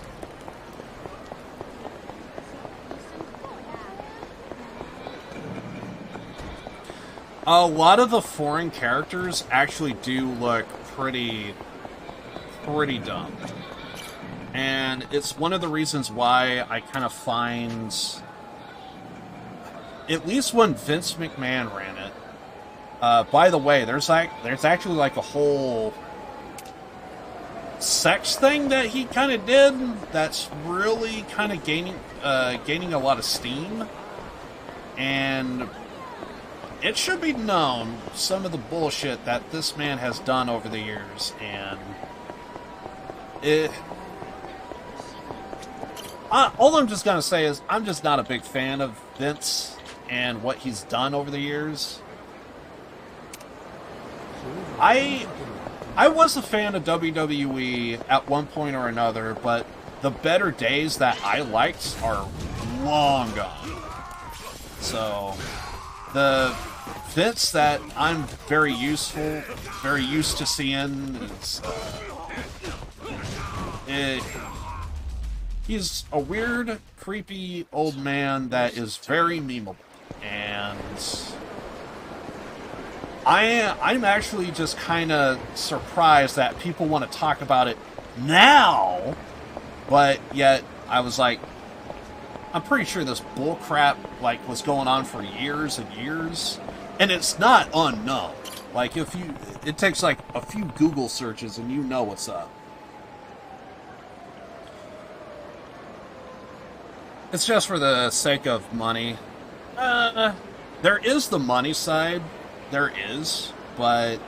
[SPEAKER 8] A lot of the foreign characters actually do look pretty dumb. And it's one of the reasons why I kind of find, at least when Vince McMahon ran it, by the way, there's actually like a whole sex thing that he kind of did that's really kind of gaining a lot of steam, and it should be known some of the bullshit that this man has done over the years, and all I'm just gonna say is I'm just not a big fan of Vince and what he's done over the years. I was a fan of WWE at one point or another, but the better days that I liked are long gone. So, the Vince that I'm very used to seeing is, he's a weird, creepy old man that is very memeable, and I'm actually just kind of surprised that people want to talk about it now, but yet I was like, I'm pretty sure this bullcrap like was going on for years and years, and it's not unknown. Like it takes like a few Google searches and you know what's up. It's just for the sake of money. There is the money side. There is, but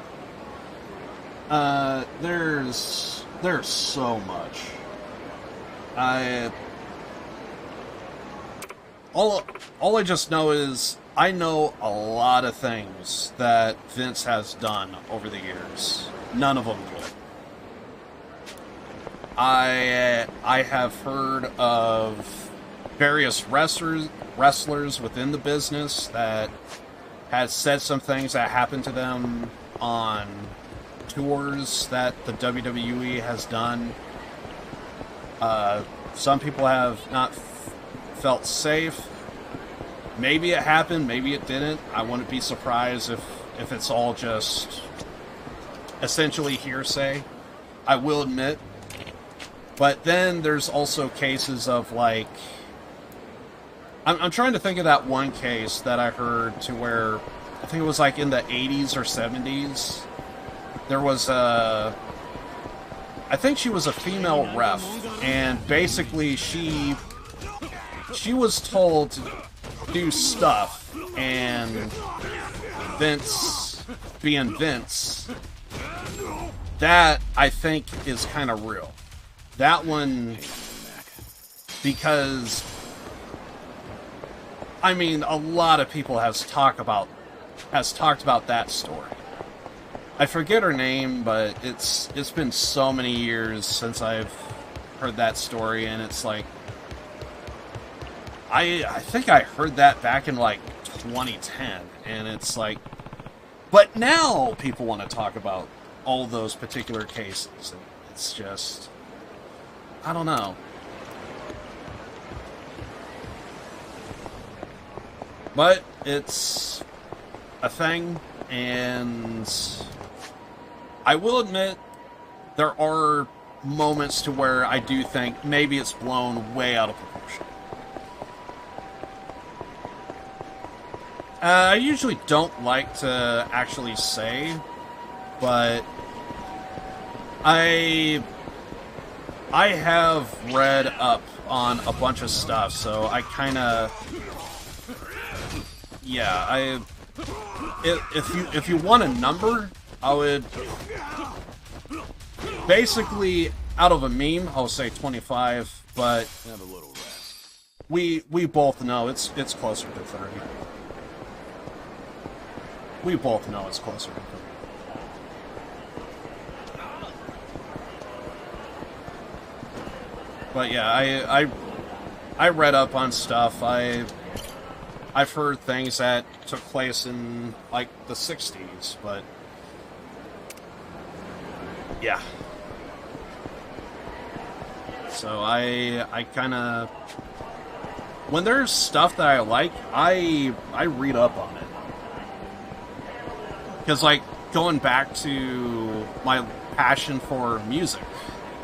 [SPEAKER 8] there's so much. All I just know is I know a lot of things that Vince has done over the years. None of them good. I have heard of various wrestlers within the business that has said some things that happened to them on tours that the WWE has done. Some people have not felt safe. Maybe it happened, maybe it didn't. I wouldn't be surprised if it's all just essentially hearsay, I will admit. But then there's also cases of like, I'm trying to think of that one case that I heard to where, I think it was like in the 80s or 70s. There was I think she was a female ref, and basically she was told to do stuff, and Vince, being Vince, that I think is kind of real. That one, because I mean, a lot of people has talked about that story. I forget her name, but it's been so many years since I've heard that story, and it's like I think I heard that back in like 2010, and it's like, but now people want to talk about all those particular cases, and it's just, I don't know. But it's a thing, and I will admit there are moments to where I do think maybe it's blown way out of proportion. I usually don't like to actually say, but I have read up on a bunch of stuff, so I kind of, yeah. If you want a number, I would basically out of a meme, I'll say 25, but
[SPEAKER 3] Have a little rest.
[SPEAKER 8] we both know it's closer to 30. We both know it's closer to 30. But yeah, I read up on stuff. I've heard things that took place in like the 60s, but yeah. So I kind of, when there's stuff that I like, I read up on it. Because like going back to my passion for music,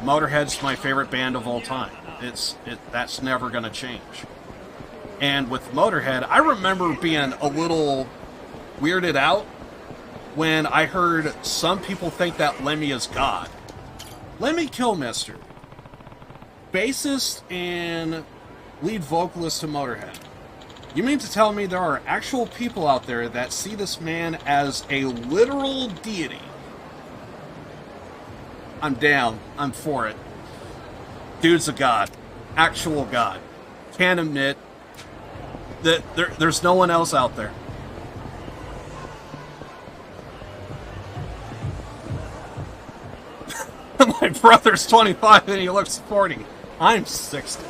[SPEAKER 8] Motorhead's my favorite band of all time. That's never going to change. And with Motorhead, I remember being a little weirded out when I heard some people think that Lemmy is God. Lemmy Kilmister, bassist and lead vocalist to Motorhead. You mean to tell me there are actual people out there that see this man as a literal deity? I'm down. I'm for it. Dude's a god. Actual god. Can't admit that there's no one else out there. My brother's 25 and he looks 40. I'm 60.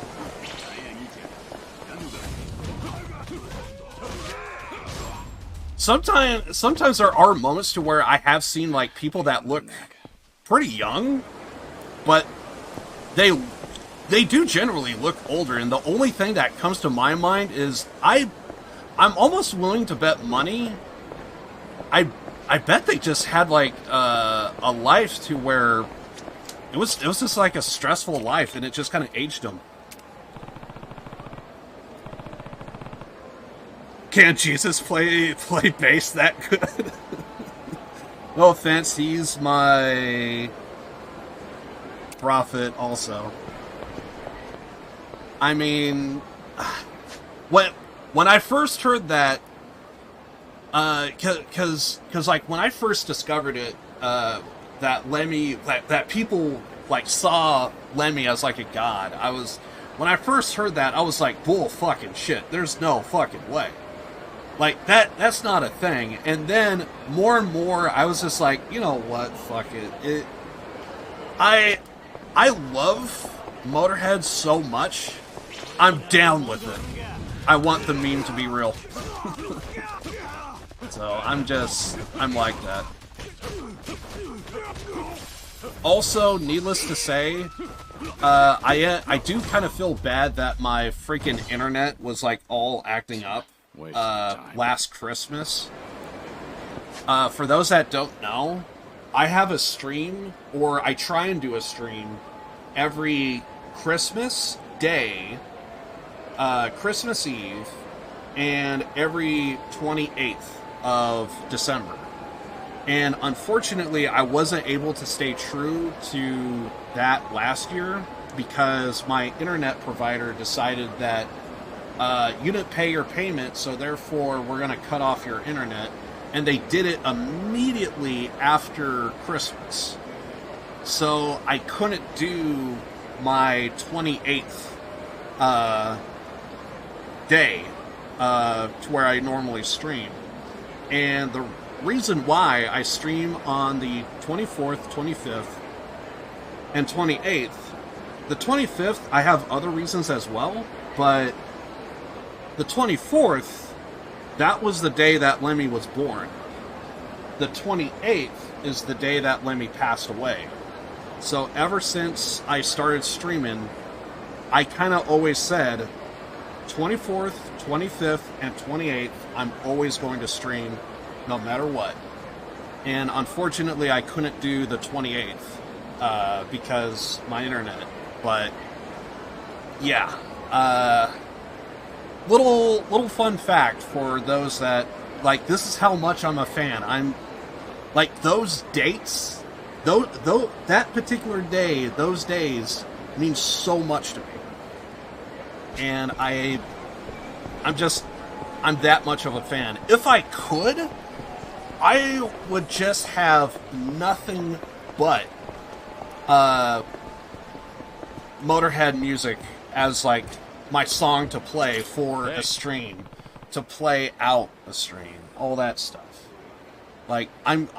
[SPEAKER 8] Sometimes there are moments to where I have seen like people that look pretty young, but they do generally look older, and the only thing that comes to my mind is I'm almost willing to bet money. I bet they just had like a life to where it was just like a stressful life, and it just kind of aged them. Can't Jesus play bass that good? No offense, he's my prophet also. I mean, when I first heard that, cause like when I first discovered it, that Lemmy, that people like saw Lemmy as like a god, when I first heard that, I was like, bull fucking shit, there's no fucking way. Like, that's not a thing. And then, more and more, I was just like, you know what, fuck it. I love Motorhead so much, I'm down with it. I want the meme to be real. So, I'm like that. Also, needless to say, I do kind of feel bad that my freaking internet was, like, all acting up. Last Christmas. For those that don't know, I have a stream, or I try and do a stream, every Christmas Day, Christmas Eve, and every 28th of December. And unfortunately, I wasn't able to stay true to that last year because my internet provider decided that you didn't pay your payment, so therefore we're going to cut off your internet. And they did it immediately after Christmas. So I couldn't do my 28th day to where I normally stream. And the reason why I stream on the 24th, 25th, and 28th, the 25th I have other reasons as well, but the 24th, that was the day that Lemmy was born. The 28th is the day that Lemmy passed away. So ever since I started streaming, I kind of always said 24th, 25th, and 28th, I'm always going to stream no matter what. And unfortunately, I couldn't do the 28th because my internet. But yeah, little fun fact for those that, like, this is how much I'm a fan. I'm like, those dates though that particular day, those days means so much to me. And I'm that much of a fan. If I could, I would just have nothing but Motorhead music as like my song to play for a stream, to play out a stream, all that stuff. Like I love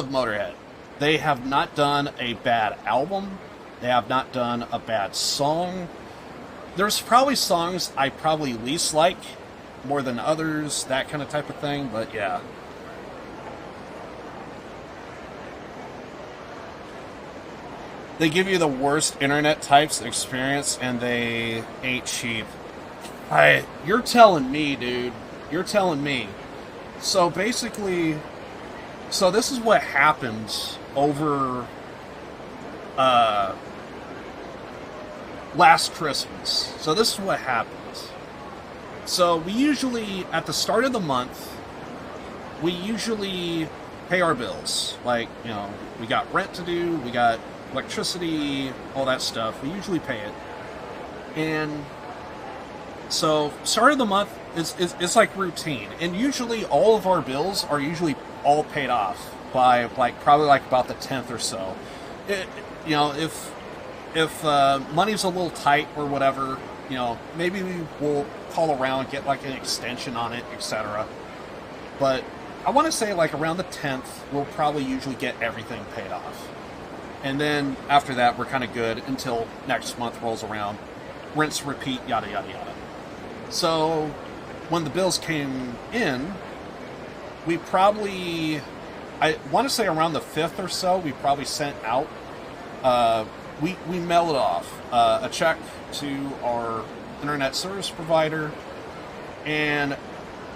[SPEAKER 8] Motorhead. They have not done a bad album. They have not done a bad song. There's probably songs I probably least like more than others, that kind of type of thing, but yeah. They give you the worst internet types experience, and they ain't cheap. You're telling me, dude. You're telling me. So basically, this is what happens over last Christmas. So this is what happens. So we usually, at the start of the month, we usually pay our bills. Like, you know, we got rent to do, we got electricity, all that stuff. We usually pay it. And so start of the month is like routine. And usually all of our bills are usually all paid off by probably about the 10th or so. You know, if money's a little tight or whatever, you know, maybe we will call around, get like an extension on it, etc. But I want to say like around the 10th, we'll probably usually get everything paid off. And then after that, we're kind of good until next month rolls around. Rinse, repeat, yada, yada, yada. So when the bills came in, we probably, I want to say around the 5th or so, we probably sent out, we mailed off a check to our internet service provider. And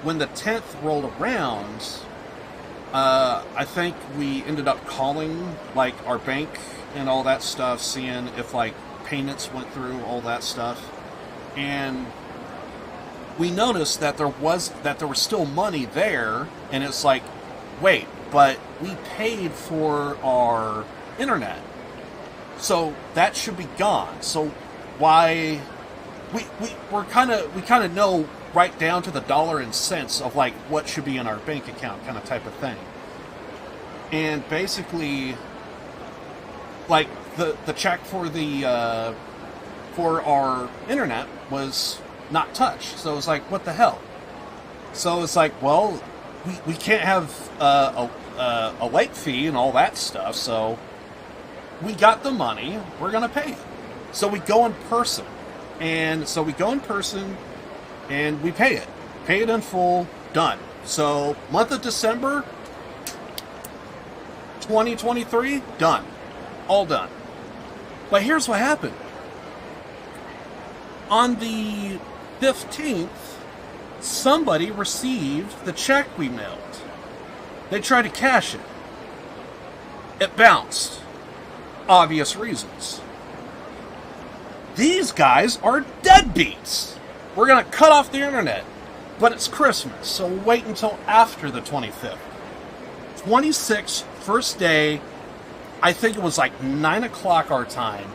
[SPEAKER 8] when the 10th rolled around, I think we ended up calling like our bank and all that stuff, seeing if like payments went through, all that stuff. And we noticed that there was still money there, and it's like, wait, but we paid for our internet, so that should be gone. So why we kind of know right down to the dollar and cents of like what should be in our bank account, kind of type of thing. And basically, like the check for the for our internet was not touched. So it's like, what the hell? So it's like, well, we can't have a late fee and all that stuff. So we got the money, we're gonna pay it. So we go in person, and we pay it in full, done. So month of December 2023, done, all done. But here's what happened. On the 15th, somebody received the check we mailed. They tried to cash it. It bounced. Obvious reasons. These guys are deadbeats. We're going to cut off the internet. But it's Christmas, so wait until after the 25th. 26th, first day, I think it was like 9 o'clock our time.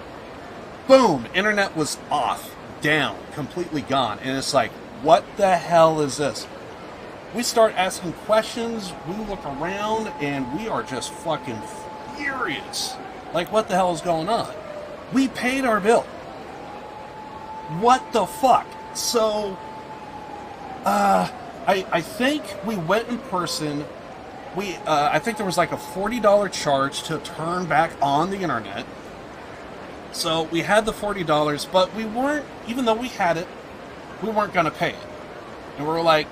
[SPEAKER 8] Boom, internet was off, down, completely gone. And it's like, what the hell is this? We start asking questions, we look around, and we are just fucking furious. Like, what the hell is going on? We paid our bill. What the fuck? So, I think we went in person. I think there was like a $40 charge to turn back on the internet. So we had the $40, but we weren't, even though we had it, we weren't going to pay it. And we were like,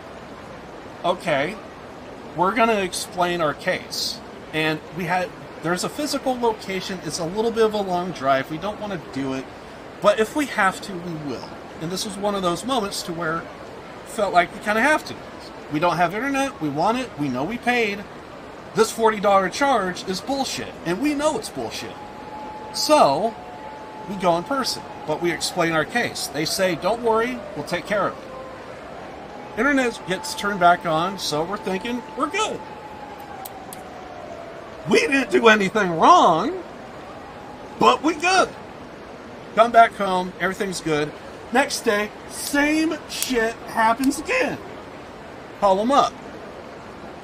[SPEAKER 8] okay, we're going to explain our case. And there's a physical location. It's a little bit of a long drive. We don't want to do it. But if we have to, we will. And this was one of those moments to where it felt like we kind of have to. We don't have internet. We want it. We know we paid. This $40 charge is bullshit. And we know it's bullshit. So we go in person. But we explain our case. They say, don't worry. We'll take care of it. Internet gets turned back on. So we're thinking, we're good. We didn't do anything wrong, but we good. Come back home, everything's good. Next day, same shit happens again. Call them up.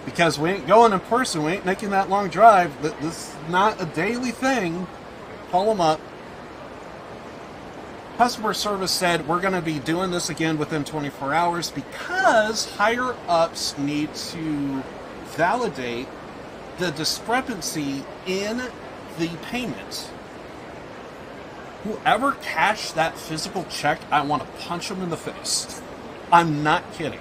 [SPEAKER 8] Because we ain't going in person, we ain't making that long drive. This is not a daily thing. Call them up. Customer service said, we're going to be doing this again within 24 hours because higher ups need to validate the discrepancy in the payment. Whoever cashed that physical check, I want to punch them in the face. I'm not kidding.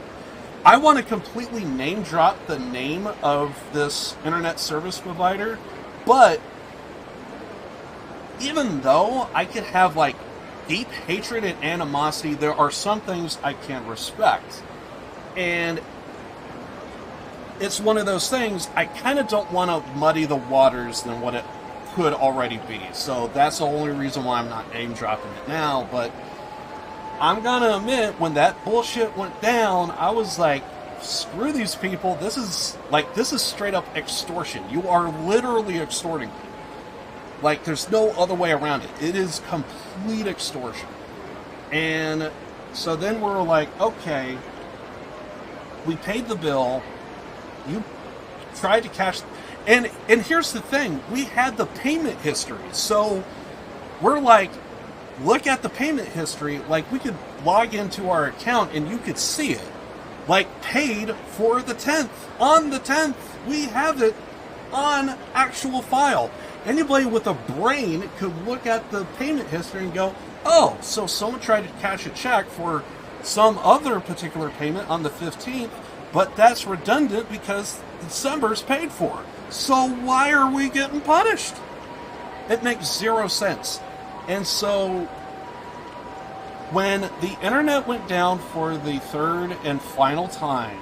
[SPEAKER 8] I want to completely name drop the name of this internet service provider, but even though I could have like deep hatred and animosity, there are some things I can't respect. And it's one of those things, I kind of don't want to muddy the waters than what it could already be. So that's the only reason why I'm not name dropping it now. But I'm gonna admit, when that bullshit went down, I was like, screw these people. This is straight up extortion. You are literally extorting me. Like, there's no other way around it. It is complete extortion. And so then we're like, okay, we paid the bill. You tried to cash. And here's the thing. We had the payment history. So we're like, look at the payment history. Like, we could log into our account and you could see it. Like, paid for the 10th. On the 10th. We have it on actual file. Anybody with a brain could look at the payment history and go, oh, so someone tried to cash a check for some other particular payment on the 15th, but that's redundant because December's paid for. So why are we getting punished? It makes zero sense. And so when the internet went down for the third and final time,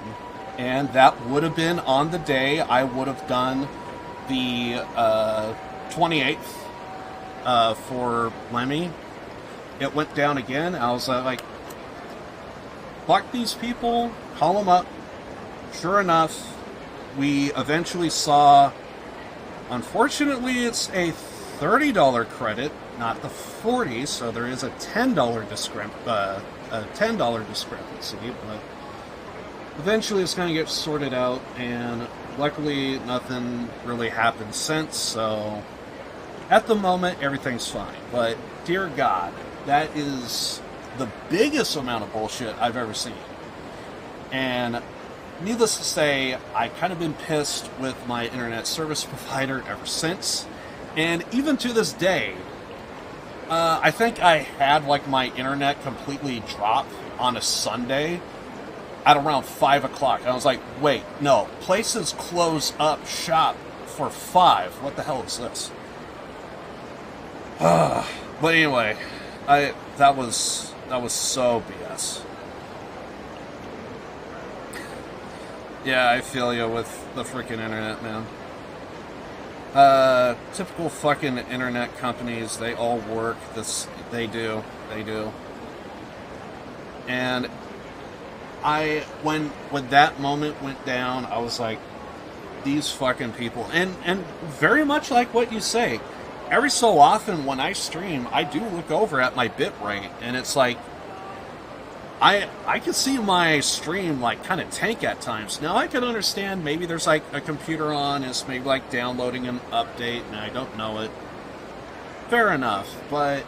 [SPEAKER 8] and that would have been on the day I would have done the 28th for Lemmy, it went down again. I was like, block these people, call them up. Sure enough, we eventually saw, unfortunately, it's a $30 credit, not the $40, so there is a $10 discrepancy, but eventually it's going to get sorted out, and luckily nothing really happened since, so at the moment everything's fine. But dear God, that is the biggest amount of bullshit I've ever seen. And needless to say, I kind of been pissed with my internet service provider ever since. And even to this day, I think I had like my internet completely drop on a Sunday at around 5 o'clock. I was like, wait, no, places close up shop for 5. What the hell is this? But anyway, that was so BS. Yeah, I feel you with the freaking internet, man. Typical fucking internet companies, they all work. They do. And when that moment went down, I was like, these fucking people. And very much like what you say, every so often when I stream, I do look over at my bit rate, and it's like, I can see my stream like kind of tank at times. Now I can understand maybe there's like a computer on, it's maybe like downloading an update and I don't know it. Fair enough, but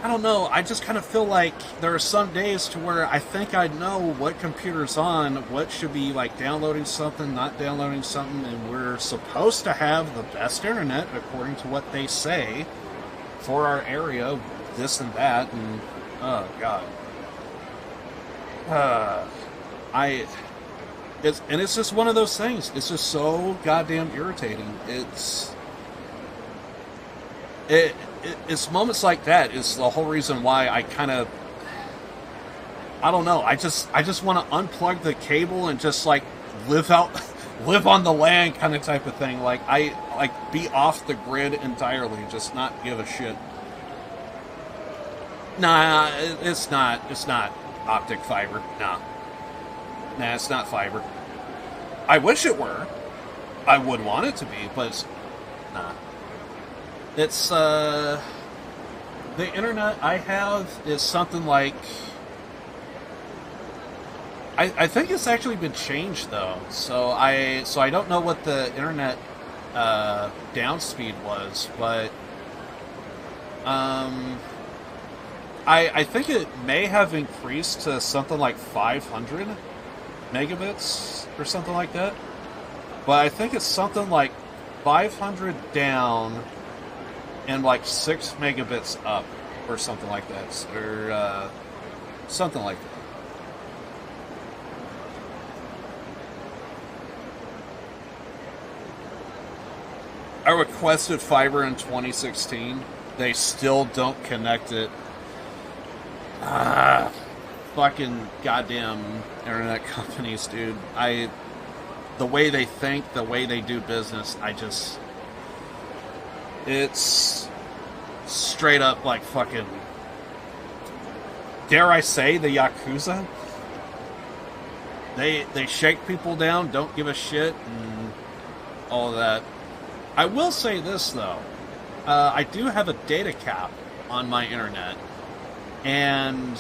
[SPEAKER 8] I don't know, I just kind of feel like there are some days to where I think I know what computer's on, what should be like downloading something, not downloading something, and we're supposed to have the best internet according to what they say for our area, this and that, and oh god. It's just one of those things. It's just so goddamn irritating. It's moments like that is the whole reason why I kind of, I don't know. I just want to unplug the cable and just like live on the land kind of type of thing. Like be off the grid entirely, just not give a shit. Nah, it's not optic fiber. Nah, it's not fiber. I wish it were. I would want it to be, but it's not. It's, the internet I have is something like... I think it's actually been changed, though. So I don't know what the internet down speed was, but... I think it may have increased to something like 500 megabits or something like that. But I think it's something like 500 down and like 6 megabits up or something like that. Or something like that. I requested fiber in 2016. They still don't connect it. Fucking goddamn internet companies, dude. The way they think, the way they do business, it's straight up like fucking, dare I say, the Yakuza? They shake people down, don't give a shit, and all of that. I will say this, though. I do have a data cap on my internet, and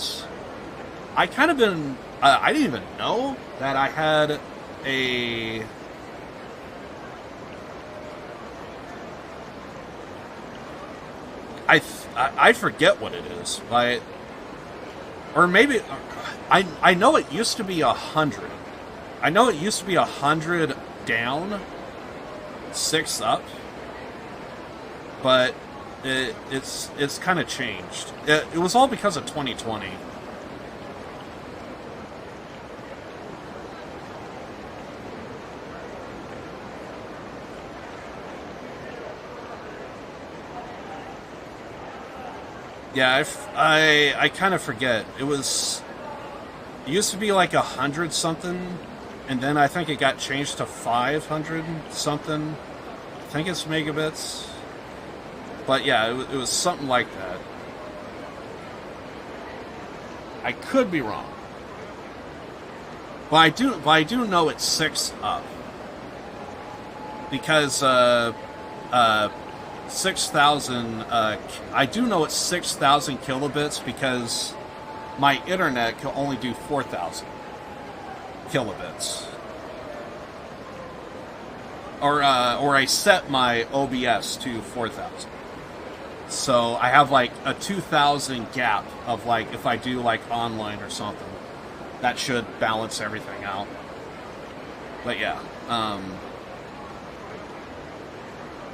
[SPEAKER 8] I kind of been... I didn't even know that I had a... I forget what it is, but... Or maybe... I know it used to be 100. I know it used to be 100 down, 6 up, but it's kind of changed. It was all because of 2020. Yeah, I kind of forget. It used to be like 100 something, and then I think it got changed to 500 something. I think it's megabits. But yeah, it was something like that. I could be wrong. But I do know it's 6 up. Because 6,000 I do know it's 6,000 kilobits because my internet can only do 4,000 kilobits. Or I set my OBS to 4,000. So I have like a 2,000 gap of like if I do like online or something. That should balance everything out. But yeah,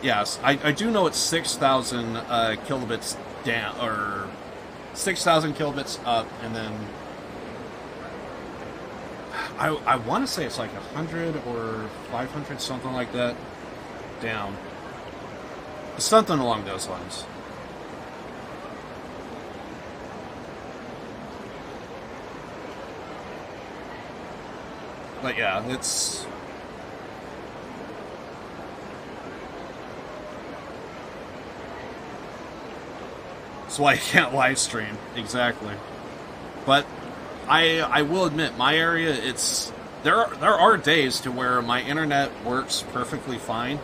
[SPEAKER 8] yes, I do know it's 6,000 kilobits down, or 6,000 kilobits up, and then I want to say it's like 100 or 500, something like that, down. Something along those lines. But yeah, it's... That's why I can't live stream, exactly. But I will admit, my area, it's... There are days to where my internet works perfectly fine.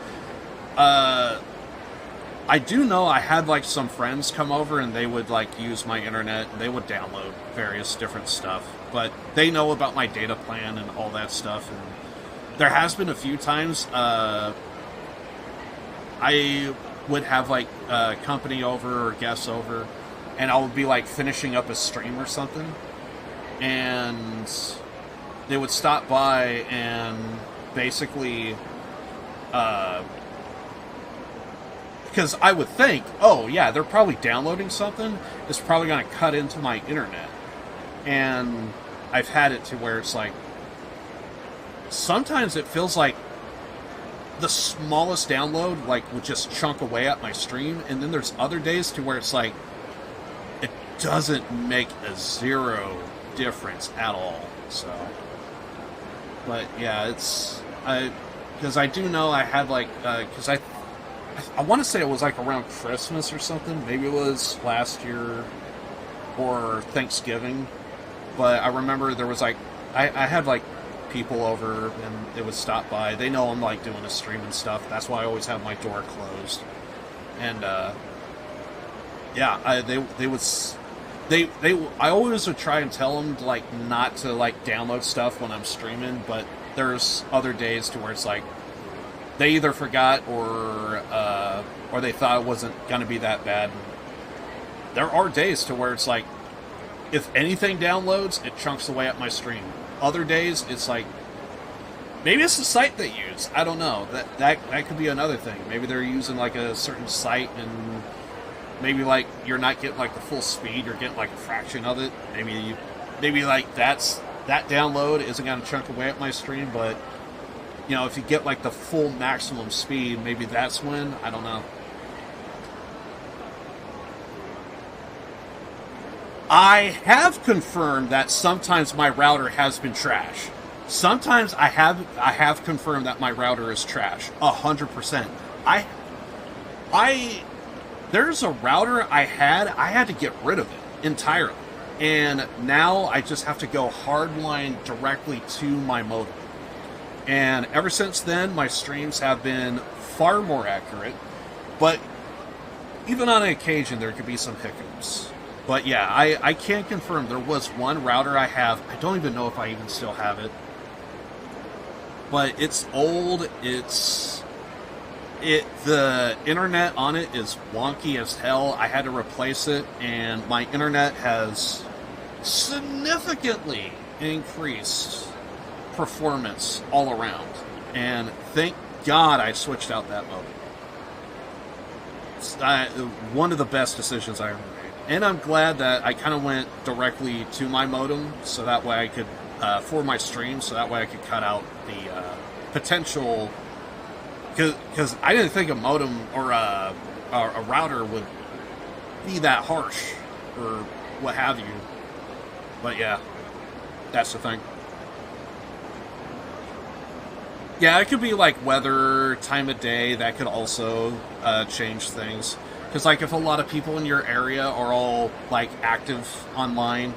[SPEAKER 8] I do know I had like some friends come over and they would like use my internet and they would download various different stuff, but they know about my data plan and all that stuff. And there has been a few times I would have like company over or guests over, and I would be like finishing up a stream or something, and they would stop by and basically because I would think, oh yeah, they're probably downloading something. It's probably going to cut into my internet. And I've had it to where it's like, sometimes it feels like the smallest download like would just chunk away at my stream. And then there's other days to where it's like, it doesn't make a zero difference at all. So, but yeah, it's, because I do know I had like, because I want to say it was like around Christmas or something. Maybe it was last year or Thanksgiving. But I remember there was like, I had like people over and they would stop by. They know I'm like doing a stream and stuff. That's why I always have my door closed. And yeah, I always would try and tell them to, like, not to like download stuff when I'm streaming, but there's other days to where it's like they either forgot or they thought it wasn't gonna be that bad. There are days to where it's like, if anything downloads, it chunks away at my stream. Other days, it's like, maybe it's the site they use. I don't know. That could be another thing. Maybe they're using like a certain site, and maybe like you're not getting like the full speed. You're getting like a fraction of it. Maybe like that download isn't gonna chunk away at my stream, but you know, if you get like the full maximum speed, maybe that's when. I don't know. I have confirmed that sometimes my router has been trash. Sometimes I have confirmed that my router is trash. 100%. There's a router I had to get rid of it entirely. And now I just have to go hardline directly to my modem. And ever since then, my streams have been far more accurate. But even on an occasion, there could be some hiccups. But yeah, I can confirm there was one router I have. I don't even know if I even still have it. But it's old. The internet on it is wonky as hell. I had to replace it, and my internet has significantly increased performance all around. And thank God I switched out that modem. It's one of the best decisions I ever made. And I'm glad that I kind of went directly to my modem, so that way I could, for my stream, so that way I could cut out the potential, because I didn't think a modem or a router would be that harsh, or what have you. But yeah, that's the thing. Yeah, it could be like weather, time of day, that could also change things. Because, like, if a lot of people in your area are all, like, active online,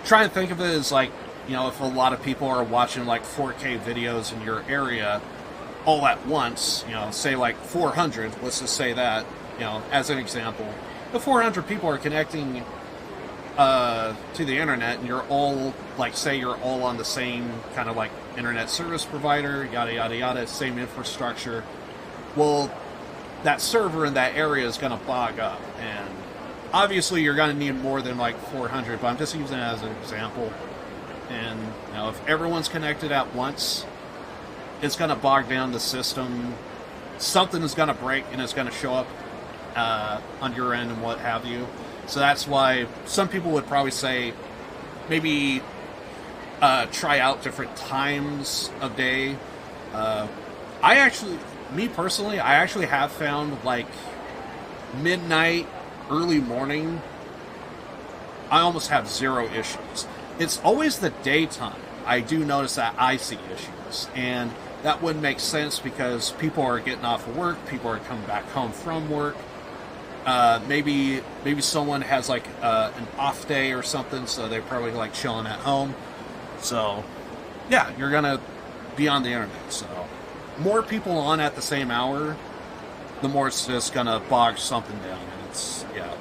[SPEAKER 8] try and think of it as, like, you know, if a lot of people are watching, like, 4K videos in your area all at once, you know, say, like, 400, let's just say that, you know, as an example. If 400 people are connecting to the internet, and you're all, like, say you're all on the same kind of, like, internet service provider, yada, yada, yada, same infrastructure, well, that server in that area is going to bog up, and obviously you're going to need more than like 400, but I'm just using it as an example. And you know, if everyone's connected at once, it's going to bog down the system. Something is going to break, and it's going to show up on your end and what have you. So that's why some people would probably say maybe try out different times of day. Me personally, I actually have found, like, midnight, early morning, I almost have zero issues. It's always the daytime I do notice that I see issues, and that wouldn't make sense because people are getting off of work, people are coming back home from work, maybe someone has, like, an off day or something, so they're probably, like, chilling at home. So, yeah, you're gonna be on the internet, so more people on at the same hour, the more it's just gonna bog something down, and it's, yeah.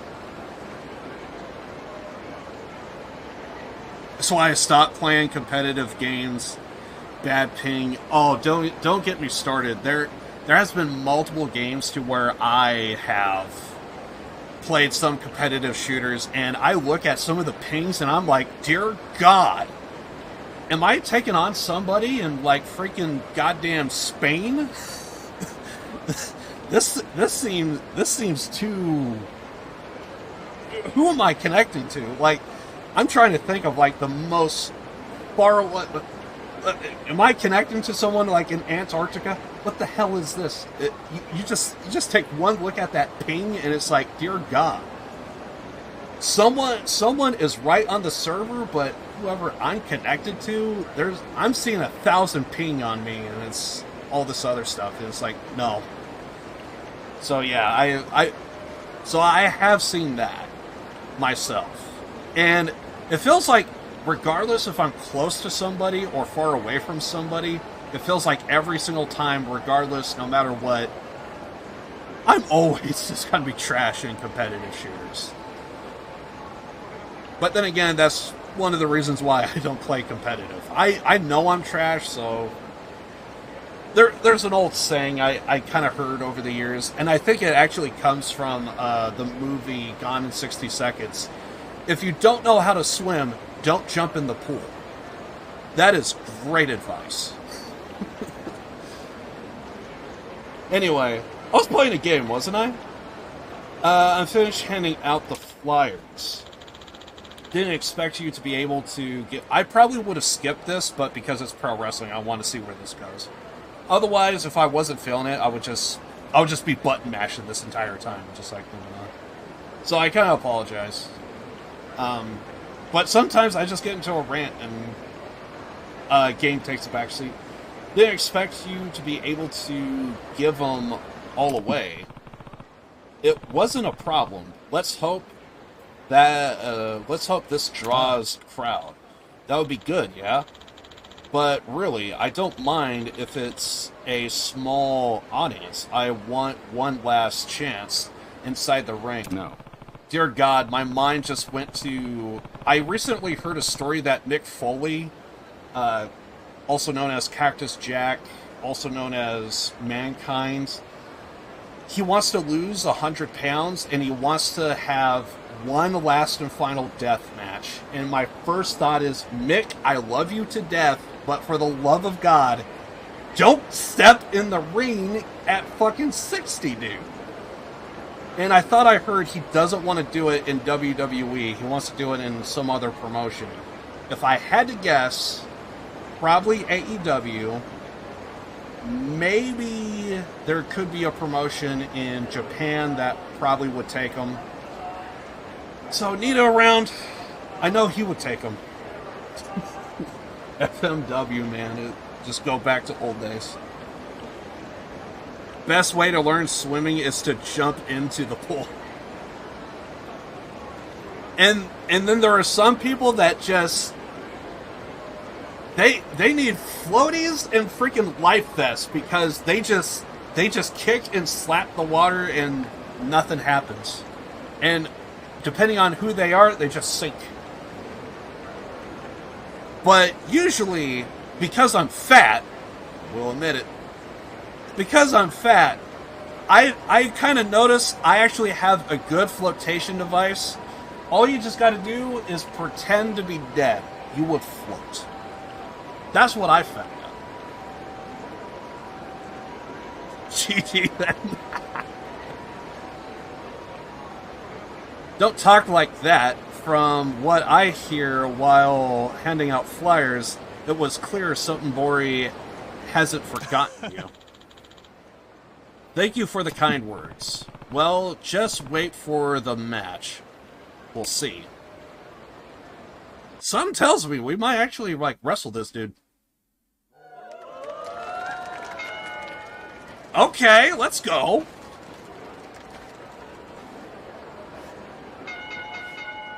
[SPEAKER 8] So I stopped playing competitive games. Bad ping. Oh, don't get me started. There has been multiple games to where I have played some competitive shooters, and I look at some of the pings, and I'm like, dear God, am I taking on somebody in, like, freaking goddamn Spain? This seems too... Who am I connecting to? Like, I'm trying to think of, like, the most far... Am I connecting to someone, like, in Antarctica? What the hell is this? You just take one look at that ping, and it's like, dear God. Someone is right on the server, but whoever I'm connected to, I'm seeing 1,000 ping on me, and it's all this other stuff. And it's like, no. So yeah, I have seen that myself, and it feels like regardless if I'm close to somebody or far away from somebody, it feels like every single time, regardless, no matter what, I'm always just going to be trash in competitive shooters. But then again, that's one of the reasons why I don't play competitive. I know I'm trash, so... There's an old saying I kind of heard over the years, and I think it actually comes from the movie Gone in 60 Seconds. If you don't know how to swim, don't jump in the pool. That is great advice. Anyway, I was playing a game, wasn't I? I'm finished handing out the flyers. Didn't expect you to be able to get... I probably would have skipped this, but because it's pro wrestling, I want to see where this goes. Otherwise, if I wasn't feeling it, I would just be button mashing this entire time, just like moving on. So I kind of apologize. But sometimes I just get into a rant and game takes a backseat. Didn't expect you to be able to give them all away. It wasn't a problem. Let's hope this draws a crowd. That would be good, yeah? But really, I don't mind if it's a small audience. I want one last chance inside the ring.
[SPEAKER 3] No.
[SPEAKER 8] Dear God, my mind just went to... I recently heard a story that Mick Foley, also known as Cactus Jack, also known as Mankind, he wants to lose 100 pounds, and he wants to have one last and final death match. And my first thought is, Mick, I love you to death, but for the love of God, don't step in the ring at fucking 60, dude. And I thought I heard he doesn't want to do it in WWE. He wants to do it in some other promotion. If I had to guess, probably AEW. Maybe there could be a promotion in Japan that probably would take him. So Nito around, I know he would take him. FMW, man, just go back to old days. Best way to learn swimming is to jump into the pool. And then there are some people that just they need floaties and freaking life vests because they just kick and slap the water and nothing happens. And depending on who they are, they just sink. But usually, because I'm fat, we'll admit it, because I'm fat, I kind of notice I actually have a good flotation device. All you just got to do is pretend to be dead. You would float. That's what I found out. GG then. Don't talk like that. From what I hear while handing out flyers, it was clear something Bori hasn't forgotten you. Thank you for the kind words. Well, just wait for the match. We'll see. Something tells me we might actually, wrestle this dude. Okay, let's go.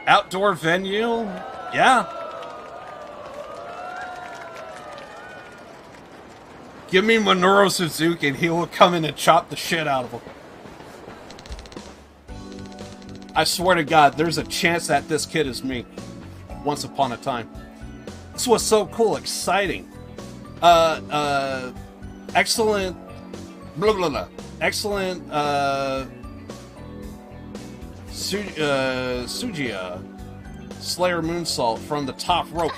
[SPEAKER 8] Outdoor venue? Yeah. Give me Minoru Suzuki and he will come in and chop the shit out of him. I swear to God, there's a chance that this kid is me. Once upon a time. This was so cool, exciting. Excellent... Blah, blah, blah. Excellent, Sujiya Slayer moonsault from the top rope.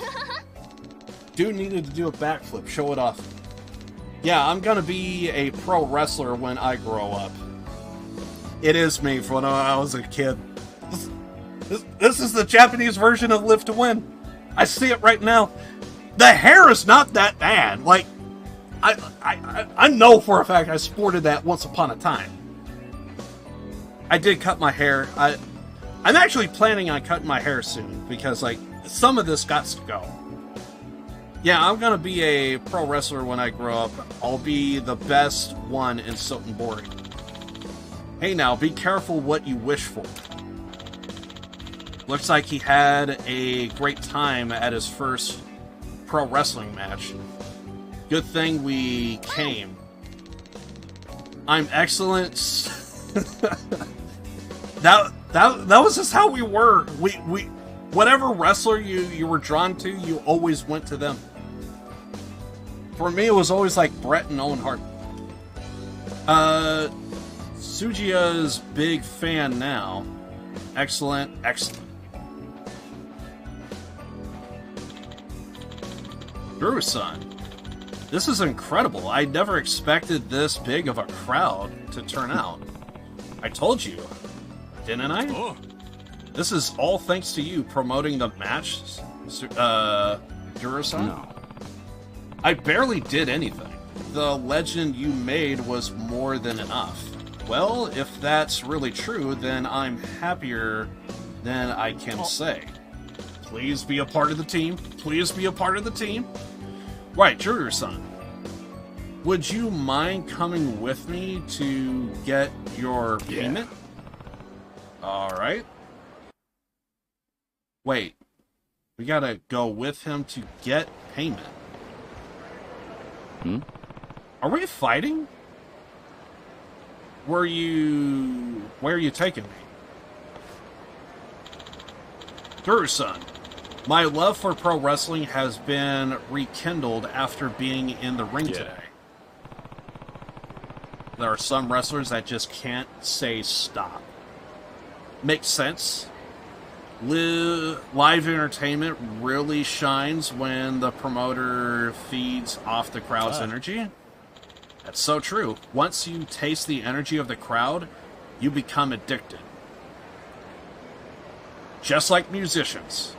[SPEAKER 8] Dude needed to do a backflip. Show it off. Yeah, I'm gonna be a pro wrestler when I grow up. It is me from when I was a kid. This is the Japanese version of Live to Win. I see it right now. The hair is not that bad. Like, I know for a fact I sported that once upon a time. I did cut my hair. I'm actually planning on cutting my hair soon because, some of this got to go. Yeah, I'm gonna be a pro wrestler when I grow up. I'll be the best one in Sotenbori. Hey now, be careful what you wish for. Looks like he had a great time at his first pro wrestling match. Good thing we came. I'm excellent. that was just how we were. We whatever wrestler you were drawn to, you always went to them. For me, it was always like Brett and Owen Hart. Sujia's big fan now. Excellent, excellent. Drew-san, this is incredible. I never expected this big of a crowd to turn out. I told you, didn't I?
[SPEAKER 5] Oh.
[SPEAKER 8] This is all thanks to you promoting the match, Drew-san.
[SPEAKER 3] No.
[SPEAKER 8] I barely did anything. The legend you made was more than enough. Well, if that's really true, then I'm happier than I can say. Please be a part of the team. Please be a part of the team. Right, Drew-san. Would you mind coming with me to get your payment? Alright. Wait. We gotta go with him to get payment. Are we fighting? Where are you taking me? Drew-san, my love for pro wrestling has been rekindled after being in the ring today. There are some wrestlers that just can't say stop. Makes sense. Live entertainment really shines when the promoter feeds off the crowd's energy. That's so true. Once you taste the energy of the crowd, you become addicted. Just like musicians.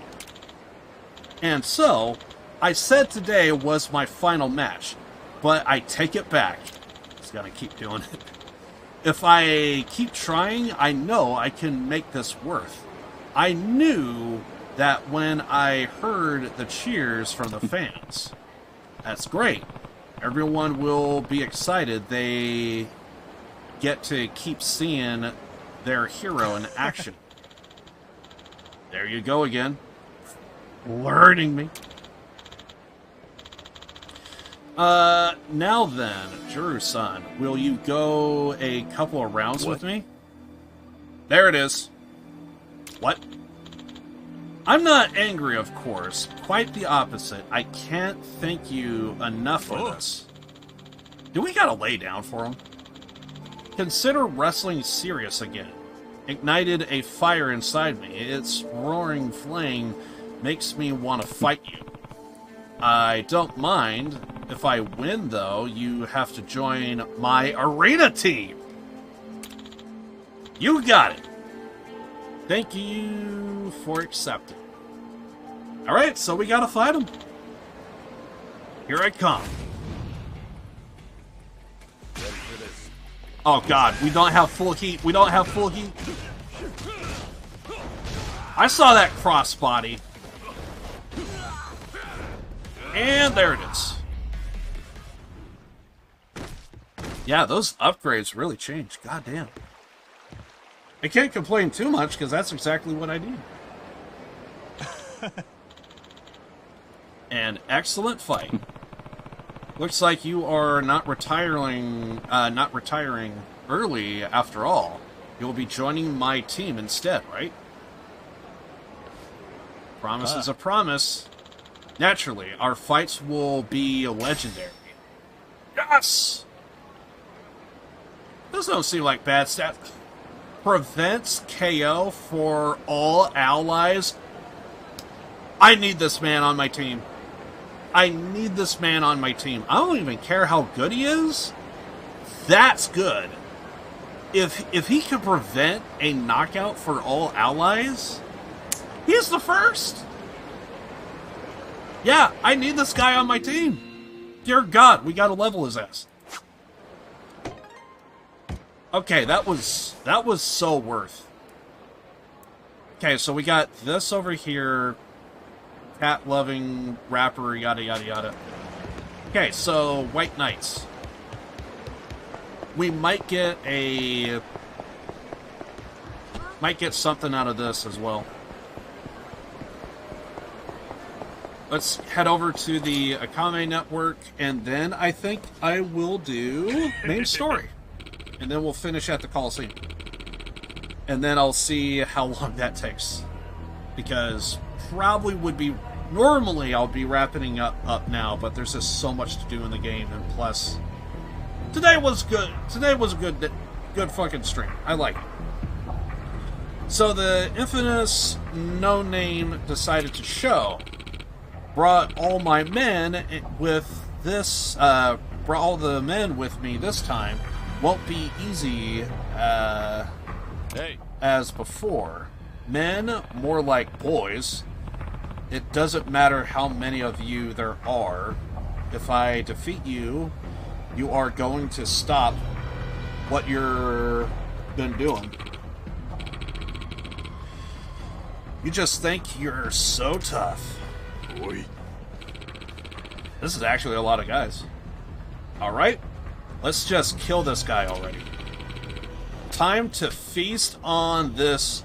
[SPEAKER 8] And so, I said today was my final match, but I take it back. Just gotta keep doing it. If I keep trying, I know I can make this worth. I knew that when I heard the cheers from the fans. That's great. Everyone will be excited. They get to keep seeing their hero in action. There you go again. Learning me. Now then, Drew-san, will you go a couple of rounds with me? There it is. What? I'm not angry, of course. Quite the opposite. I can't thank you enough for this. Do we gotta lay down for him? Consider wrestling serious again. Ignited a fire inside me. Its roaring flame makes me want to fight you. I don't mind. If I win, though, you have to join my arena team. You got it. Thank you for accepting. Alright, so we gotta fight him. Here I come. Oh god, we don't have full heat. We don't have full heat. I saw that crossbody. And there it is. Yeah, those upgrades really changed. God damn. I can't complain too much because that's exactly what I need. An excellent fight. Looks like you are not retiring early after all. You'll be joining my team instead, right? Promise is a promise. Naturally, our fights will be legendary. Yes! Those don't seem like bad stats. Prevents KO for all allies. I need this man on my team. I need this man on my team. I don't even care how good he is. That's good. If he can prevent a knockout for all allies, he's the first. Yeah, I need this guy on my team. Dear God, we gotta level his ass. Okay, that was so worth. Okay, so we got this over here. Cat-loving rapper, yada yada yada. Okay, so White Knights. We might get something out of this as well.
[SPEAKER 2] let's head over to the Akame Network, and then I think I will do main story. And then we'll finish at the Coliseum. And then I'll see how long that takes. Because probably would be... Normally I'll be wrapping up now, but there's just so much to do in the game, and plus... Today was good. Today was a good fucking stream. I like it. So the infamous no-name decided to show. Brought all my men with this... brought all the men with me this time. Won't be easy as before. Men, more like boys. It doesn't matter how many of you there are. If I defeat you, you are going to stop what you've been doing. You just think you're so tough.
[SPEAKER 6] Boy.
[SPEAKER 2] This is actually a lot of guys. Alright, let's just kill this guy already. Time to feast on this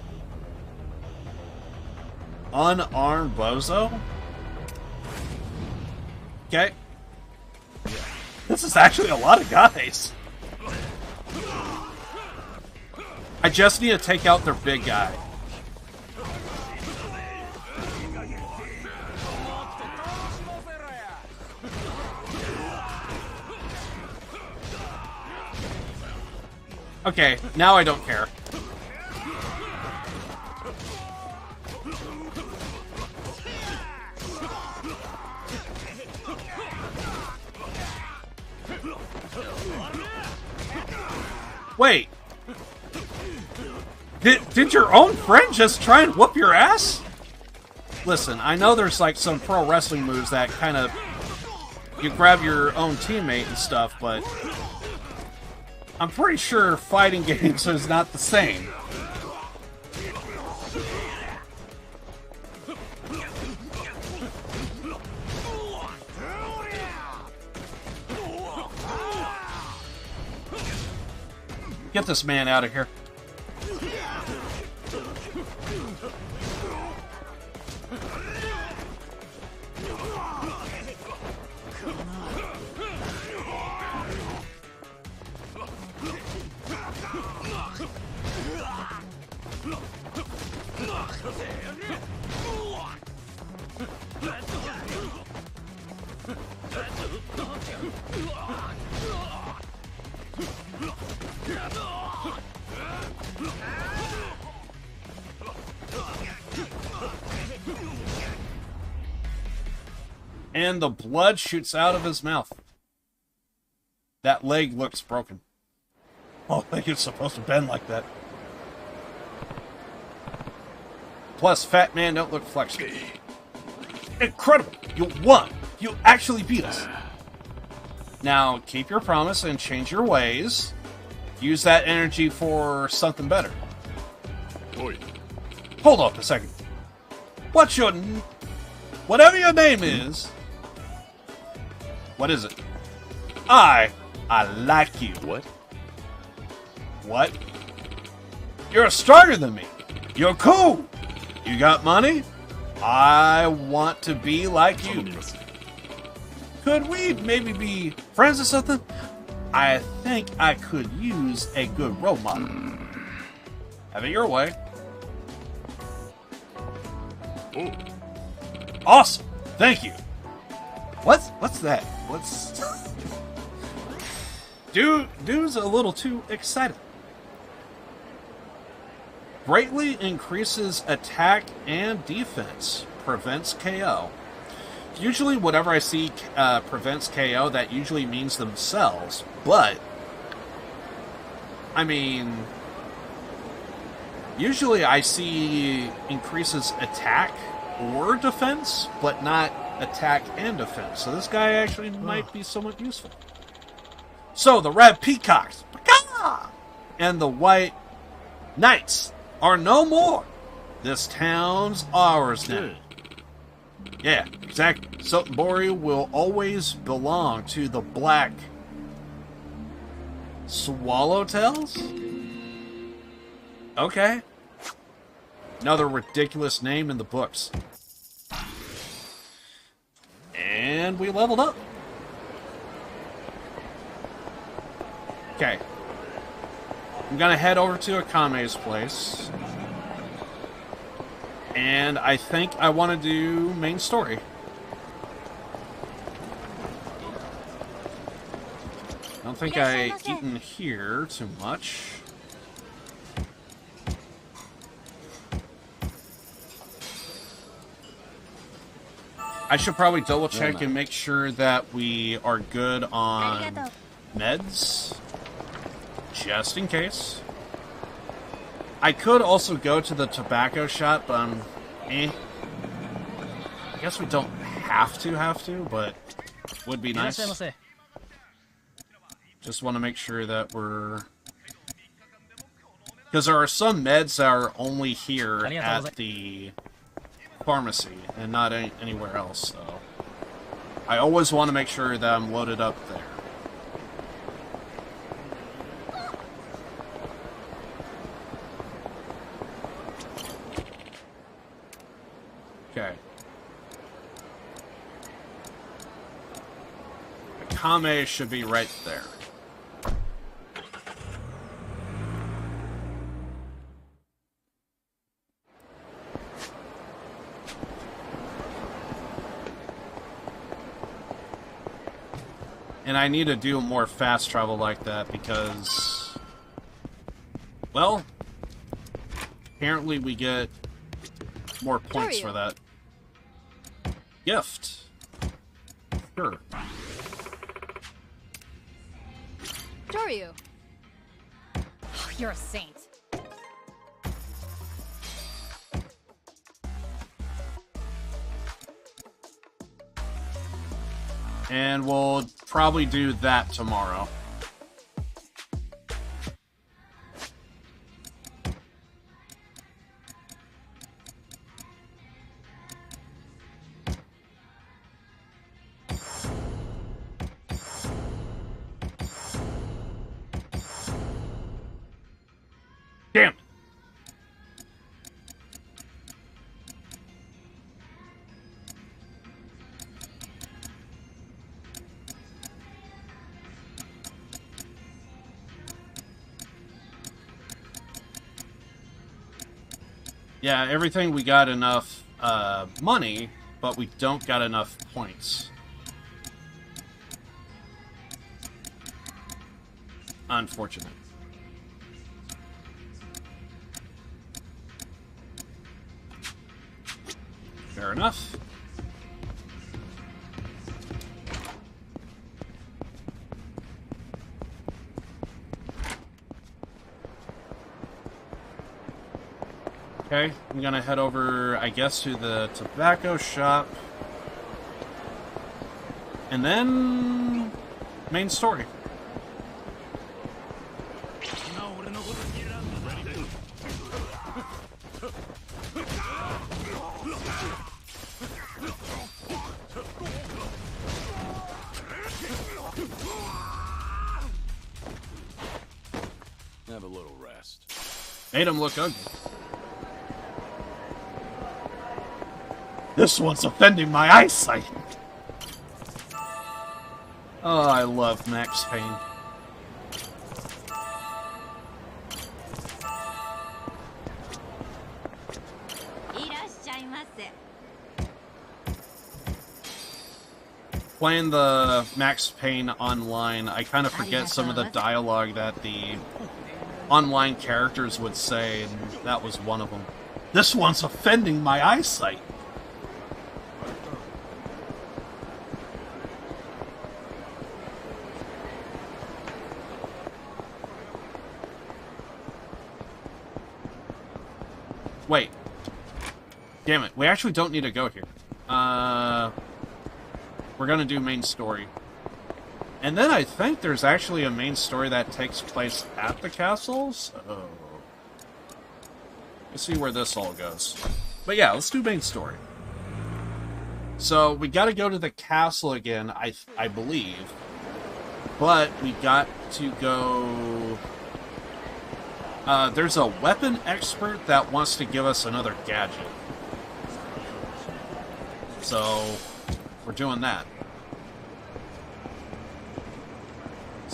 [SPEAKER 2] unarmed bozo. Okay. This is actually a lot of guys. I just need to take out their big guy. Okay, now I don't care. Wait. Did your own friend just try and whoop your ass? Listen, I know there's like some pro wrestling moves that kind of... You grab your own teammate and stuff, but... I'm pretty sure fighting games is not the same. Get this man out of here. And the blood shoots out of his mouth. That leg looks broken. Oh, I think it's supposed to bend like that. Plus, fat man don't look flexible. Incredible! You won! You actually beat us! Now, keep your promise and change your ways. Use that energy for something better.
[SPEAKER 6] Oi.
[SPEAKER 2] Hold up a second. What's your... Whatever your name is... What is it? I like you.
[SPEAKER 3] What?
[SPEAKER 2] What? You're stronger than me. You're cool. You got money? I want to be like you. Could we maybe be friends or something? I think I could use a good role model. Have it your way.
[SPEAKER 6] Oh.
[SPEAKER 2] Awesome. Thank you. What's that? What's... Dude's a little too excited. Greatly increases attack and defense. Prevents KO. Usually whenever I see prevents KO, that usually means themselves. But, I mean... Usually I see increases attack or defense, but not attack and defense. So this guy actually might be somewhat useful. So, the red peacocks and the white knights are no more. This town's ours now. Yeah, exactly. Sotenbori will always belong to the black swallowtails? Okay. Another ridiculous name in the books.
[SPEAKER 8] and we leveled up. Okay. I'm gonna head over to Akame's place. And I think I want to do main story. I don't think I've eaten here too much. I should probably double check and make sure that we are good on meds, just in case. I could also go to the tobacco shop, but I guess we don't have to, but would be nice. Just want to make sure that we're... Because there are some meds that are only here at the pharmacy and not anywhere else, so I always want to make sure that I'm loaded up there. Okay. Akame should be right there. And I need to do more fast travel like that because, well, apparently we get more points for that. Gift. Sure.
[SPEAKER 4] Doryu. Oh, you're a saint.
[SPEAKER 8] And we'll probably do that tomorrow. Damn. Yeah, everything we got enough money, but we don't got enough points. Unfortunate. Fair enough. Okay, I'm gonna head over, I guess, to the tobacco shop. And then... main story.
[SPEAKER 3] Have a little rest.
[SPEAKER 8] Made him look ugly. This one's offending my eyesight. Oh, I love Max Payne. Playing the Max Payne online, I kind of forget some of the dialogue that the online characters would say, and that was one of them. This one's offending my eyesight. Wait. Damn it. We actually don't need to go here. We're gonna do main story. And then I think there's actually a main story that takes place at the castle, so... Let's see where this all goes. But yeah, let's do main story. So, we gotta go to the castle again, I believe. But we got to go... there's a weapon expert that wants to give us another gadget. So, we're doing that.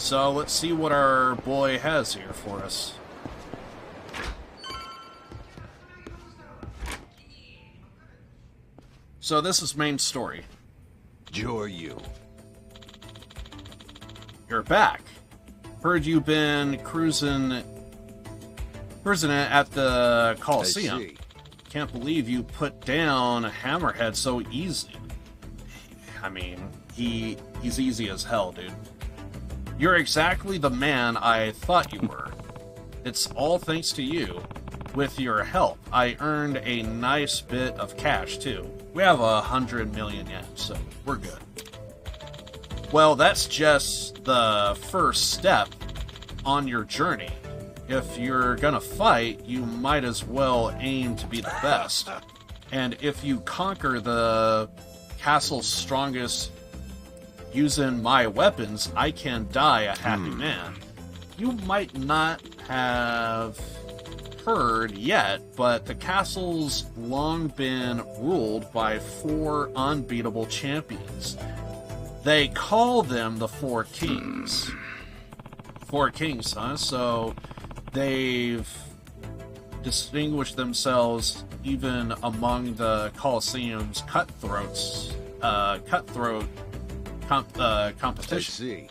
[SPEAKER 2] So let's see what our boy has here for us. So this is main story.
[SPEAKER 6] Joe or you?
[SPEAKER 2] You're back. Heard you've been cruising it at the Coliseum.
[SPEAKER 6] I see.
[SPEAKER 2] Can't believe you put down Hammerhead so easy. I mean, he's easy as hell, dude. You're exactly the man I thought you were. It's all thanks to you. With your help, I earned a nice bit of cash, too. We have 100 million yen, so we're good. Well, that's just the first step on your journey. If you're gonna fight, you might as well aim to be the best. And if you conquer the castle's strongest using my weapons, I can die a happy man. You might not have heard yet, but the castle's long been ruled by 4 unbeatable champions. They call them the 4 Kings. 4 Kings, huh? So they've distinguished themselves even among the Colosseum's cutthroat competition.
[SPEAKER 6] I see.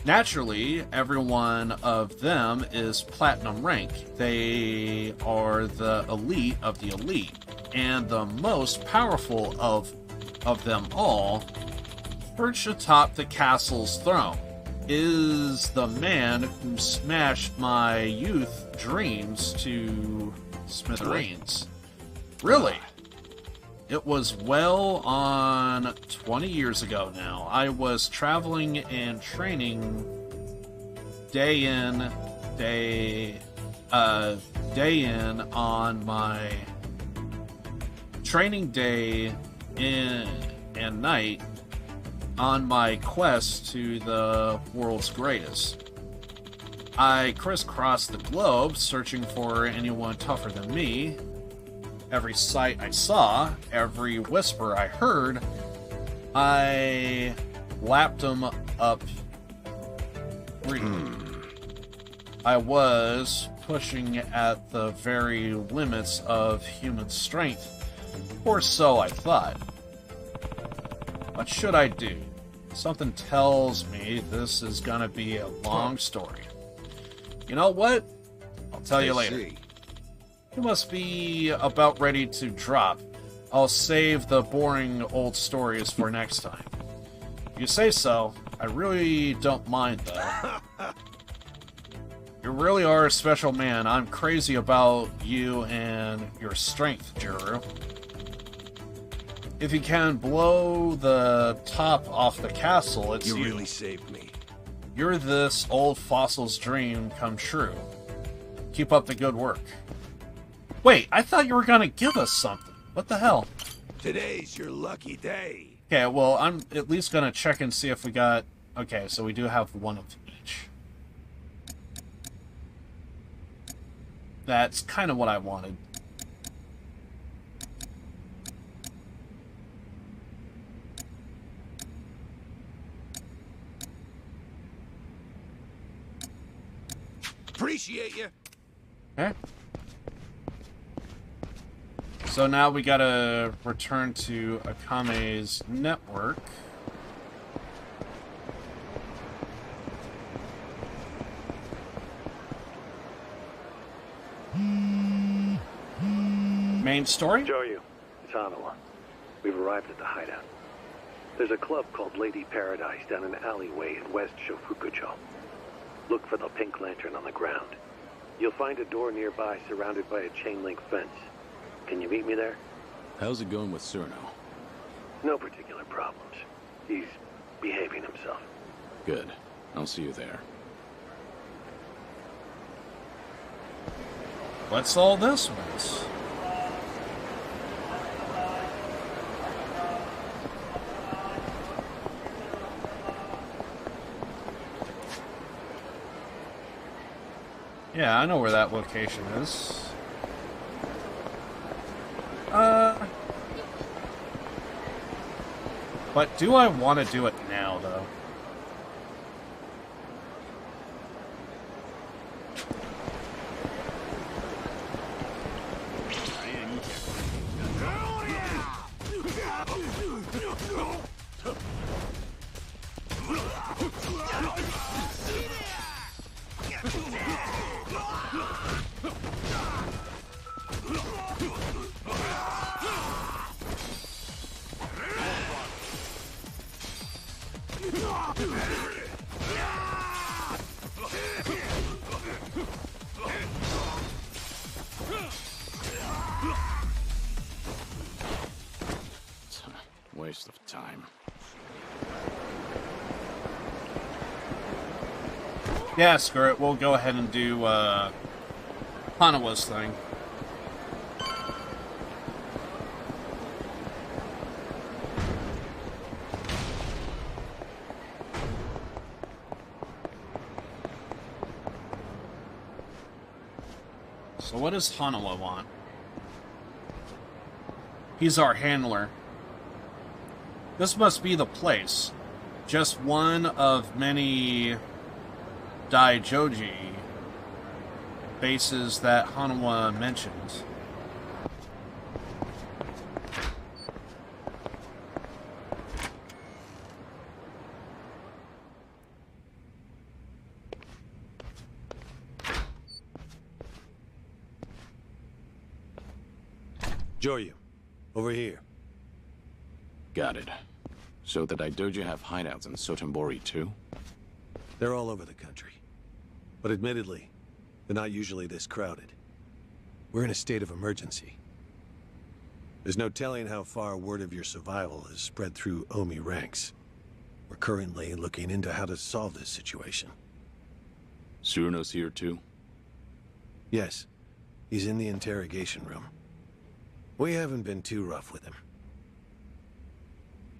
[SPEAKER 2] Naturally, every one of them is platinum rank. They are the elite of the elite, and the most powerful of them all, perched atop the castle's throne, is the man who smashed my youth dreams to smithereens. Really? It was well on 20 years ago now. I was traveling and training day in on my training day in and night on my quest to the world's greatest. I crisscrossed the globe searching for anyone tougher than me. Every sight I saw, every whisper I heard, I lapped them up greedily. I was pushing at the very limits of human strength, or so I thought. What should I do? Something tells me this is gonna be a long story. You know what? I'll tell you later. You must be about ready to drop. I'll save the boring old stories for next time. If you say so, I really don't mind, though. You really are a special man. I'm crazy about you and your strength, Juru. If you can blow the top off the castle, it's you.
[SPEAKER 6] You really saved me.
[SPEAKER 2] You're this old fossil's dream come true. Keep up the good work. Wait, I thought you were gonna give us something. What the hell?
[SPEAKER 6] Today's your lucky day.
[SPEAKER 2] Okay, well, I'm at least gonna check and see if we got... Okay, so we do have one of each. That's kind of what I wanted.
[SPEAKER 6] Appreciate you.
[SPEAKER 2] Okay. So now we gotta return to Akame's network. Main story?
[SPEAKER 10] Joryu, it's Hanawa. We've arrived at the hideout. There's a club called Lady Paradise down an alleyway in West Shofukucho. Look for the pink lantern on the ground. You'll find a door nearby surrounded by a chain-link fence. Can you meet me there?
[SPEAKER 3] How's it going with Cerno?
[SPEAKER 10] No particular problems. He's behaving himself.
[SPEAKER 3] Good. I'll see you there.
[SPEAKER 2] What's all this mess? Yeah, I know where that location is. But do I want to do it now, though?
[SPEAKER 3] Waste of time.
[SPEAKER 2] Yeah, screw it. We'll go ahead and do Hanawa's thing. So what does Hanawa want? He's our handler. This must be the place. Just one of many Daijoji bases that Hanawa mentions.
[SPEAKER 10] Joryu, over here.
[SPEAKER 3] Got it. So the Daidoji have hideouts in Sotenbori too?
[SPEAKER 10] They're all over the country. But admittedly, they're not usually this crowded. We're in a state of emergency. There's no telling how far word of your survival has spread through Omi ranks. We're currently looking into how to solve this situation.
[SPEAKER 3] Tsuruno's here too?
[SPEAKER 10] Yes, he's in the interrogation room. We haven't been too rough with him.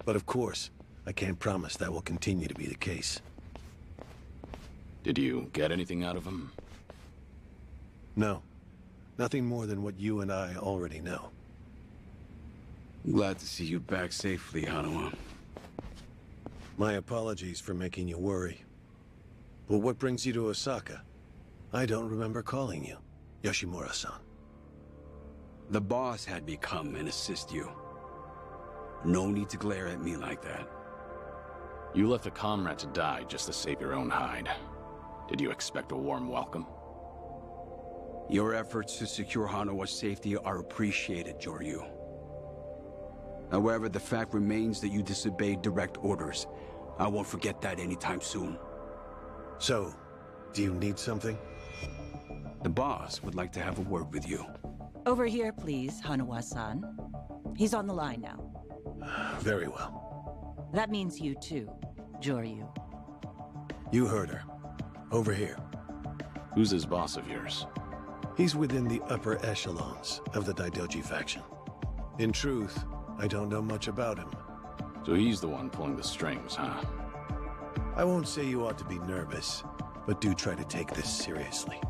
[SPEAKER 10] But of course, I can't promise that will continue to be the case.
[SPEAKER 3] Did you get anything out of him?
[SPEAKER 10] No. Nothing more than what you and I already know.
[SPEAKER 7] Glad to see you back safely, Hanawa.
[SPEAKER 10] My apologies for making you worry. But what brings you to Osaka? I don't remember calling you, Yoshimura-san.
[SPEAKER 7] The boss had me come and assist you. No need to glare at me like that.
[SPEAKER 3] You left a comrade to die just to save your own hide. Did you expect a warm welcome?
[SPEAKER 7] Your efforts to secure Hanawa's safety are appreciated, Joryu. However, the fact remains that you disobeyed direct orders. I won't forget that anytime soon.
[SPEAKER 10] So, do you need something?
[SPEAKER 7] The boss would like to have a word with you.
[SPEAKER 11] Over here, please, Hanawa-san. He's on the line now.
[SPEAKER 10] Very well.
[SPEAKER 11] That means you too, Joryu.
[SPEAKER 10] You heard her. Over here.
[SPEAKER 3] Who's this boss of yours?
[SPEAKER 10] He's within the upper echelons of the Daidoji faction. In truth, I don't know much about him.
[SPEAKER 3] So he's the one pulling the strings, huh?
[SPEAKER 10] I won't say you ought to be nervous, but do try to take this seriously.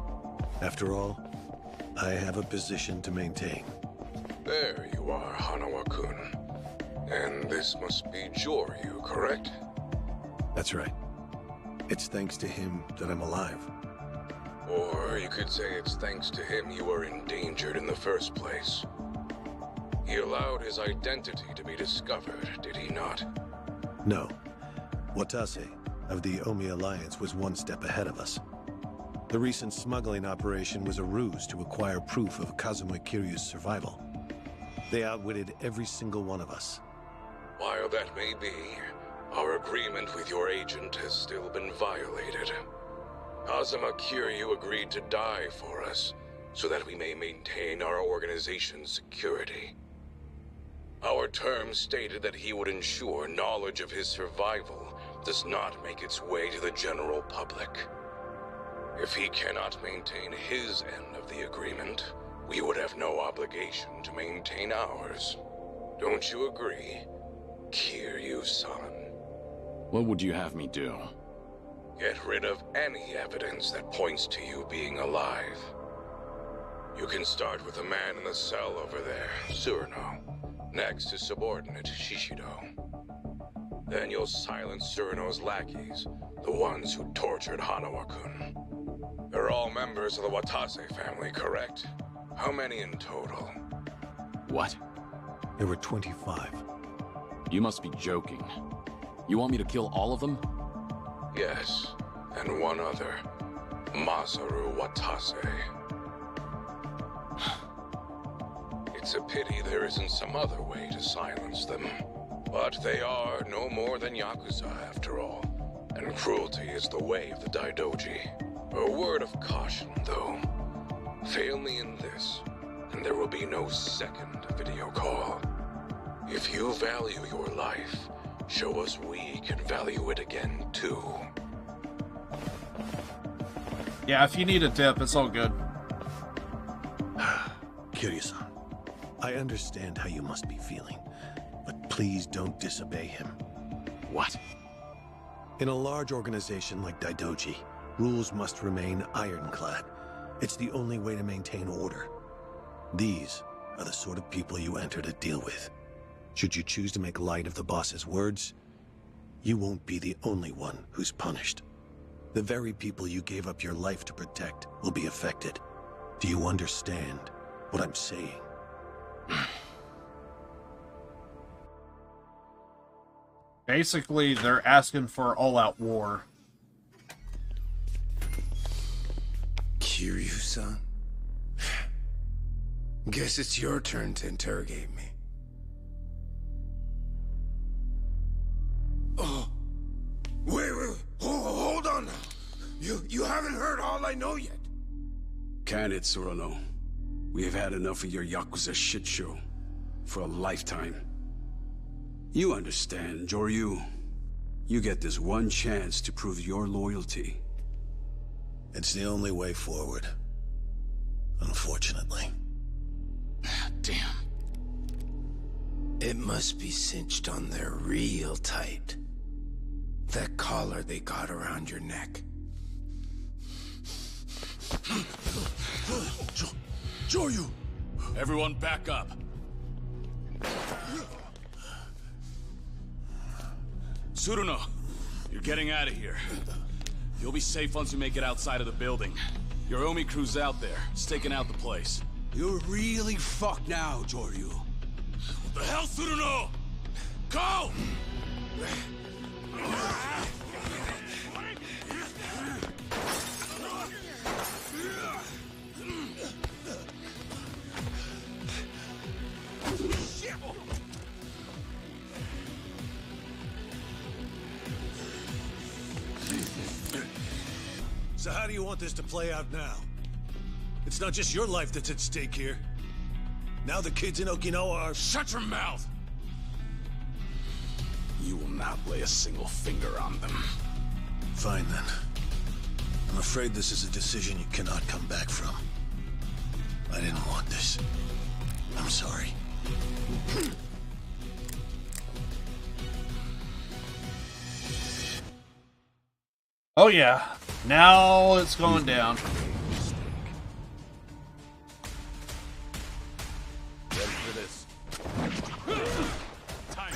[SPEAKER 10] After all, I have a position to maintain.
[SPEAKER 12] There you are, Hanawa-kun. And this must be Joryu, correct?
[SPEAKER 10] That's right. It's thanks to him that I'm alive.
[SPEAKER 12] Or you could say it's thanks to him you were endangered in the first place. He allowed his identity to be discovered, did he not?
[SPEAKER 10] No. Watase of the Omi Alliance was one step ahead of us. The recent smuggling operation was a ruse to acquire proof of Kazuma Kiryu's survival. They outwitted every single one of us.
[SPEAKER 12] While that may be, our agreement with your agent has still been violated. Kazuma Kiryu agreed to die for us, so that we may maintain our organization's security. Our terms stated that he would ensure knowledge of his survival does not make its way to the general public. If he cannot maintain his end of the agreement, we would have no obligation to maintain ours. Don't you agree, Kiryu-san?
[SPEAKER 3] What would you have me do?
[SPEAKER 12] Get rid of any evidence that points to you being alive. You can start with the man in the cell over there, Tsuruno. Next is subordinate Shishido. Then you'll silence Tsuruno's lackeys, the ones who tortured Hanawa-kun. They're all members of the Watase family, correct? How many in total?
[SPEAKER 3] What?
[SPEAKER 10] There were 25.
[SPEAKER 3] You must be joking. You want me to kill all of them?
[SPEAKER 12] Yes, and one other. Masaru Watase. It's a pity there isn't some other way to silence them. But they are no more than Yakuza, after all. And cruelty is the way of the Daidoji. A word of caution, though. Fail me in this, and there will be no second video call. If you value your life, show us we can value it again, too.
[SPEAKER 2] Yeah, if you need a tip, it's all good.
[SPEAKER 10] Kiryu-san, I understand how you must be feeling, but please don't disobey him.
[SPEAKER 3] What?
[SPEAKER 10] In a large organization like Daidoji, rules must remain ironclad. It's the only way to maintain order. These are the sort of people you enter to deal with. Should you choose to make light of the boss's words, you won't be the only one who's punished. The very people you gave up your life to protect will be affected. Do you understand what I'm saying?
[SPEAKER 2] Basically, they're asking for all-out war.
[SPEAKER 13] Kiryu-san? Guess it's your turn to interrogate me. Oh, wait, hold on now. You haven't heard all I know yet.
[SPEAKER 7] Candid, Tsuruno. We have had enough of your Yakuza shit show. For a lifetime. You understand, Joryu. You get this one chance to prove your loyalty.
[SPEAKER 10] It's the only way forward. Unfortunately.
[SPEAKER 3] Damn.
[SPEAKER 13] It must be cinched on there real tight. That collar they got around your neck.
[SPEAKER 6] Joryu! Everyone back up. Tsuruno, you're getting out of here. You'll be safe once you make it outside of the building. Your Omi crew's out there, staking out the place.
[SPEAKER 7] You're really fucked now, Joryu.
[SPEAKER 6] What the hell, Tsuruno? Go!
[SPEAKER 5] So how do you want this to play out now? It's not just your life that's at stake here. Now the kids in Okinawa are—
[SPEAKER 6] Shut your mouth!
[SPEAKER 3] You will not lay a single finger on them.
[SPEAKER 10] Fine then. I'm afraid this is a decision you cannot come back from. I didn't want this. I'm sorry.
[SPEAKER 2] Oh yeah, now it's going down.
[SPEAKER 6] Ready for this? Time.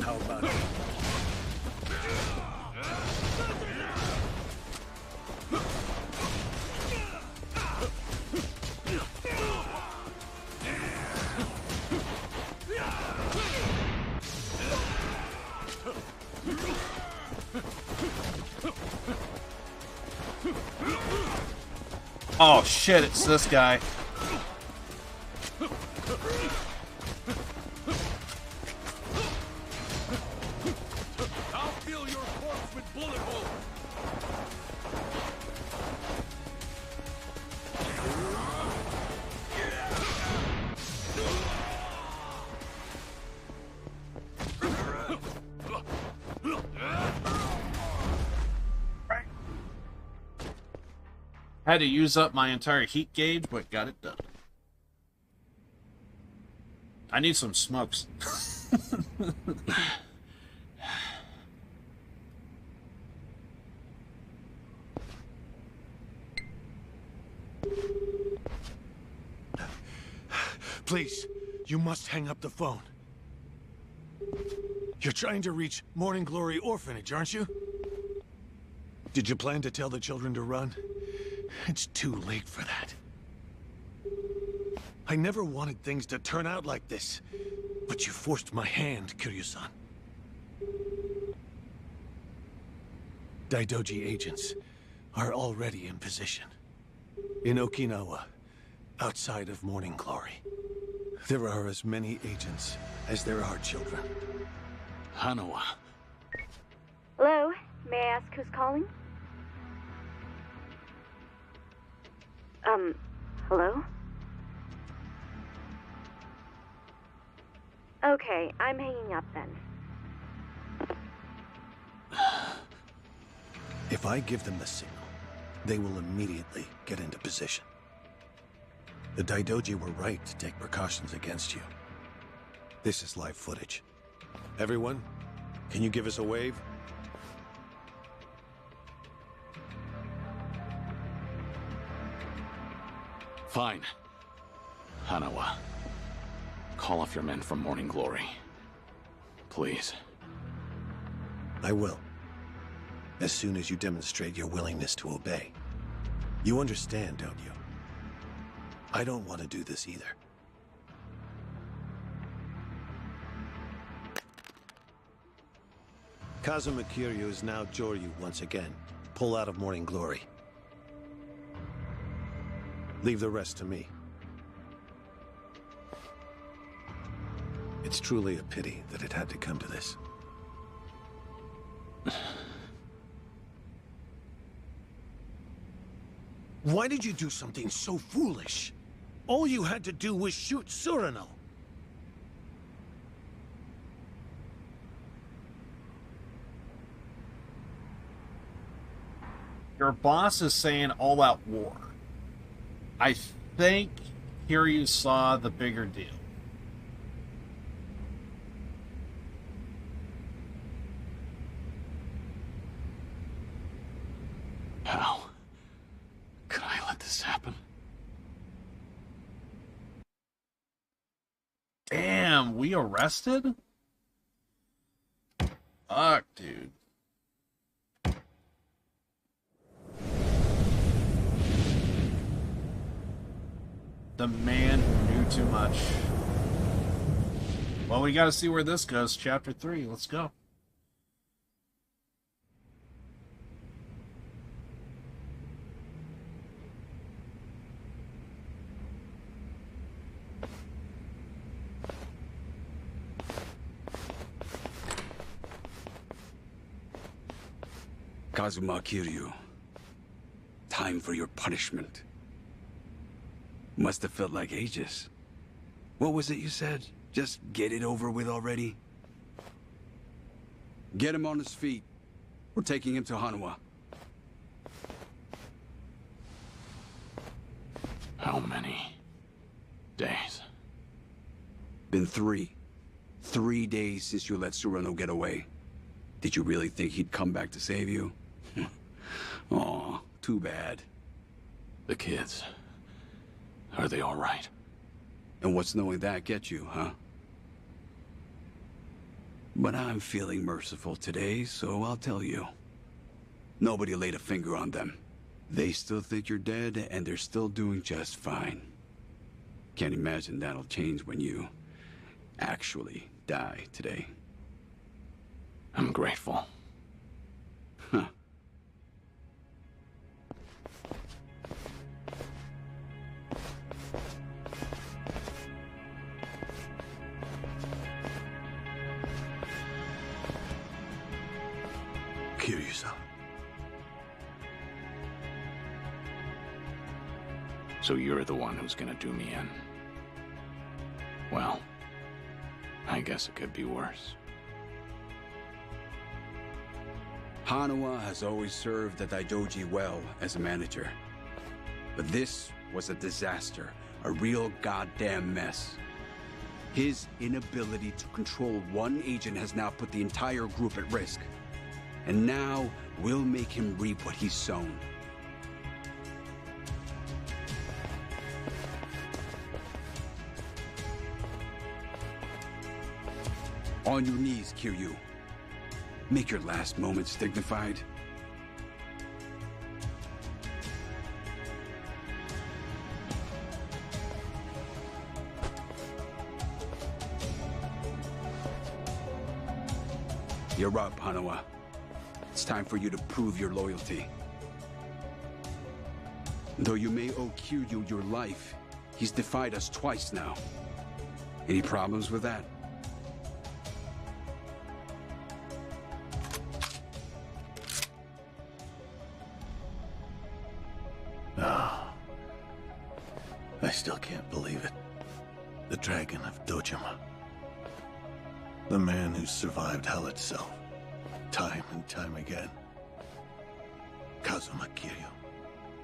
[SPEAKER 10] How about it?
[SPEAKER 2] Oh shit, it's this guy.
[SPEAKER 6] I'll fill your corpse with bullet holes.
[SPEAKER 2] Had to use up my entire heat gauge, but got it done. I need some smokes.
[SPEAKER 5] Please, you must hang up the phone. You're trying to reach Morning Glory Orphanage, aren't you? Did you plan to tell the children to run? It's too late for that. I never wanted things to turn out like this, but you forced my hand, Kiryu-san. Daidoji agents are already in position. In Okinawa, outside of Morning Glory. There are as many agents as there are children.
[SPEAKER 3] Hanawa.
[SPEAKER 9] Hello? May I ask who's calling? Hello? Okay, I'm hanging up then.
[SPEAKER 5] If I give them the signal, they will immediately get into position. The Daidoji were right to take precautions against you. This is live footage. Everyone, can you give us a wave?
[SPEAKER 3] Fine. Hanawa, call off your men from Morning Glory. Please.
[SPEAKER 5] I will. As soon as you demonstrate your willingness to obey. You understand, don't you? I don't want to do this either. Kazuma Kiryu is now Joryu once again. Pull out of Morning Glory. Leave the rest to me. It's truly a pity that it had to come to this. Why did you do something so foolish? All you had to do was shoot Surano.
[SPEAKER 2] Your boss is saying all-out war. I think here you saw the bigger deal.
[SPEAKER 3] How could I let this happen?
[SPEAKER 2] Damn, we arrested? Fuck, dude. The man who knew too much. Well, we gotta see where this goes. Chapter 3, let's go.
[SPEAKER 7] Kazuma Kiryu, time for your punishment. Must have felt like ages. What was it you said? Just get it over with already? Get him on his feet. We're taking him to Hanawa.
[SPEAKER 3] How many days?
[SPEAKER 7] Been 3. 3 days since you let Surano get away. Did you really think he'd come back to save you? Aw, too bad.
[SPEAKER 3] The kids. Are they all right?
[SPEAKER 7] And what's knowing that get you, huh? But I'm feeling merciful today, so I'll tell you. Nobody laid a finger on them. They still think you're dead, and they're still doing just fine. Can't imagine that'll change when you actually die today.
[SPEAKER 3] I'm grateful.
[SPEAKER 7] Huh.
[SPEAKER 5] Kiryu-san.
[SPEAKER 3] So you're the one who's gonna do me in. Well, I guess it could be worse.
[SPEAKER 7] Hanawa has always served the Daidoji well as a manager. But this was a disaster, a real goddamn mess. His inability to control one agent has now put the entire group at risk. And now, we'll make him reap what he's sown. On your knees, Kiryu. Make your last moments dignified. You're up, Hanawa. It's time for you to prove your loyalty. Though you may owe Kiryu your life, he's defied us twice now. Any problems with that?
[SPEAKER 5] Ah, I still can't believe it. The Dragon of Dojima. The man who survived hell itself, time and time again. Kazuma Kiryu,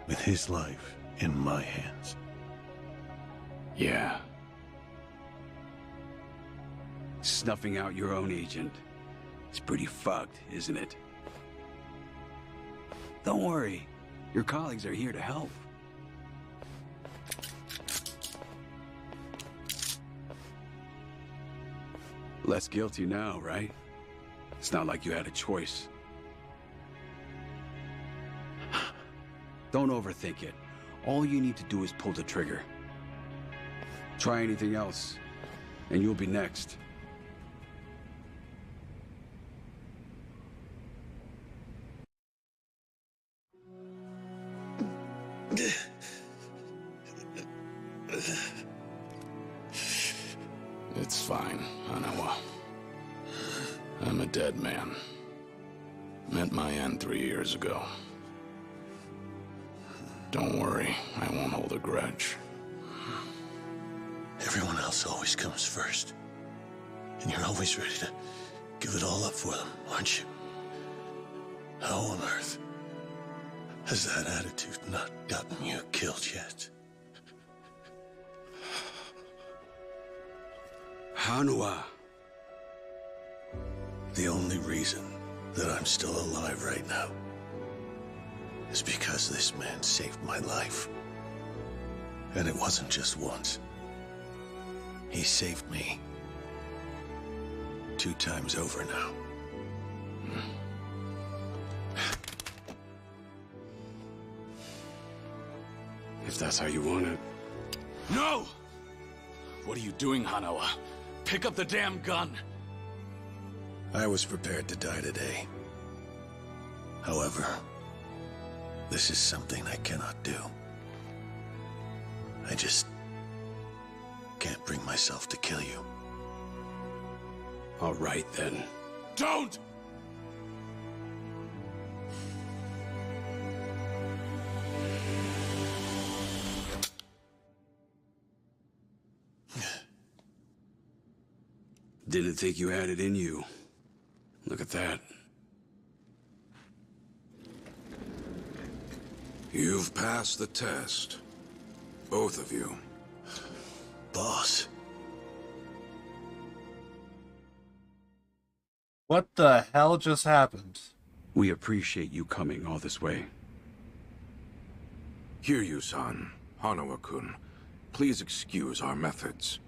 [SPEAKER 5] with his life in my hands.
[SPEAKER 3] Yeah.
[SPEAKER 7] Snuffing out your own agent. It's pretty fucked, isn't it? Don't worry. Your colleagues are here to help. Less guilty now, right? It's not like you had a choice. Don't overthink it. All you need to do is pull the trigger. Try anything else, and you'll be next.
[SPEAKER 3] It's fine, Hanawa. I'm a dead man. Met my end 3 years ago. Don't worry, I won't hold a grudge.
[SPEAKER 5] Everyone else always comes first. And you're always ready to give it all up for them, aren't you? How on earth has that attitude not gotten you killed yet?
[SPEAKER 7] Hanawa.
[SPEAKER 5] The only reason that I'm still alive right now is because this man saved my life. And it wasn't just once. He saved me 2 times over now.
[SPEAKER 7] If that's how you want it.
[SPEAKER 6] No! What are you doing, Hanawa? Pick up the damn gun!
[SPEAKER 5] I was prepared to die today. However, this is something I cannot do. I just can't bring myself to kill you.
[SPEAKER 7] All right, then.
[SPEAKER 6] Don't!
[SPEAKER 7] Didn't think you had it in you. Look at that.
[SPEAKER 12] You've passed the test. Both of you.
[SPEAKER 5] Boss.
[SPEAKER 2] What the hell just happened?
[SPEAKER 7] We appreciate you coming all this way.
[SPEAKER 12] Kiryu-san, Hanawa-kun, please excuse our methods.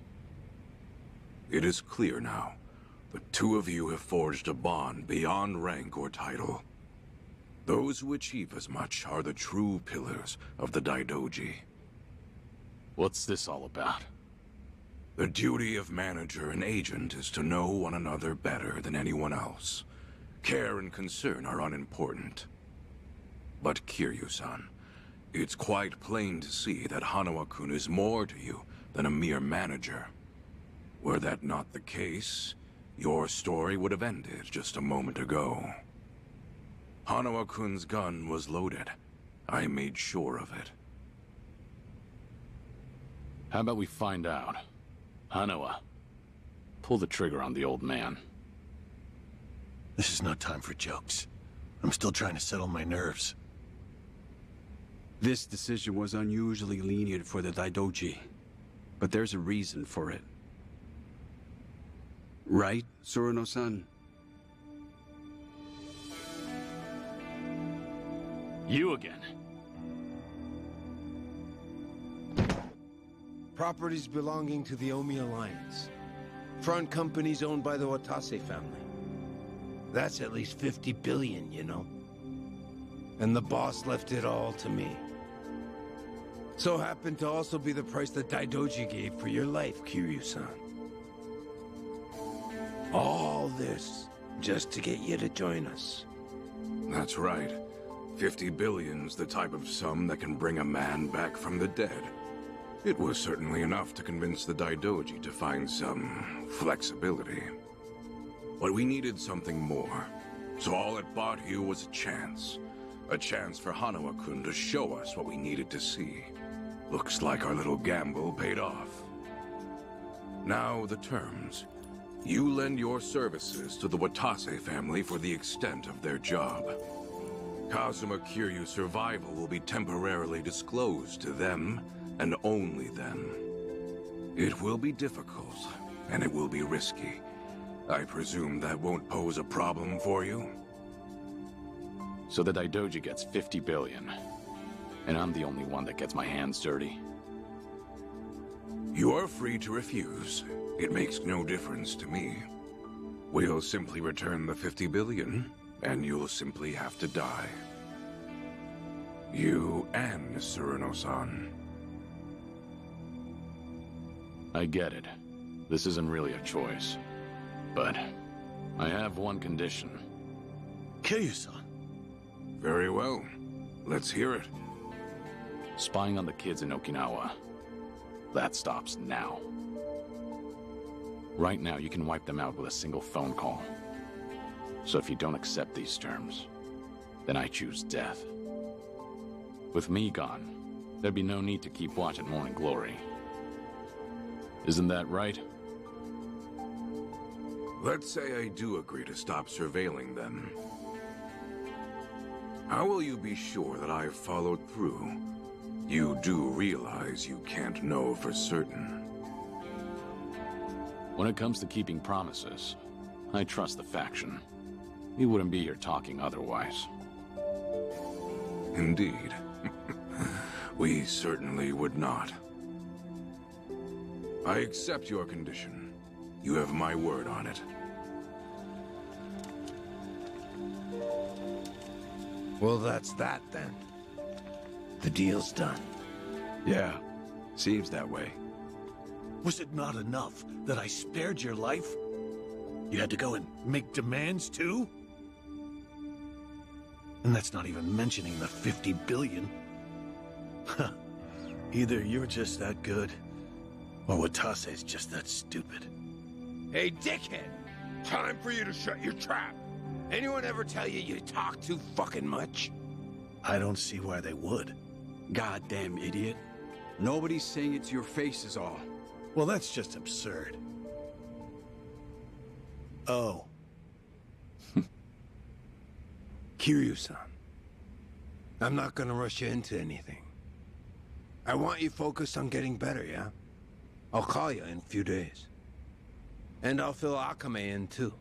[SPEAKER 12] It is clear now. The 2 of you have forged a bond beyond rank or title. Those who achieve as much are the true pillars of the Daidoji.
[SPEAKER 3] What's this all about?
[SPEAKER 12] The duty of manager and agent is to know one another better than anyone else. Care and concern are unimportant. But Kiryu-san, it's quite plain to see that Hanawa-kun is more to you than a mere manager. Were that not the case, your story would have ended just a moment ago. Hanawa-kun's gun was loaded. I made sure of it.
[SPEAKER 3] How about we find out? Hanawa, pull the trigger on the old man.
[SPEAKER 5] This is no time for jokes. I'm still trying to settle my nerves.
[SPEAKER 7] This decision was unusually lenient for the Daidoji, but there's a reason for it. Right, Suruno-san?
[SPEAKER 6] You again.
[SPEAKER 13] Properties belonging to the Omi Alliance. Front companies owned by the Watase family. That's at least 50 billion, you know? And the boss left it all to me. So happened to also be the price that Daidoji gave for your life, Kiryu-san. All this just to get you to join us.
[SPEAKER 12] That's right. 50 billion's the type of sum that can bring a man back from the dead. It was certainly enough to convince the Daidoji to find some flexibility. But we needed something more. So all it bought you was a chance. A chance for Hanawa-kun to show us what we needed to see. Looks like our little gamble paid off. Now the terms. You lend your services to the Watase family for the extent of their job. Kazuma Kiryu's survival will be temporarily disclosed to them, and only them. It will be difficult, and it will be risky. I presume that won't pose a problem for you?
[SPEAKER 3] So the Daidoji gets 50 billion, and I'm the only one that gets my hands dirty.
[SPEAKER 12] You are free to refuse. It makes no difference to me. We'll simply return the 50 billion, and you'll simply have to die. You and Suruno-san.
[SPEAKER 3] I get it. This isn't really a choice. But I have one condition.
[SPEAKER 5] Kiryu-san.
[SPEAKER 12] Very well. Let's hear it.
[SPEAKER 3] Spying on the kids in Okinawa. That stops now. Right now, you can wipe them out with a single phone call. So if you don't accept these terms, then I choose death. With me gone, there'd be no need to keep watching Morning Glory. Isn't that right?
[SPEAKER 12] Let's say I do agree to stop surveilling them. How will you be sure that I've followed through? You do realize you can't know for certain.
[SPEAKER 3] When it comes to keeping promises, I trust the faction. We wouldn't be here talking otherwise.
[SPEAKER 12] Indeed. We certainly would not. I accept your condition. You have my word on it.
[SPEAKER 13] Well, that's that then. The deal's done.
[SPEAKER 7] Yeah, seems that way.
[SPEAKER 5] Was it not enough that I spared your life? You had to go and make demands too? And that's not even mentioning the 50 billion. Huh. Either you're just that good, or Watase's just that stupid.
[SPEAKER 13] Hey, dickhead! Time for you to shut your trap. Anyone ever tell you you talk too fucking much?
[SPEAKER 5] I don't see why they would.
[SPEAKER 7] Goddamn idiot. Nobody's saying it to your face is all.
[SPEAKER 5] Well, that's just absurd. Oh.
[SPEAKER 13] Kiryu-san, I'm not gonna rush you into anything. I want you focused on getting better, yeah? I'll call you in a few days. And I'll fill Akame in, too.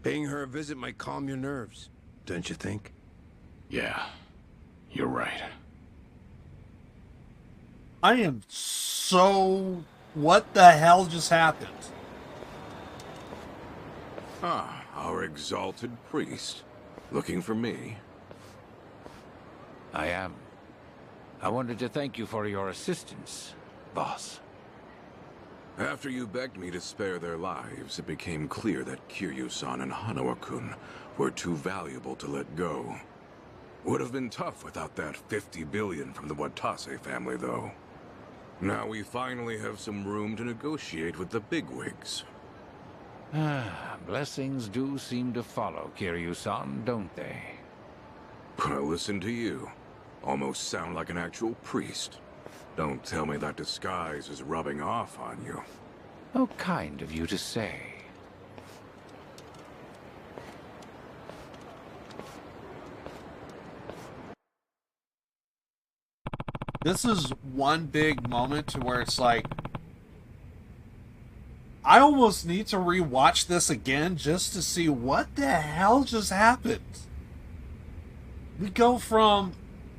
[SPEAKER 13] Paying her a visit might calm your nerves, don't you think?
[SPEAKER 3] Yeah, you're right.
[SPEAKER 2] I am so... What the hell just happened?
[SPEAKER 12] Ah, our exalted priest. Looking for me?
[SPEAKER 14] I am. I wanted to thank you for your assistance, boss.
[SPEAKER 12] After you begged me to spare their lives, it became clear that Kiryu-san and Hanawa-kun were too valuable to let go. Would have been tough without that 50 billion from the Watase family, though. Now we finally have some room to negotiate with the bigwigs.
[SPEAKER 14] Blessings do seem to follow Kiryu-san, don't they?
[SPEAKER 12] Well, listen to you. Almost sound like an actual priest. Don't tell me that disguise is rubbing off on you.
[SPEAKER 14] How kind of you to say.
[SPEAKER 8] This is one big moment to where it's like, I almost need to rewatch this again just to see what the hell just happened. We go from,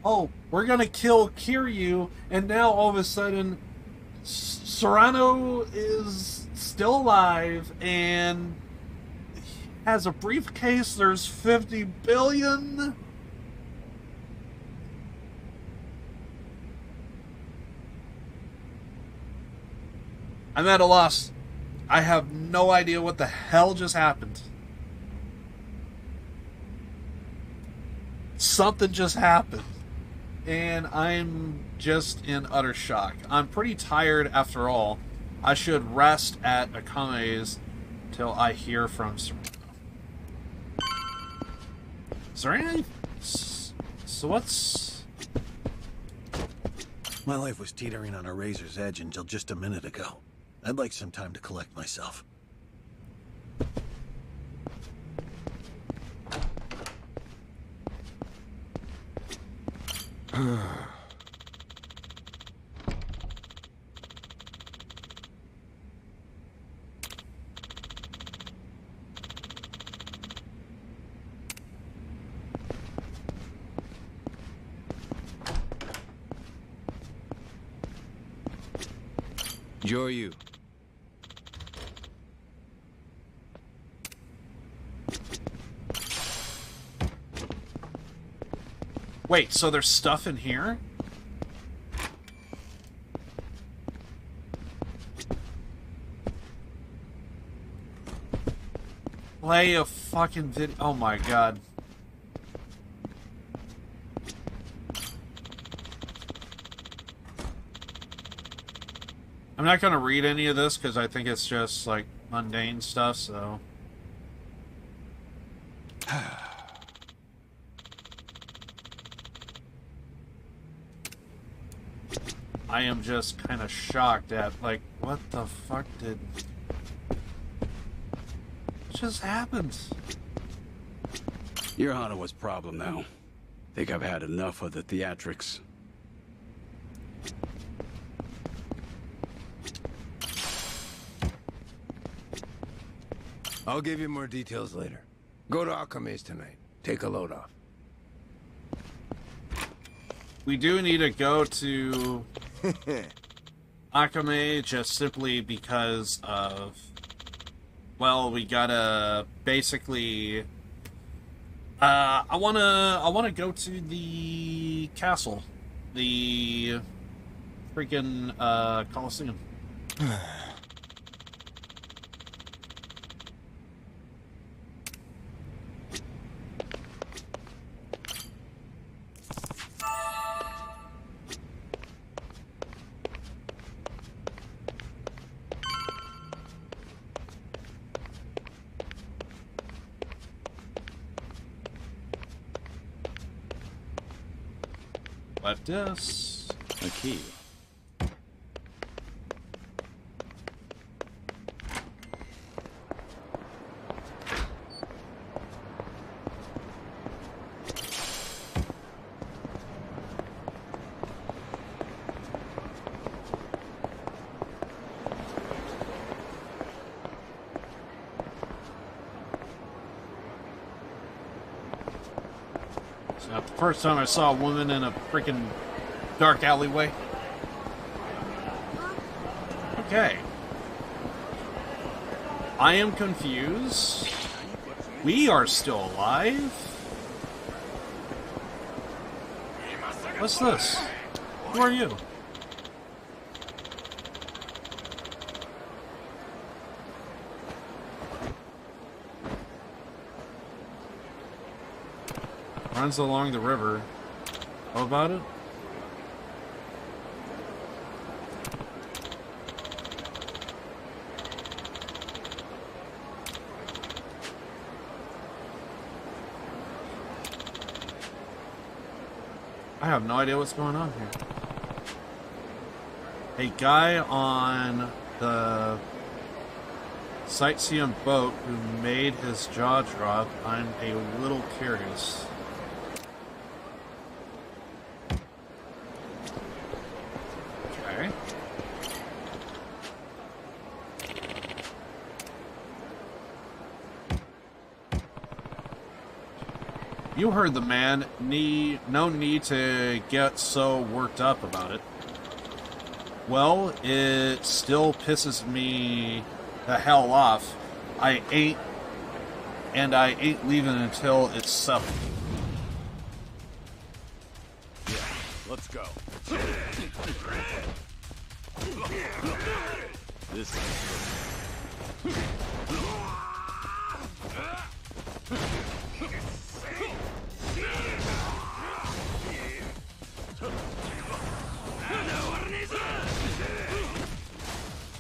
[SPEAKER 8] oh, we're gonna kill Kiryu, and now all of a sudden, Serrano is still alive and has a briefcase. There's 50 billion. I'm at a loss. I have no idea what the hell just happened. Something just happened. And I'm just in utter shock. I'm pretty tired after all. I should rest at Akame's till I hear from Serrano. Serrano? So what's...
[SPEAKER 5] My life was teetering on a razor's edge until just a minute ago. I'd like some time to collect myself.
[SPEAKER 7] Joryu.
[SPEAKER 8] Wait, so there's stuff in here? Play a fucking video. Oh my god. I'm not gonna read any of this because I think it's just like mundane stuff, so. I am just kind of shocked at, like, what the fuck did... What just happened?
[SPEAKER 7] You're Hanawa's problem now. Think I've had enough of the theatrics.
[SPEAKER 13] I'll give you more details later. Go to Akame's tonight. Take a load off.
[SPEAKER 8] We do need to go to Akame just simply because of, well, we gotta basically, I wanna go to the castle, the freaking Coliseum. Left us
[SPEAKER 3] a key.
[SPEAKER 8] It's not the first time I saw a woman in a freaking dark alleyway. Okay. I am confused. We are still alive? What's this? Who are you? Runs along the river. How about it? I have no idea what's going on here. A guy on the sightseeing boat who made his jaw drop. I'm a little curious.
[SPEAKER 2] You heard the man. No need to get so worked up about it. Well, it still pisses me the hell off. I ain't leaving until it's settled.
[SPEAKER 6] Yeah, let's go. This is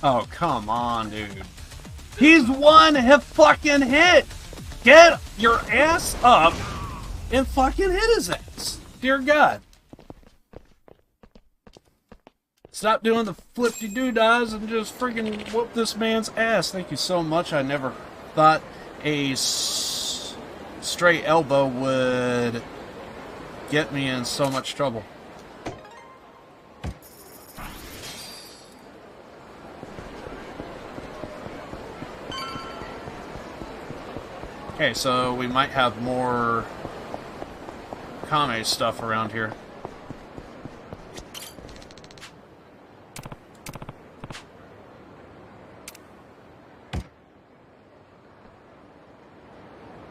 [SPEAKER 2] Oh, come on, dude. He's one fucking hit! Get your ass up and fucking hit his ass. Dear God. Stop doing the flip-de-doo-dahs and just freaking whoop this man's ass. Thank you so much. I never thought a straight elbow would get me in so much trouble. Okay, so we might have more Kame stuff around here.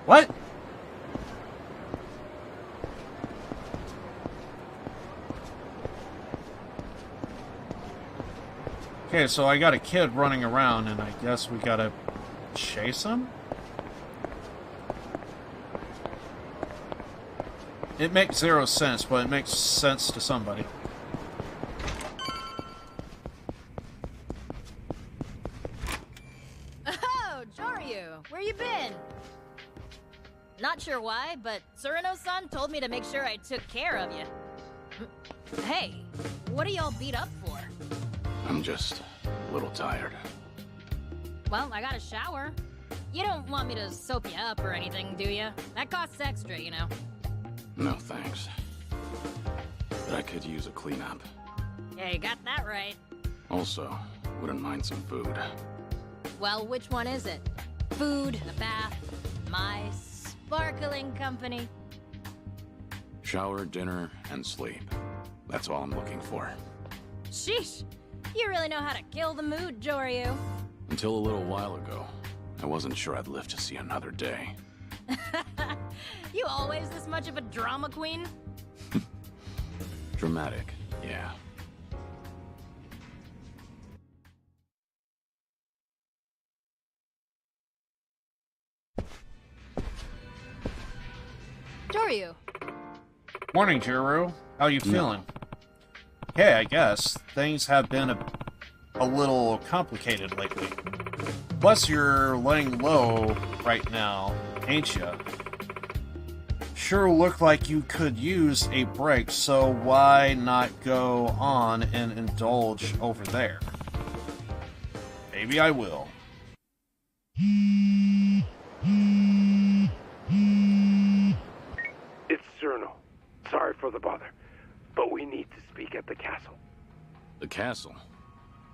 [SPEAKER 2] What? Okay, so I got a kid running around, and I guess we gotta chase him? It makes zero sense, but it makes sense to somebody.
[SPEAKER 4] Oh, Joryu, where you been? Not sure why, but Tsurano-san told me to make sure I took care of you. Hey, what are y'all beat up for?
[SPEAKER 3] I'm just a little tired.
[SPEAKER 4] Well, I got a shower. You don't want me to soap you up or anything, do you? That costs extra, you know.
[SPEAKER 3] No, thanks. But I could use a cleanup.
[SPEAKER 4] Yeah, you got that right.
[SPEAKER 3] Also, wouldn't mind some food.
[SPEAKER 4] Well, which one is it? Food, a bath, my sparkling company?
[SPEAKER 3] Shower, dinner, and sleep. That's all I'm looking for.
[SPEAKER 4] Sheesh! You really know how to kill the mood, Joryu.
[SPEAKER 3] Until a little while ago, I wasn't sure I'd live to see another day.
[SPEAKER 4] You always this much of a drama queen?
[SPEAKER 3] Dramatic, yeah.
[SPEAKER 4] Joryu.
[SPEAKER 2] Morning, Jiro. How you feeling? Hey, I guess. Things have been a little complicated lately. Plus, you're laying low right now, ain't ya? Sure look like you could use a break, so why not go on and indulge over there? Maybe I will.
[SPEAKER 10] It's Cerno. Sorry for the bother, but we need to speak at the castle.
[SPEAKER 3] The castle?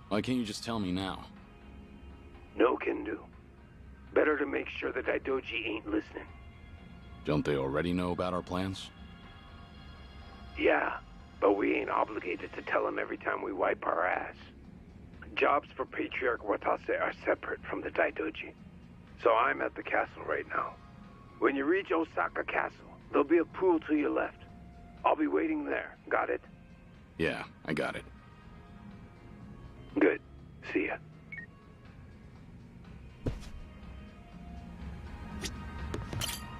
[SPEAKER 3] Why can't you just tell me now?
[SPEAKER 10] No can do. Better to make sure the Daidoji ain't listening.
[SPEAKER 3] Don't they already know about our plans?
[SPEAKER 10] Yeah, but we ain't obligated to tell them every time we wipe our ass. Jobs for Patriarch Watase are separate from the Daidoji. So I'm at the castle right now. When you reach Osaka Castle, there'll be a pool to your left. I'll be waiting there. Got it?
[SPEAKER 3] Yeah, I got it.
[SPEAKER 10] Good. See ya.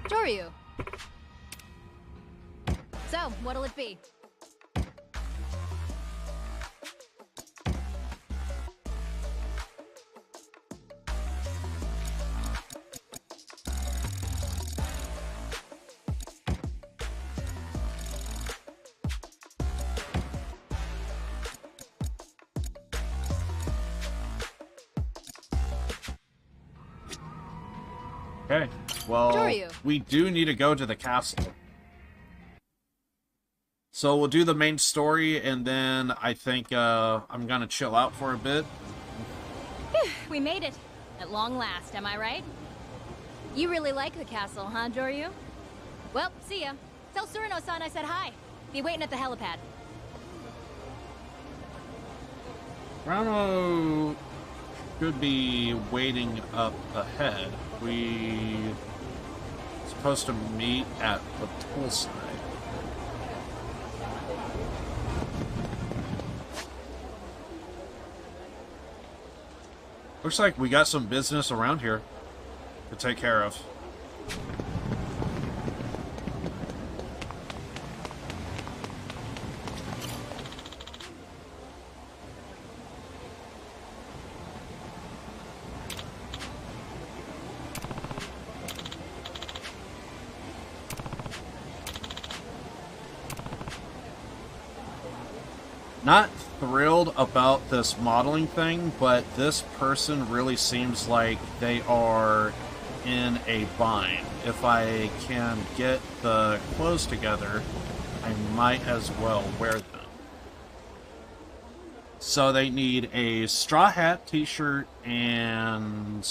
[SPEAKER 4] Joryu. So, what'll it be?
[SPEAKER 2] Okay, well,
[SPEAKER 4] Joryu.
[SPEAKER 2] we do need to go to the castle. So we'll do the main story, and then I think I'm gonna chill out for a bit.
[SPEAKER 4] Phew, we made it. At long last, am I right? You really like the castle, huh, Joryu? Well, see ya. Tell Surino-san I said hi. Be waiting at the helipad.
[SPEAKER 2] Rano could be waiting up ahead. We supposed to meet at the poolside. Looks like we got some business around here to take care of. Not thrilled about this modeling thing, but this person really seems like they are in a bind. If I can get the clothes together, I might as well wear them. So they need a straw hat, t-shirt, and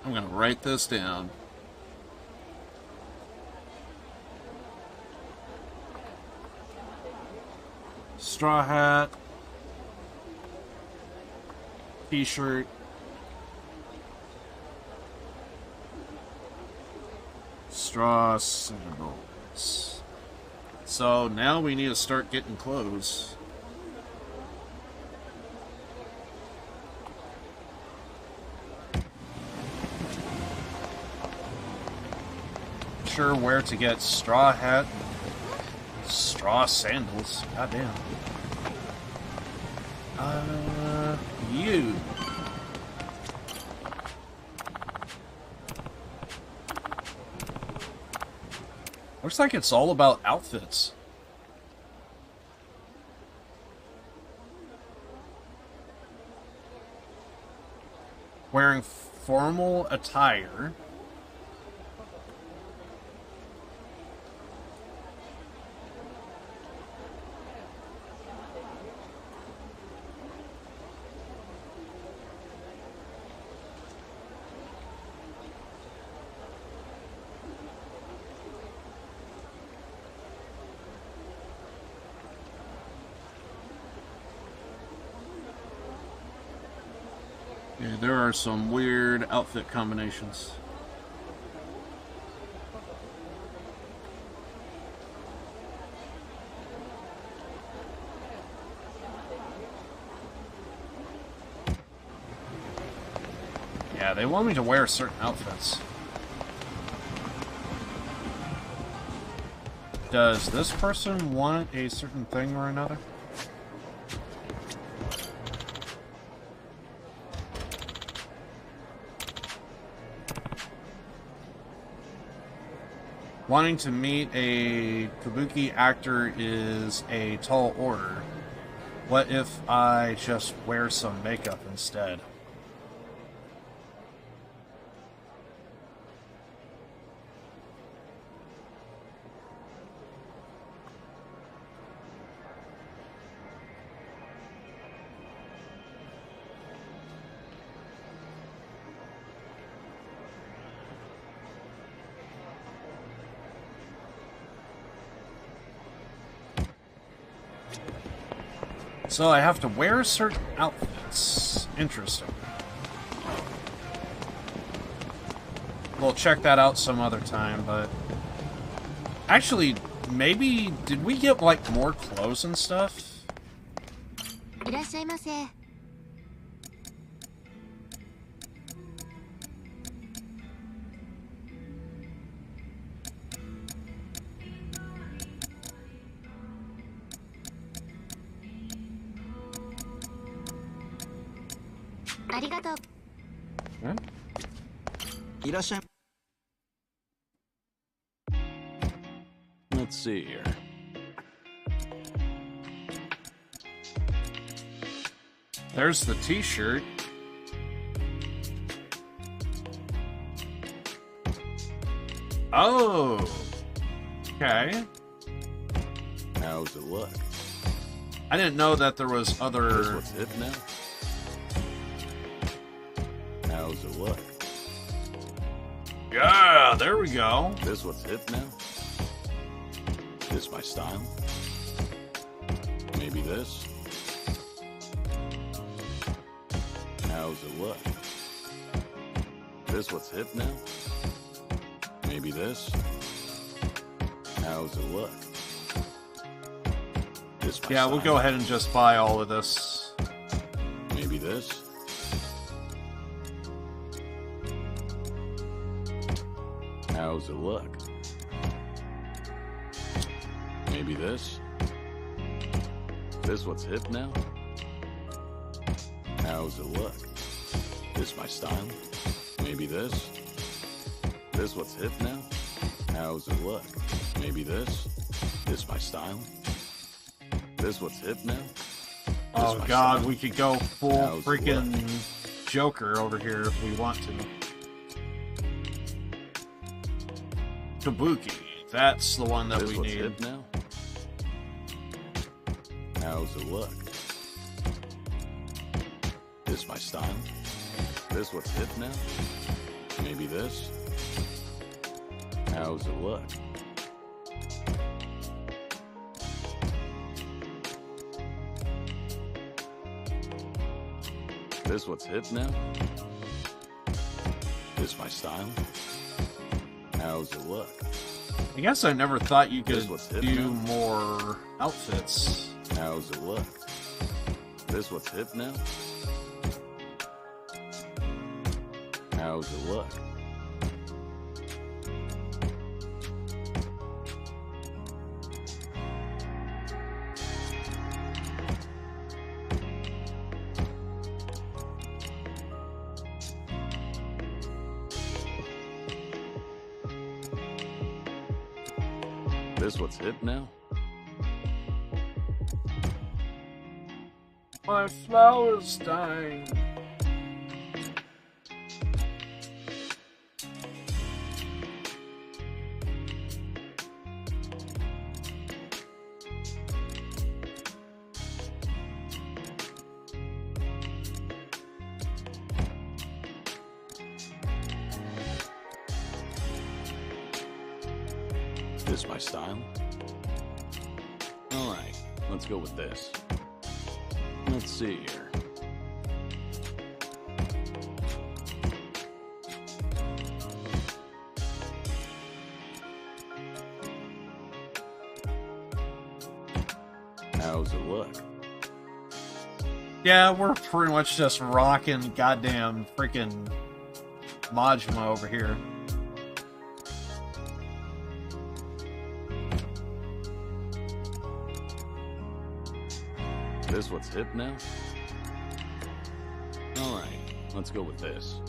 [SPEAKER 2] I'm gonna write this down. Straw hat, t-shirt, straw sandals. So now we need to start getting clothes. Sure where to get straw hat, straw sandals. Goddamn. You. Looks like it's all about outfits. Wearing formal attire. Yeah, there are some weird outfit combinations. Yeah, they want me to wear certain outfits. Does this person want a certain thing or another? Wanting to meet a kabuki actor is a tall order. What if I just wear some makeup instead? So I have to wear certain outfits. Interesting. We'll check that out some other time, but... Actually, maybe... Did we get, like, more clothes and stuff?
[SPEAKER 15] いらっしゃいませ。ありがとう。
[SPEAKER 6] いらっしゃい。Let's see here.
[SPEAKER 2] There's the t-shirt. Oh. Okay.
[SPEAKER 6] How's it look?
[SPEAKER 2] I didn't know that there was other...
[SPEAKER 6] What's it now? How's it look?
[SPEAKER 2] Yeah, there we go.
[SPEAKER 3] This what's hip now? This my style? Maybe this? How's it look? This what's hip now? Maybe this? How's it look? This my
[SPEAKER 2] Yeah, we'll
[SPEAKER 3] style?
[SPEAKER 2] go ahead and just buy all of this.
[SPEAKER 3] Maybe this? How's it look? Maybe this? This what's hip now? How's it look? This my style? Maybe this? This what's hip now? How's it look? Maybe this? This my style? This what's hip now?
[SPEAKER 2] Oh
[SPEAKER 3] my
[SPEAKER 2] god,
[SPEAKER 3] style?
[SPEAKER 2] we could go full
[SPEAKER 3] How's it
[SPEAKER 2] freaking
[SPEAKER 3] look?
[SPEAKER 2] Joker over here if we want to. Kabuki, that's the one that
[SPEAKER 3] This
[SPEAKER 2] we
[SPEAKER 3] what's
[SPEAKER 2] need.
[SPEAKER 3] hip now? How's it look? This my style? This what's hip now? Maybe this? How's it look? This what's hip now? This my style? How's it look?
[SPEAKER 2] I guess I never thought you could
[SPEAKER 3] This what's hip
[SPEAKER 2] do
[SPEAKER 3] now?
[SPEAKER 2] more outfits.
[SPEAKER 3] How's it look? This what's hip now? How's it look? This what's hip now?
[SPEAKER 2] My flower's dying.
[SPEAKER 3] This my style? Alright, let's go with this. Let's see here. How's it look?
[SPEAKER 2] Yeah, we're pretty much just rocking goddamn freaking Majima over here.
[SPEAKER 3] This what's hip now? Alright, let's go with this.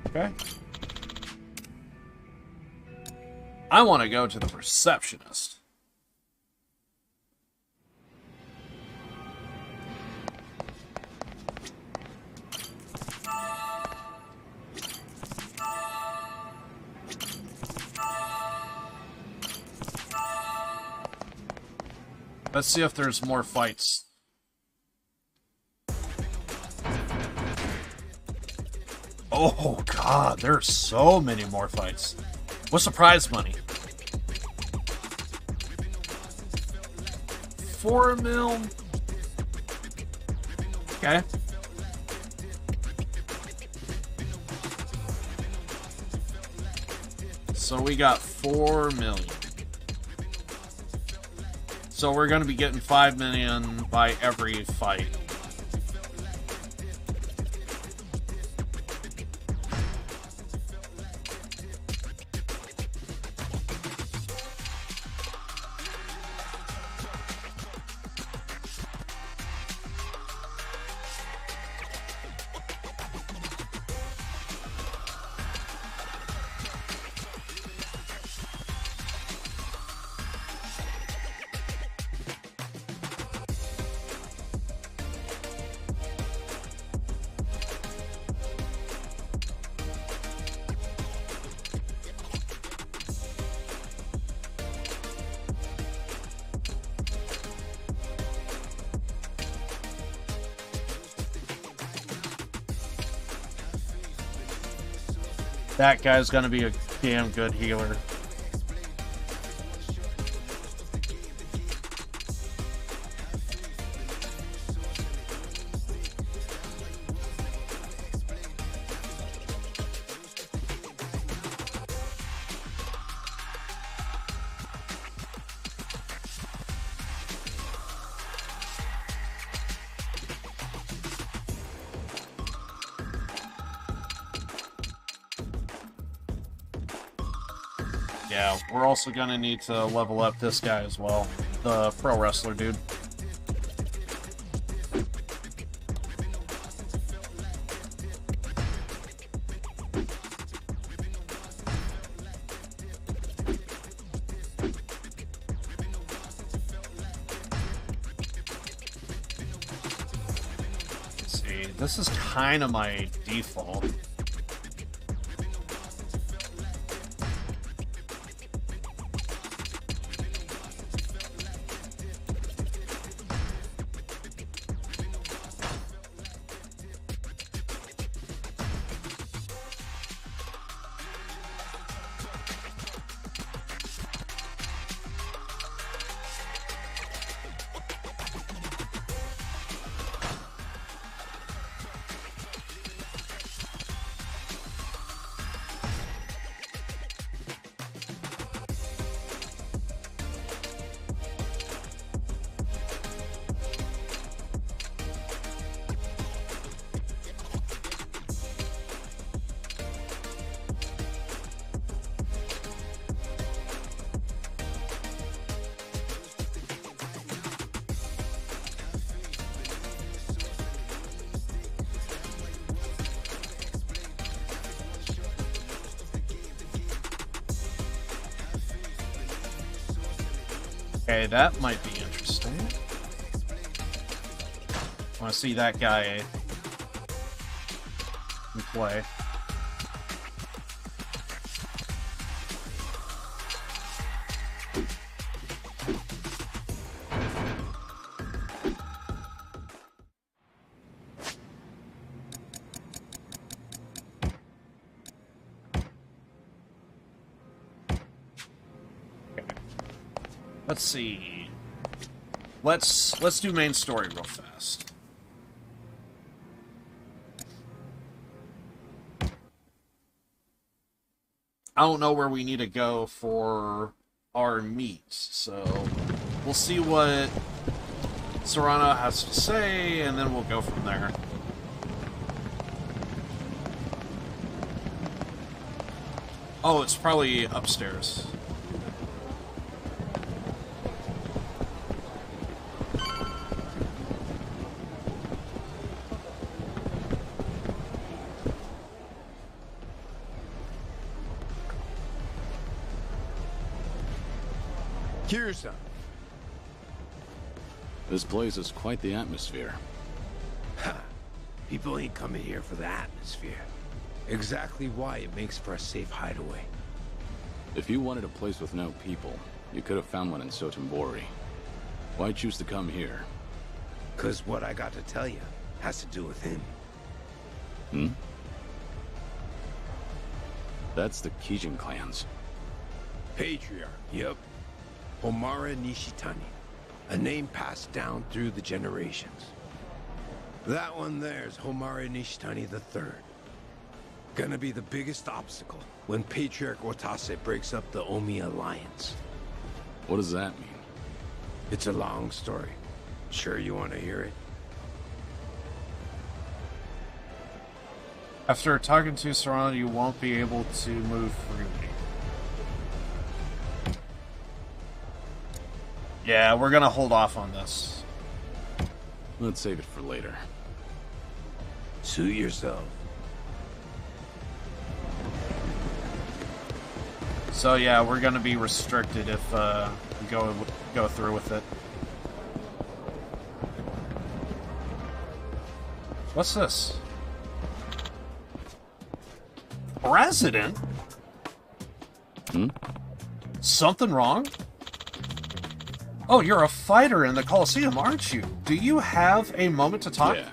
[SPEAKER 2] Okay. I want to go to the receptionist. Let's see if there's more fights. Oh god, there's so many more fights. What's the prize money? 4 mil. Okay. So we got 4 million. So we're going to be getting 5 million by every fight. That guy's gonna be a damn good healer. Yeah, we're also gonna need to level up this guy as well. The pro wrestler dude. Let's see, this is kind of my default. Okay, that might be interesting. I want to see that guy in play. Let's see. Let's do main story real fast. I don't know where we need to go for our meet, so we'll see what Serrano has to say, and then we'll go from there. Oh, it's probably upstairs.
[SPEAKER 13] Kiryu-san.
[SPEAKER 3] This place is quite the atmosphere.
[SPEAKER 13] Ha! People ain't coming here for the atmosphere. Exactly why it makes for a safe hideaway.
[SPEAKER 3] If you wanted a place with no people, you could have found one in Sotenbori. Why choose to come here?
[SPEAKER 13] 'Cause what I got to tell you has to do with him.
[SPEAKER 3] Hmm? That's the Kijin clans.
[SPEAKER 13] Patriarch, yep. Homura Nishitani. A name passed down through the generations. That one there's Homura Nishitani III. Gonna be the biggest obstacle when Patriarch Watase breaks up the Omi Alliance.
[SPEAKER 3] What does that mean?
[SPEAKER 13] It's a long story. Sure you want to hear it?
[SPEAKER 2] After talking to Serrano, you won't be able to move freely. Yeah, we're gonna hold off on this.
[SPEAKER 3] Let's save it for later.
[SPEAKER 13] Suit yourself.
[SPEAKER 2] So yeah, we're gonna be restricted if we go through with it. What's this? President?
[SPEAKER 3] Hmm?
[SPEAKER 2] Something wrong? Oh, you're a fighter in the Coliseum, aren't you? Do you have a moment to talk?
[SPEAKER 3] Yeah.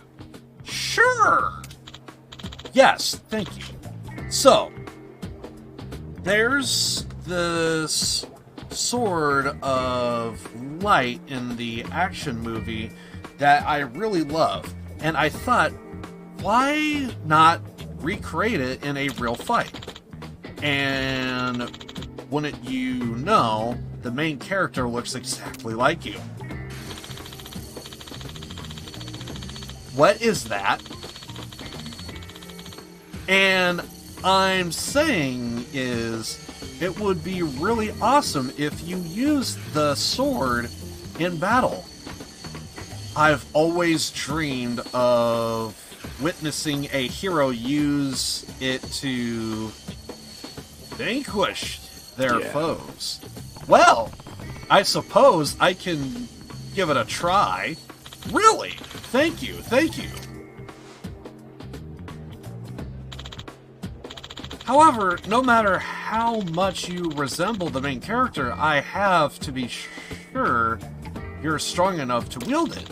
[SPEAKER 2] Sure! Yes, thank you. So,
[SPEAKER 8] there's this sword of light in the action movie that I really love. And I thought, why not recreate it in a real fight? And wouldn't you know, the main character looks exactly like you. What is that? And I'm saying is, it would be really awesome if you used the sword in battle. I've always dreamed of witnessing a hero use it to vanquish their foes. Well, I suppose I can give it a try. Really? Thank you, thank you. However, no matter how much you resemble the main character, I have to be sure you're strong enough to wield it.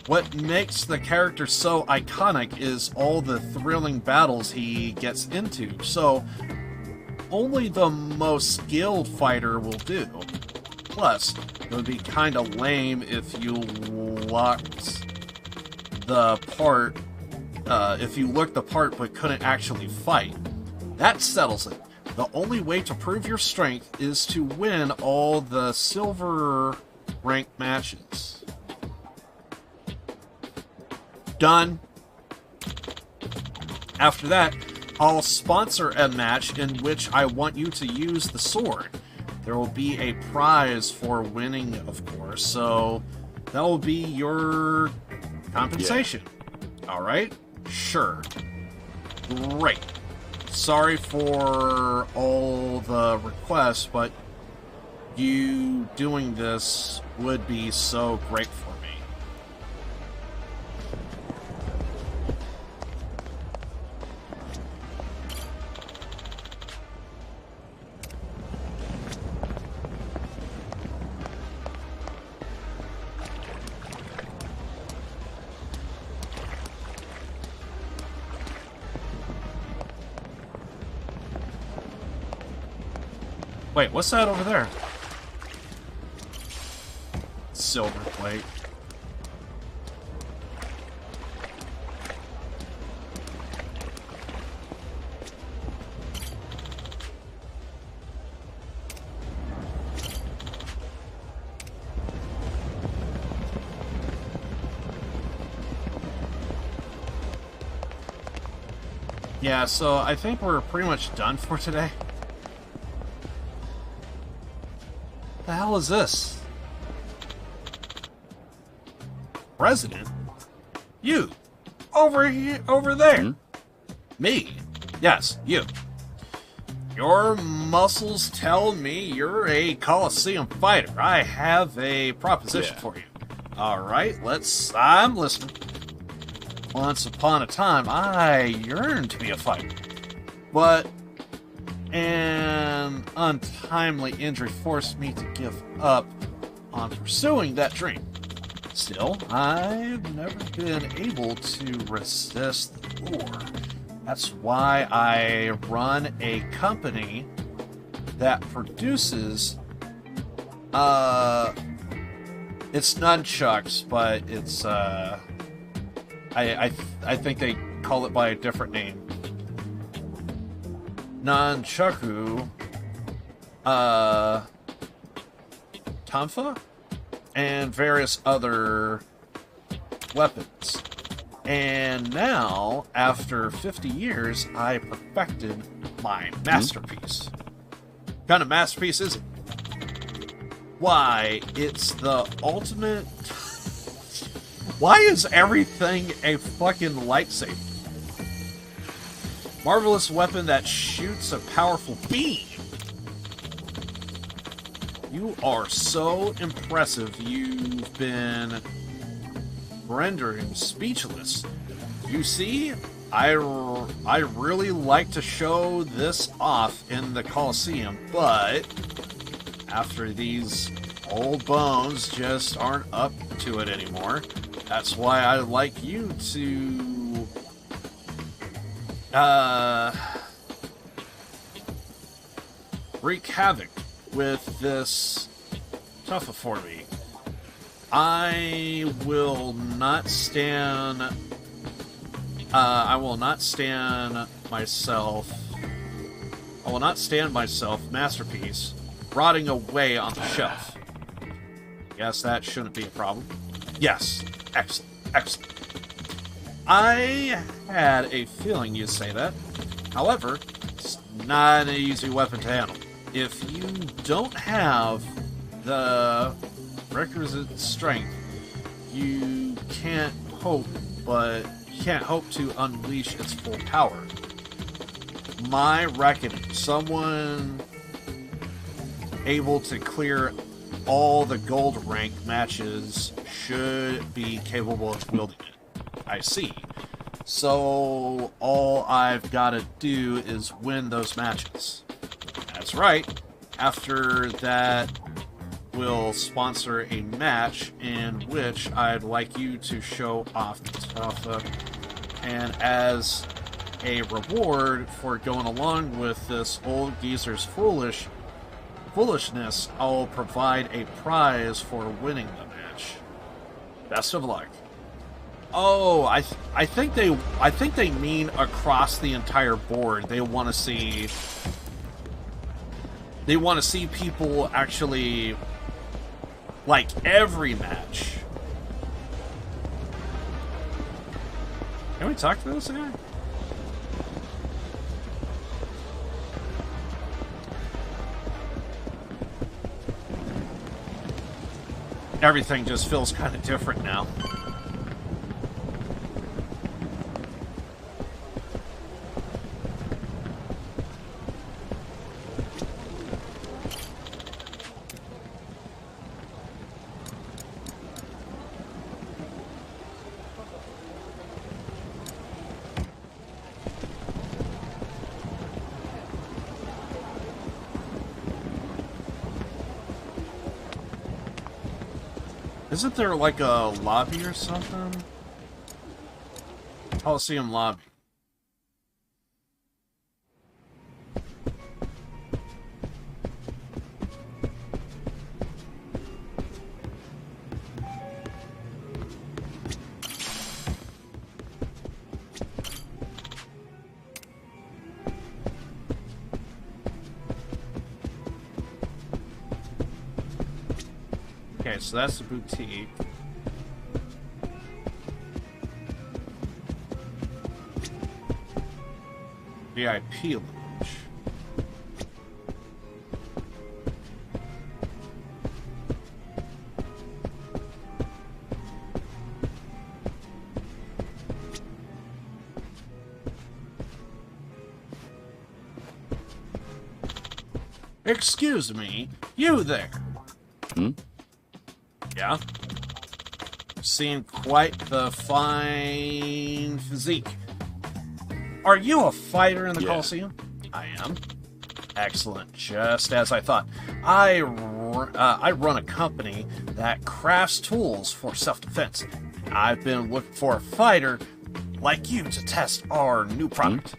[SPEAKER 8] What makes the character so iconic is all the thrilling battles he gets into, so only the most skilled fighter will do. Plus, it would be kinda lame if you looked the part but couldn't actually fight. That settles it. The only way to prove your strength is to win all the silver rank matches. Done. After that, I'll sponsor a match in which I want you to use the sword. There will be a prize for winning, of course, so that will be your compensation. Yeah. Alright? Sure. Great. Sorry for all the requests, but you doing this would be so great for me. Wait, what's that over there? Silver plate. Yeah, so I think we're pretty much done for today. The hell is this? President? You! Over here, over there! Hmm? Me? Yes, you. Your muscles tell me you're a Coliseum fighter. I have a proposition for you. Alright, I'm listening. Once upon a time, I yearned to be a fighter. But an untimely injury forced me to give up on pursuing that dream. Still, I've never been able to resist the lure. That's why I run a company that produces, it's nunchucks, but it's, I think they call it by a different name. Nunchaku, Tanfa, and various other weapons. And now, after 50 years, I perfected my masterpiece. What kind of masterpiece is it? Why, it's the ultimate... Why is everything a fucking lightsaber? Marvelous weapon that shoots a powerful beam. You are so impressive, you've been rendering speechless. You see, I really like to show this off in the Coliseum, but after these old bones just aren't up to it anymore, that's why I'd like you to
[SPEAKER 2] wreak havoc with this Tuffa for me. I will not stand myself, Masterpiece, rotting away on the shelf. Yes, that shouldn't be a problem. Yes, excellent, excellent. I had a feeling you'd say that. However, it's not an easy weapon to handle. If you don't have the requisite strength, you can't hope to unleash its full power. My reckoning, someone able to clear all the gold rank matches should be capable of wielding it. I see. So all I've got to do is win those matches. That's right. After that, we'll sponsor a match in which I'd like you to show off the Tuffa, and as a reward for going along with this old geezer's foolishness, I'll provide a prize for winning the match. Best of luck. Oh, I think they mean across the entire board. They want to see people actually like every match. Can we talk to this guy? Everything just feels kind of different now. Isn't there like a lobby or something? Coliseum lobby. Okay, so that's the boutique. VIP lounge. Excuse me, you there?
[SPEAKER 3] Hmm?
[SPEAKER 2] Yeah? Seem quite the fine physique. Are you a fighter in the Coliseum? I am. Excellent, just as I thought. I run a company that crafts tools for self-defense. I've been looking for a fighter like you to test our new product.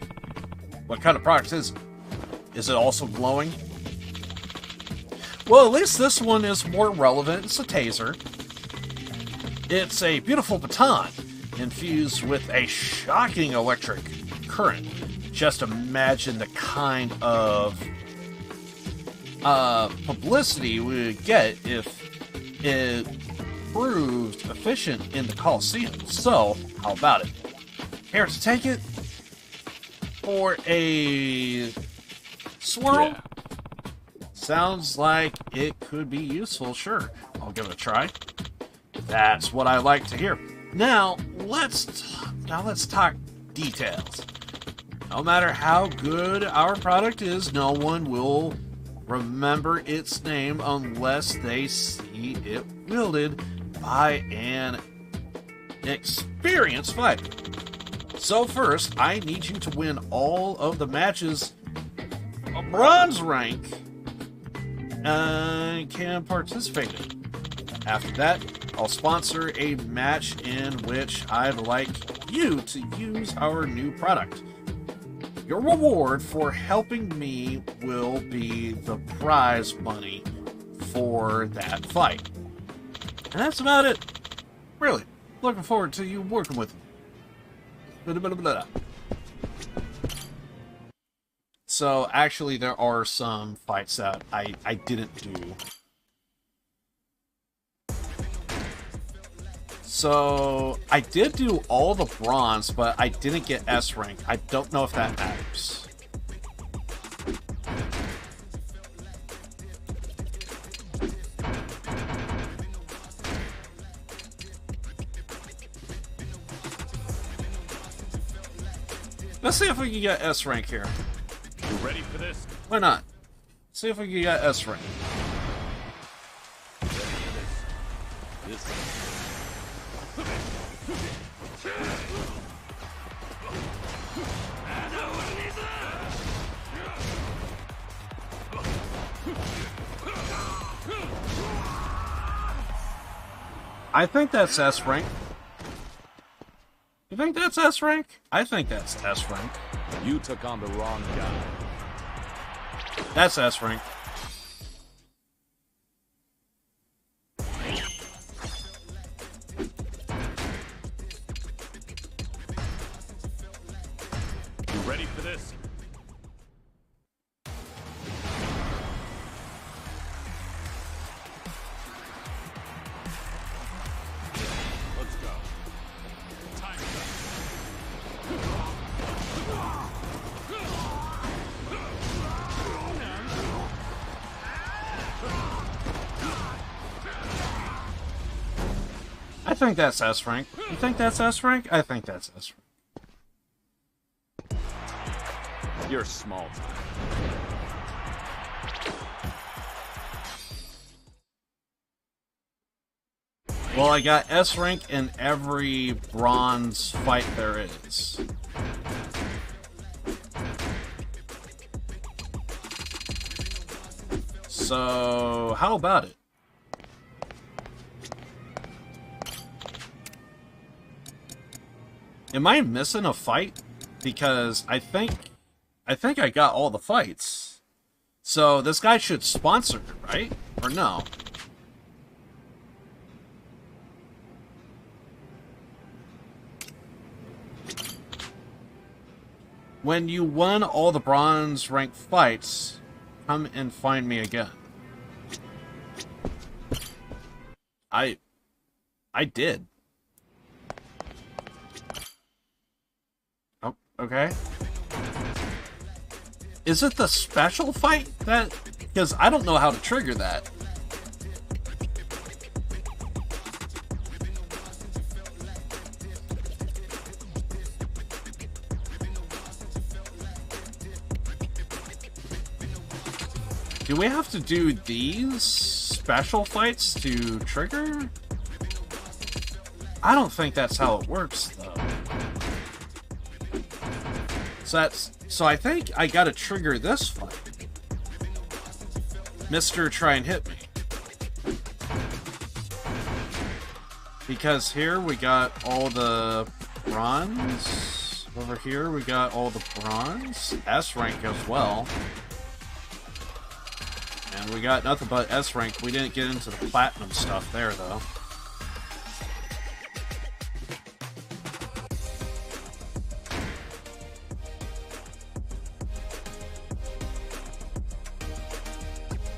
[SPEAKER 2] What kind of product is it? Is it also glowing? Well, at least this one is more relevant. It's a taser. It's a beautiful baton infused with a shocking electric current. Just imagine the kind of publicity we would get if it proved efficient in the Coliseum. So, how about it? Care to take it for a swirl?
[SPEAKER 3] Yeah.
[SPEAKER 2] Sounds like it could be useful. Sure, I'll give it a try. That's what I like to hear. Now let's talk details. No matter how good our product is, no one will remember its name unless they see it wielded by an experienced fighter. So first, I need you to win all of the matches a bronze rank can participate in. After that, I'll sponsor a match in which I'd like you to use our new product. Your reward for helping me will be the prize money for that fight. And that's about it. Really. Looking forward to you working with me. Blah, blah, blah, blah. So, actually, there are some fights that I didn't do. So, I did do all the bronze, but I didn't get S rank. I don't know if that matters. Let's see if we can get S rank here.
[SPEAKER 1] You ready for this?
[SPEAKER 2] Why not? See if we can get S rank. I think that's S rank. You think that's S rank? I think that's S rank.
[SPEAKER 6] You took on the wrong guy.
[SPEAKER 2] That's S rank.
[SPEAKER 1] You ready for this? Let's go. Time's
[SPEAKER 2] I think that's S rank. You think that's S rank? I think that's S rank.
[SPEAKER 6] You're small time.
[SPEAKER 2] Well, I got S rank in every bronze fight there is. So, how about it? Am I missing a fight? Because I think I got all the fights. So this guy should sponsor it, right? Or no? When you won all the bronze rank fights, come and find me again. I did. Oh, okay. Is it the special fight that... Because I don't know how to trigger that. Do we have to do these special fights to trigger? I don't think that's how it works, though. So I think I gotta trigger this fight. Mr. Try and Hit Me. Because here we got all the bronze. Over here we got all the bronze. S rank as well. And we got nothing but S rank. We didn't get into the platinum stuff there, though.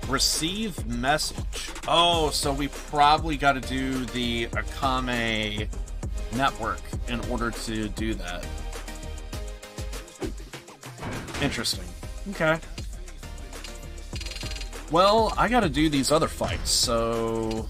[SPEAKER 2] Receive message. Oh, so we probably got to do the Akame network in order to do that. Interesting. Okay. Well, I gotta do these other fights, so...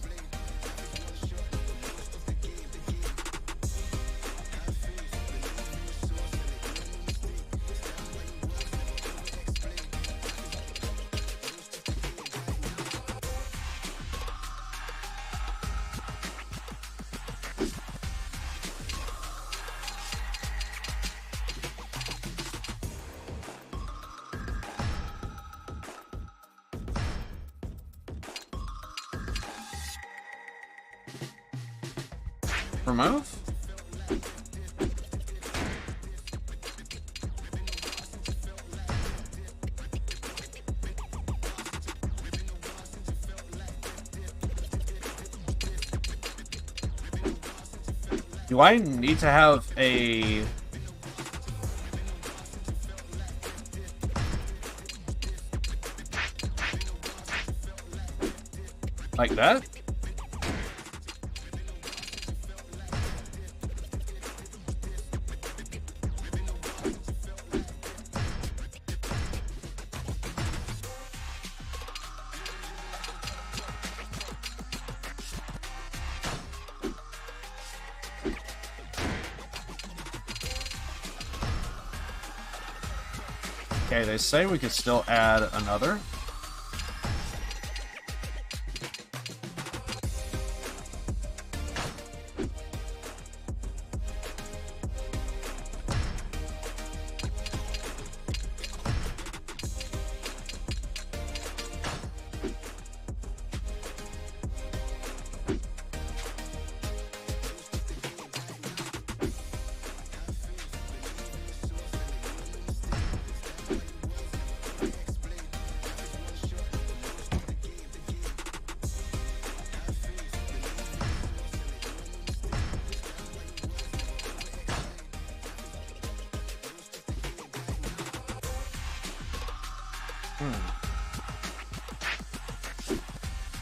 [SPEAKER 2] Remove? Do I need to have a... like that? Okay, they say we could still add another.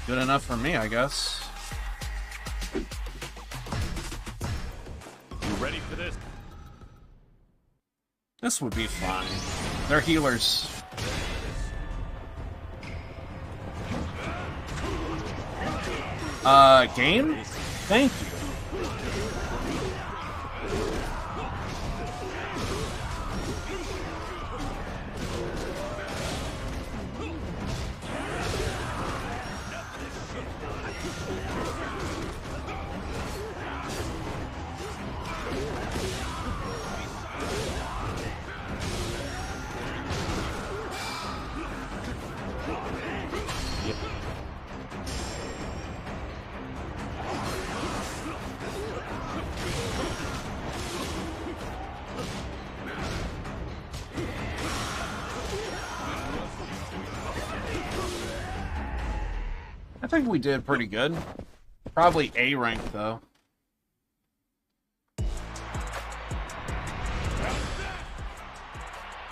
[SPEAKER 2] Good enough for me, I guess.
[SPEAKER 1] You ready for this?
[SPEAKER 2] This would be fine. They're healers. Game? Thank you. I think we did pretty good. Probably A rank, though.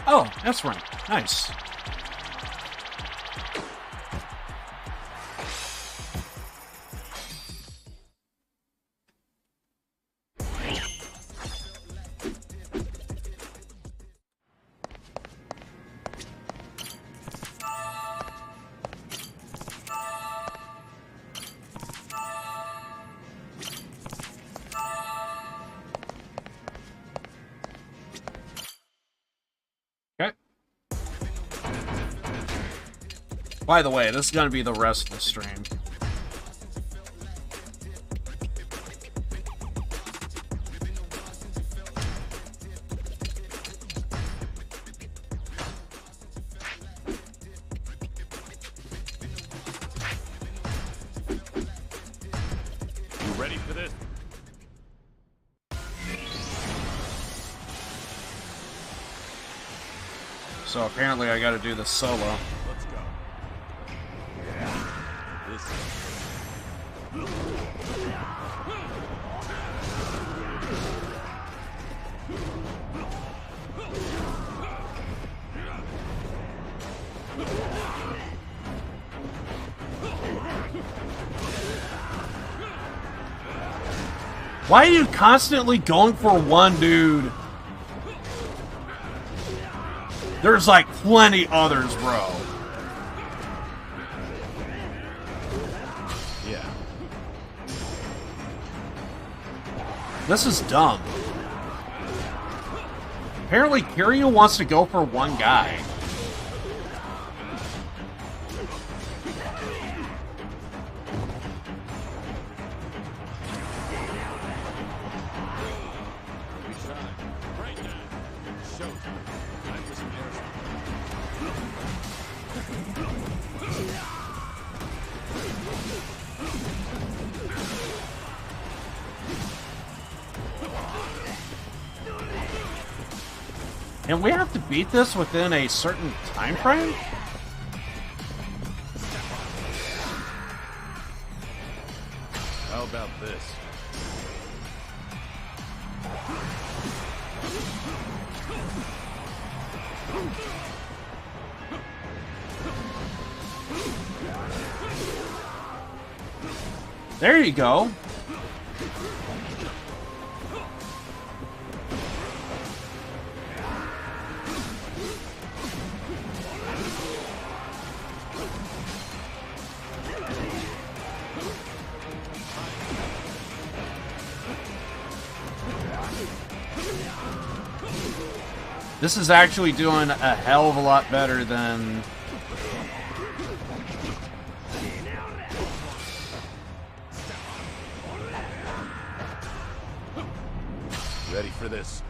[SPEAKER 2] Oh, S rank. Nice. By the way, this is going to be the rest of the stream.
[SPEAKER 1] You ready for this?
[SPEAKER 2] So apparently I got to do this solo.
[SPEAKER 1] Let's go. This
[SPEAKER 2] Why are you constantly going for one dude? There's like plenty others, bro.
[SPEAKER 1] Yeah.
[SPEAKER 2] This is dumb. Apparently Kiryu wants to go for one guy. And we have to beat this within a certain time frame?
[SPEAKER 1] How about this?
[SPEAKER 2] There you go. This is actually doing a hell of a lot better than...
[SPEAKER 6] Ready for this?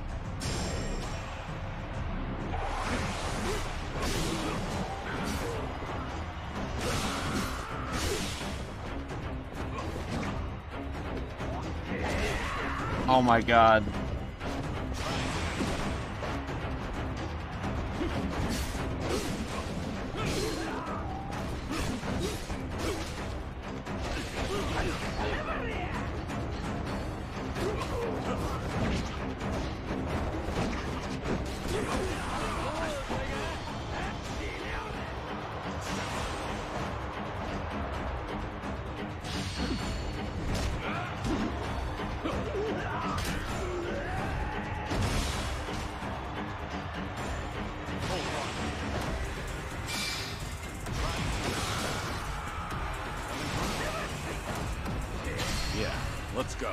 [SPEAKER 2] Oh my god.
[SPEAKER 6] Yeah, let's go.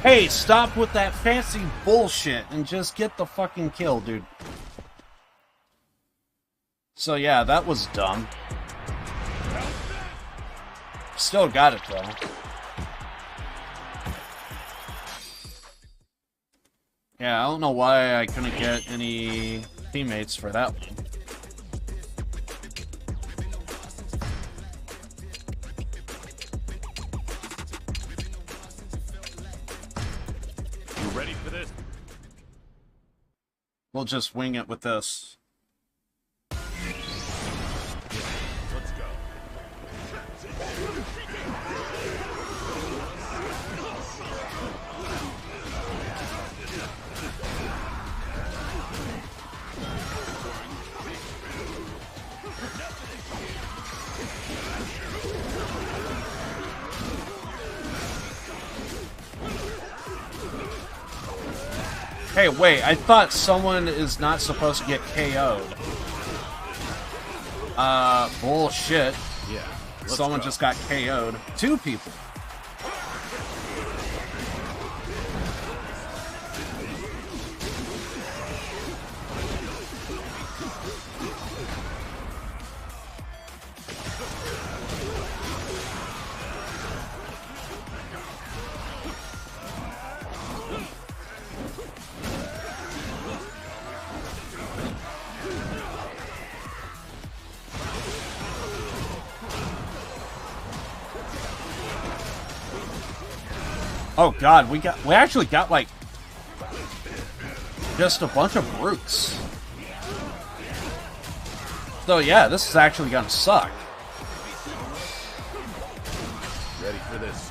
[SPEAKER 2] Hey, stop with that fancy bullshit and just get the fucking kill, dude. So yeah, that was dumb. Still got it, though. Yeah, I don't know why I couldn't get any teammates for that one.
[SPEAKER 6] You ready for this?
[SPEAKER 2] We'll just wing it with this.
[SPEAKER 6] Let's go.
[SPEAKER 2] Hey, wait, I thought someone is not supposed to get KO'd. Bullshit.
[SPEAKER 6] Yeah.
[SPEAKER 2] Someone just got KO'd. 2 people. Oh god, we actually got like just a bunch of brutes. So yeah, this is actually gonna suck.
[SPEAKER 6] Ready for this?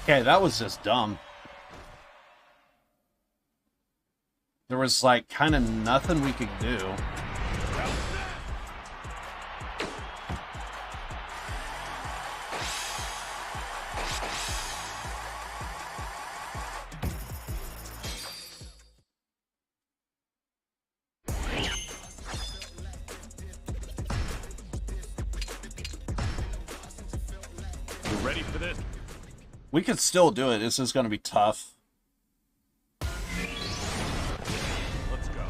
[SPEAKER 2] Okay, that was just dumb. There was like kind of nothing we could do.
[SPEAKER 1] Ready for this?
[SPEAKER 2] We could still do it. This is going to be tough.
[SPEAKER 1] Let's go.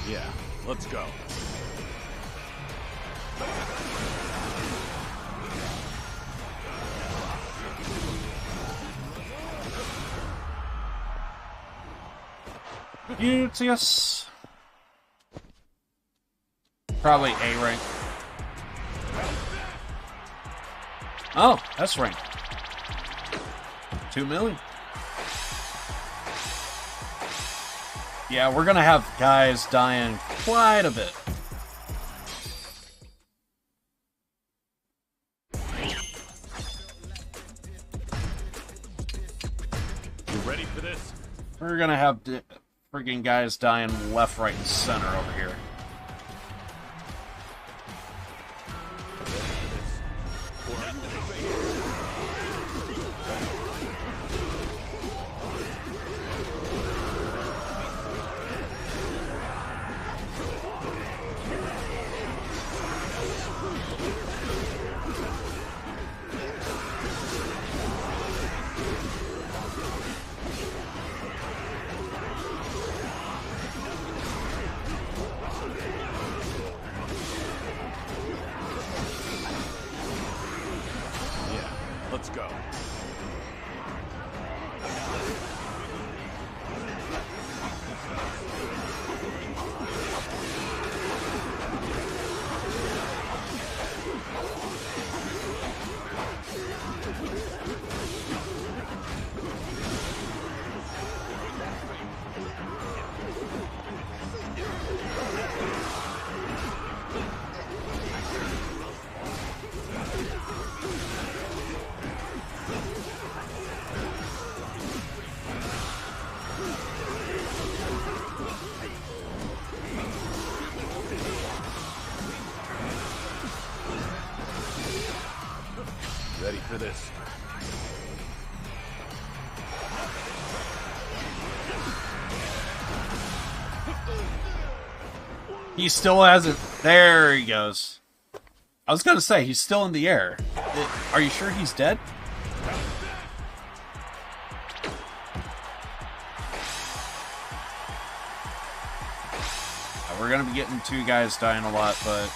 [SPEAKER 1] Yeah, let's go.
[SPEAKER 2] Beauteous. Probably A rank. Oh, that's rank. 2 million. Yeah, we're gonna have guys dying quite a bit.
[SPEAKER 1] You ready for this?
[SPEAKER 2] We're gonna have friggin' guys dying left, right, and center over here.
[SPEAKER 1] Let's go. Ready for this?
[SPEAKER 2] He still hasn't. There he goes. I was gonna say, he's still in the air. Are you sure he's dead? We're gonna be getting 2 guys dying a lot, but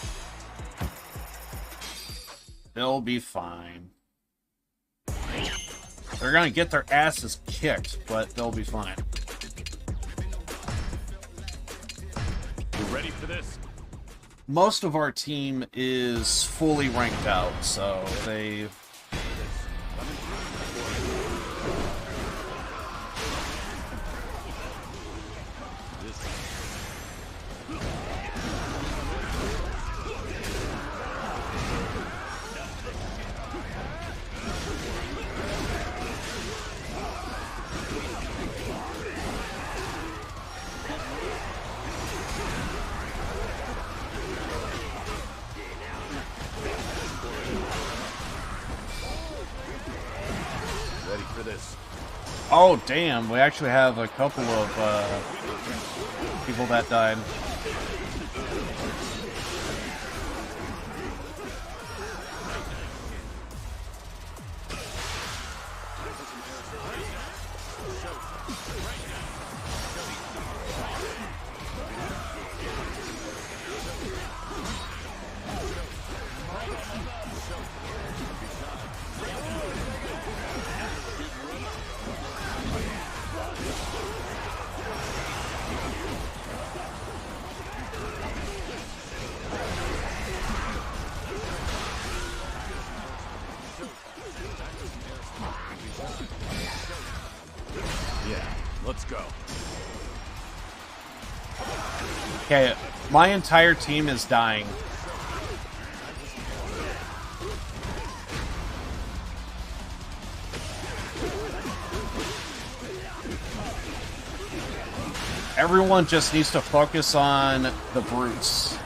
[SPEAKER 2] they'll be fine. They're gonna get their asses kicked, but they'll be fine.
[SPEAKER 1] You ready for this?
[SPEAKER 2] Most of our team is fully ranked out, so they...
[SPEAKER 1] Ready for this?
[SPEAKER 2] Oh, damn. We actually have a couple of people that died.
[SPEAKER 6] Let's go.
[SPEAKER 2] Okay, my entire team is dying. Everyone just needs to focus on the brutes.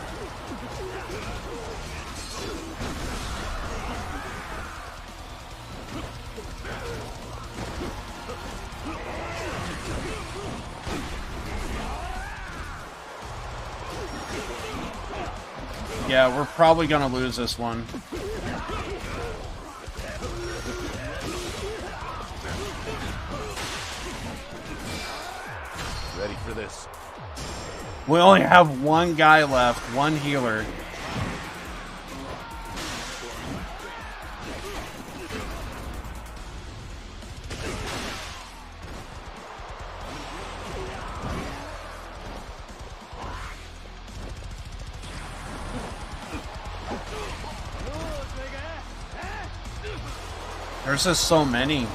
[SPEAKER 2] Yeah, we're probably gonna lose this one.
[SPEAKER 6] Ready for this?
[SPEAKER 2] We only have one guy left, one healer. There's just so many.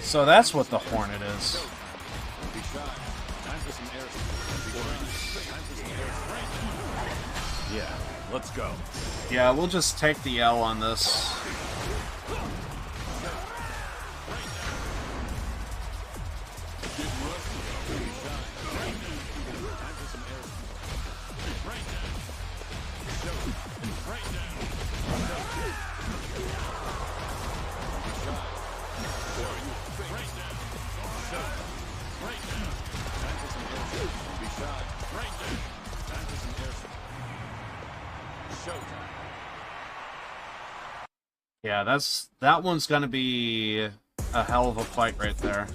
[SPEAKER 2] So that's what the Hornet is.
[SPEAKER 6] Yeah, let's go.
[SPEAKER 2] Yeah, we'll just take the L on this. Yeah, that one's gonna be a hell of a fight right there.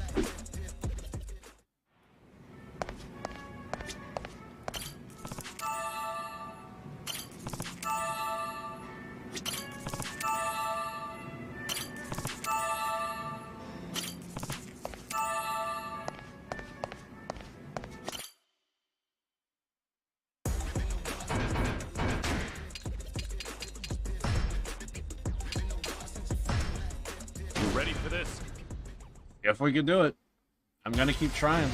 [SPEAKER 6] Ready for this?
[SPEAKER 2] If we can do it, I'm gonna keep trying.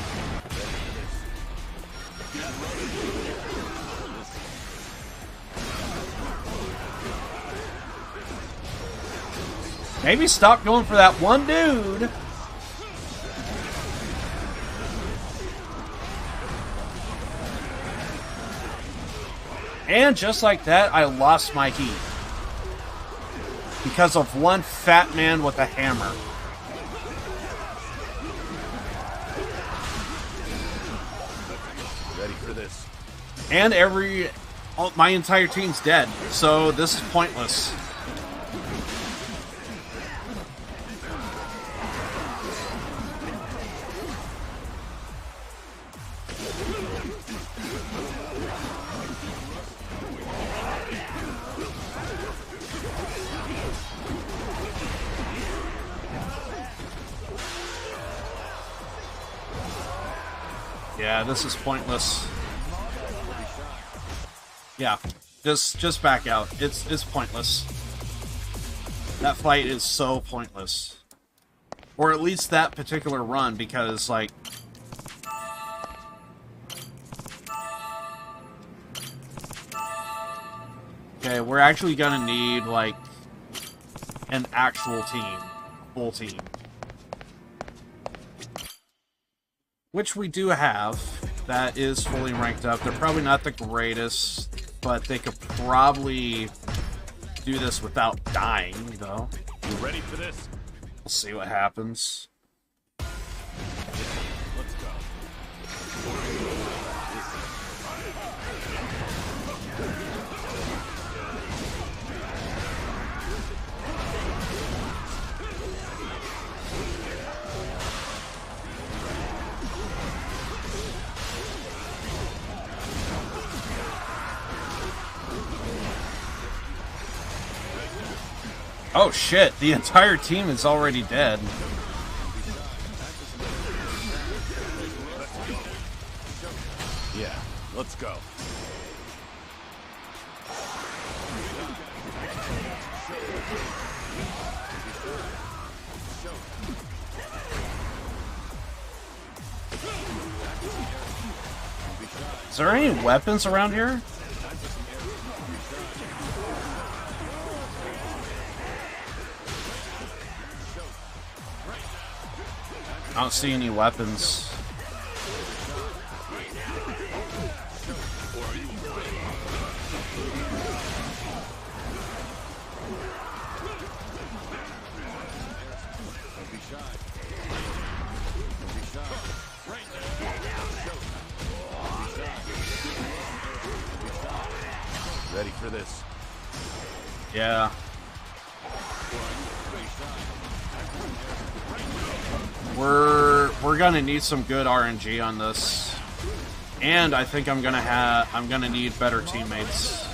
[SPEAKER 2] Maybe stop going for that one dude. And just like that, I lost my heat. Because of one fat man with a hammer.
[SPEAKER 6] Ready for this?
[SPEAKER 2] And my entire team's dead, so this is pointless. Yeah, this is pointless. Yeah, just back out. It's pointless. That fight is so pointless. Or at least that particular run, because, like... Okay, we're actually gonna need, like, an actual team. Full team. Which we do have. That is fully ranked up. They're probably not the greatest, but they could probably do this without dying, though.
[SPEAKER 6] You ready for this?
[SPEAKER 2] We'll see what happens.
[SPEAKER 6] Let's go.
[SPEAKER 2] Oh shit, the entire team is already dead.
[SPEAKER 6] Yeah, let's go.
[SPEAKER 2] Is there any weapons around here? I don't see any weapons.
[SPEAKER 6] Ready for this?
[SPEAKER 2] Yeah. We're gonna need some good RNG on this, and I think I'm gonna need better teammates.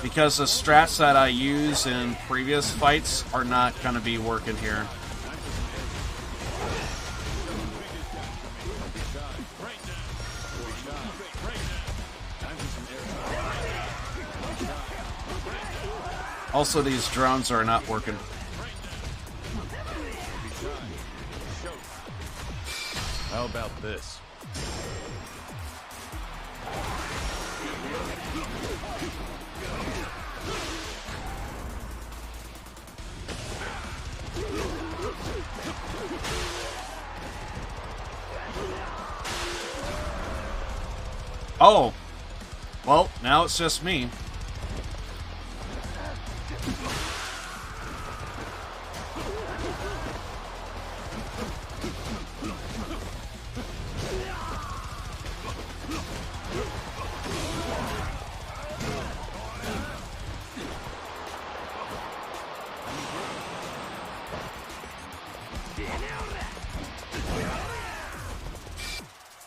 [SPEAKER 2] Because the strats that I use in previous fights are not gonna be working here. Also, these drones are not working.
[SPEAKER 6] How about this?
[SPEAKER 2] Oh! Well, now it's just me.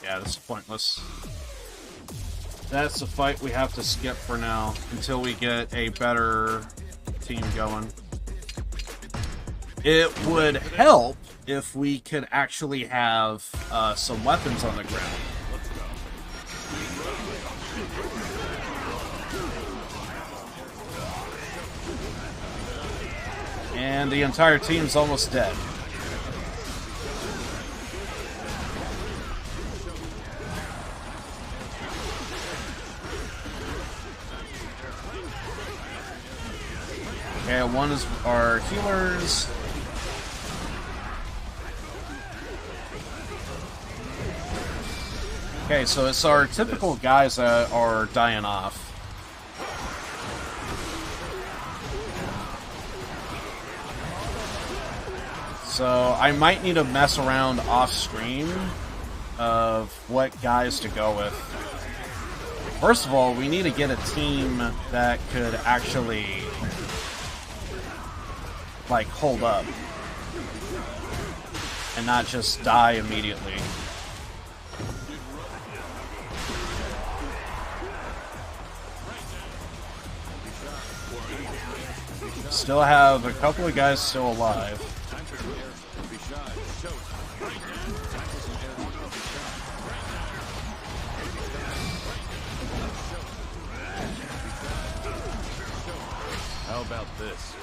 [SPEAKER 2] Yeah, this is pointless. That's a fight we have to skip for now until we get a better team going. It would help if we could actually have some weapons on the ground. And the entire team's almost dead. Okay, one is our healers. Okay, so it's our typical guys that are dying off. So I might need to mess around off screen of what guys to go with. First of all, we need to get a team that could actually like hold up and not just die immediately. Still have a couple of guys still alive.
[SPEAKER 6] How about this?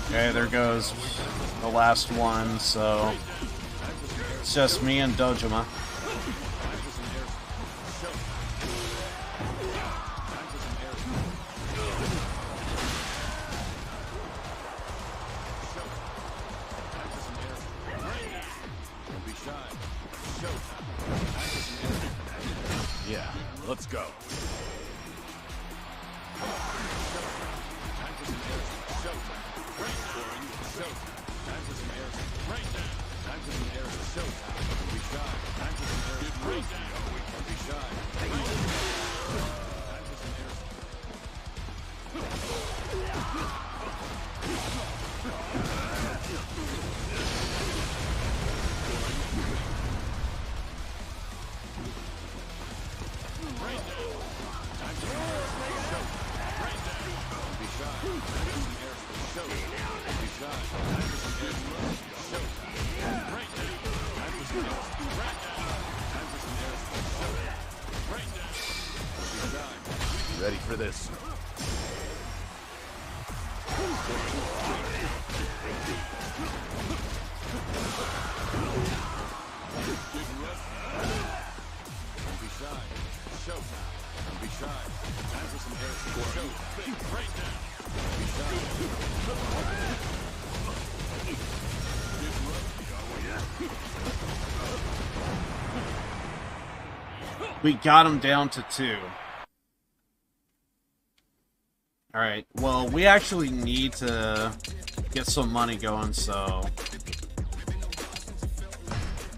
[SPEAKER 2] Okay, there goes the last one, so it's just me and Dojima.
[SPEAKER 6] Yeah, let's go. Ready for this? Don't be shy. Showtime. Don't be shy. Time for some air support. Right now. Don't be shy.
[SPEAKER 2] We got him down to 2. Alright, well, we actually need to get some money going, so...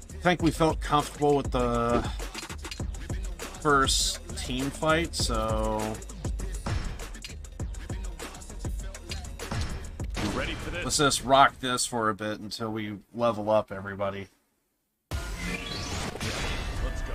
[SPEAKER 2] I think we felt comfortable with the first team fight, so...
[SPEAKER 1] You ready for this?
[SPEAKER 2] Let's just rock this for a bit until we level up everybody.
[SPEAKER 1] Let's go.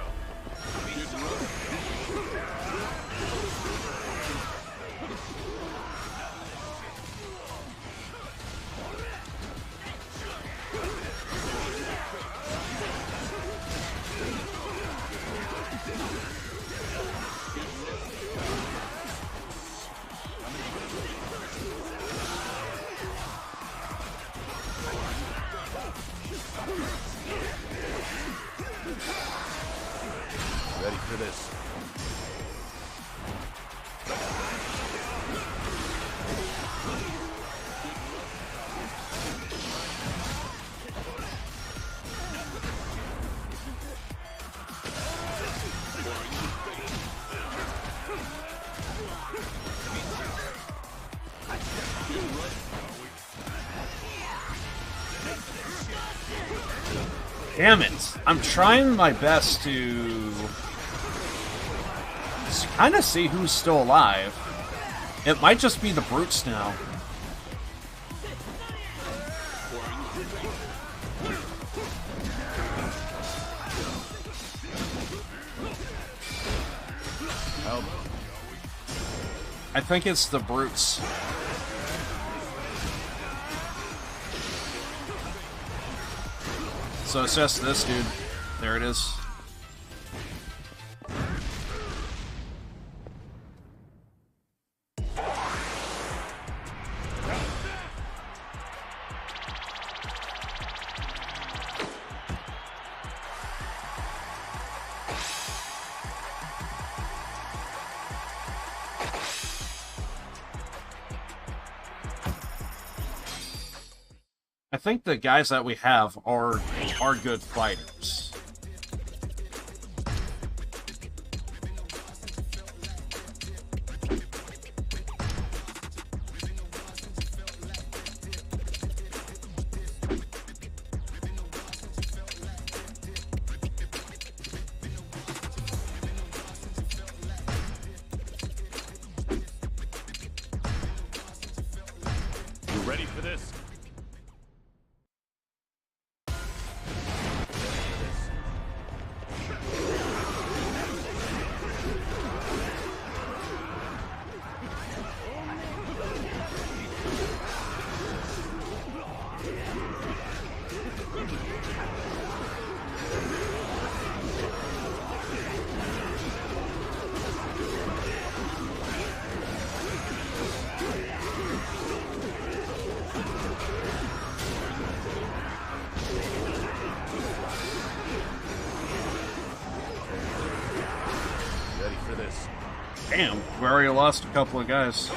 [SPEAKER 1] Ready for this?
[SPEAKER 2] Damn it! I'm trying my best to kind of see who's still alive. It might just be the brutes now. I think it's the brutes. So it's just this dude. There it is. I think the guys that we have are good fighters.
[SPEAKER 1] You ready for this?
[SPEAKER 2] Damn, we already lost a couple of guys.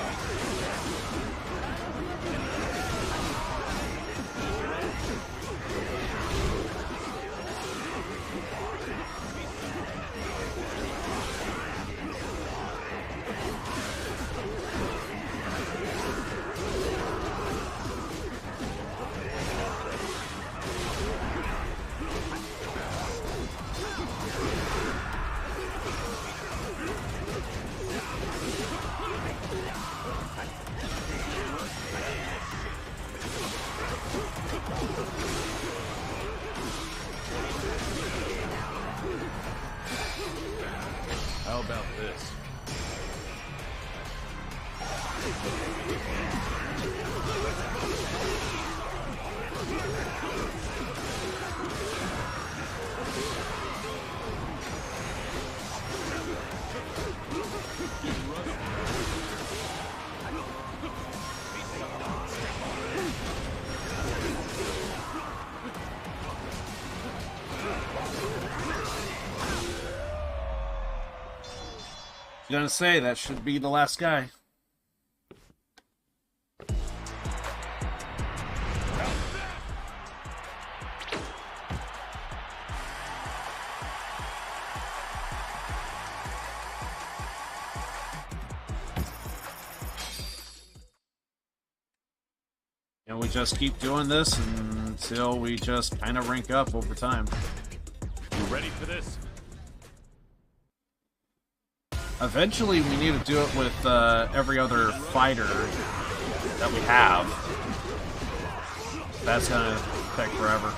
[SPEAKER 2] gonna say, that should be the last guy. And we just keep doing this until we just kind of rank up over time.
[SPEAKER 1] You ready for this?
[SPEAKER 2] Eventually, we need to do it with every other fighter that we have. That's gonna take forever.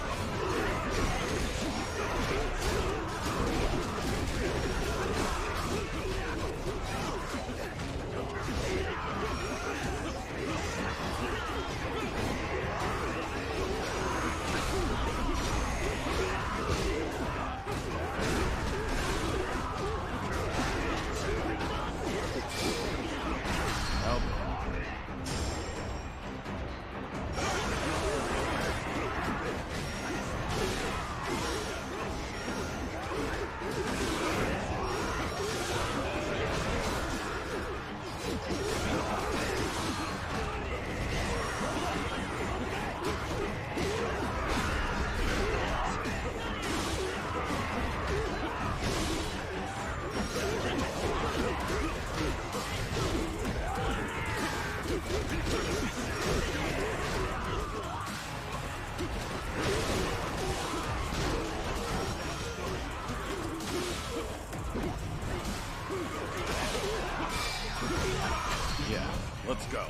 [SPEAKER 1] Yeah, let's go.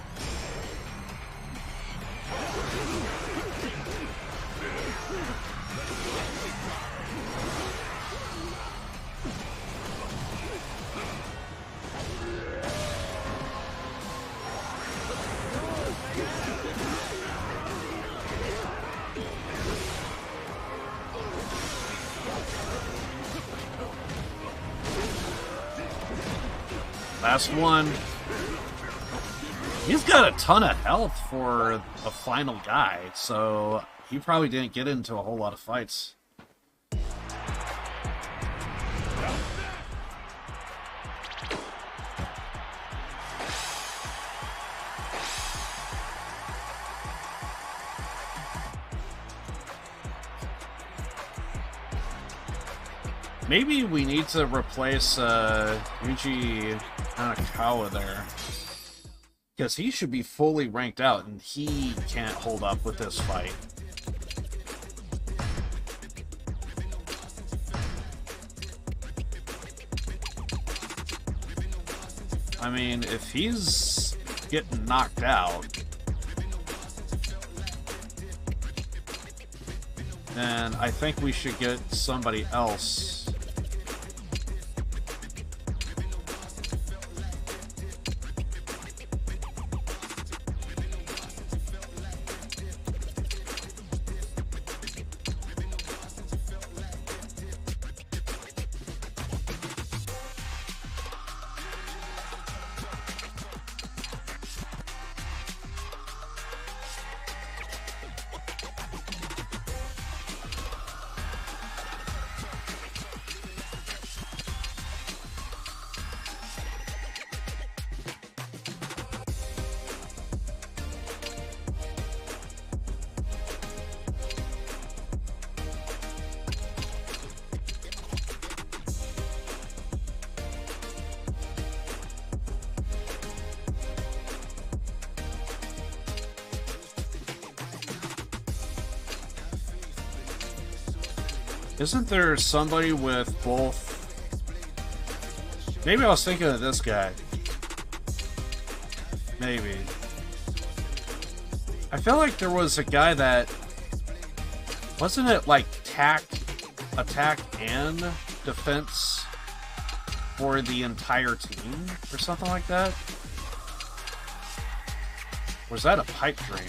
[SPEAKER 2] Last one. He's got a ton of health for a final guy, so he probably didn't get into a whole lot of fights. Maybe we need to replace Yuji Hanakawa there. Because he should be fully ranked out, and he can't hold up with this fight. I mean, if he's getting knocked out, then I think we should get somebody else. Isn't there somebody with both? Maybe I was thinking of this guy. Maybe. I feel like there was a guy that... Wasn't it like attack and defense for the entire team? Or something like that? Was that a pipe dream?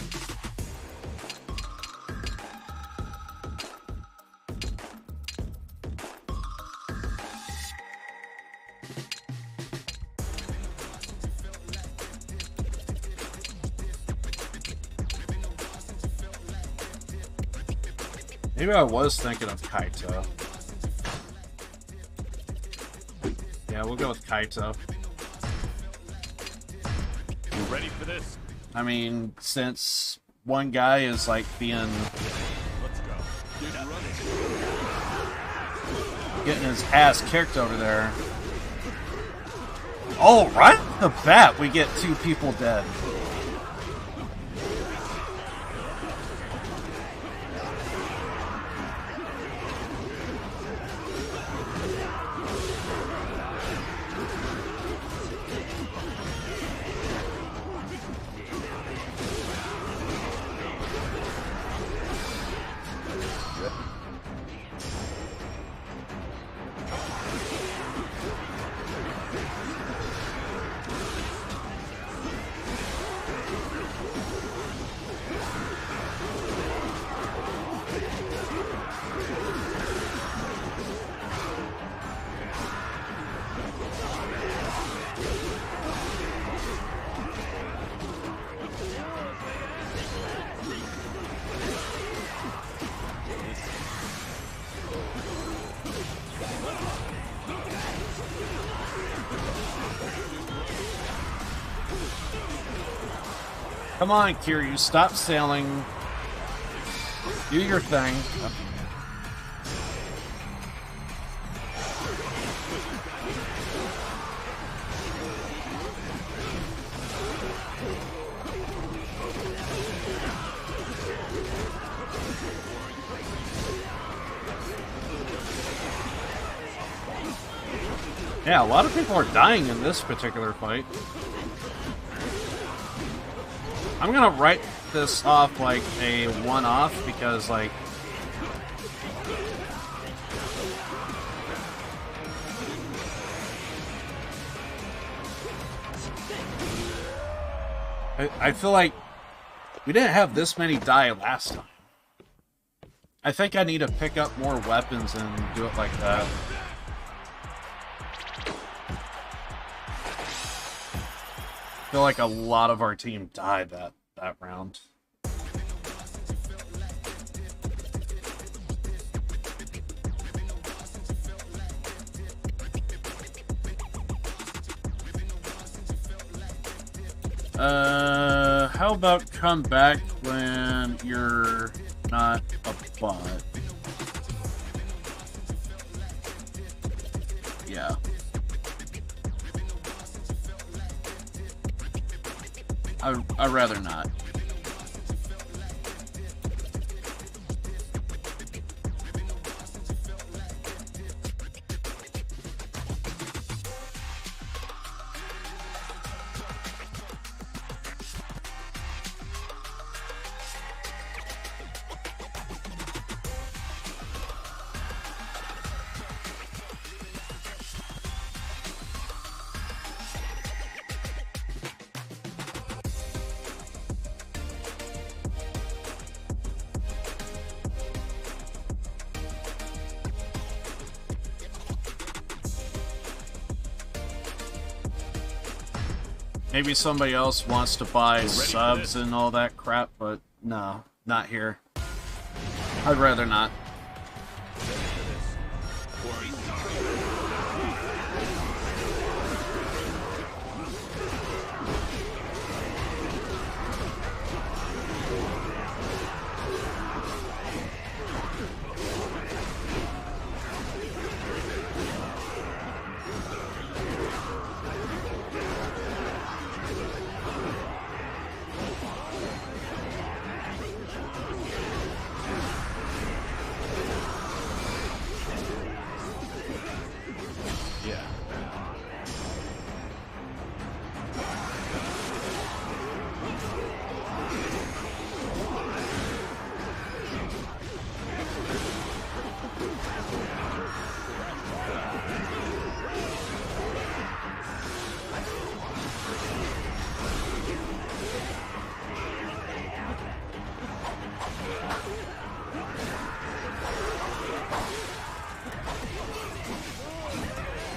[SPEAKER 2] Maybe I was thinking of Kaito. Yeah, we'll go with Kaito.
[SPEAKER 1] Ready for this?
[SPEAKER 2] I mean, since one guy is like being...
[SPEAKER 1] Let's go.
[SPEAKER 2] Getting his ass kicked over there. Oh, right off the bat, we get 2 people dead. Come on, Kiryu, stop sailing. Do your thing. Yeah, a lot of people are dying in this particular fight. I'm gonna write this off like a one-off because, like, I feel like we didn't have this many die last time. I think I need to pick up more weapons and do it like that. I feel like a lot of our team died that round. How about come back when you're not a bot? Yeah. I'd rather not. Maybe somebody else wants to buy subs and all that crap, but no, not here. I'd rather not.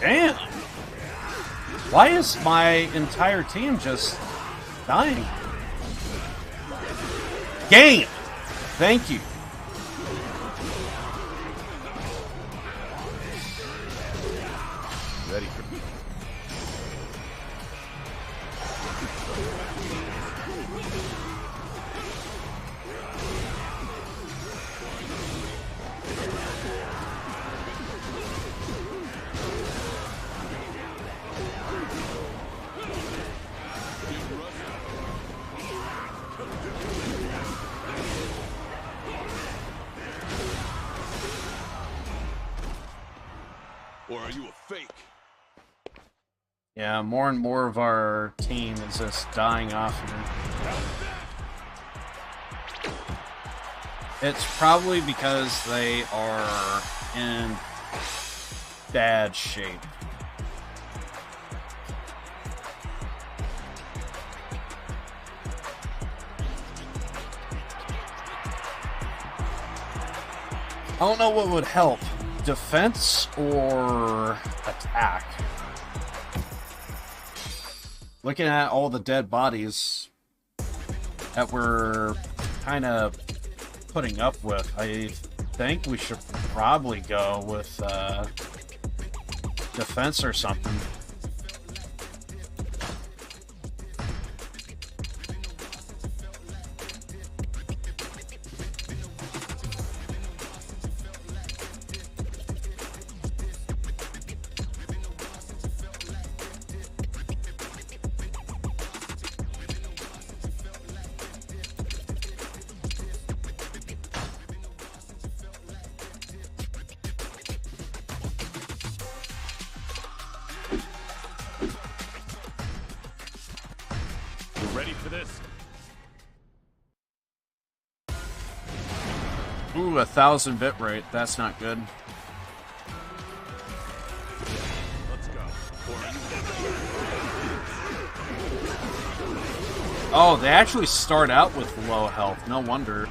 [SPEAKER 2] Damn! Why is my entire team just dying? Game! Thank you.
[SPEAKER 1] Ready for me.
[SPEAKER 12] or are you a fake?
[SPEAKER 2] Yeah, more and more of our team is just dying off here. It's probably because they are in bad shape. I don't know what would help, defense or attack. Looking at all the dead bodies that we're kind of putting up with, I think we should probably go with defense or something.
[SPEAKER 1] Ready for this?
[SPEAKER 2] Ooh, 1,000 bit rate. That's not good.
[SPEAKER 1] Let's go.
[SPEAKER 2] Oh, they actually start out with low health. No wonder.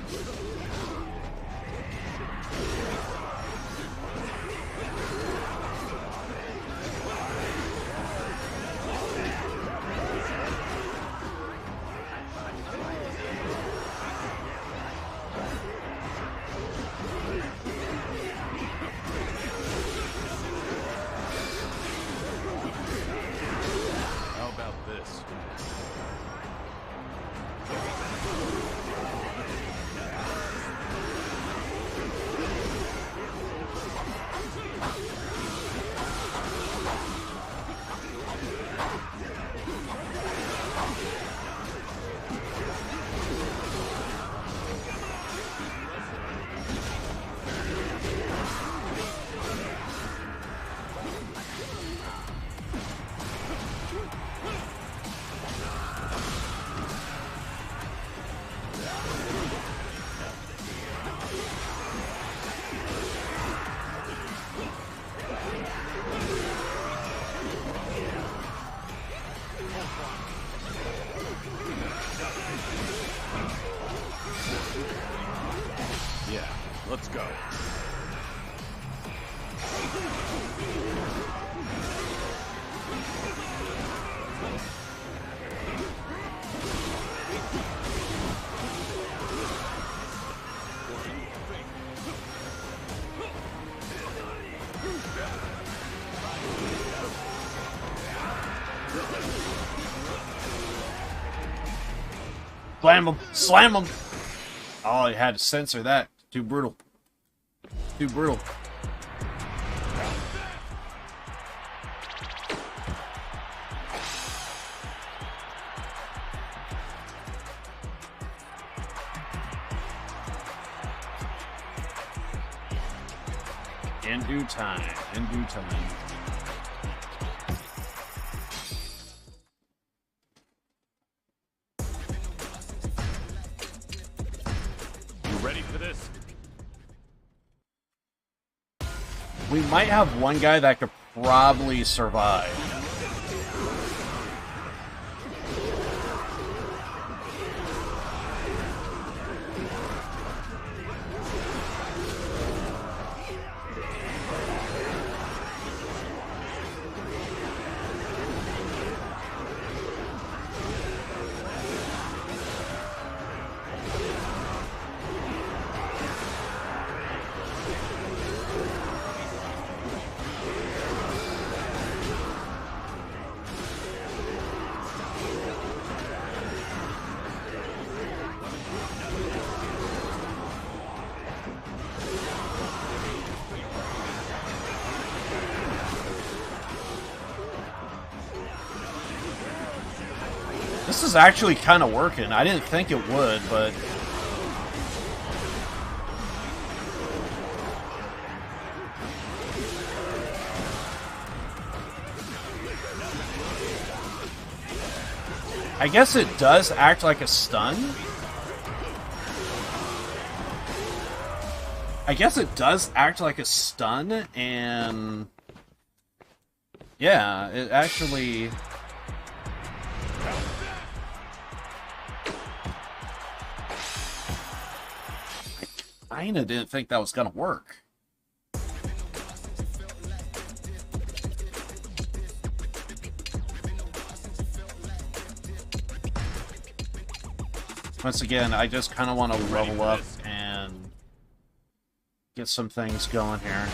[SPEAKER 1] How about this? Yeah, let's go.
[SPEAKER 2] Slam him! Slam him! Oh, I had to censor that. Too brutal. Too brutal. In due time. In due time.
[SPEAKER 1] Ready for this?
[SPEAKER 2] We might have one guy that could probably survive. This is actually kind of working. I didn't think it would, but... I guess it does act like a stun. I guess it does act like a stun, and yeah, it actually... I kinda didn't think that was gonna work. Once again, I just kind of want to level up and get some things going here.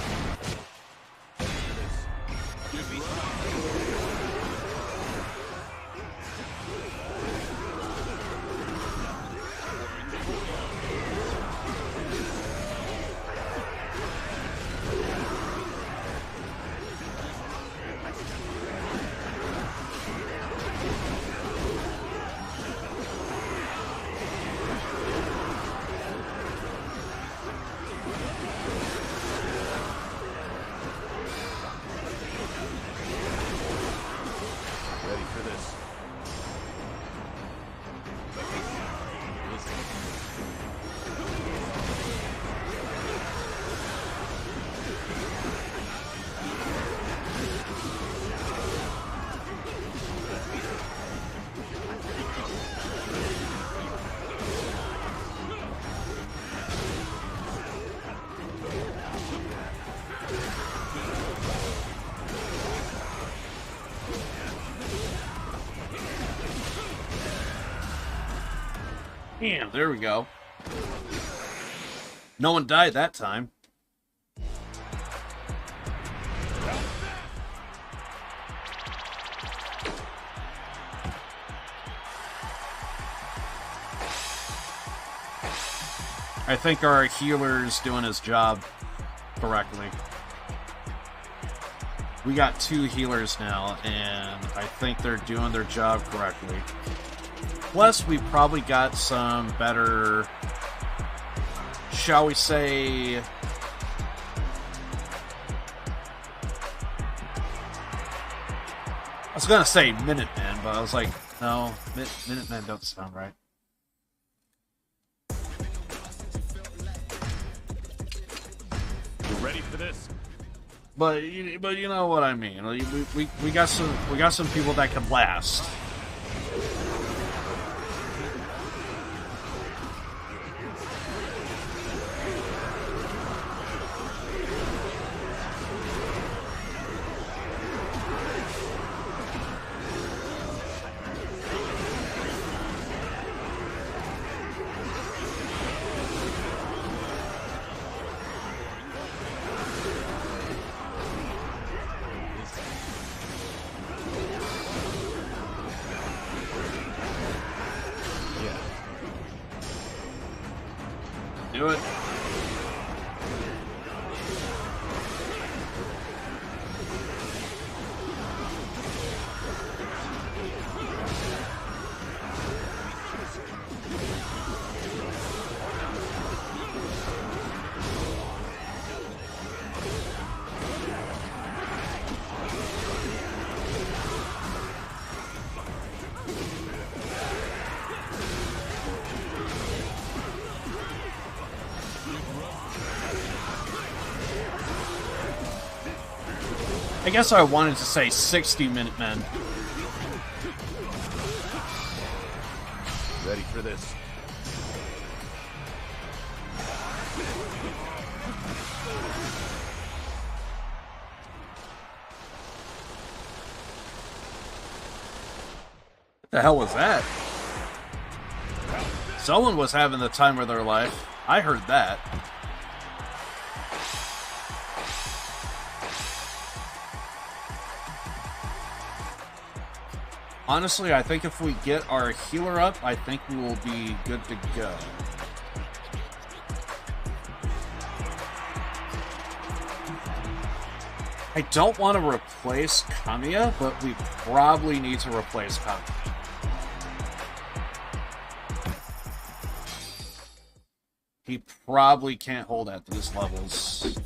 [SPEAKER 2] Damn, there we go. No one died that time. I think our healer's doing his job correctly. We got 2 healers now, and I think they're doing their job correctly. Plus, we probably got some better, shall we say, I was gonna say Minutemen, but I was like, no, Minutemen don't sound right.
[SPEAKER 1] You ready for this?
[SPEAKER 2] But you know what I mean. We got some people that can last. Do it. I guess I wanted to say 60 Minutemen.
[SPEAKER 1] Ready for this?
[SPEAKER 2] What the hell was that? Someone was having the time of their life. I heard that. Honestly, I think if we get our healer up, I think we will be good to go. I don't want to replace Kamiya, but we probably need to replace Kamiya. He probably can't hold at these levels.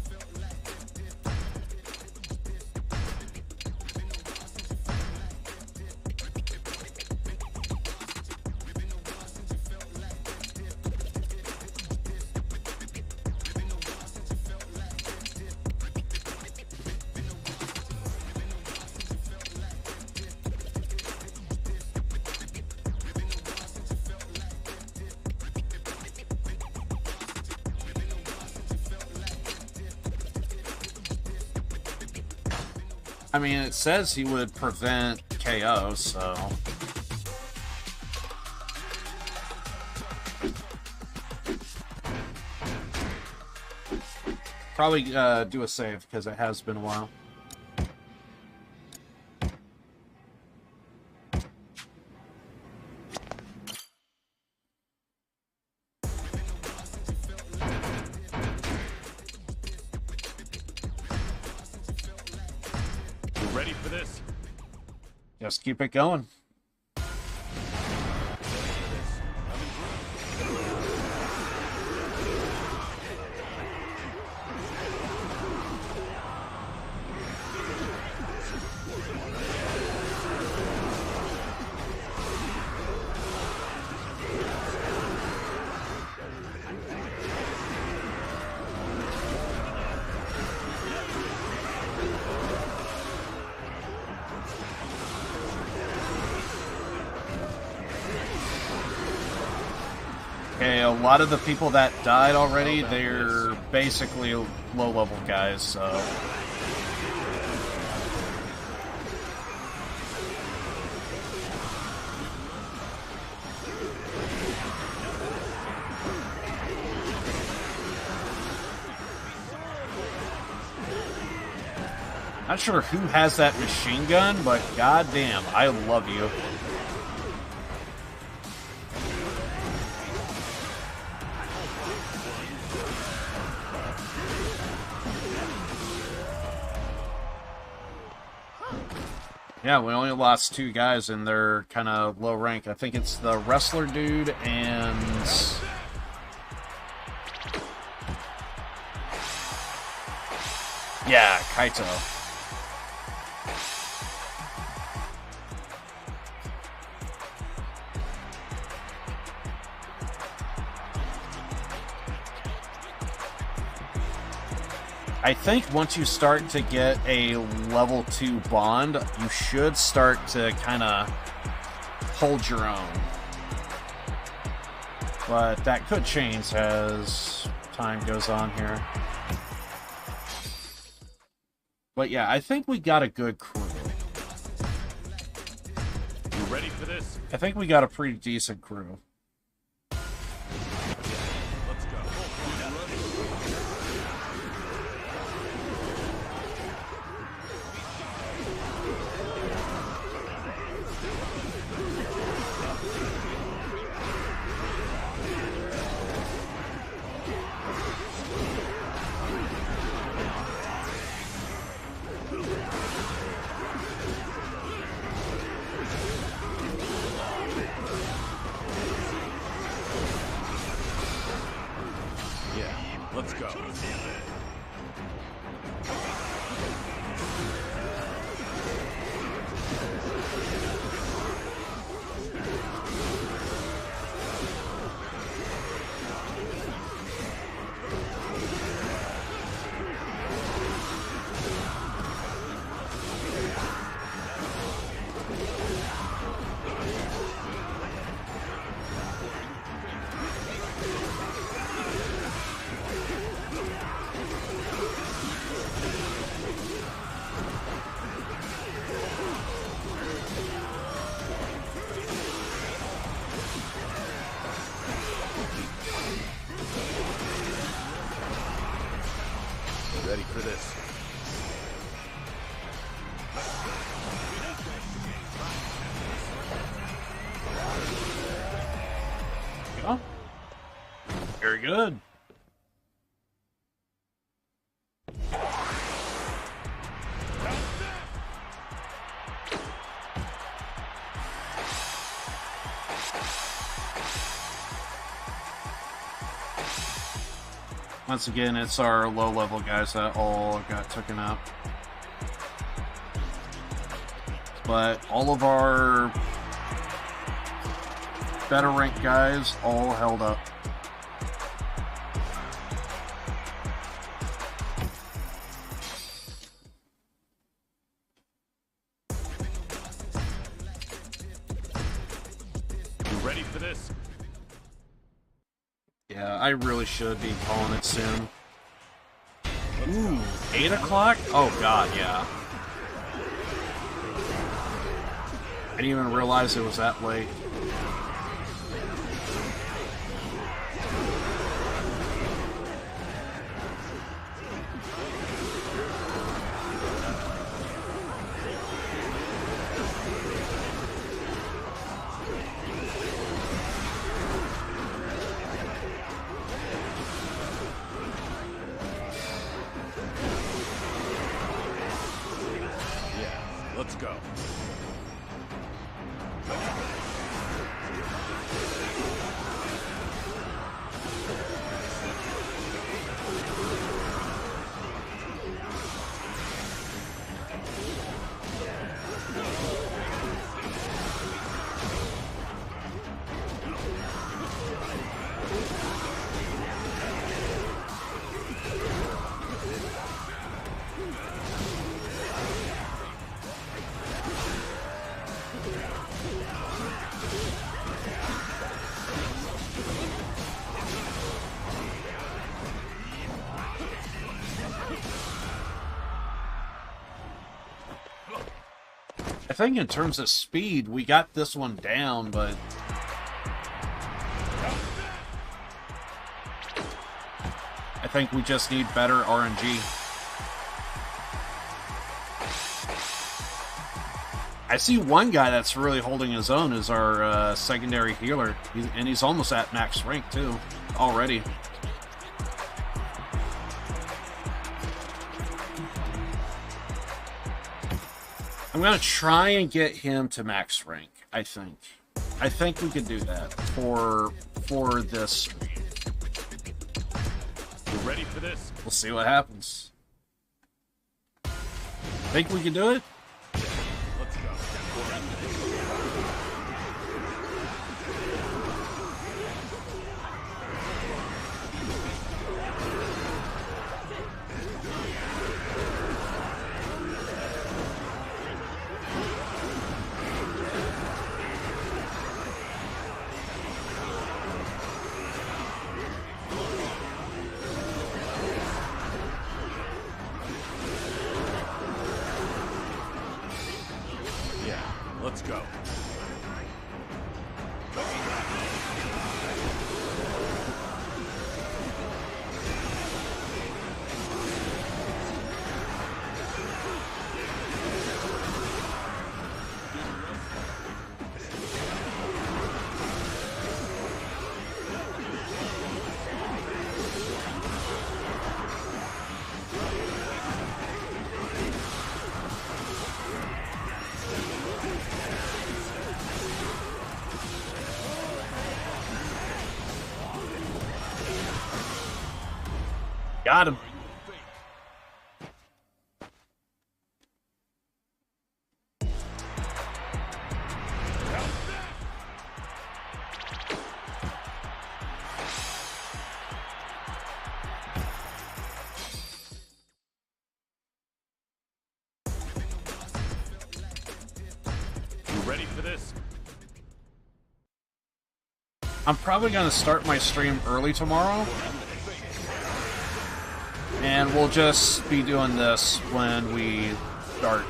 [SPEAKER 2] I mean, it says he would prevent KO, so... Probably do a save, because it has been a while.
[SPEAKER 1] Ready for this?
[SPEAKER 2] Just keep it going. Okay, a lot of the people that died already, they're basically low-level guys, so... Not sure who has that machine gun, but goddamn, I love you. Yeah, we only lost 2 guys and they're kind of low rank. I think it's the wrestler dude and... yeah, Kaito. I think once you start to get a level 2 bond, you should start to kind of hold your own. But that could change as time goes on here. But yeah, I think we got a good crew.
[SPEAKER 1] You ready for this?
[SPEAKER 2] I think we got a pretty decent crew.
[SPEAKER 1] Let's go. Ready for this.
[SPEAKER 2] Oh. Very good. Once again, it's our low-level guys that all got taken out. But all of our better ranked guys all held up.
[SPEAKER 1] You ready for this?
[SPEAKER 2] Yeah, I really should be calling it soon. Ooh, 8 o'clock? Oh god, yeah. didn't even realize it was that late.
[SPEAKER 6] Let's go.
[SPEAKER 2] I think in terms of speed, we got this one down, but I think we just need better RNG. I see one guy that's really holding his own is our secondary healer, and he's almost at max rank too, already. I'm gonna try and get him to max rank. I think we could do that for this.
[SPEAKER 1] You ready for this?
[SPEAKER 2] We'll see what happens. Think we can do it?
[SPEAKER 1] Let's go. Let's go.
[SPEAKER 2] Got him.
[SPEAKER 1] You ready for this?
[SPEAKER 2] I'm probably going to start my stream early tomorrow. And we'll just be doing this when we start.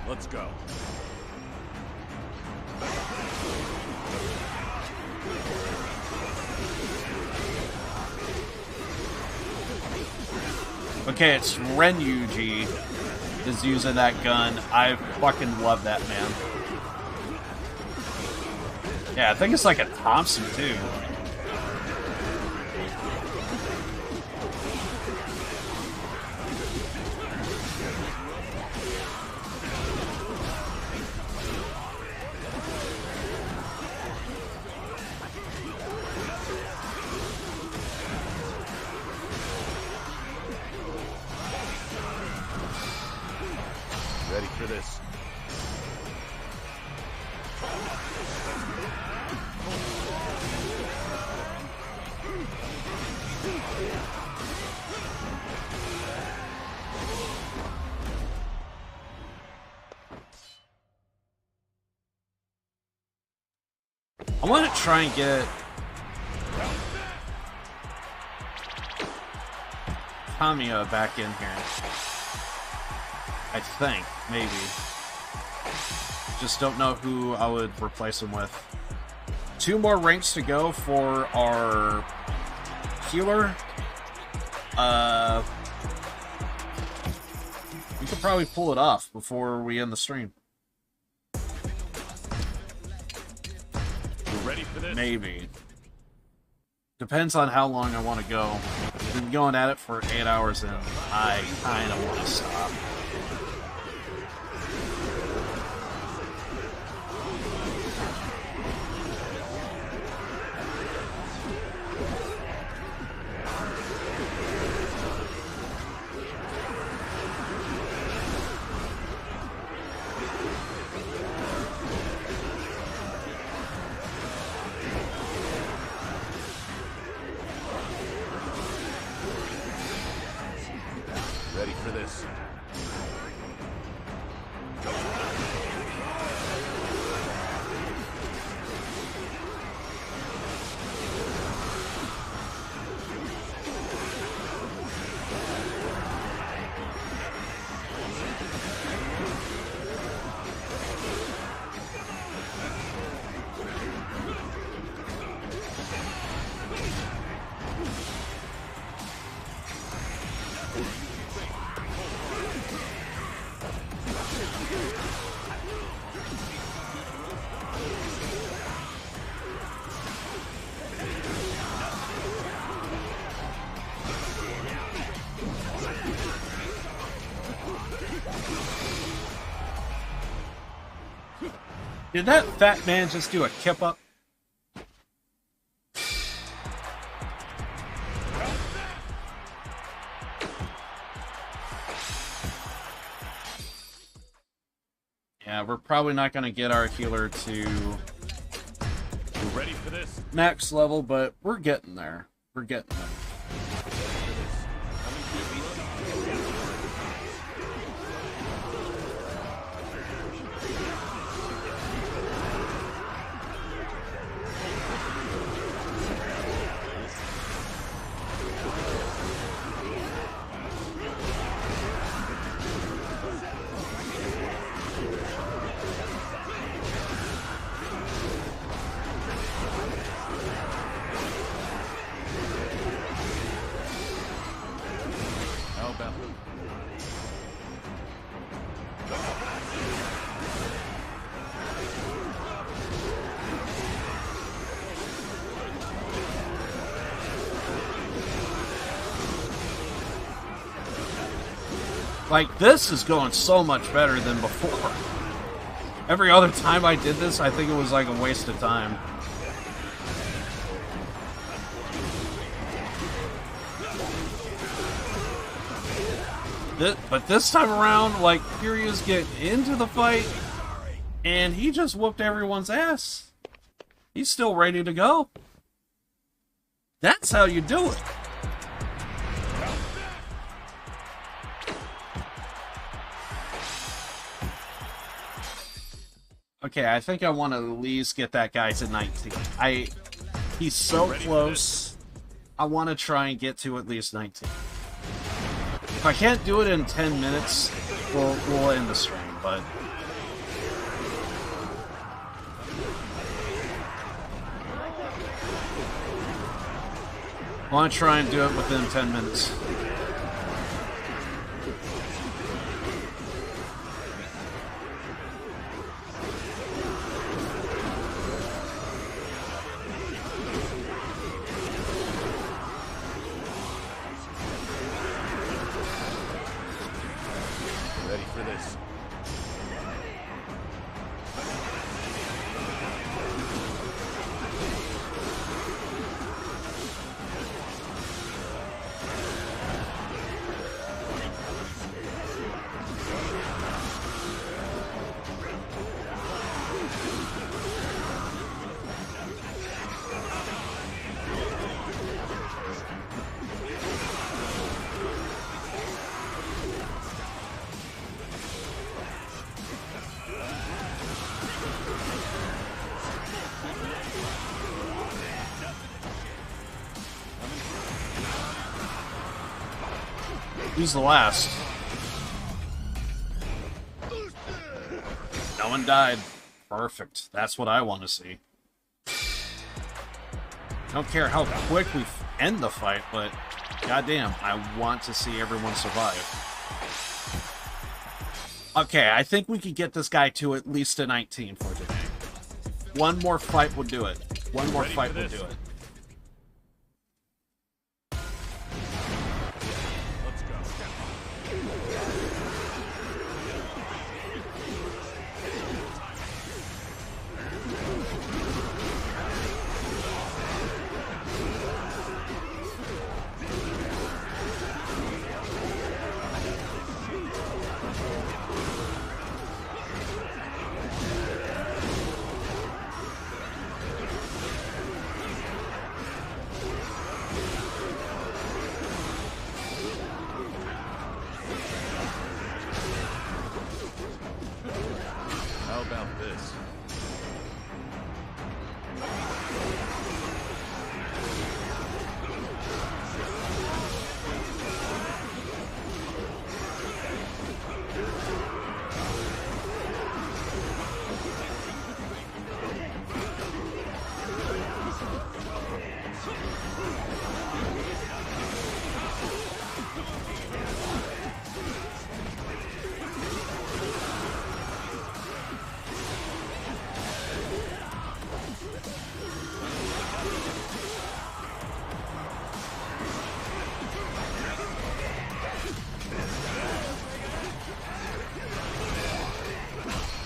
[SPEAKER 1] Let's go.
[SPEAKER 2] Okay, it's Renyuji is using that gun. I fucking love that, man. Yeah, I think it's like a Thompson, too.
[SPEAKER 1] Ready for this?
[SPEAKER 2] I want to try and get Tamiya back in here. I think, maybe. Just don't know who I would replace him with. 2 more ranks to go for our healer. We could probably pull it off before we end the stream.
[SPEAKER 1] You ready for this?
[SPEAKER 2] Maybe. Depends on how long I want to go. I've been going at it for 8 hours and I kind of want to stop.
[SPEAKER 1] Ready for this?
[SPEAKER 2] Did that fat man just do a kip up? Yeah, we're probably not going to get our healer to
[SPEAKER 1] You ready for this?
[SPEAKER 2] max level, but we're getting there. We're getting there.
[SPEAKER 1] How about
[SPEAKER 2] Like, this is going so much better than before. Every other time I did this, I think it was like a waste of time. But this time around, like, Furious get into the fight, and he just whooped everyone's ass. He's still ready to go. That's how you do it. Okay, I think I want to at least get that guy to 19. He's so close. I want to try and get to at least 19. If I can't do it in 10 minutes, we'll end the stream, but... I want to try and do it within 10 minutes.
[SPEAKER 1] ready for this?
[SPEAKER 2] Who's the last? No one died. Perfect. That's what I want to see. Don't care how quick we end the fight, but goddamn, I want to see everyone survive. Okay, I think we could get this guy to at least a 19 for today. One more fight would do it. One more fight would do it.
[SPEAKER 6] How about this?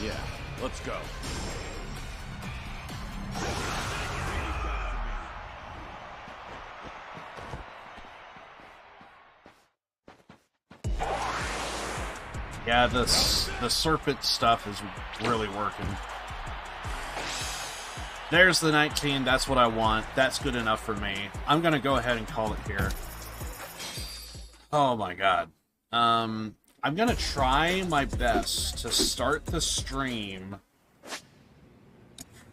[SPEAKER 6] Yeah, let's go.
[SPEAKER 2] Yeah, the serpent stuff is really working. There's the 19. That's what I want. That's good enough for me. I'm going to go ahead and call it here. Oh my god. I'm going to try my best to start the stream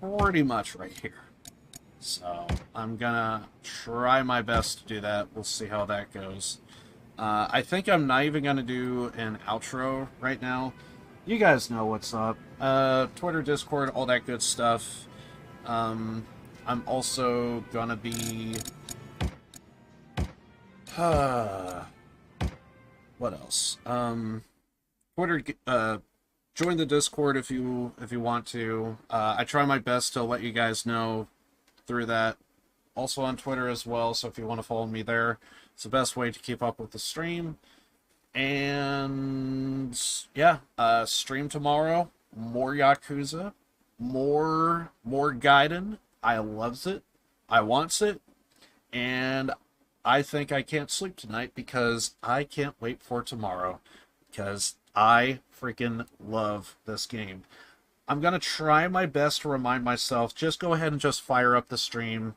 [SPEAKER 2] pretty much right here. So I'm going to try my best to do that. We'll see how that goes. I think I'm not even going to do an outro right now. You guys know what's up. Twitter, Discord, all that good stuff. I'm also going to be... what else? Twitter, join the Discord if you want to. I try my best to let you guys know through that. Also on Twitter as well, so if you want to follow me there, it's the best way to keep up with the stream. And yeah, stream tomorrow. More Yakuza, more Gaiden. I loves it. I wants it, and I think I can't sleep tonight because I can't wait for tomorrow, because I freaking love this game. I'm going to try my best to remind myself, just go ahead and just fire up the stream,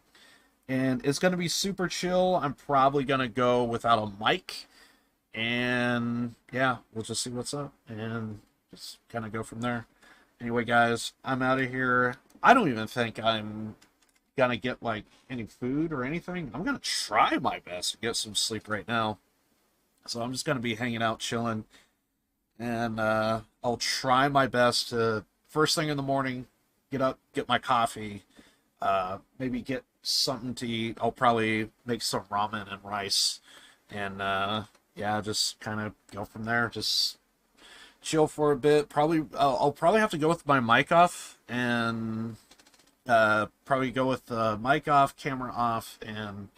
[SPEAKER 2] and it's going to be super chill. I'm probably going to go without a mic, and yeah, we'll just see what's up, and just kind of go from there. Anyway, guys, I'm out of here. I don't even think I'm gonna get like any food or anything. I'm gonna try my best to get some sleep right now, so I'm just gonna be hanging out chilling, and I'll try my best to first thing in the morning get up, get my coffee, maybe get something to eat. I'll probably make some ramen and rice, and yeah, just kind of go from there. Just chill for a bit. I'll probably have to go with my mic off, and probably go with the mic off, camera off, and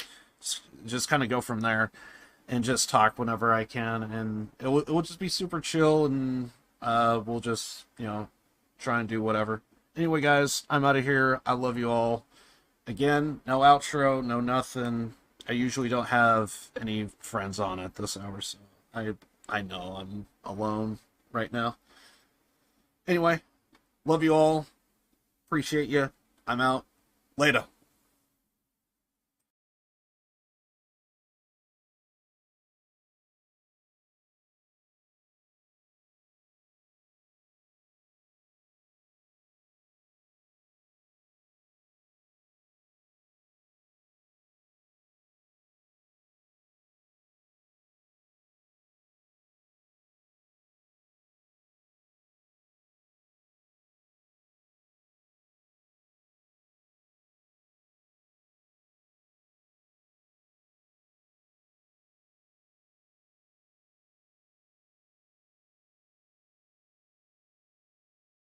[SPEAKER 2] just kind of go from there and just talk whenever I can, and it will just be super chill, and we'll just, you know, try and do whatever. Anyway, guys, I'm out of here. I love you all. Again, no outro, no nothing. I usually don't have any friends on at this hour, so I know I'm alone right now. Anyway, love you all. Appreciate you. I'm out. Later.